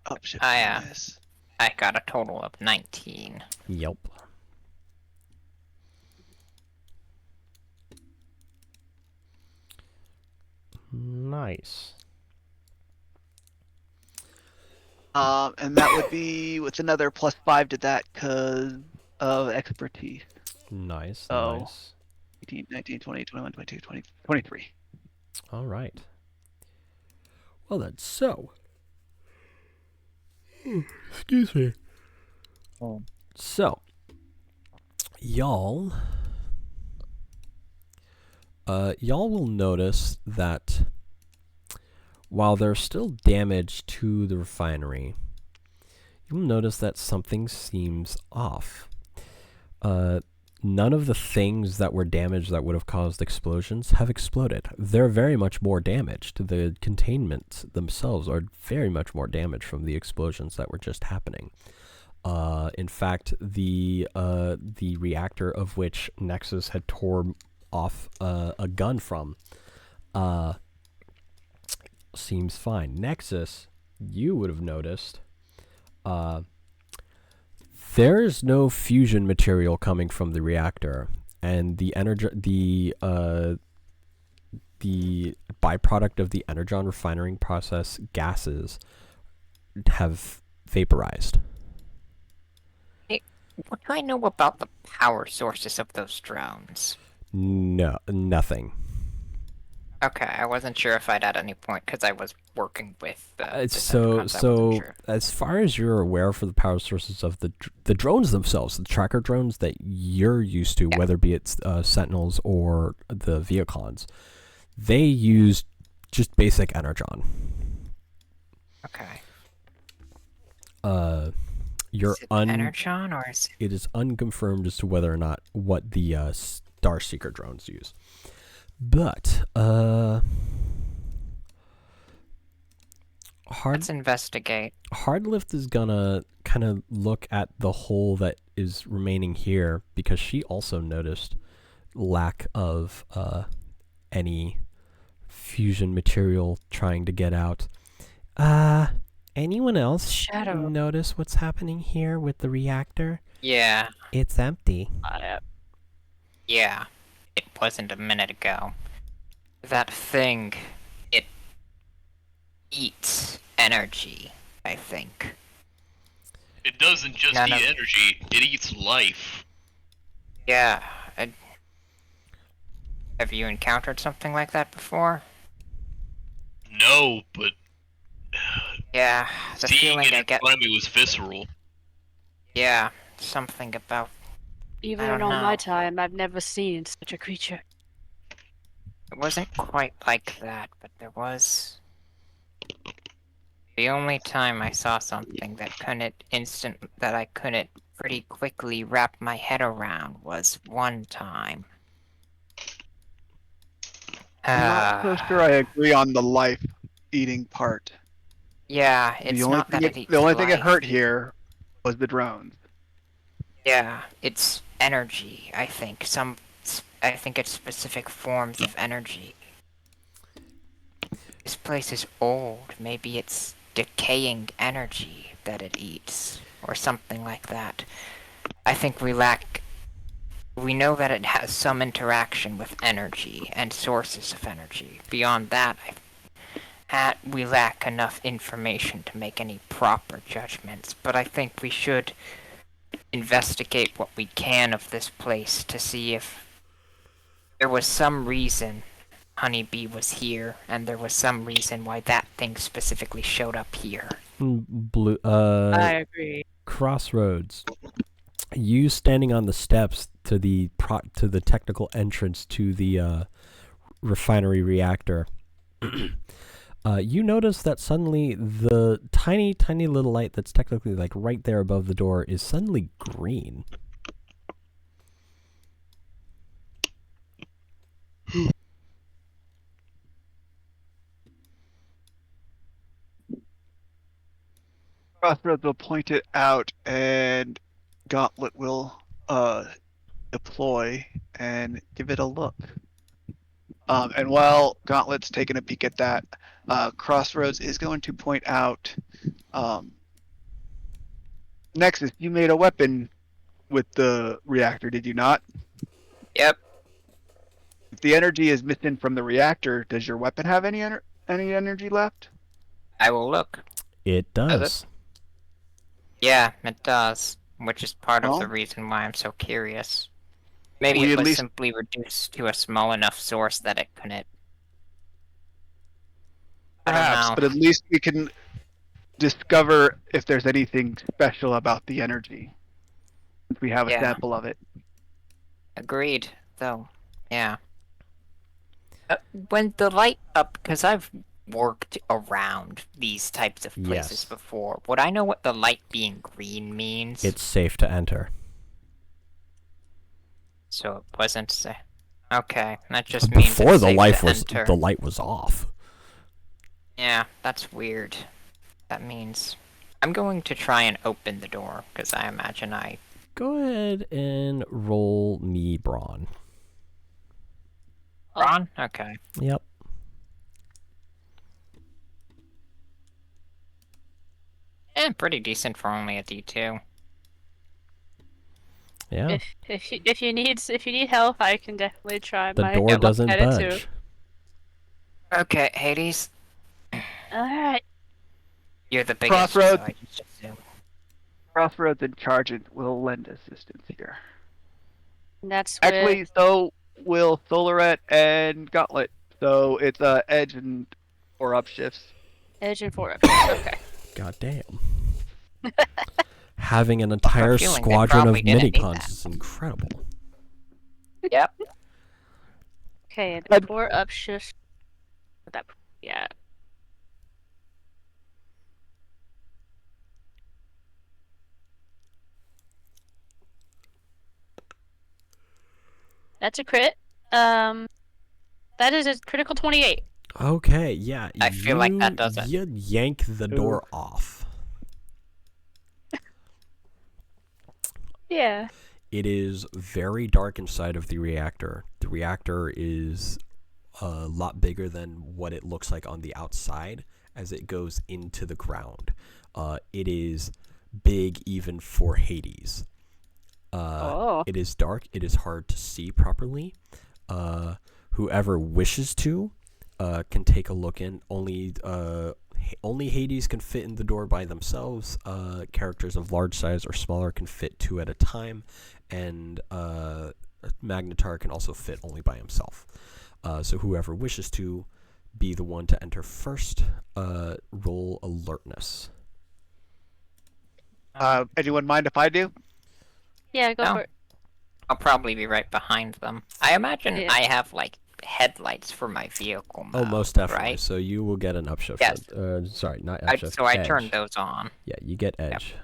upshift. I, on this. I got a total of 19. Yep. Nice. And that would be with another +5 to that because of expertise. Nice. Oh. Nice. 18, 19, 20, 21, 22, 20, 23. All right. Well then, so. Excuse me. So, y'all will notice that while there's still damage to the refinery, you'll notice that something seems off. None of the things that were damaged that would have caused explosions have exploded. They're very much more damaged. The containments themselves are very much more damaged from the explosions that were just happening. In fact, the reactor of which Nexus had torn off a gun from seems fine. Nexus, you would have noticed there's no fusion material coming from the reactor, and the byproduct of the energon refining process gases have vaporized. What do I know about the power sources of those drones? No, nothing. Okay, I wasn't sure if I'd at any point, because I was working with the So Decepticons, I wasn't sure. as far as you're aware for the power sources of the drones themselves, the tracker drones that you're used to, whether be it Sentinels or the Viacons, they use just basic energon. Okay. You're Is it energon, or is it... It is unconfirmed as to whether or not what the Starseeker drones use. But, Let's investigate. Hardlift is gonna kind of look at the hole that is remaining here, because she also noticed lack of any fusion material trying to get out. Anyone else Shadow. notice what's happening here with the reactor? Yeah. It's empty. Yeah. It wasn't a minute ago. That thing, it eats energy, I think. It doesn't just eat energy, it eats life. Yeah. Have you encountered something like that before? No, but Yeah, the seeing feeling it I in get... front of me was visceral. Yeah, something about... Even I in don't all my know. time, I've never seen such a creature. It wasn't quite like that, but there was... The only time I saw something that I couldn't pretty quickly wrap my head around was one time. I'm not so sure I agree on the life-eating part. Yeah, it's not that it eats The only thing it life. hurt here was the drones. Yeah, it's energy, I think. I think it's specific forms of energy. This place is old. Maybe it's decaying energy that it eats, or something like that. I think we know that it has some interaction with energy and sources of energy. Beyond that, we lack enough information to make any proper judgments, but I think we should investigate what we can of this place to see if there was some reason Honeybee was here, and there was some reason why that thing specifically showed up here. I agree. Crossroads. You standing on the steps to the technical entrance to the refinery reactor. You notice that suddenly the tiny little light that's technically like right there above the door is suddenly green. Crossroads will point it out, and Gauntlet will deploy and give it a look. And while Gauntlet's taking a peek at that, Crossroads is going to point out, Nexus, you made a weapon with the reactor, did you not? Yep. If the energy is missing from the reactor, does your weapon have any energy left? I will look. It does. Yeah, it does. Which is part of the Well, reason why I'm so curious. Maybe we it at was least- simply reduced to a small enough source that it couldn't... I don't Perhaps, know. but at least we can discover if there's anything special about the energy. Since we have a Yeah. sample of it. Agreed, though. Yeah. When the light up, because I've worked around these types of places Yes. before, would I know what the light being green means? It's safe to enter. So it wasn't say. Okay, that just means Before it's the safe to enter. the light was off. Yeah, that's weird. That means I'm going to try and open the door because I imagine I. Go ahead and roll me brawn. Ron? Okay. Yep. Pretty decent for only a D2. Yeah. If you need help, I can definitely try The my door luck doesn't at it too. budge. Okay, Hades, All right. you're the biggest. Crossroads. So I just assume. Crossroads and Chargent will lend assistance here. And that's Actually, with so will Solaret and Gauntlet. So it's Edge and 4-up shifts. Edge and 4 up. Okay. God damn. Having an entire feeling they squadron of probably didn't need minicons that. is incredible. Yep. Okay, and the 4 up shift. That yeah. That's a crit. That is a critical 28. Okay, yeah. I feel like that does it. You yank the door off. Yeah. It is very dark inside of the reactor. The reactor is a lot bigger than what it looks like on the outside as it goes into the ground. It is big even for Hades. It is dark. It is hard to see properly. Whoever wishes to can take a look in. Only Hades can fit in the door by themselves. Characters of large size or smaller can fit 2 at a time, and Magnetar can also fit only by himself. So whoever wishes to be the one to enter first, roll alertness. Anyone mind if I do? Yeah, go No. for it. I'll probably be right behind them. I imagine Yeah. I have like headlights for my vehicle mode, Oh, most definitely. right? So you will get an upshift. Yes. Sorry, not I upshift. turned edge. those on. Yeah, you get edge.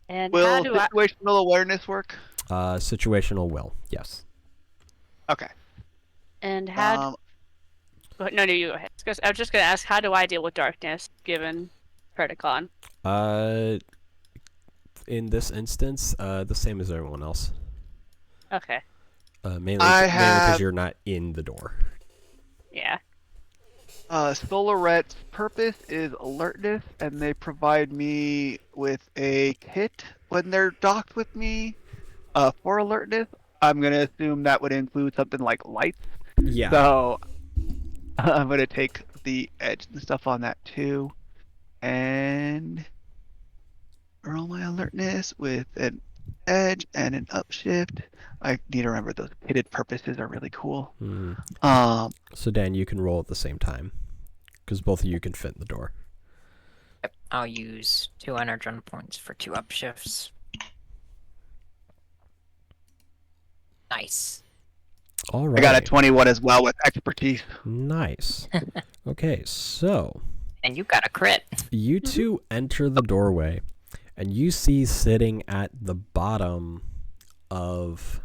And how Will do I? situational awareness work? Situational will, yes. Okay. And how? No, you go ahead. I was just gonna ask, how do I deal with darkness given Predacon? In this instance, the same as everyone else. Okay. Mainly I because have- you're not in the door. Yeah. Solaret's purpose is alertness, and they provide me with a kit when they're docked with me for alertness. I'm going to assume that would include something like lights. Yeah. So I'm going to take the edge and stuff on that too. And roll my alertness with an edge and an upshift. I need to remember those kitted purposes are really cool. So Dan, you can roll at the same time, because both of you can fit in the door. Yep, I'll use 2 energon points for 2 upshifts. Nice. All right. I got a 21 as well with expertise. Nice. Okay, so And you got a crit. you two enter the doorway, and you see sitting at the bottom of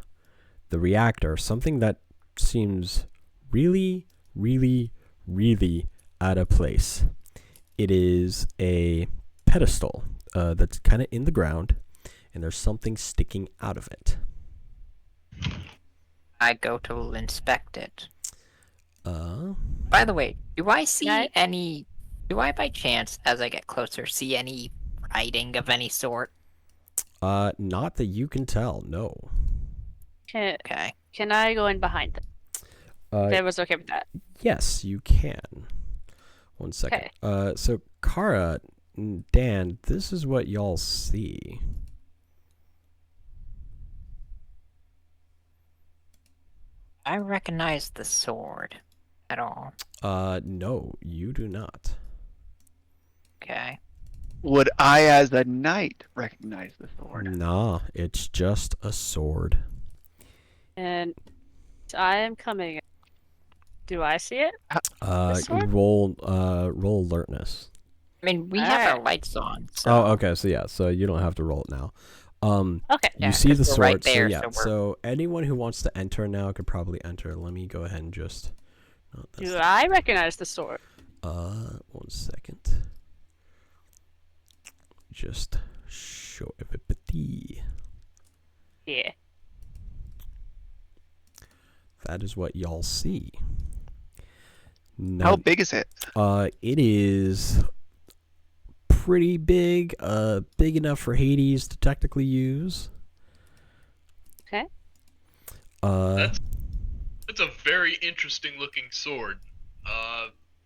the reactor something that seems really, really, really out of place. It is a pedestal that's kind of in the ground, and there's something sticking out of it. I go to inspect it. Uh, By the way, do I see Yeah. any... Do I by chance, as I get closer, see any writing of any sort? not that you can tell, no. Okay. Can I go in behind them? That was okay with that. Yes, you can. One second. So Kara, Dan, this is what y'all see. I recognize the sword. at all? No, you do not. Okay. Would I, as a knight, recognize the sword? Nah, it's just a sword. And I am coming. Do I see it? Sword? Roll alertness. I mean, we have our Alright. lights on, so... Oh, okay. So yeah, so you don't have to roll it now. Okay. You Yeah, see 'cause the we're sword. right So there, yeah. so we're- So anyone who wants to enter now could probably enter. Let me go ahead and just. Oh, Do I recognize the sword? 1 second. Just show everybody. Yeah. That is what y'all see. Now, How big is it? it is pretty big. Big enough for Hades to technically use. Okay. That's a very interesting looking sword.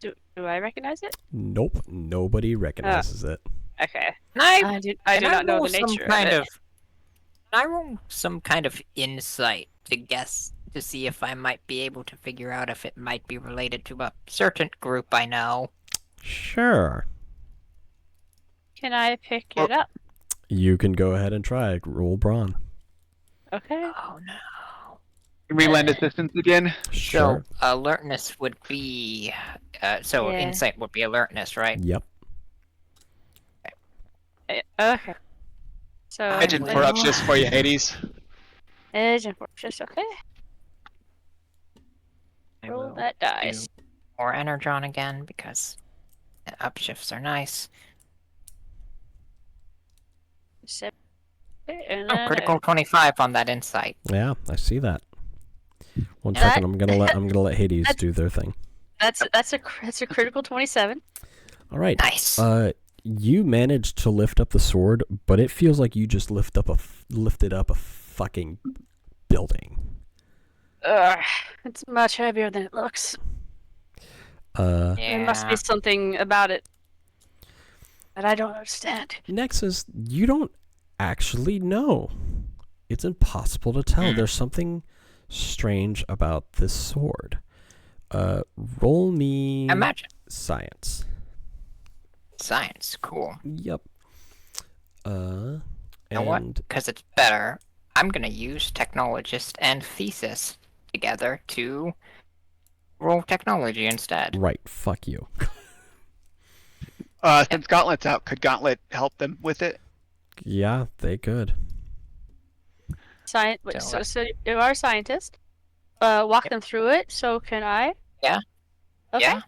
Do I recognize it? Nope. Nobody recognizes it. Okay. Can I do not know roll the nature kind of it. Can I roll some kind of insight to guess to see if I might be able to figure out if it might be related to a certain group I know? Sure. Can I pick it up? You can go ahead and try. Roll brawn. Okay. Oh no. Can we lend assistance again? Sure. So alertness would be so Yeah. insight would be alertness, right? Yep. Okay. So I Agent will- for up just for you, Hades. Agent Fortress, okay. I Roll will that dice. do more energon again because the upshifts are nice. Seven, and Oh, then critical 25 on that insight. Yeah, I see that. One That- second. I'm gonna let Hades that's- do their thing. that's a critical 27. All right. Nice. You managed to lift up the sword, but it feels like you just lifted up a fucking building. It's much heavier than it looks. Uh, yeah. There must be something about it that I don't understand. Nexus, you don't actually know. It's impossible to tell. Hmm. There's something strange about this sword. Roll me Imagine. science. Science, cool. Yep. You know what? Because it's better, I'm gonna use technologist and thesis together to roll technology instead. Right, fuck you. Since Gauntlet's out, could Gauntlet help them with it? Yeah, they could. Wait, So so you are a scientist. Walk them through it. So can I? Yeah. Okay.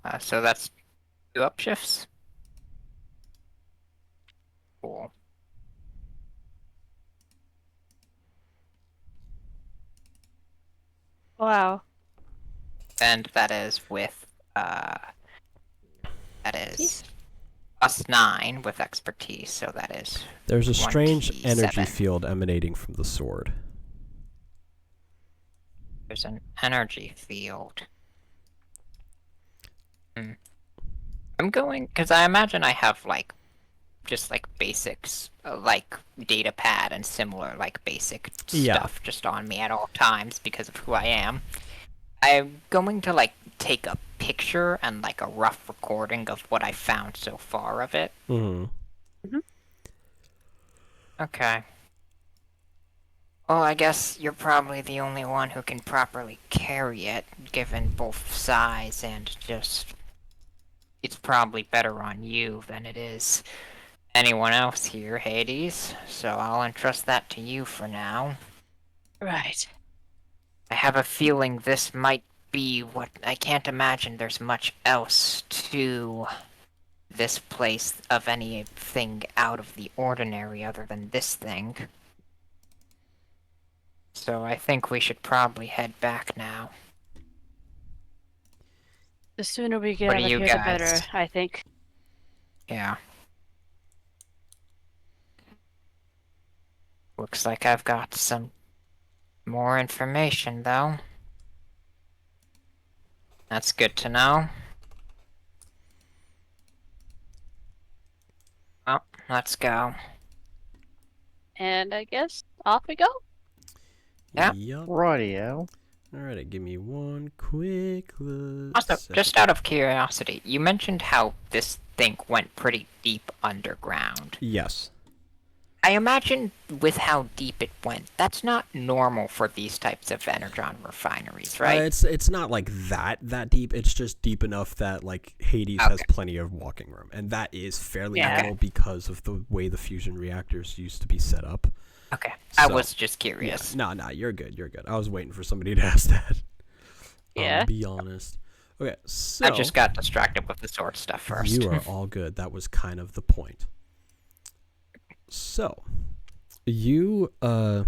Yeah. So that's 2 upshifts. Cool. Wow. And that is with that is +9 with expertise, so that is There's a strange 27. energy field emanating from the sword. there's an energy field. I'm going because I imagine I have like just like basics like data pad and similar like basic Yeah. stuff just on me at all times because of who I am. I'm going to like take a picture and like a rough recording of what I found so far of it. Mm-hmm. Okay. Well, I guess you're probably the only one who can properly carry it, given both size and just... It's probably better on you than it is anyone else here, Hades, so I'll entrust that to you for now. Right. I have a feeling this might be what... I can't imagine there's much else to this place of anything out of the ordinary other than this thing. So I think we should probably head back now. The sooner we get What out do of you here, the guys- better. I think. Yeah. Looks like I've got some more information, though. That's good to know. Well, let's go. And I guess off we go. Yeah. Yep. Rightio. Alrighty, give me one quick look. Also, just out of curiosity, you mentioned how this thing went pretty deep underground. Yes. I imagine with how deep it went, that's not normal for these types of energon refineries, right? It's not like that deep. It's just deep enough that like Hades has plenty of walking room, and that is fairly normal because of the way the fusion reactors used to be set up. Okay, So, I was just curious. Yeah, no, you're good. You're good. I was waiting for somebody to ask that. Yeah. Be honest. Okay, so I just got distracted with the sword stuff first. you are all good. That was kind of the point. So, you all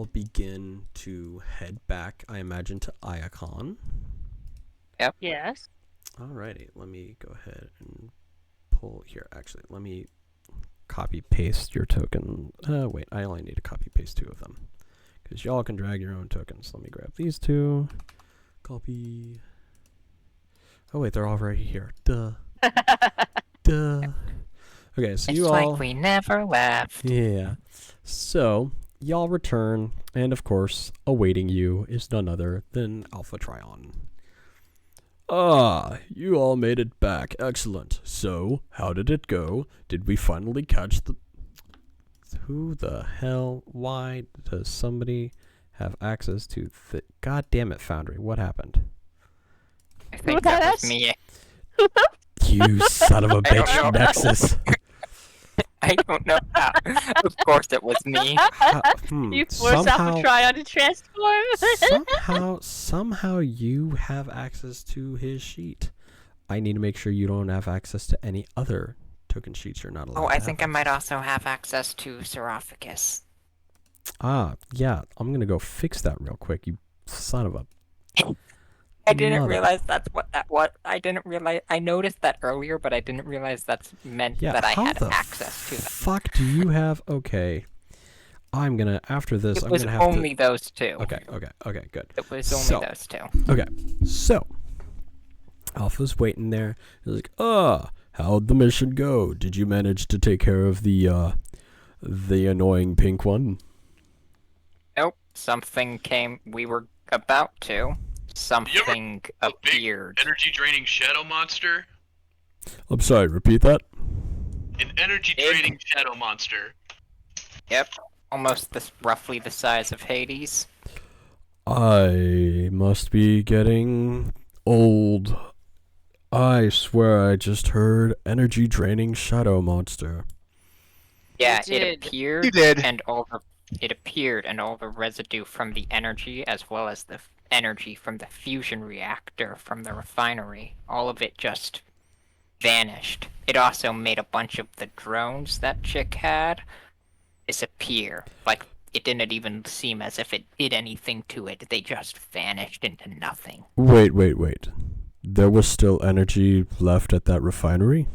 begin to head back, I imagine, to Iacon. Yes. Alrighty, let me go ahead and pull here. Actually, let me copy paste your token. Wait, I only need to copy paste 2 of them because y'all can drag your own tokens. Let me grab these 2. Copy. Oh wait, they're all right here. Duh. Duh. Okay, so It's you like all. we never left. Yeah. So y'all return, and of course, awaiting you is none other than Alpha Trion. Ah, you all made it back. Excellent. So, how did it go? Did we finally catch the... Who the hell? Why does somebody have access to the... God damn it, Foundry. What happened? I think that was me. You son of a I don't bitch, know. Nexus. I don't know how. Of course it was me. You forced Alpha Trion to transform. somehow you have access to his sheet. I need to make sure you don't have access to any other token sheets you're not allowed Oh, to I have think I might access also have access to Seraphicus. to. Ah, yeah, I'm gonna go fix that real quick, you son of a... I didn't Mother. realize that's what that was. I didn't realize. I noticed that earlier, but I didn't realize that's meant Yeah, that I how had the access to them. fuck do you have... Okay. I'm gonna... After this, It I'm was gonna have only to... those 2. Okay, good. It was only So- those 2. Okay, so Alpha's waiting there. He's like, how'd the mission go? Did you manage to take care of the annoying pink one? Nope. Something came. We were about to. Something a big appeared. energy draining shadow monster? I'm sorry, repeat that? An energy draining shadow monster. Yep. Almost roughly the size of Hades. I must be getting old. I swear I just heard energy draining shadow monster. Yeah, You it did. appeared. You did. And all the residue from the energy, as well as the energy from the fusion reactor from the refinery, all of it just vanished. It also made a bunch of the drones that chick had disappear. Like, it didn't even seem as if it did anything to it. They just vanished into nothing. Wait. There was still energy left at that refinery?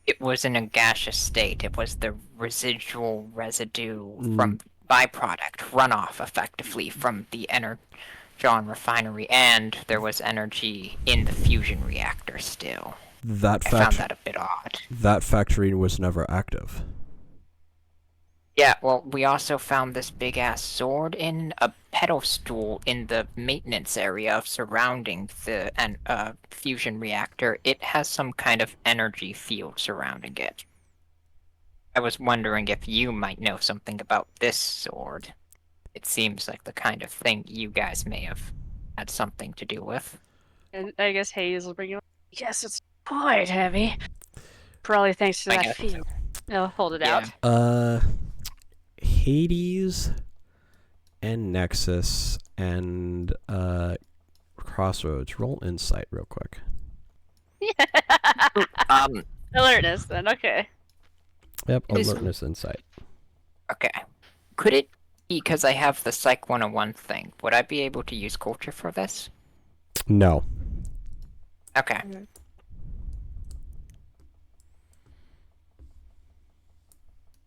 It was in a gaseous state. It was the residual residue from byproduct runoff, effectively, from the Energon refinery, and there was energy in the fusion reactor still. I found that a bit odd. That factory was never active. Yeah, well, we also found this big-ass sword in a pedestal in the maintenance area surrounding the fusion reactor. It has some kind of energy field surrounding it. I was wondering if you might know something about this sword. It seems like the kind of thing you guys may have had something to do with. And I guess Hayes will bring you up. Yes, it's quite heavy. Probably thanks to I that guess. field. I'll hold it Yeah. out. Hades and Nexus and Crossroads. Roll insight real quick. Alertness then, okay. Yep, It is- alertness insight. Okay. Could it be because I have the Psych 101 thing? Would I be able to use culture for this? No. Okay.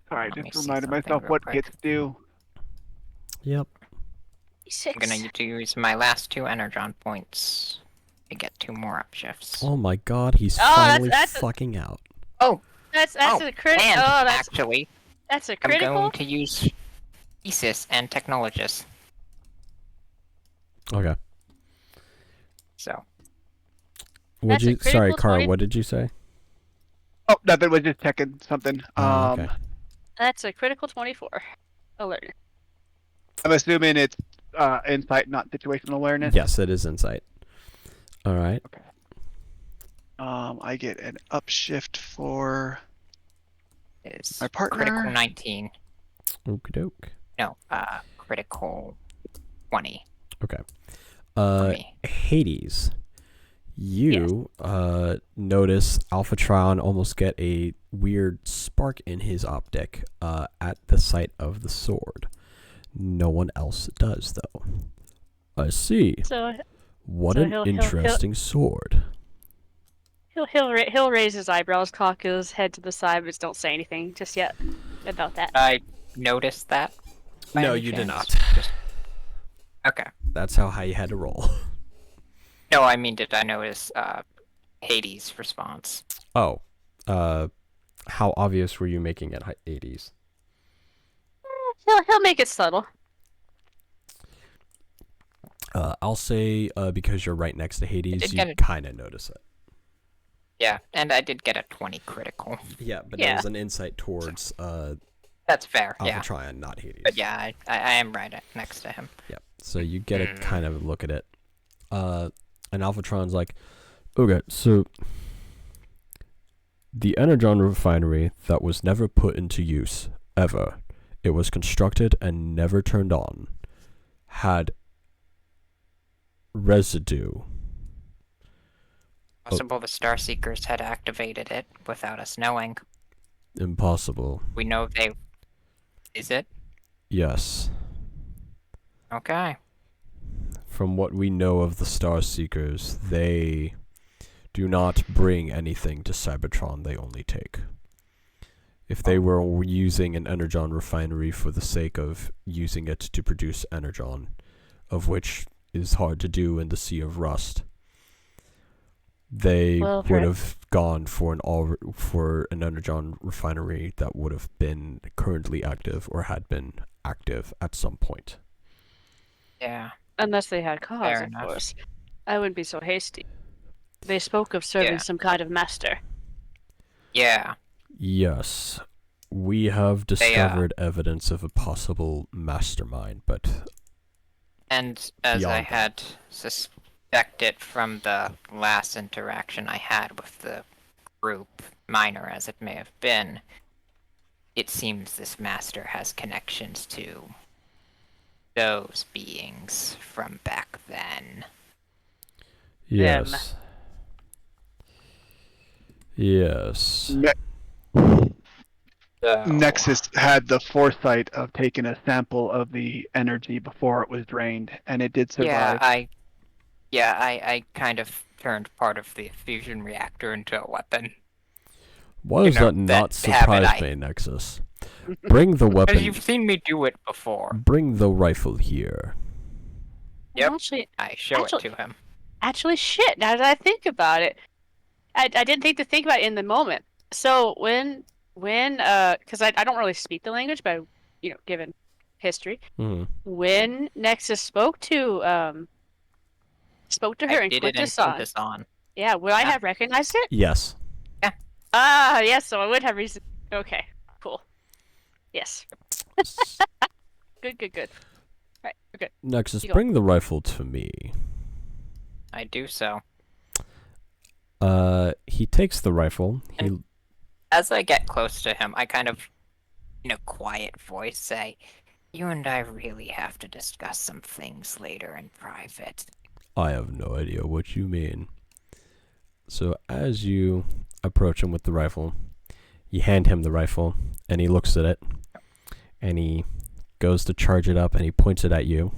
Sorry, Let me just see reminded something myself real what quick. gets due. Yep. I'm gonna need to use my last 2 energon points to get 2 more upshifts. Oh my god, he's that's- finally that's- fucking out. That's a crit. And Oh, that's actually, a I'm critical. going to use Thesis and Technologist. Okay. So Would That's a you? Sorry, critical Kara. 20 What did you say? Oh, nothing. Was just checking something. Okay. That's a critical 24 alert. I'm assuming it's insight, not situational awareness. Yes, it is insight. All right. Okay. I get an upshift for is my partner. critical 19. Okie doke. No, critical 20 Okay. for me. Hades. You notice Alphatron almost get a weird spark in his optic at the sight of the sword. No one else does, though. I see. So What so an he'll- interesting sword. he'll raise his eyebrows, cock his head to the side, but just don't say anything just yet about that. I noticed that. by No, any you did chance? not. Just- Okay. That's how high you had to roll. No, I mean, did I notice Hades' response? Oh. How obvious were you making it, Hades? He'll make it subtle. I'll say because you're right next to Hades, did you get it. kind of notice it. Yeah, and I did get a 20 critical. Yeah, but Yeah. it was an insight towards That's fair, yeah. Alphatron, not Hades. But yeah, I am right next to him. Yeah. So you get a kind of look at it. And Alphatron's like, okay, so the Energon refinery that was never put into use, ever. It was constructed and never turned on. Had residue. Possible the Starseekers had activated it without us knowing. Impossible. We know they... Is it? Yes. Okay. From what we know of the Starseekers, they do not bring anything to Cybertron, they only take. If they were using an Energon refinery for the sake of using it to produce Energon, of which is hard to do in the Sea of Rust, they Well, would have gone for an Energon refinery that would have been currently active or had been active at some point. Yeah. Unless they had cause, Fair of enough. course. I wouldn't be so hasty. They spoke of serving Yeah. some kind of master. Yeah. Yes, we have discovered evidence of a possible mastermind, but And as I Beyond that. had suspected from the last interaction I had with the group, minor as it may have been, it seems this master has connections to those beings from back then. yes. Yes. So, Nexus had the foresight of taking a sample of the energy before it was drained, and it did survive. I kind of turned part of the fusion reactor into a weapon. Why You does know, that not that habit surprise me, Nexus? Bring the Because weapon. you've seen me do it before. Bring the rifle here. Yep. Actually, I show Actually- it to him. shit, now that I think about it, I didn't think about it in the moment. So when because I don't really speak the language, but given history, when Nexus spoke to her I and did put it and this put on, this on. yeah, would I Yeah. have recognized it? Yes. Ah, yes, so I would have reason. Okay, cool. Yes, good. Right, okay. Nexus, You go. bring the rifle to me. I do so. He takes the rifle. He As I get close to him, I kind of, in a quiet voice, say, "You and I really have to discuss some things later in private." I have no idea what you mean. So as you approach him with the rifle, you hand him the rifle, and he looks at it, and he goes to charge it up, and he points it at you.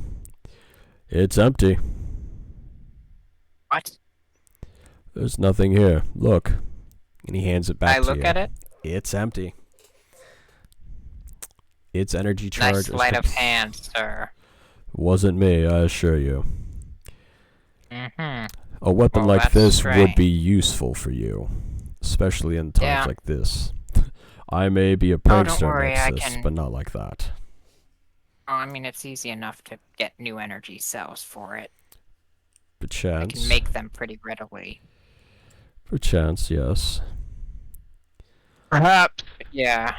It's empty. What? There's nothing here. Look. And he hands it back I to look you. at it. It's empty. Its energy Nice charge is sleight of hand, sir. wasn't me, I assure you. Mm-hmm. A weapon Well, like that's this would strange. be useful for you, especially in times Yeah. like this. I may be a don't prankster, worry, I Nexus, can- but not like that. Oh, I mean, it's easy enough to get new energy cells for it. I Perchance. can make them pretty readily. Perchance, yes. Perhaps Yeah,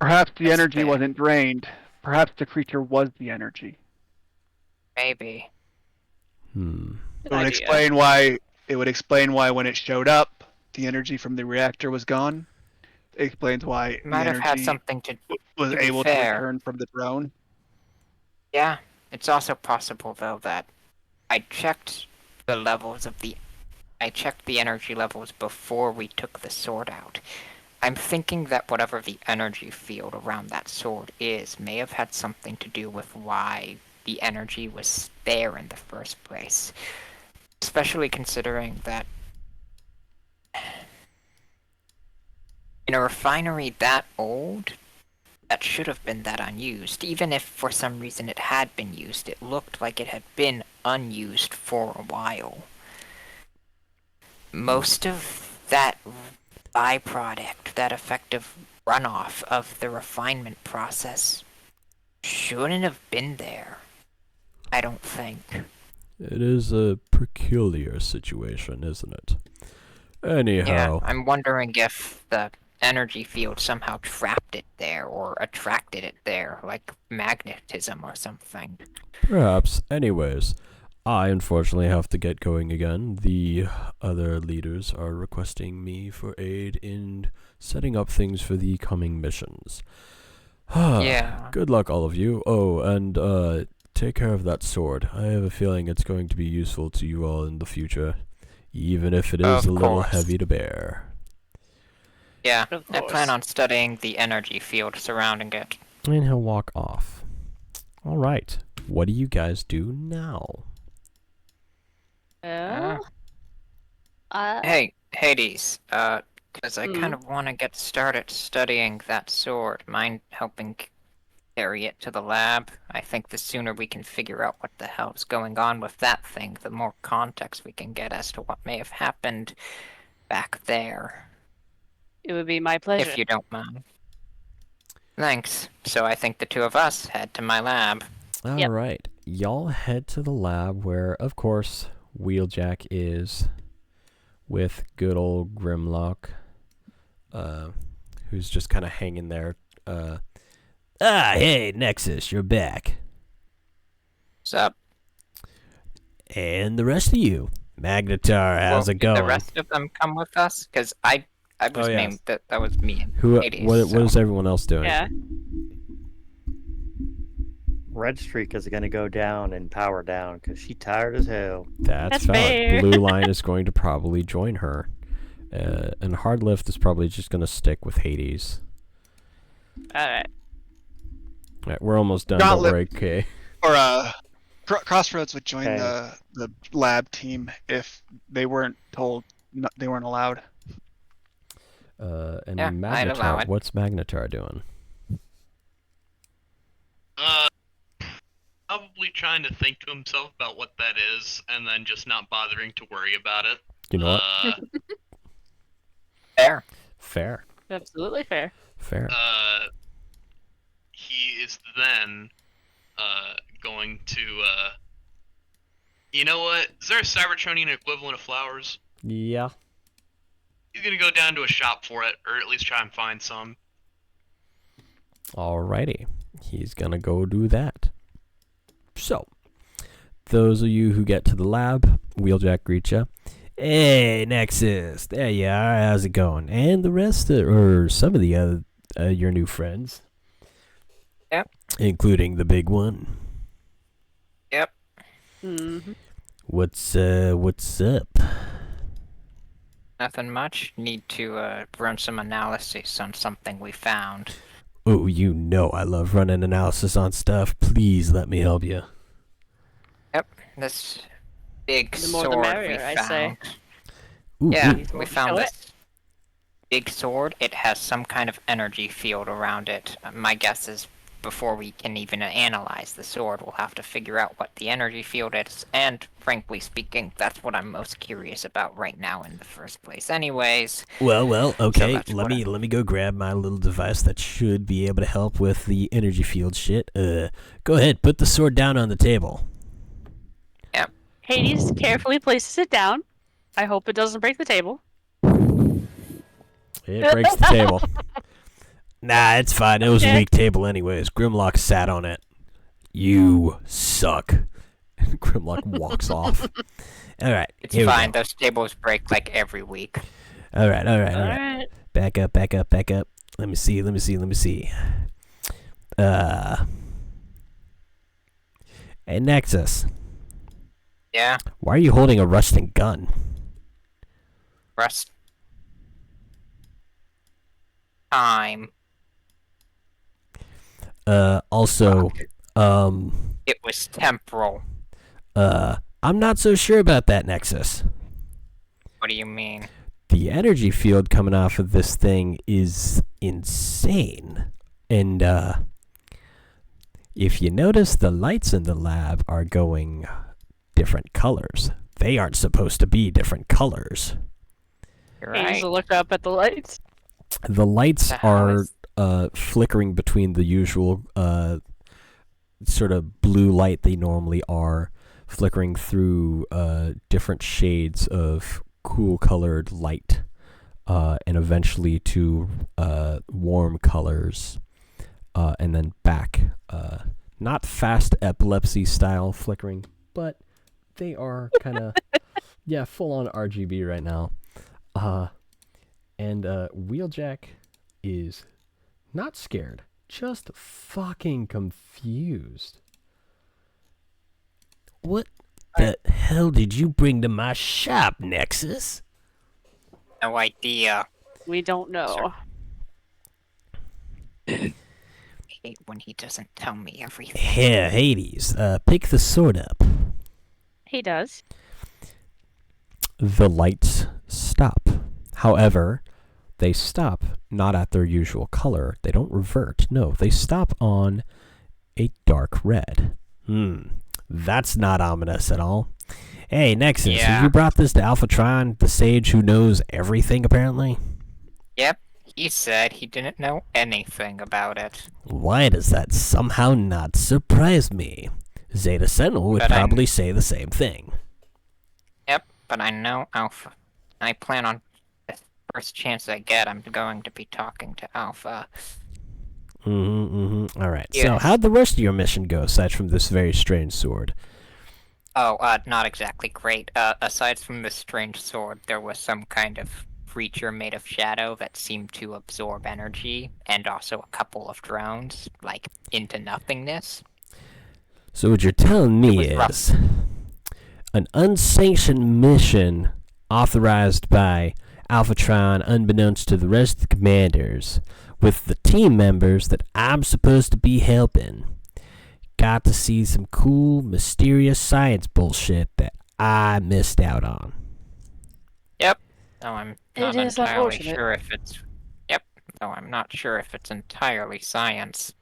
perhaps the That's energy fair. wasn't drained. Perhaps the creature was the energy. maybe. Hmm. Good It would idea. explain why. It would explain why when it showed up, the energy from the reactor was gone. It explains why the Might have had energy something to. was To be able to fair. return from the drone. Yeah, it's also possible though that I checked the levels of the. I checked the energy levels before we took the sword out. I'm thinking that whatever the energy field around that sword is may have had something to do with why the energy was there in the first place. Especially considering that in a refinery that old, that should have been that unused. Even if for some reason it had been used, it looked like it had been unused for a while. Most of that byproduct, that effective runoff of the refinement process, shouldn't have been there. I don't think. It is a peculiar situation, isn't it? Yeah, Anyhow, I'm wondering if the energy field somehow trapped it there or attracted it there, like magnetism or something. perhaps. Anyways, I unfortunately have to get going again. The other leaders are requesting me for aid in setting up things for the coming missions. Yeah. Good luck, all of you. Oh, and take care of that sword. I have a feeling it's going to be useful to you all in the future, even if it is Of a little course. heavy to bear. Yeah, Of I course. plan on studying the energy field surrounding it. And he'll walk off. All right. What do you guys do now? Well, Hey, Hades, because I Hmm. kind of want to get started studying that sword. Mind helping carry it to the lab? I think the sooner we can figure out what the hell's going on with that thing, the more context we can get as to what may have happened back there. it would be my pleasure. If you don't mind. Thanks. So I think the two of us head to my lab. All right. Y'all head to the lab where, of course, Wheeljack is with good old Grimlock, who's just kind of hanging there. Hey, Nexus, you're back. What's up? And the rest of you. Magnetar, how's Well, it did going? the rest of them come with us? Because I was Oh, yeah. named that was me and Who? Hades. What so. is everyone else doing? Yeah. Red Streak is going to go down and power down because she's tired as hell. That's That's valid. fair. Blue Line is going to probably join her. And Hardlift is probably just going to stick with Hades. Alright. All right, we're almost done. Gauntlet. Don't worry, okay? Or Crossroads would join Okay. the lab team if they weren't told they weren't allowed. And Yeah, I'd allow Magnetar, it. what's Magnetar doing? Probably trying to think to himself about what that is, and then just not bothering to worry about it. You know what? There. Fair. Absolutely fair. Fair. He is then going to you know what? Is there a Cybertronian equivalent of flowers? Yeah. He's gonna go down to a shop for it, or at least try and find some. Alrighty. He's gonna go do that. So, those of you who get to the lab, Wheeljack greets you. Hey, Nexus. There you are. How's it going? And the rest, or some of the other, your new friends. Yep. Including the big one. Yep. Mm-hmm. What's up? Nothing much. Need to run some analysis on something we found. Oh, you know I love running analysis on stuff. Please let me help you. Yep. This big The more the sword merrier, we I found. say. Ooh, Yeah, ooh. we found Show it. this big sword. It has some kind of energy field around it. My guess is before we can even analyze the sword, we'll have to figure out what the energy field is, and frankly speaking, that's what I'm most curious about right now in the first place anyways. Well, okay. that's let what me go grab my little device that should be able to help with the energy field shit. Go ahead, put the sword down on the table. Hades carefully places it down. I hope it doesn't break the table. It breaks the table. Nah, it's fine. It was a Okay. weak table anyways. Grimlock sat on it. You suck. And Grimlock walks off. All right. It's here we fine, go. those tables break like every week. All right. Alright. Back up. Let me see. Hey, Nexus. Yeah, Why are you holding a rusting gun? rest. Time. Also, It was temporal. I'm not so sure about that, Nexus. What do you mean? The energy field coming off of this thing is insane. And, if you notice, the lights in the lab are going different colors. They aren't supposed to be different colors. You're Hades right. will look up at the lights. The lights The hell are is- flickering between the usual sort of blue light they normally are, flickering through different shades of cool colored light, and eventually to warm colors, and then back. Not fast epilepsy style flickering, but they are kind of, yeah, full on RGB right now. And Wheeljack is not scared, just fucking confused. What the hell did you bring to my shop, Nexus? No idea. We don't know. I hate when he doesn't tell me everything. Here, Hades, pick the sword up. He does. The lights stop. However, they stop not at their usual color. They don't revert. No, they stop on a dark red. That's not ominous at all. Hey, Nexus, Yeah. have you brought this to Alphatron, the sage who knows everything, apparently? Yep, he said he didn't know anything about it. Why does that somehow not surprise me? Zeta Sentinel would But I'm- probably say the same thing. Yep, but I know Alpha. I plan on the first chance I get, I'm going to be talking to Alpha. All right. So, Yes. how'd the rest of your mission go, aside from this very strange sword? Oh, not exactly great. Aside from this strange sword, there was some kind of creature made of shadow that seemed to absorb energy, and also a couple of drones, like, into nothingness. So what you're telling me It was is an unsanctioned mission authorized by Alphatron, unbeknownst to the rest of the commanders, with the team members that I'm supposed to be helping, got to see some cool, mysterious science bullshit that I missed out on. Yep. Though I'm not It is entirely unfortunate. sure if it's... Yep. Though I'm not sure if it's entirely science.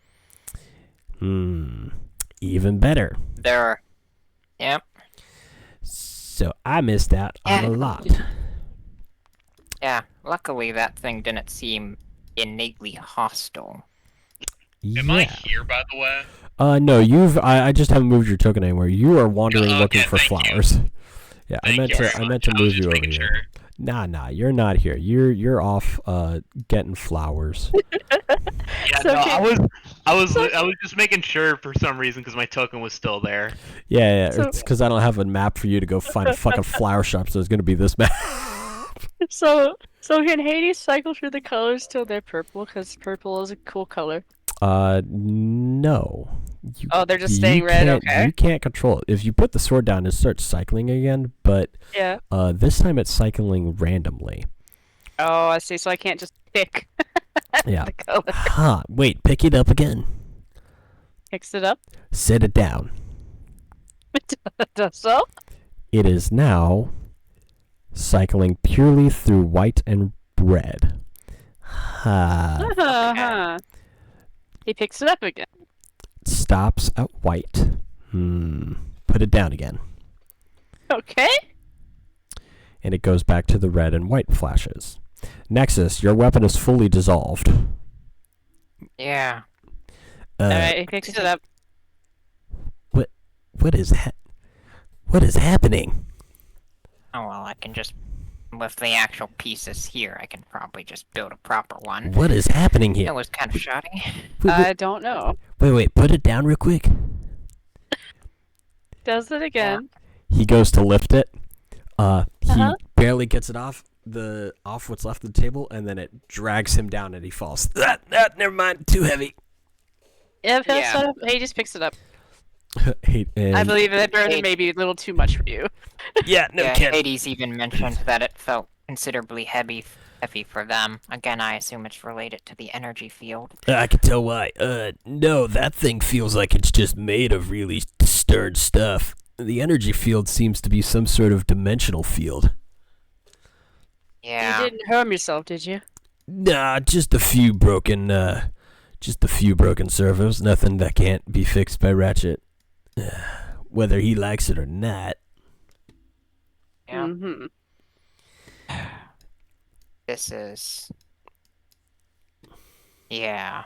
Even better. There are... Yep. So I missed out on a lot. Yeah, luckily that thing didn't seem innately hostile. Am I Yeah. here, by the way? No, I just haven't moved your token anywhere. You are wandering Oh, looking okay, for thank you. flowers. Yeah, I Thank meant you to very I meant much. to I was move just you over making here. sure. Nah, you're not here. You're off getting flowers. Yeah, So no, can- I was just making sure for some reason because my token was still there. Yeah, So- it's because I don't have a map for you to go find a fucking flower shop, so it's gonna be this map. So can Hades cycle through the colors till they're purple? Because purple is a cool color. No. Oh, they're just staying red, can't- okay. You can't control it. If you put the sword down, it starts cycling again, but Yeah. this time it's cycling randomly. Oh, I see. So I can't just pick Yeah. the color. Huh. Wait, pick it up again. Picks it up. Set it down. So? It is now cycling purely through white and red. Ha. Uh-huh. He picks it up again. stops at white. Put it down again. Okay. And it goes back to the red and white flashes. Nexus, your weapon is fully dissolved. Yeah. Alright, he picks it up. What is happening? Oh, well, I can just... With the actual pieces here, I can probably just build a proper one. What is happening It here? was kind of shoddy. I don't know. Wait, put it down real quick. Does it again. He goes to lift it. He Uh-huh. barely gets it off what's left of the table, and then it drags him down, and he falls. Never mind, too heavy. If he'll Yeah. set up, he just picks it up. I I believe that burden may be a little too much for you. Yeah, no Yeah, kidding. Hades even mentioned that it felt considerably heavy for them. Again, I assume it's related to the energy field. I can tell why. No, that thing feels like it's just made of really stern stuff. The energy field seems to be some sort of dimensional field. Yeah. You didn't harm yourself, did you? Nah, just a few broken servos. Nothing that can't be fixed by Ratchet. Whether he likes it or not. Yeah. Mm-hmm. This is... Yeah.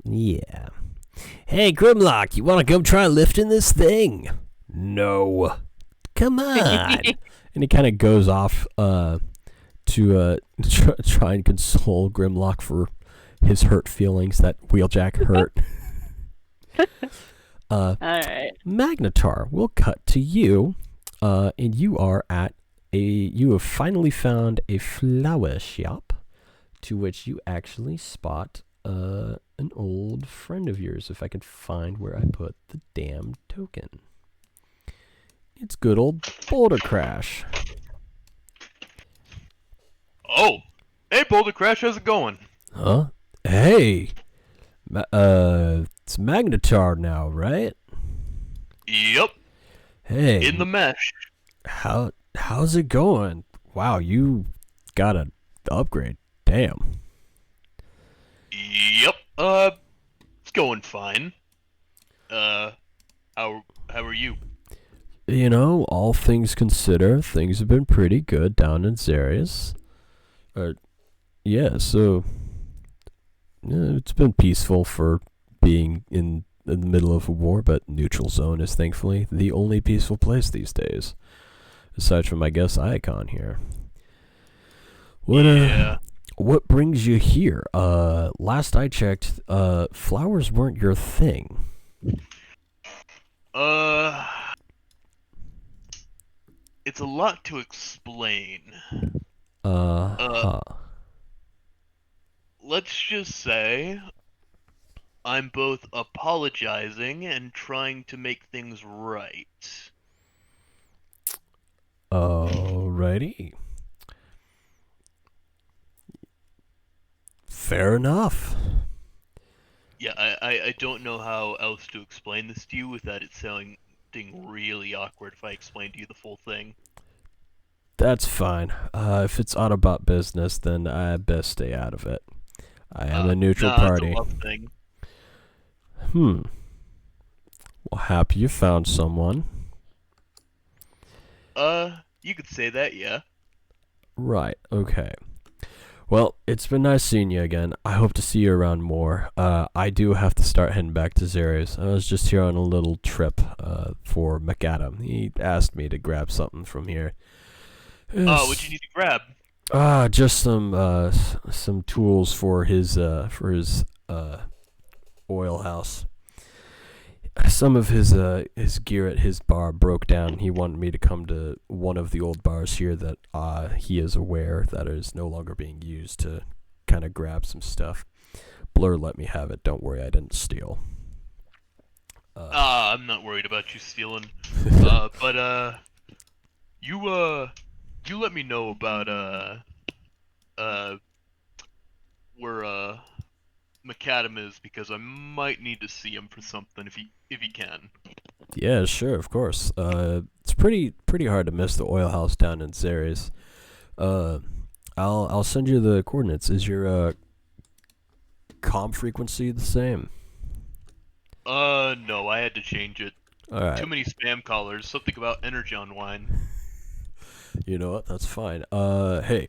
Yeah. Hey, Grimlock, you want to come try lifting this thing? No. Come on. And he kind of goes off to try and console Grimlock for his hurt feelings that Wheeljack hurt. Alright. Magnetar, we'll cut to you, and you have finally found a flower shop, to which you actually spot an old friend of yours, if I can find where I put the damn token. It's good old Boulder Crash. Oh, hey, Boulder Crash, how's it going? Huh? Hey! It's Magnetar now, right? Yep, Hey. in the mesh. How's it going? Wow, you got an upgrade. Damn. Yep, it's going fine. How are you? You know, all things considered, things have been pretty good down in Xarius. Yeah, so it's been peaceful for being in the middle of a war, but neutral zone is thankfully the only peaceful place these days. Aside from, I guess, Icon here. What brings you here? Last I checked, flowers weren't your thing. It's a lot to explain. Huh. Let's just say I'm both apologizing and trying to make things right. Alrighty. Fair enough. Yeah, I don't know how else to explain this to you without it sounding really awkward if I explain to you the full thing. That's fine. If it's Autobot business, then I best stay out of it. I am a neutral party. It's a love thing. Well, happy you found someone. You could say that, yeah. Right, okay. Well, it's been nice seeing you again. I hope to see you around more. I do have to start heading back to Xarius. I was just here on a little trip for McAdam. He asked me to grab something from here. Oh, what'd you need to grab? Just some tools for his oil house. Some of his gear at his bar broke down. He wanted me to come to one of the old bars here that he is aware that is no longer being used to kind of grab some stuff. Blur let me have it. Don't worry, I didn't steal. I'm not worried about you stealing. But you let me know about where McAdam is, because I might need to see him for something if he can. Yeah, sure, of course. It's pretty hard to miss the oil house down in Xarius. I'll send you the coordinates. Is your comm frequency the same? No, I had to change it. All right. Too many spam callers. Something about energy on wine. You know what? That's fine. Hey,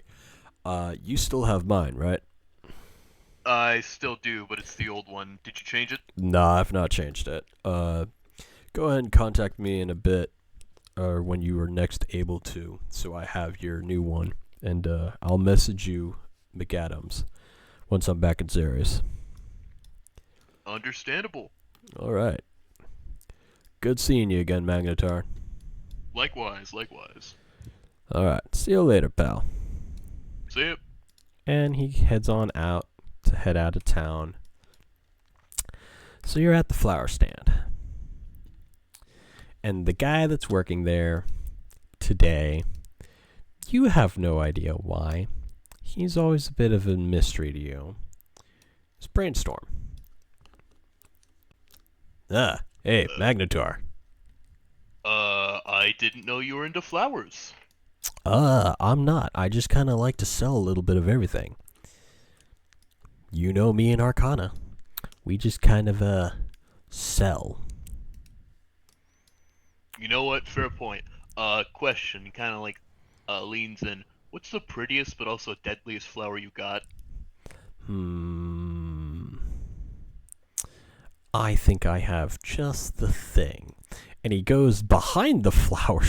you still have mine, right? I still do, but it's the old one. Did you change it? Nah, I've not changed it. Go ahead and contact me in a bit, or when you are next able to, so I have your new one, and I'll message you, McAdams, once I'm back at Xeris. Understandable. All right. Good seeing you again, Magnetar. Likewise, likewise. All right. See you later, pal. See ya. And he heads on out to head out of town. So you're at the flower stand. And the guy that's working there today, you have no idea why. He's always a bit of a mystery to you. It's Brainstorm. Hey, Magnetar. I didn't know you were into flowers. I'm not. I just kind of like to sell a little bit of everything. You know me and Arcana. We just kind of, sell. You know what? Fair point. Question, kind of like, leans in. What's the prettiest but also deadliest flower you got? I think I have just the thing. And he goes behind the flower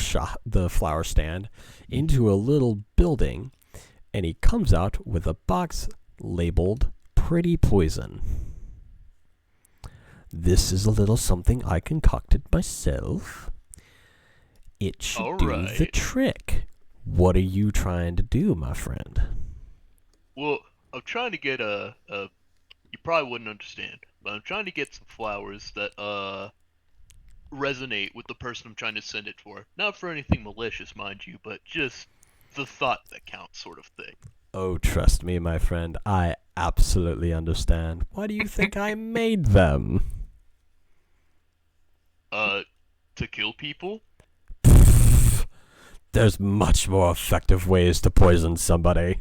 stand, into a little building, and he comes out with a box labeled Pretty Poison. This is a little something I concocted myself. It should do the Alright. trick. What are you trying to do, my friend? Well, I'm trying to get you probably wouldn't understand, but I'm trying to get some flowers that, resonate with the person I'm trying to send it for. Not for anything malicious, mind you, but just the thought that counts sort of thing. Oh, trust me, my friend. I absolutely understand. Why do you think I made them? To kill people? There's much more effective ways to poison somebody.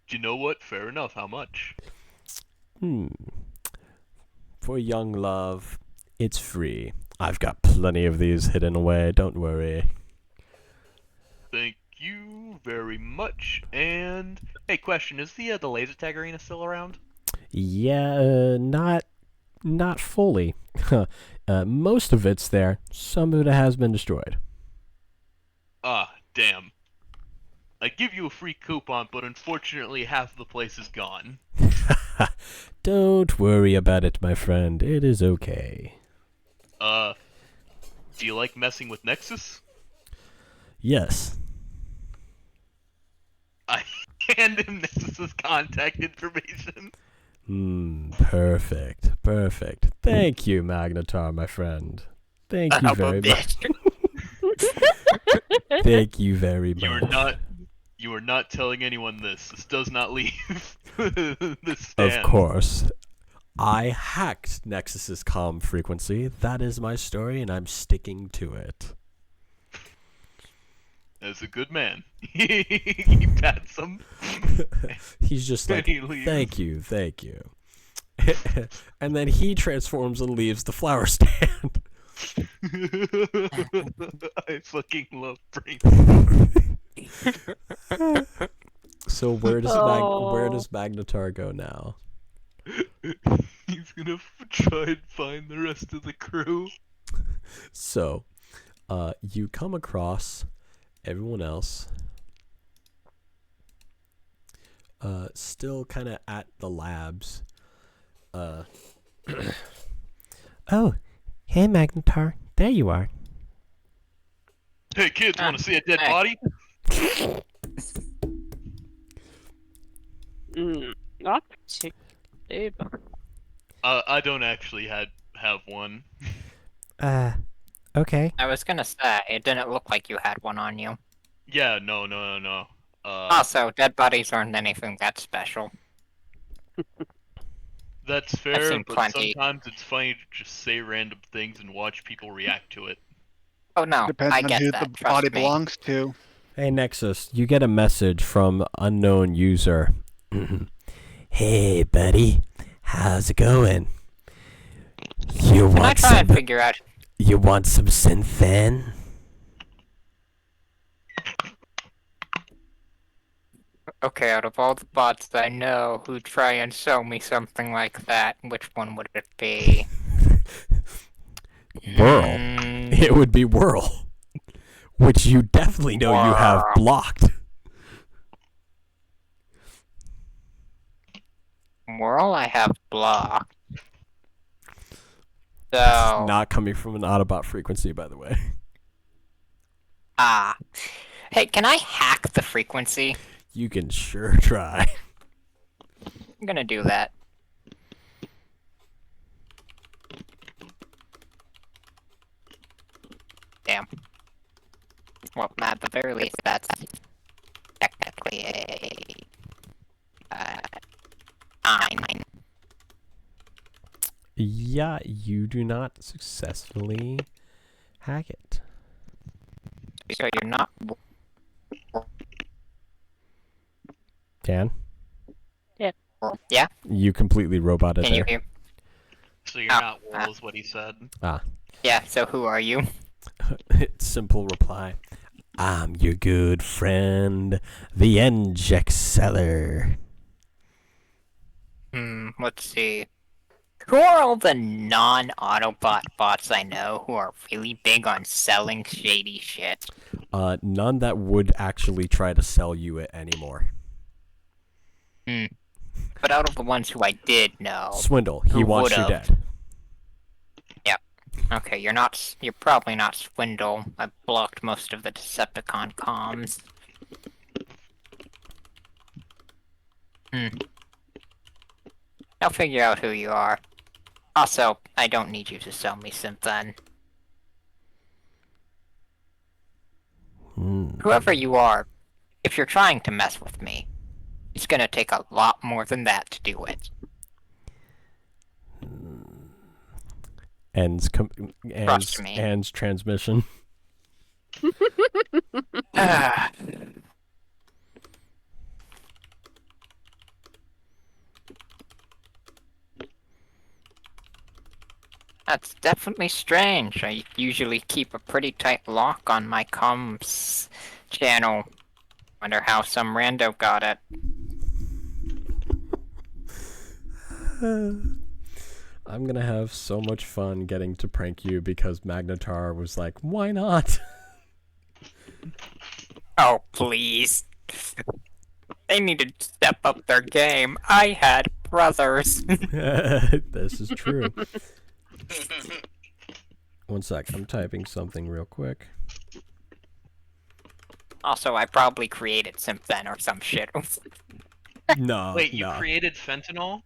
You know what? Fair enough. How much? For young love, it's free. I've got plenty of these hidden away, don't worry. Thank you very much. And hey, question: is the laser tag arena still around? Yeah, not fully. Most of it's there. Some of it has been destroyed. Ah, damn. I give you a free coupon, but unfortunately half the place is gone. Don't worry about it, my friend. It is okay. Do you like messing with Nexus? Yes. I hand him Nexus's contact information. Perfect. Thank you, Magnetar, my friend. Thank you very much. Thank you very much. You are not telling anyone this. This does not leave the stand. Of course. I hacked Nexus's comm frequency. That is my story, and I'm sticking to it. As a good man. He pats him. He's just like, he leaves. thank you. And then he transforms and leaves the flower stand. I fucking love brain. So where does Magnetar go now? He's gonna try and find the rest of the crew. So, you come across everyone else, still kind of at the labs. Oh, hey, Magnetar. There you are. Hey kids, want to see a dead body? Not particularly, but I don't actually have one. Okay. I was gonna say, it didn't look like you had one on you. Yeah, no. Also, dead bodies aren't anything that special. That's fair, seen but plenty. sometimes it's funny to just say random things and watch people react to it. Oh no, Depends I on get who that, the trust body me. belongs to. Hey Nexus, you get a message from unknown user. Hey buddy, how's it going? You Can I want try and some? figure out? You want some synthen? Okay, out of all the bots that I know who try and sell me something like that, which one would it be? Whirl. Hmm, It would be Whirl, which you definitely know you have Whirl. blocked. Whirl I have blocked. That's So, not coming from an Autobot frequency, by the way. hey, can I hack the frequency? You can sure try. I'm gonna do that. Damn. Well, at the very least, that's technically a 9. Yeah, you do not successfully hack it. So you're not. Dan, Yeah. you completely roboted Can you there. hear? So you're Oh, not Whirl, is what he said. Yeah. So who are you? Simple reply. I'm your good friend, the Inject Seller. Let's see. Who are all the non-Autobot bots I know who are really big on selling shady shit? None that would actually try to sell you it anymore. But out of the ones who I did know, Swindle. He Who wants you would've? dead. okay, you're not. You're probably not Swindle. I blocked most of the Decepticon comms. I'll figure out who you are. Also, I don't need you to sell me Synthen. Whoever you are, if you're trying to mess with me, it's gonna take a lot more than that to do it. Trust me. Ends transmission. That's definitely strange. I usually keep a pretty tight lock on my comms channel. Wonder how some rando got it. I'm gonna have so much fun getting to prank you because Magnetar was like, why not? Oh, please. They need to step up their game. I had brothers. This is true. One sec, I'm typing something real quick. Also, I probably created Synthen or some shit. No, Wait, you no. created fentanyl?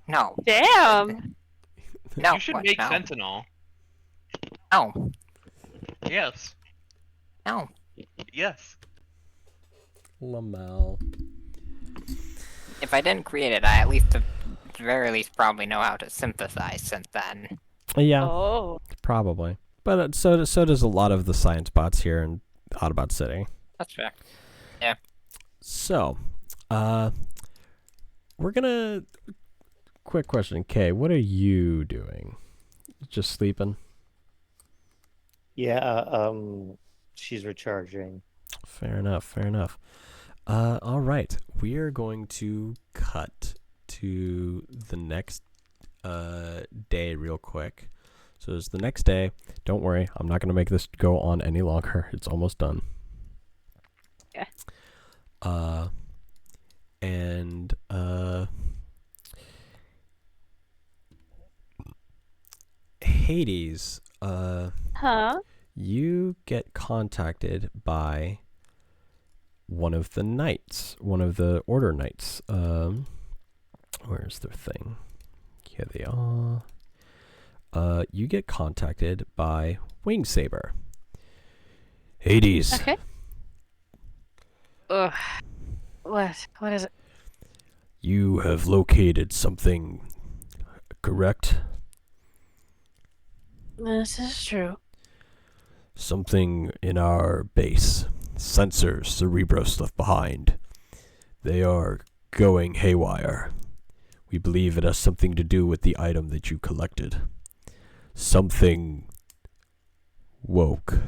No. Damn. No. You should what? make No. fentanyl. No. Yes. No. Yes. Lamel. If I didn't create it, I at least, at the very least, probably know how to synthesize Synthen. Yeah, Oh. probably. But so does a lot of the science bots here in Autobot City. That's fair. So, we're gonna. Quick question, Kay. What are you doing? Just sleeping? Yeah, she's recharging. Fair enough. Fair enough. All right. We are going to cut to the next day real quick. So it's the next day. Don't worry. I'm not going to make this go on any longer. It's almost done. Yeah. And Hades, Huh? you get contacted by one of the knights, one of the order knights. Where's their thing? Here they are. You get contacted by Wingsaber. Hades. Okay. Ugh. What? What is it? You have located something, correct? This is true. Something in our base. Sensors Cerebros left behind. They are going haywire. We believe it has something to do with the item that you collected. Something woke.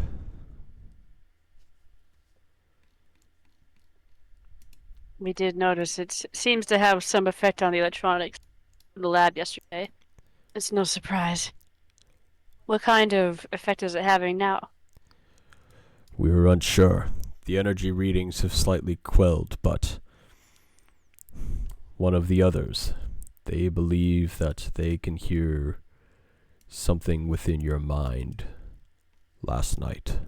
We did notice it seems to have some effect on the electronics in the lab yesterday. It's no surprise. What kind of effect is it having now? We were unsure. The energy readings have slightly quelled, but one of the others, they believe that they can hear something within your mind last night.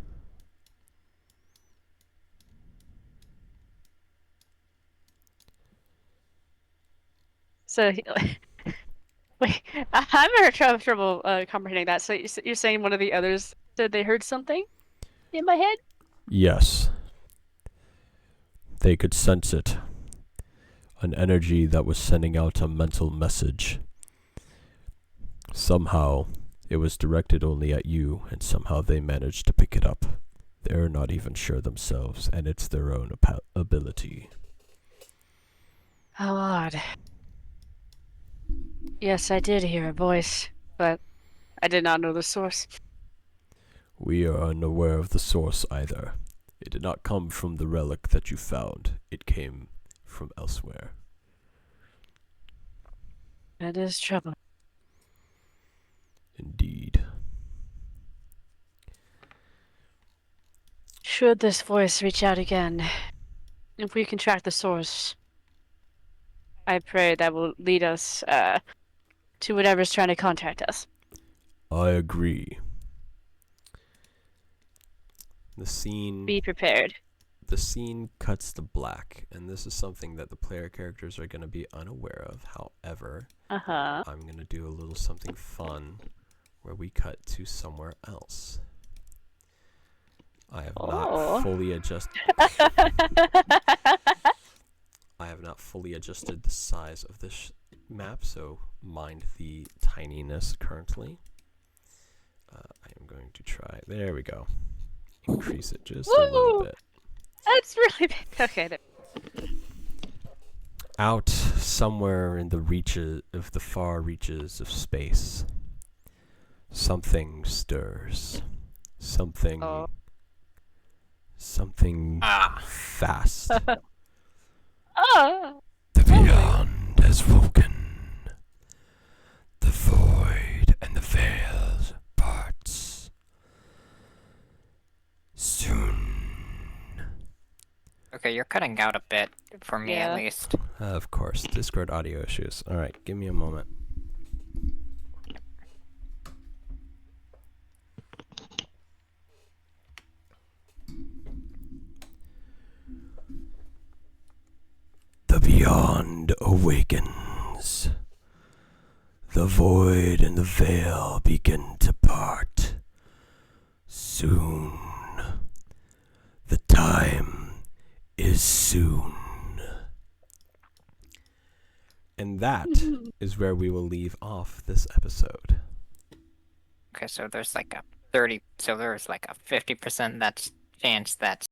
So, wait, I'm having trouble comprehending that. So you're saying one of the others said they heard something in my head? Yes, they could sense it. An energy that was sending out a mental message. Somehow, it was directed only at you, and somehow they managed to pick it up. They're not even sure themselves, and it's their own ability. How odd. Yes, I did hear a voice, but I did not know the source. We are unaware of the source either. It did not come from the relic that you found. It came from elsewhere. That is troubling. Indeed. Should this voice reach out again, if we can track the source, I pray that will lead us to whatever's trying to contact us. I agree. The scene Be prepared. cuts to black, and this is something that the player characters are going to be unaware of. However, Uh-huh. I'm going to do a little something fun where we cut to somewhere else. I have not fully adjusted the size of this map, so mind the tininess currently. I am going to try. There we go. Increase it just a little bit. That's really big. Okay. Out somewhere in the far reaches of space, something stirs. Something fast. The beyond has woken. The void and the veil parts. Soon. Okay, you're cutting out a bit, for me Yeah. at least. Of course, Discord audio issues. Alright, give me a moment. The beyond awakens. The void and the veil begin to part. Soon. The time is soon. And that is where we will leave off this episode. Okay, so there's like a 50% chance that